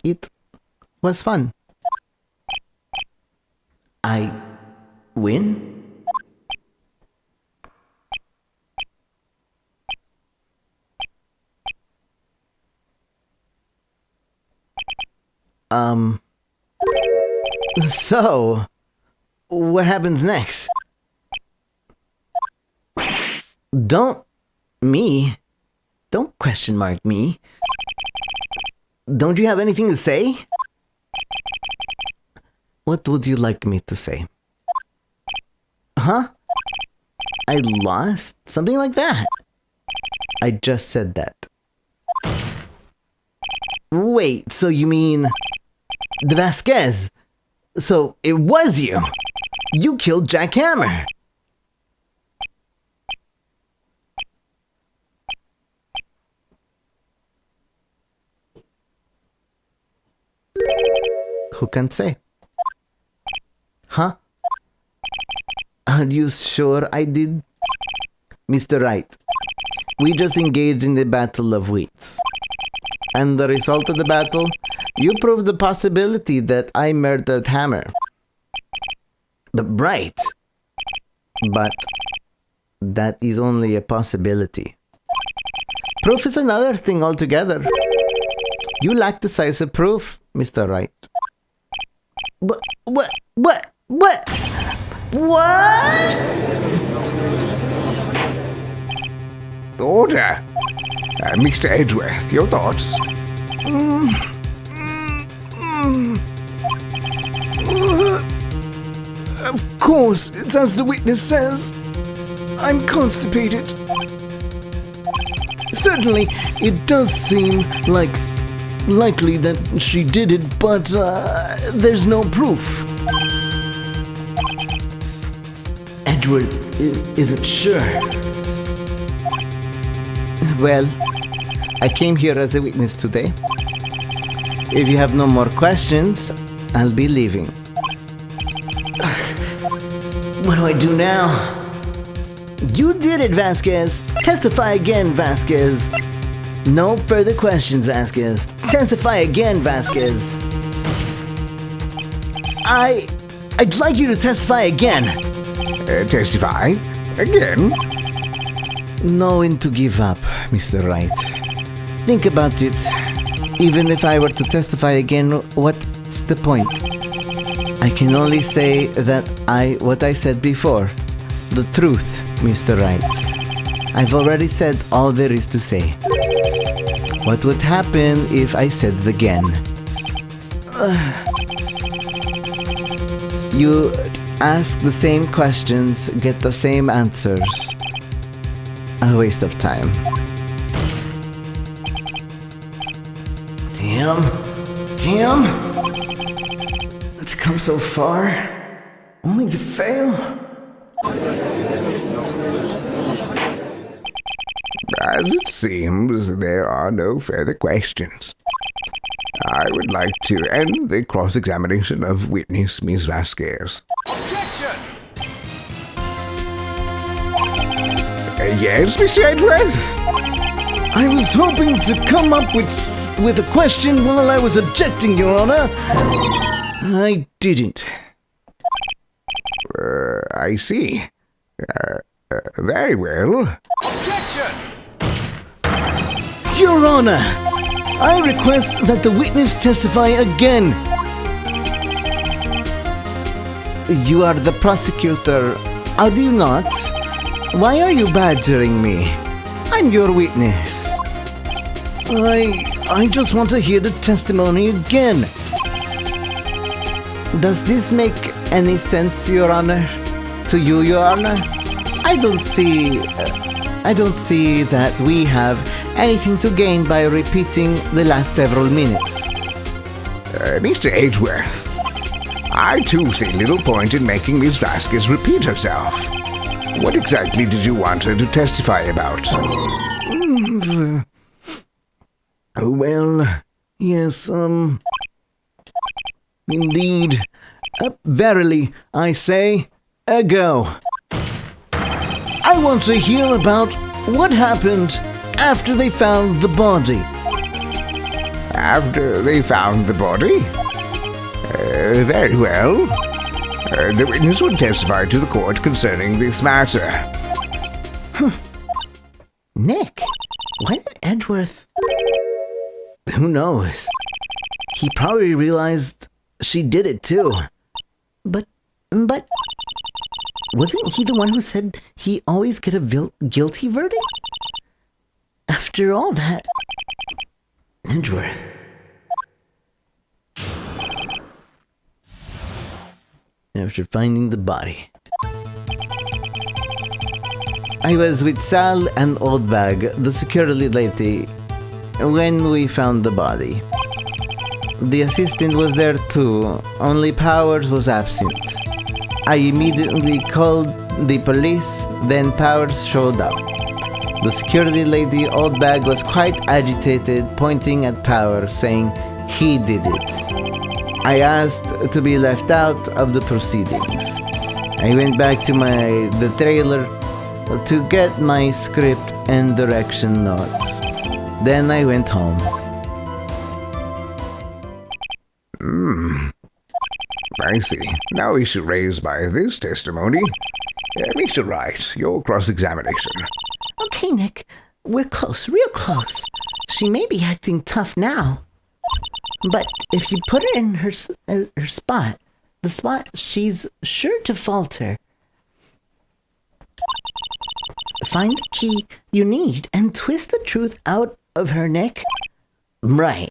It was fun. I win? So, what happens next? Don't question mark me. Don't you have anything to say? What would you like me to say? Huh? I lost? Something like that. I just said that. Wait, so you mean the Vasquez? So it was you. You killed Jack Hammer. Who can say? Huh? Are you sure I did? Mr. Wright, we just engaged in the battle of wits. And the result of the battle, you proved the possibility that I murdered Hammer. Right. But that is only a possibility. Proof is another thing altogether. You lack decisive proof, Mr. Wright. What? Order. Mr. Edgeworth, your thoughts? Of course, it's as the witness says. I'm constipated. Certainly, it does seem likely that she did it, but there's no proof. Edward isn't sure. Well, I came here as a witness today. If you have no more questions, I'll be leaving. What do I do now? You did it, Vasquez. Testify again, Vasquez. No further questions, Vasquez. Testify again, Vasquez. I'd like you to testify again. Testify? Again? Knowing to give up, Mr. Wright. Think about it. Even if I were to testify again, what's the point? I can only say that what I said before. The truth, Mr. Wright. I've already said all there is to say. What would happen if I said it again? You ask the same questions, get the same answers. A waste of time. Damn. It's come so far, only to fail. As it seems, there are no further questions. I would like to end the cross-examination of witness Miss Vasquez. Objection! Yes, Mr. Edgeworth? I was hoping to come up with a question while I was objecting, Your Honor. I didn't. I see. Very well. Objection! Your Honor, I request that the witness testify again. You are the prosecutor, are you not? Why are you badgering me? I'm your witness. I just want to hear the testimony again. Does this make any sense, Your Honor? To you, Your Honor? I don't see that we have anything to gain by repeating the last several minutes. Mr. Edgeworth, I too see little point in making Miss Vasquez repeat herself. What exactly did you want her to testify about? Well, yes, indeed. Verily, I say, a go. I want to hear about what happened after they found the body. After they found the body? Very well. The witness would testify to the court concerning this matter. Nick, why did Edgeworth... Who knows? He probably realized she did it too. But... Wasn't he the one who said he always get a guilty verdict? After all that... Edgeworth. After finding the body. I was with Sal and Oldbag, the security lady, when we found the body. The assistant was there too, only Powers was absent. I immediately called the police, then Powers showed up. The security lady, Oldbag, was quite agitated, pointing at Powers, saying he did it. I asked to be left out of the proceedings. I went back to the trailer to get my script and direction notes. Then I went home. I see. No issue raised by this testimony. Mr. Wright, your cross-examination. Okay, Nick, we're close, real close. She may be acting tough now. But if you put her in her spot, the spot she's sure to falter. Find the key you need and twist the truth out of her, Nick. Right.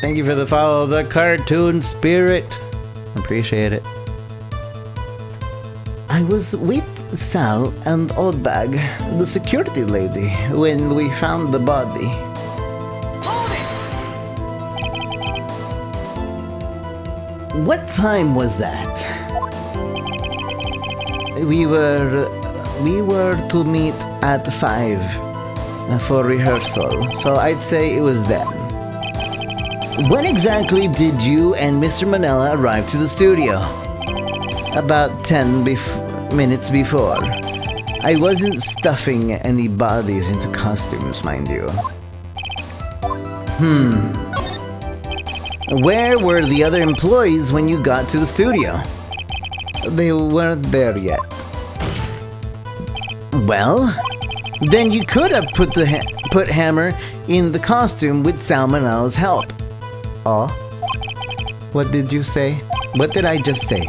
Thank you for the follow, the cartoon spirit. Appreciate it. I was with Sal and Oldbag, the security lady, when we found the body. What time was that? We were to meet at 5 for rehearsal, so I'd say it was then. When exactly did you and Mr. Manella arrive to the studio? about 10 minutes before. I wasn't stuffing any bodies into costumes, mind you. Where were the other employees when you got to the studio? They weren't there yet. Well, then you could have put Hammer in the costume with Salmonella's help. Oh? What did you say? What did I just say?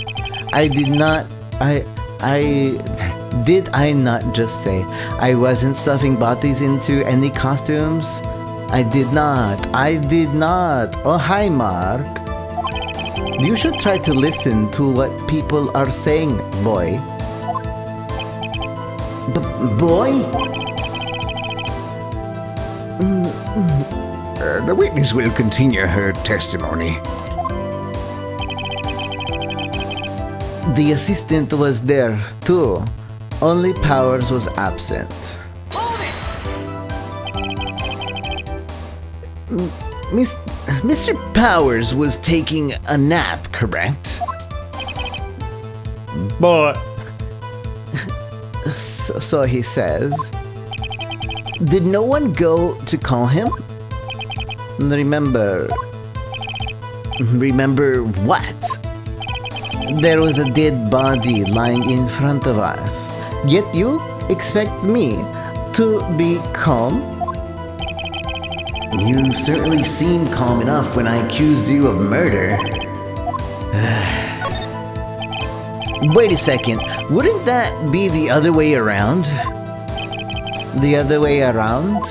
Did I not just say I wasn't stuffing bodies into any costumes? I did not. Oh, hi, Mark. You should try to listen to what people are saying, boy. Boy? The witness will continue her testimony. The assistant was there, too. Only Powers was absent. Mr. Powers was taking a nap, correct? But So he says. Did no one go to call him? Remember what? There was a dead body lying in front of us. Yet you expect me to be calm? You certainly seemed calm enough when I accused you of murder. Wait a second, wouldn't that be the other way around? The other way around?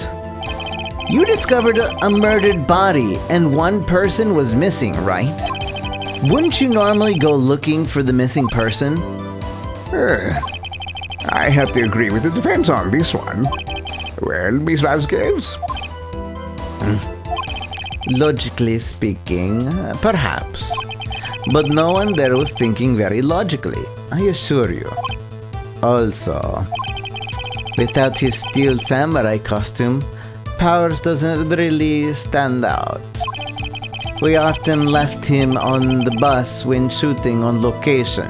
You discovered a murdered body and one person was missing, right? Wouldn't you normally go looking for the missing person? I have to agree with the defense on this one. Well, Miss Vasquez? Logically speaking, perhaps. But no one there was thinking very logically, I assure you. Also, without his steel samurai costume, Powers doesn't really stand out. We often left him on the bus when shooting on location.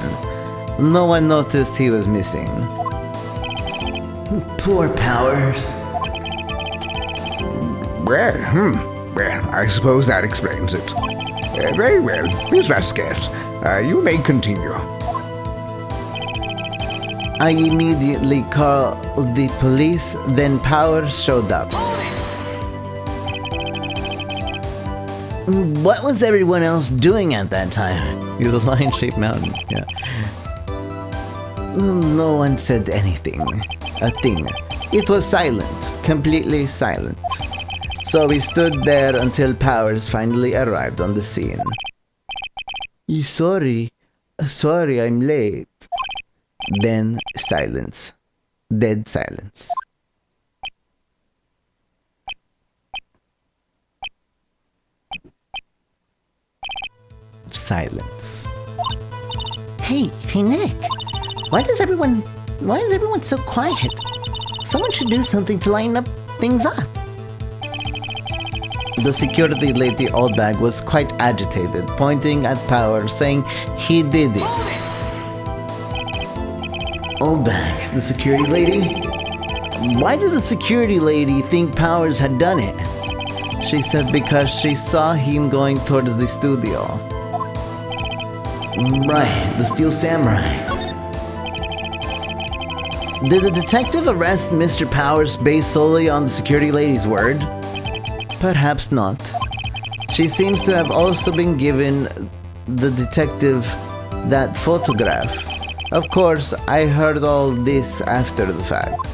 No one noticed he was missing. Poor Powers. Well, I suppose that explains it. Very well, Miss Vasquez. You may continue. I immediately called the police, then Powers showed up. What was everyone else doing at that time? You're the lion-shaped mountain, yeah. No one said anything. A thing. It was silent. Completely silent. So we stood there until Powers finally arrived on the scene. Sorry, I'm late. Then silence. Dead silence. Silence. Hey, Nick. Why is everyone so quiet? Someone should do something to lighten up things up. The security lady Oldbag was quite agitated, pointing at Powers, saying he did it. Oldbag, the security lady? Why did the security lady think Powers had done it? She said because she saw him going towards the studio. Right, the Steel Samurai. Did the detective arrest Mr. Powers based solely on the security lady's word? Perhaps not. She seems to have also been given the detective that photograph. Of course, I heard all this after the fact.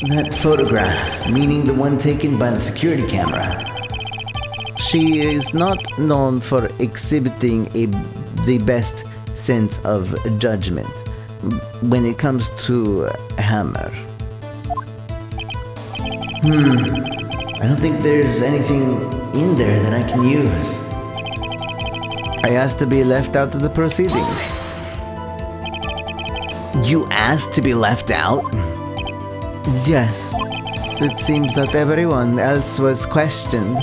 That photograph, meaning the one taken by the security camera. She is not known for exhibiting the best sense of judgment when it comes to Hammer. I don't think there's anything in there that I can use. I asked to be left out of the proceedings. You asked to be left out? Yes. It seems that everyone else was questioned.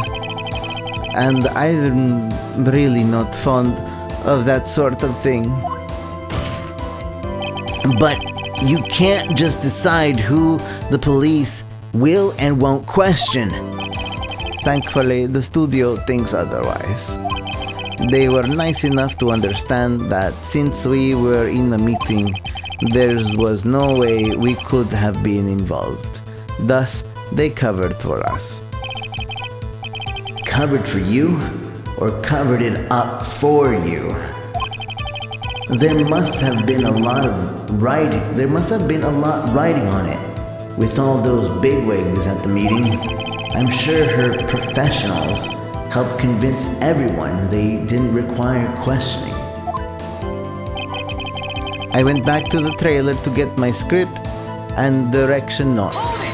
And I'm really not fond of that sort of thing. But you can't just decide who the police will and won't question. Thankfully, the studio thinks otherwise. They were nice enough to understand that since we were in the meeting, there was no way we could have been involved. Thus, they covered for us. Covered for you, or covered it up for you? There must have been a lot of writing. There must have been a lot writing on it. With all those bigwigs at the meeting, I'm sure her professionals helped convince everyone they didn't require questioning. I went back to the trailer to get my script and direction notes.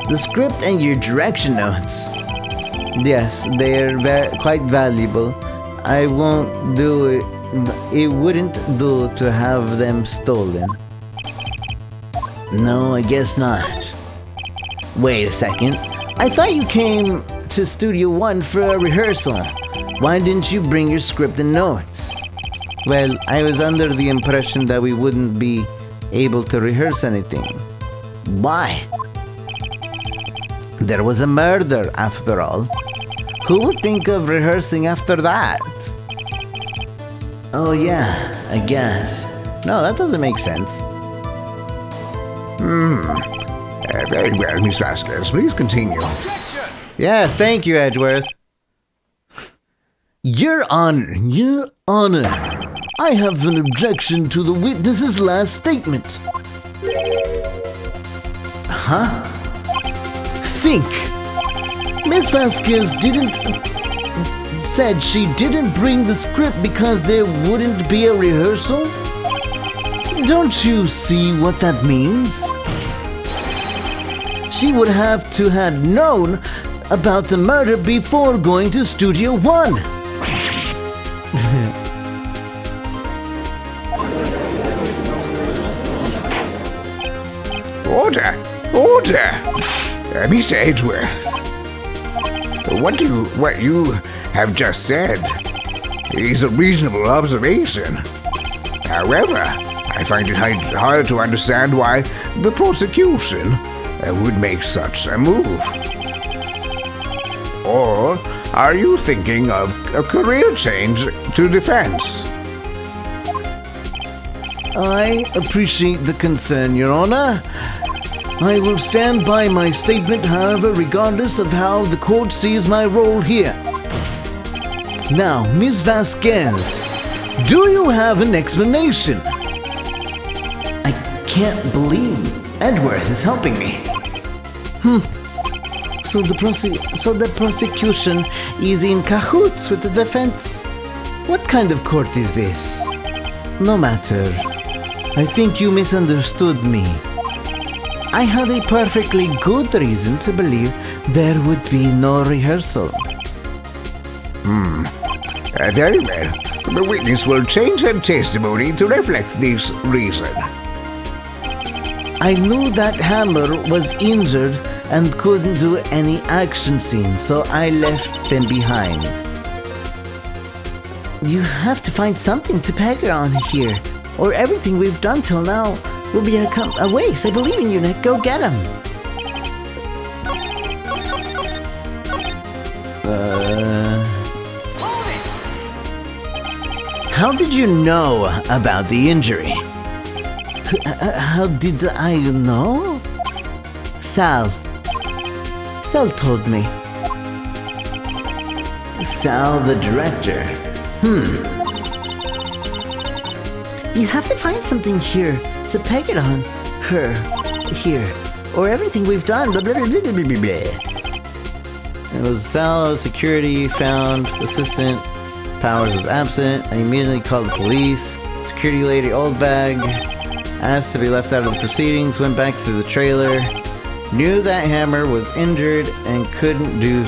The script and your direction notes. Yes, they're quite valuable. I won't do it. It wouldn't do to have them stolen. No, I guess not. Wait a second. I thought you came to Studio One for a rehearsal. Why didn't you bring your script and notes? Well, I was under the impression that we wouldn't be able to rehearse anything. Why? There was a murder, after all. Who would think of rehearsing after that? Oh yeah, I guess. No, that doesn't make sense. Very well, Miss Vasquez. Please continue. Objection! Yes, thank you, Edgeworth. Your Honor, I have an objection to the witness's last statement. Huh? Think. Miss Vasquez said she didn't bring the script because there wouldn't be a rehearsal? Don't you see what that means? She would have to have known about the murder before going to Studio One. Order! Order! Mr. Edgeworth, what you have just said is a reasonable observation. However, I find it hard to understand why the prosecution would make such a move. Or are you thinking of a career change to defense? I appreciate the concern, Your Honor. I will stand by my statement, however, regardless of how the court sees my role here. Now, Ms. Vasquez, do you have an explanation? I can't believe Edgeworth is helping me. So the prosecution is in cahoots with the defense. What kind of court is this? No matter. I think you misunderstood me. I had a perfectly good reason to believe there would be no rehearsal. Very well. The witness will change her testimony to reflect this reason. I knew that Hammer was injured and couldn't do any action scenes, so I left them behind. You have to find something to peg her on here, or everything we've done till now will be a waste. I believe in you, Nick. Go get him. How did you know about the injury? How did I know? Sal told me. Sal, the director. You have to find something here to peg it on her here, or everything we've done. Blah, blah, blah, blah, blah, blah, blah. It was Sal, security found assistant. Powers was absent. I immediately called the police. Security lady, old bag, asked to be left out of the proceedings. Went back to the trailer. Knew that Hammer was injured and couldn't do.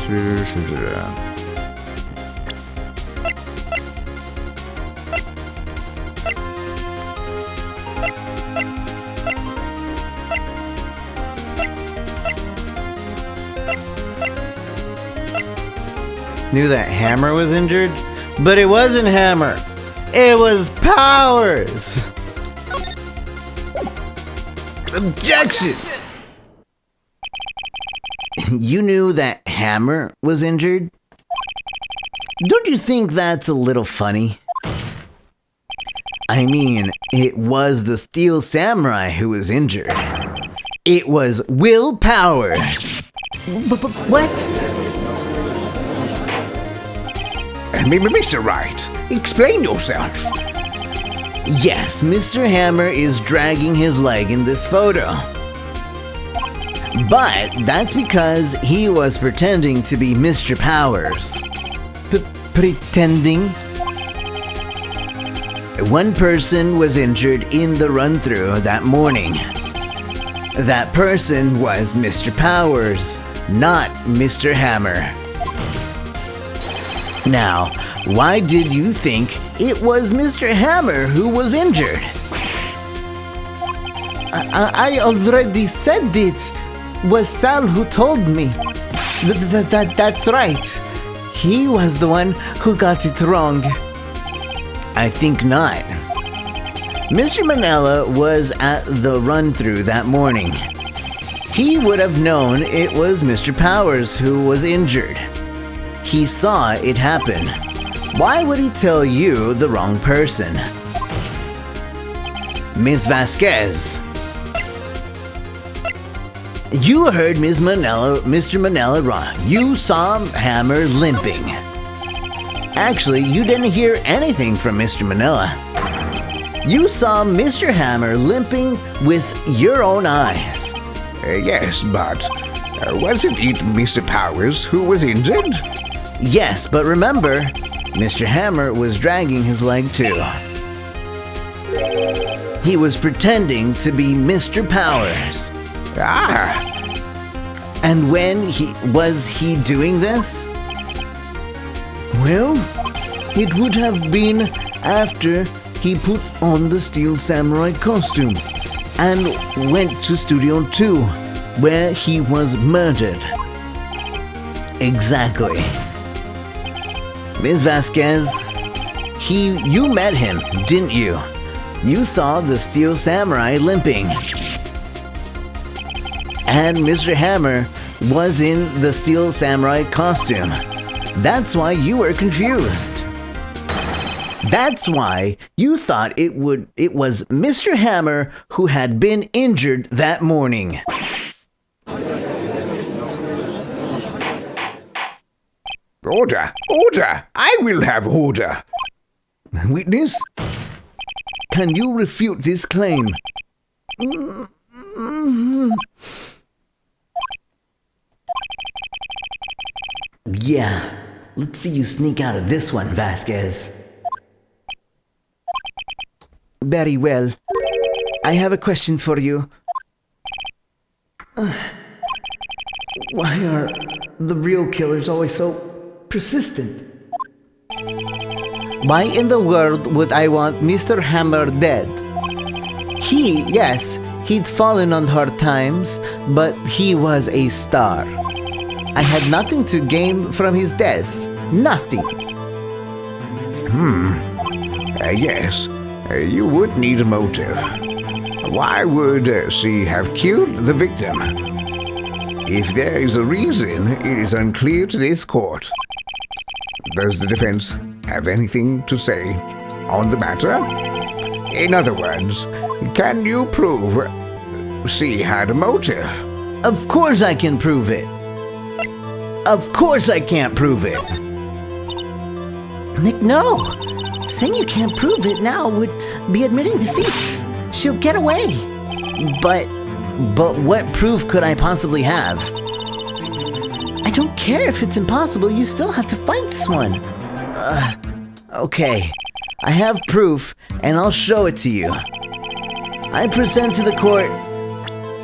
Knew that Hammer was injured, but it wasn't Hammer. It was Powers. Objection! You knew that Hammer was injured? Don't you think that's a little funny? I mean, it was the Steel Samurai who was injured. It was Will Powers. What? Mr. Wright, explain yourself. Yes, Mr. Hammer is dragging his leg in this photo. But that's because he was pretending to be Mr. Powers. Pretending? One person was injured in the run-through that morning. That person was Mr. Powers, not Mr. Hammer. Now, why did you think it was Mr. Hammer who was injured? I already said it. Was Sal who told me. That's right. He was the one who got it wrong. I think not. Mr. Manella was at the run-through that morning. He would have known it was Mr. Powers who was injured. He saw it happen. Why would he tell you the wrong person? Ms. Vasquez. You heard Mr. Manella wrong. You saw Hammer limping. Actually, you didn't hear anything from Mr. Manella. You saw Mr. Hammer limping with your own eyes. Yes, but wasn't it Mr. Powers who was injured? Yes, but remember, Mr. Hammer was dragging his leg too. He was pretending to be Mr. Powers. Ah! And when was he doing this? Well, it would have been after he put on the Steel Samurai costume and went to Studio 2, where he was murdered. Exactly. Ms. Vasquez, you met him, didn't you? You saw the Steel Samurai limping. And Mr. Hammer was in the Steel Samurai costume. That's why you were confused. That's why you thought it was Mr. Hammer who had been injured that morning. Order! Order! I will have order! Witness, can you refute this claim? Yeah, let's see you sneak out of this one, Vasquez. Very well. I have a question for you. Why are the real killers always so persistent? Why in the world would I want Mr. Hammer dead? He'd fallen on hard times, but he was a star. I had nothing to gain from his death. Nothing. Yes, you would need a motive. Why would she have killed the victim? If there is a reason, it is unclear to this court. Does the defense have anything to say on the matter? In other words, can you prove she had a motive? Of course I can prove it. Of course I can't prove it. Nick, no. Saying you can't prove it now would be admitting defeat. She'll get away. But what proof could I possibly have? I don't care if it's impossible, you still have to fight this one. Okay, I have proof and I'll show it to you. I present to the court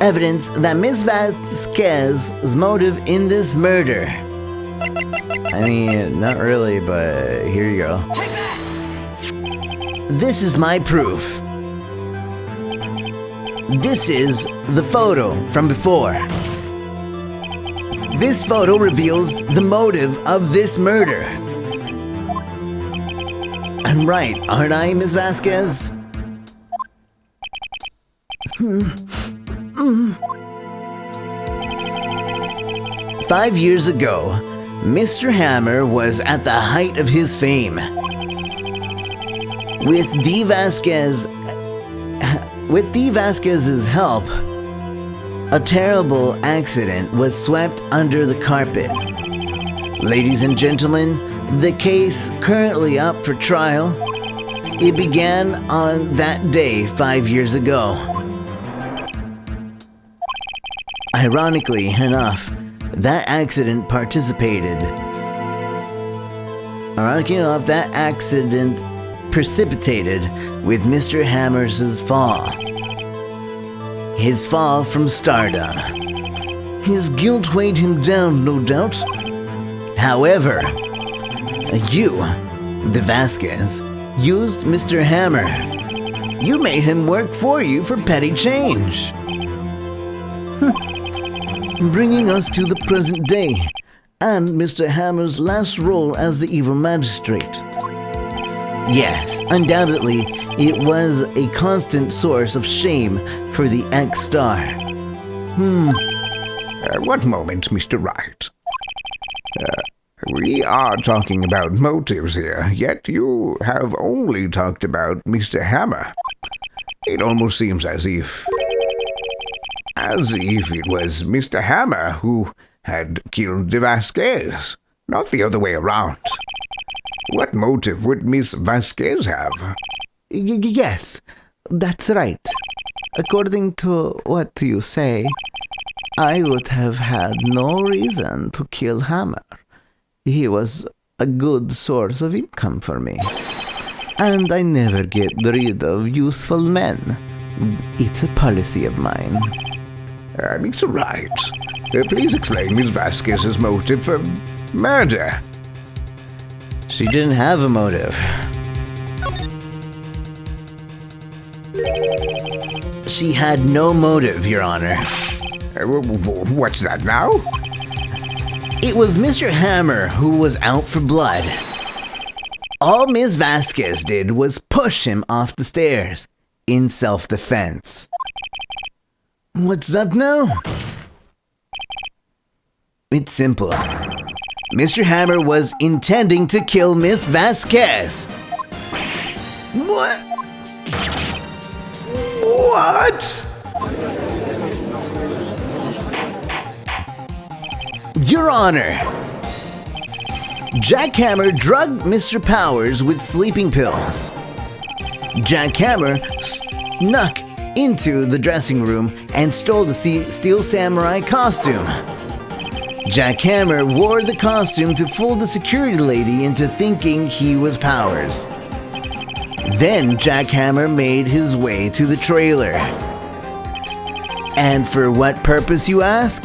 evidence that Ms. Vasquez's motive in this murder. I mean, not really, but here you go. This is my proof. This is the photo from before. This photo reveals the motive of this murder. I'm right, aren't I, Ms. Vasquez? 5 years ago, Mr. Hammer was at the height of his fame. With D. Vasquez's help, a terrible accident was swept under the carpet. Ladies and gentlemen, the case currently up for trial. It began on that day 5 years ago. Ironically enough, that accident precipitated with Mr. Hammer's fall. His fall from stardom. His guilt weighed him down, no doubt. However, you, the Vasquez, used Mr. Hammer. You made him work for you for petty change. Bringing us to the present day, and Mr. Hammer's last role as the evil magistrate. Yes, undoubtedly, it was a constant source of shame for the ex-star. One moment, Mr. Wright. We are talking about motives here, yet you have only talked about Mr. Hammer. It almost seems as if it was Mr. Hammer who had killed De Vasquez, not the other way around. What motive would Miss Vasquez have? Yes, that's right. According to what you say, I would have had no reason to kill Hammer. He was a good source of income for me. And I never get rid of useful men. It's a policy of mine. Mr. Wright, please explain Miss Vasquez's motive for murder. She didn't have a motive. She had no motive, Your Honor. What's that now? It was Mr. Hammer who was out for blood. All Ms. Vasquez did was push him off the stairs in self-defense. What's that now? It's simple. Mr. Hammer was intending to kill Miss Vasquez. What? What? Your Honor, Jack Hammer drugged Mr. Powers with sleeping pills. Jack Hammer snuck into the dressing room and stole the Steel Samurai costume. Jack Hammer wore the costume to fool the security lady into thinking he was Powers. Then Jack Hammer made his way to the trailer. And for what purpose, you ask?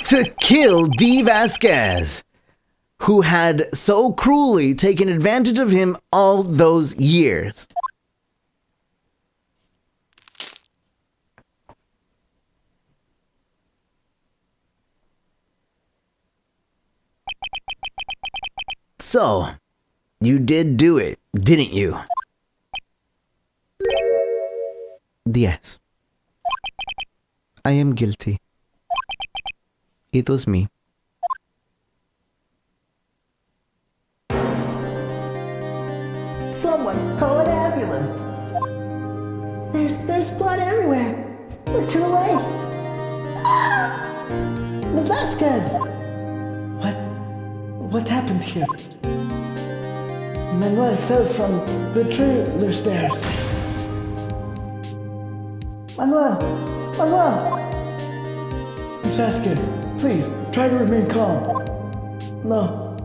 To kill D. Vasquez, who had so cruelly taken advantage of him all those years. So, you did do it, didn't you? Yes. I am guilty. It was me. Someone call an ambulance. There's blood everywhere. We're too late. Miss Vasquez! What happened here? Manuel fell from the trailer stairs. Manuel! Miss Vasquez, please, try to remain calm. No,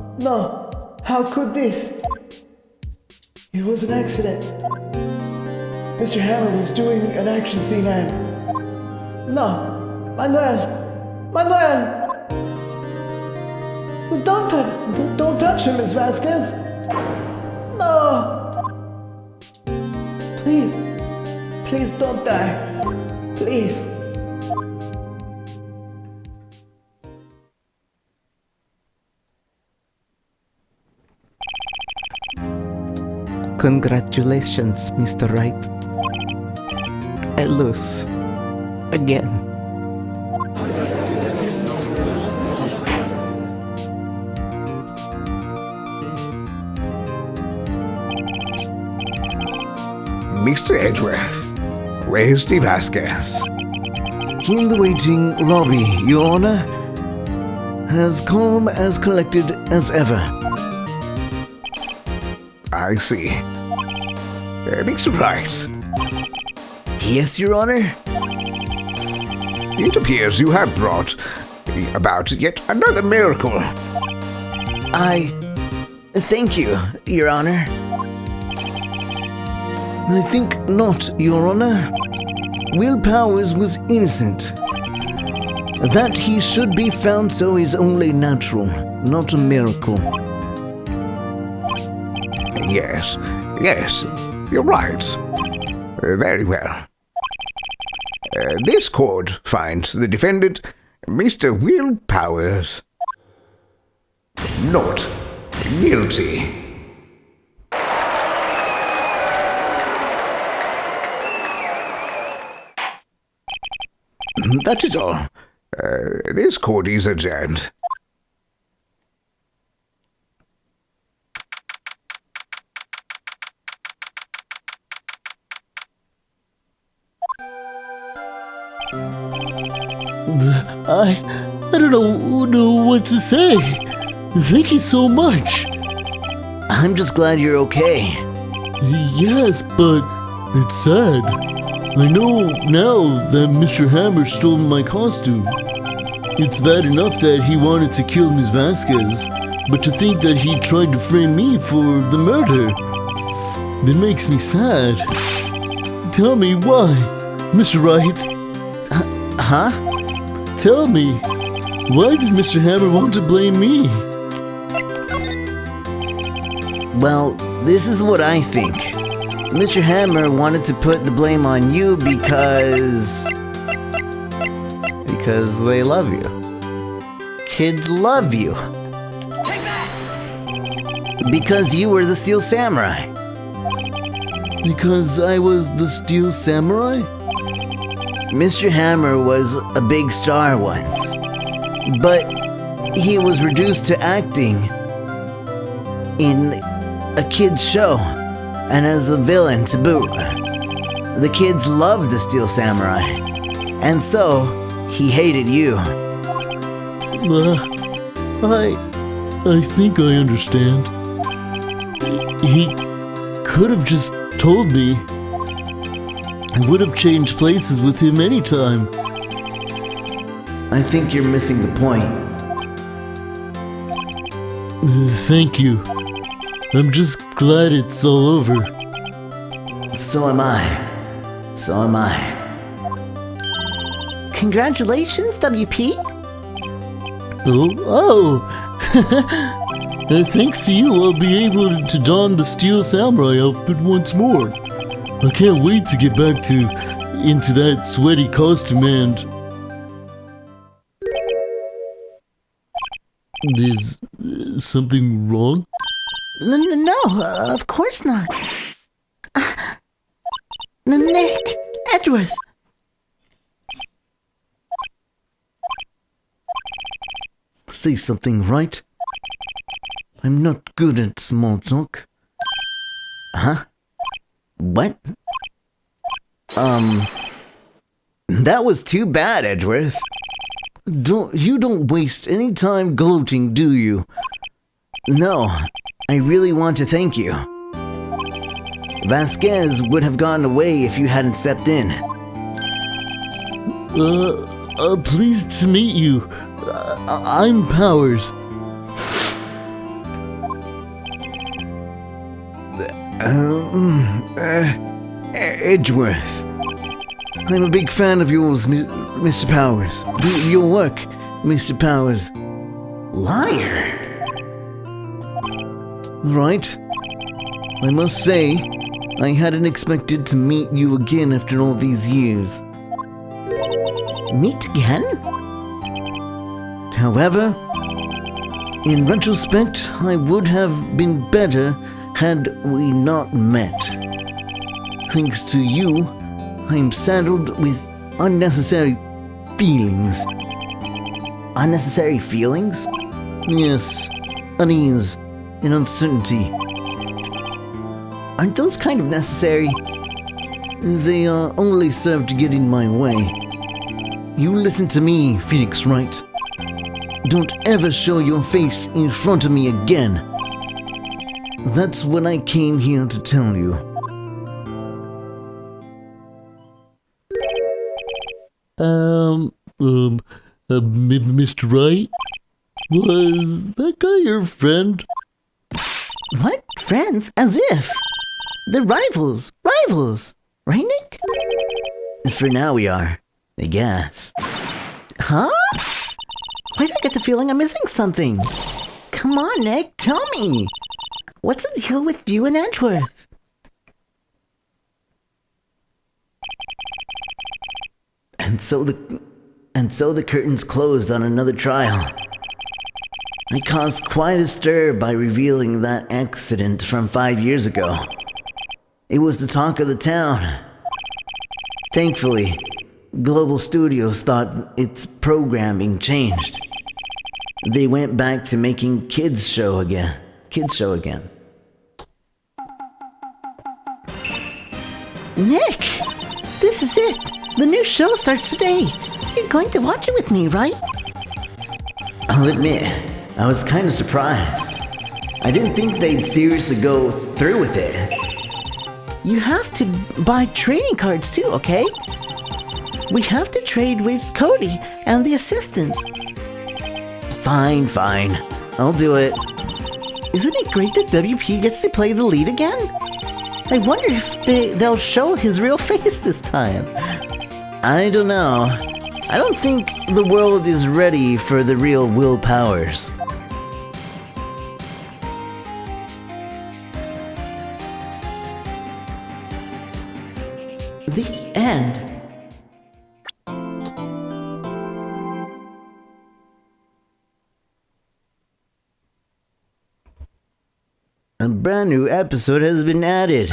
how could this? It was an accident. Mr. Hammer was doing an action scene and... No! Manuel! Don't touch him, Miss Vasquez! No! Please don't die. Please. Congratulations, Mr. Wright. I lose. again. Mr. Edgeworth, where's the Vasquez? In the waiting lobby, Your Honor. As calm as collected as ever. I see. Mr. Wright, Yes, Your Honor? it appears you have brought about yet another miracle. Thank you, Your Honor. I think not, Your Honor. Will Powers was innocent. That he should be found so is only natural, not a miracle. Yes, you're right. Very well. This court finds the defendant, Mr. Will Powers, not guilty. That is all. This court is adjourned. I don't know what to say. Thank you so much. I'm just glad you're okay. Yes, but it's sad. I know now that Mr. Hammer stole my costume. It's bad enough that he wanted to kill Miss Vasquez, but to think that he tried to frame me for the murder, that makes me sad. Tell me why, Mr. Wright. Huh? Tell me, why did Mr. Hammer want to blame me? Well, this is what I think. Mr. Hammer wanted to put the blame on you because they love you. Kids love you. Because you were the Steel Samurai. Because I was the Steel Samurai? Mr. Hammer was a big star once, but he was reduced to acting in a kid's show, and as a villain to boot. The kids loved the Steel Samurai, and so he hated you. I think I understand. He could have just told me. I would have changed places with him anytime. I think you're missing the point. Thank you. I'm just glad it's all over. So am I. So am I. Congratulations, WP. Oh. Thanks to you, I'll be able to don the Steel Samurai outfit once more. I can't wait to get back into that sweaty costume and... Is something wrong? No, of course not. Nick, Edgeworth. Say something, right? I'm not good at small talk. Huh? What? That was too bad, Edgeworth. You don't waste any time gloating, do you? No, I really want to thank you. Vasquez would have gone away if you hadn't stepped in. Pleased to meet you. I'm Powers. Edgeworth. I'm a big fan of yours, Mr. Powers. Your work, Mr. Powers. Liar. Right. I must say, I hadn't expected to meet you again after all these years. Meet again? However, in retrospect, I would have been better had we not met. Thanks to you, I'm saddled with unnecessary feelings. Unnecessary feelings? Yes, unease and uncertainty. Aren't those kind of necessary? They only serve to get in my way. You listen to me, Phoenix Wright. Don't ever show your face in front of me again. That's what I came here to tell you. Mr. Wright? Was that guy your friend? What? Friends? As if. They're rivals. Rivals. Right, Nick? For now we are, I guess. Huh? Why do I get the feeling I'm missing something? Come on, Nick, tell me. What's the deal with you and Edgeworth? And so the curtains closed on another trial. I caused quite a stir by revealing that accident from 5 years ago. It was the talk of the town. Thankfully, Global Studios thought its programming changed. They went back to making kids show again. Nick, this is it. The new show starts today. You're going to watch it with me, right? I'll admit, I was kind of surprised. I didn't think they'd seriously go through with it. You have to buy trading cards too, okay? We have to trade with Cody and the assistant. Fine. I'll do it. Isn't it great that WP gets to play the lead again? I wonder if they'll show his real face this time. I don't know. I don't think the world is ready for the real Will Powers. The end. A brand new episode has been added.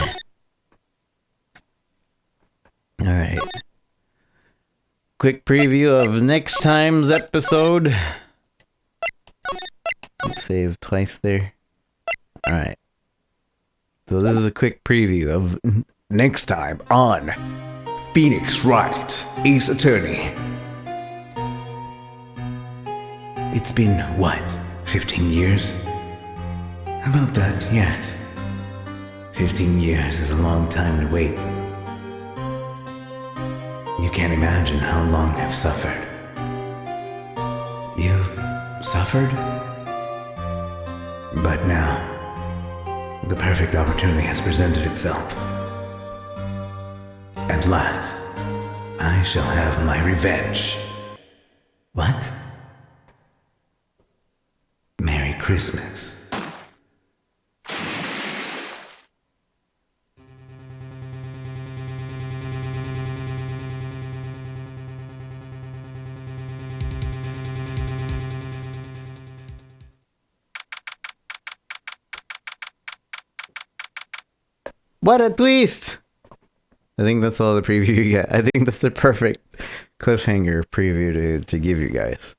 Alright. Quick preview of next time's episode. Save twice there. Alright. So this is a quick preview of Next time on Phoenix Wright, Ace Attorney. It's been, what, 15 years? About that, yes. 15 years is a long time to wait. You can't imagine how long I've suffered. You've suffered? But now, the perfect opportunity has presented itself. At last, I shall have my revenge. What? Merry Christmas. What a twist! I think that's all the preview you get. I think that's the perfect cliffhanger preview to give you guys.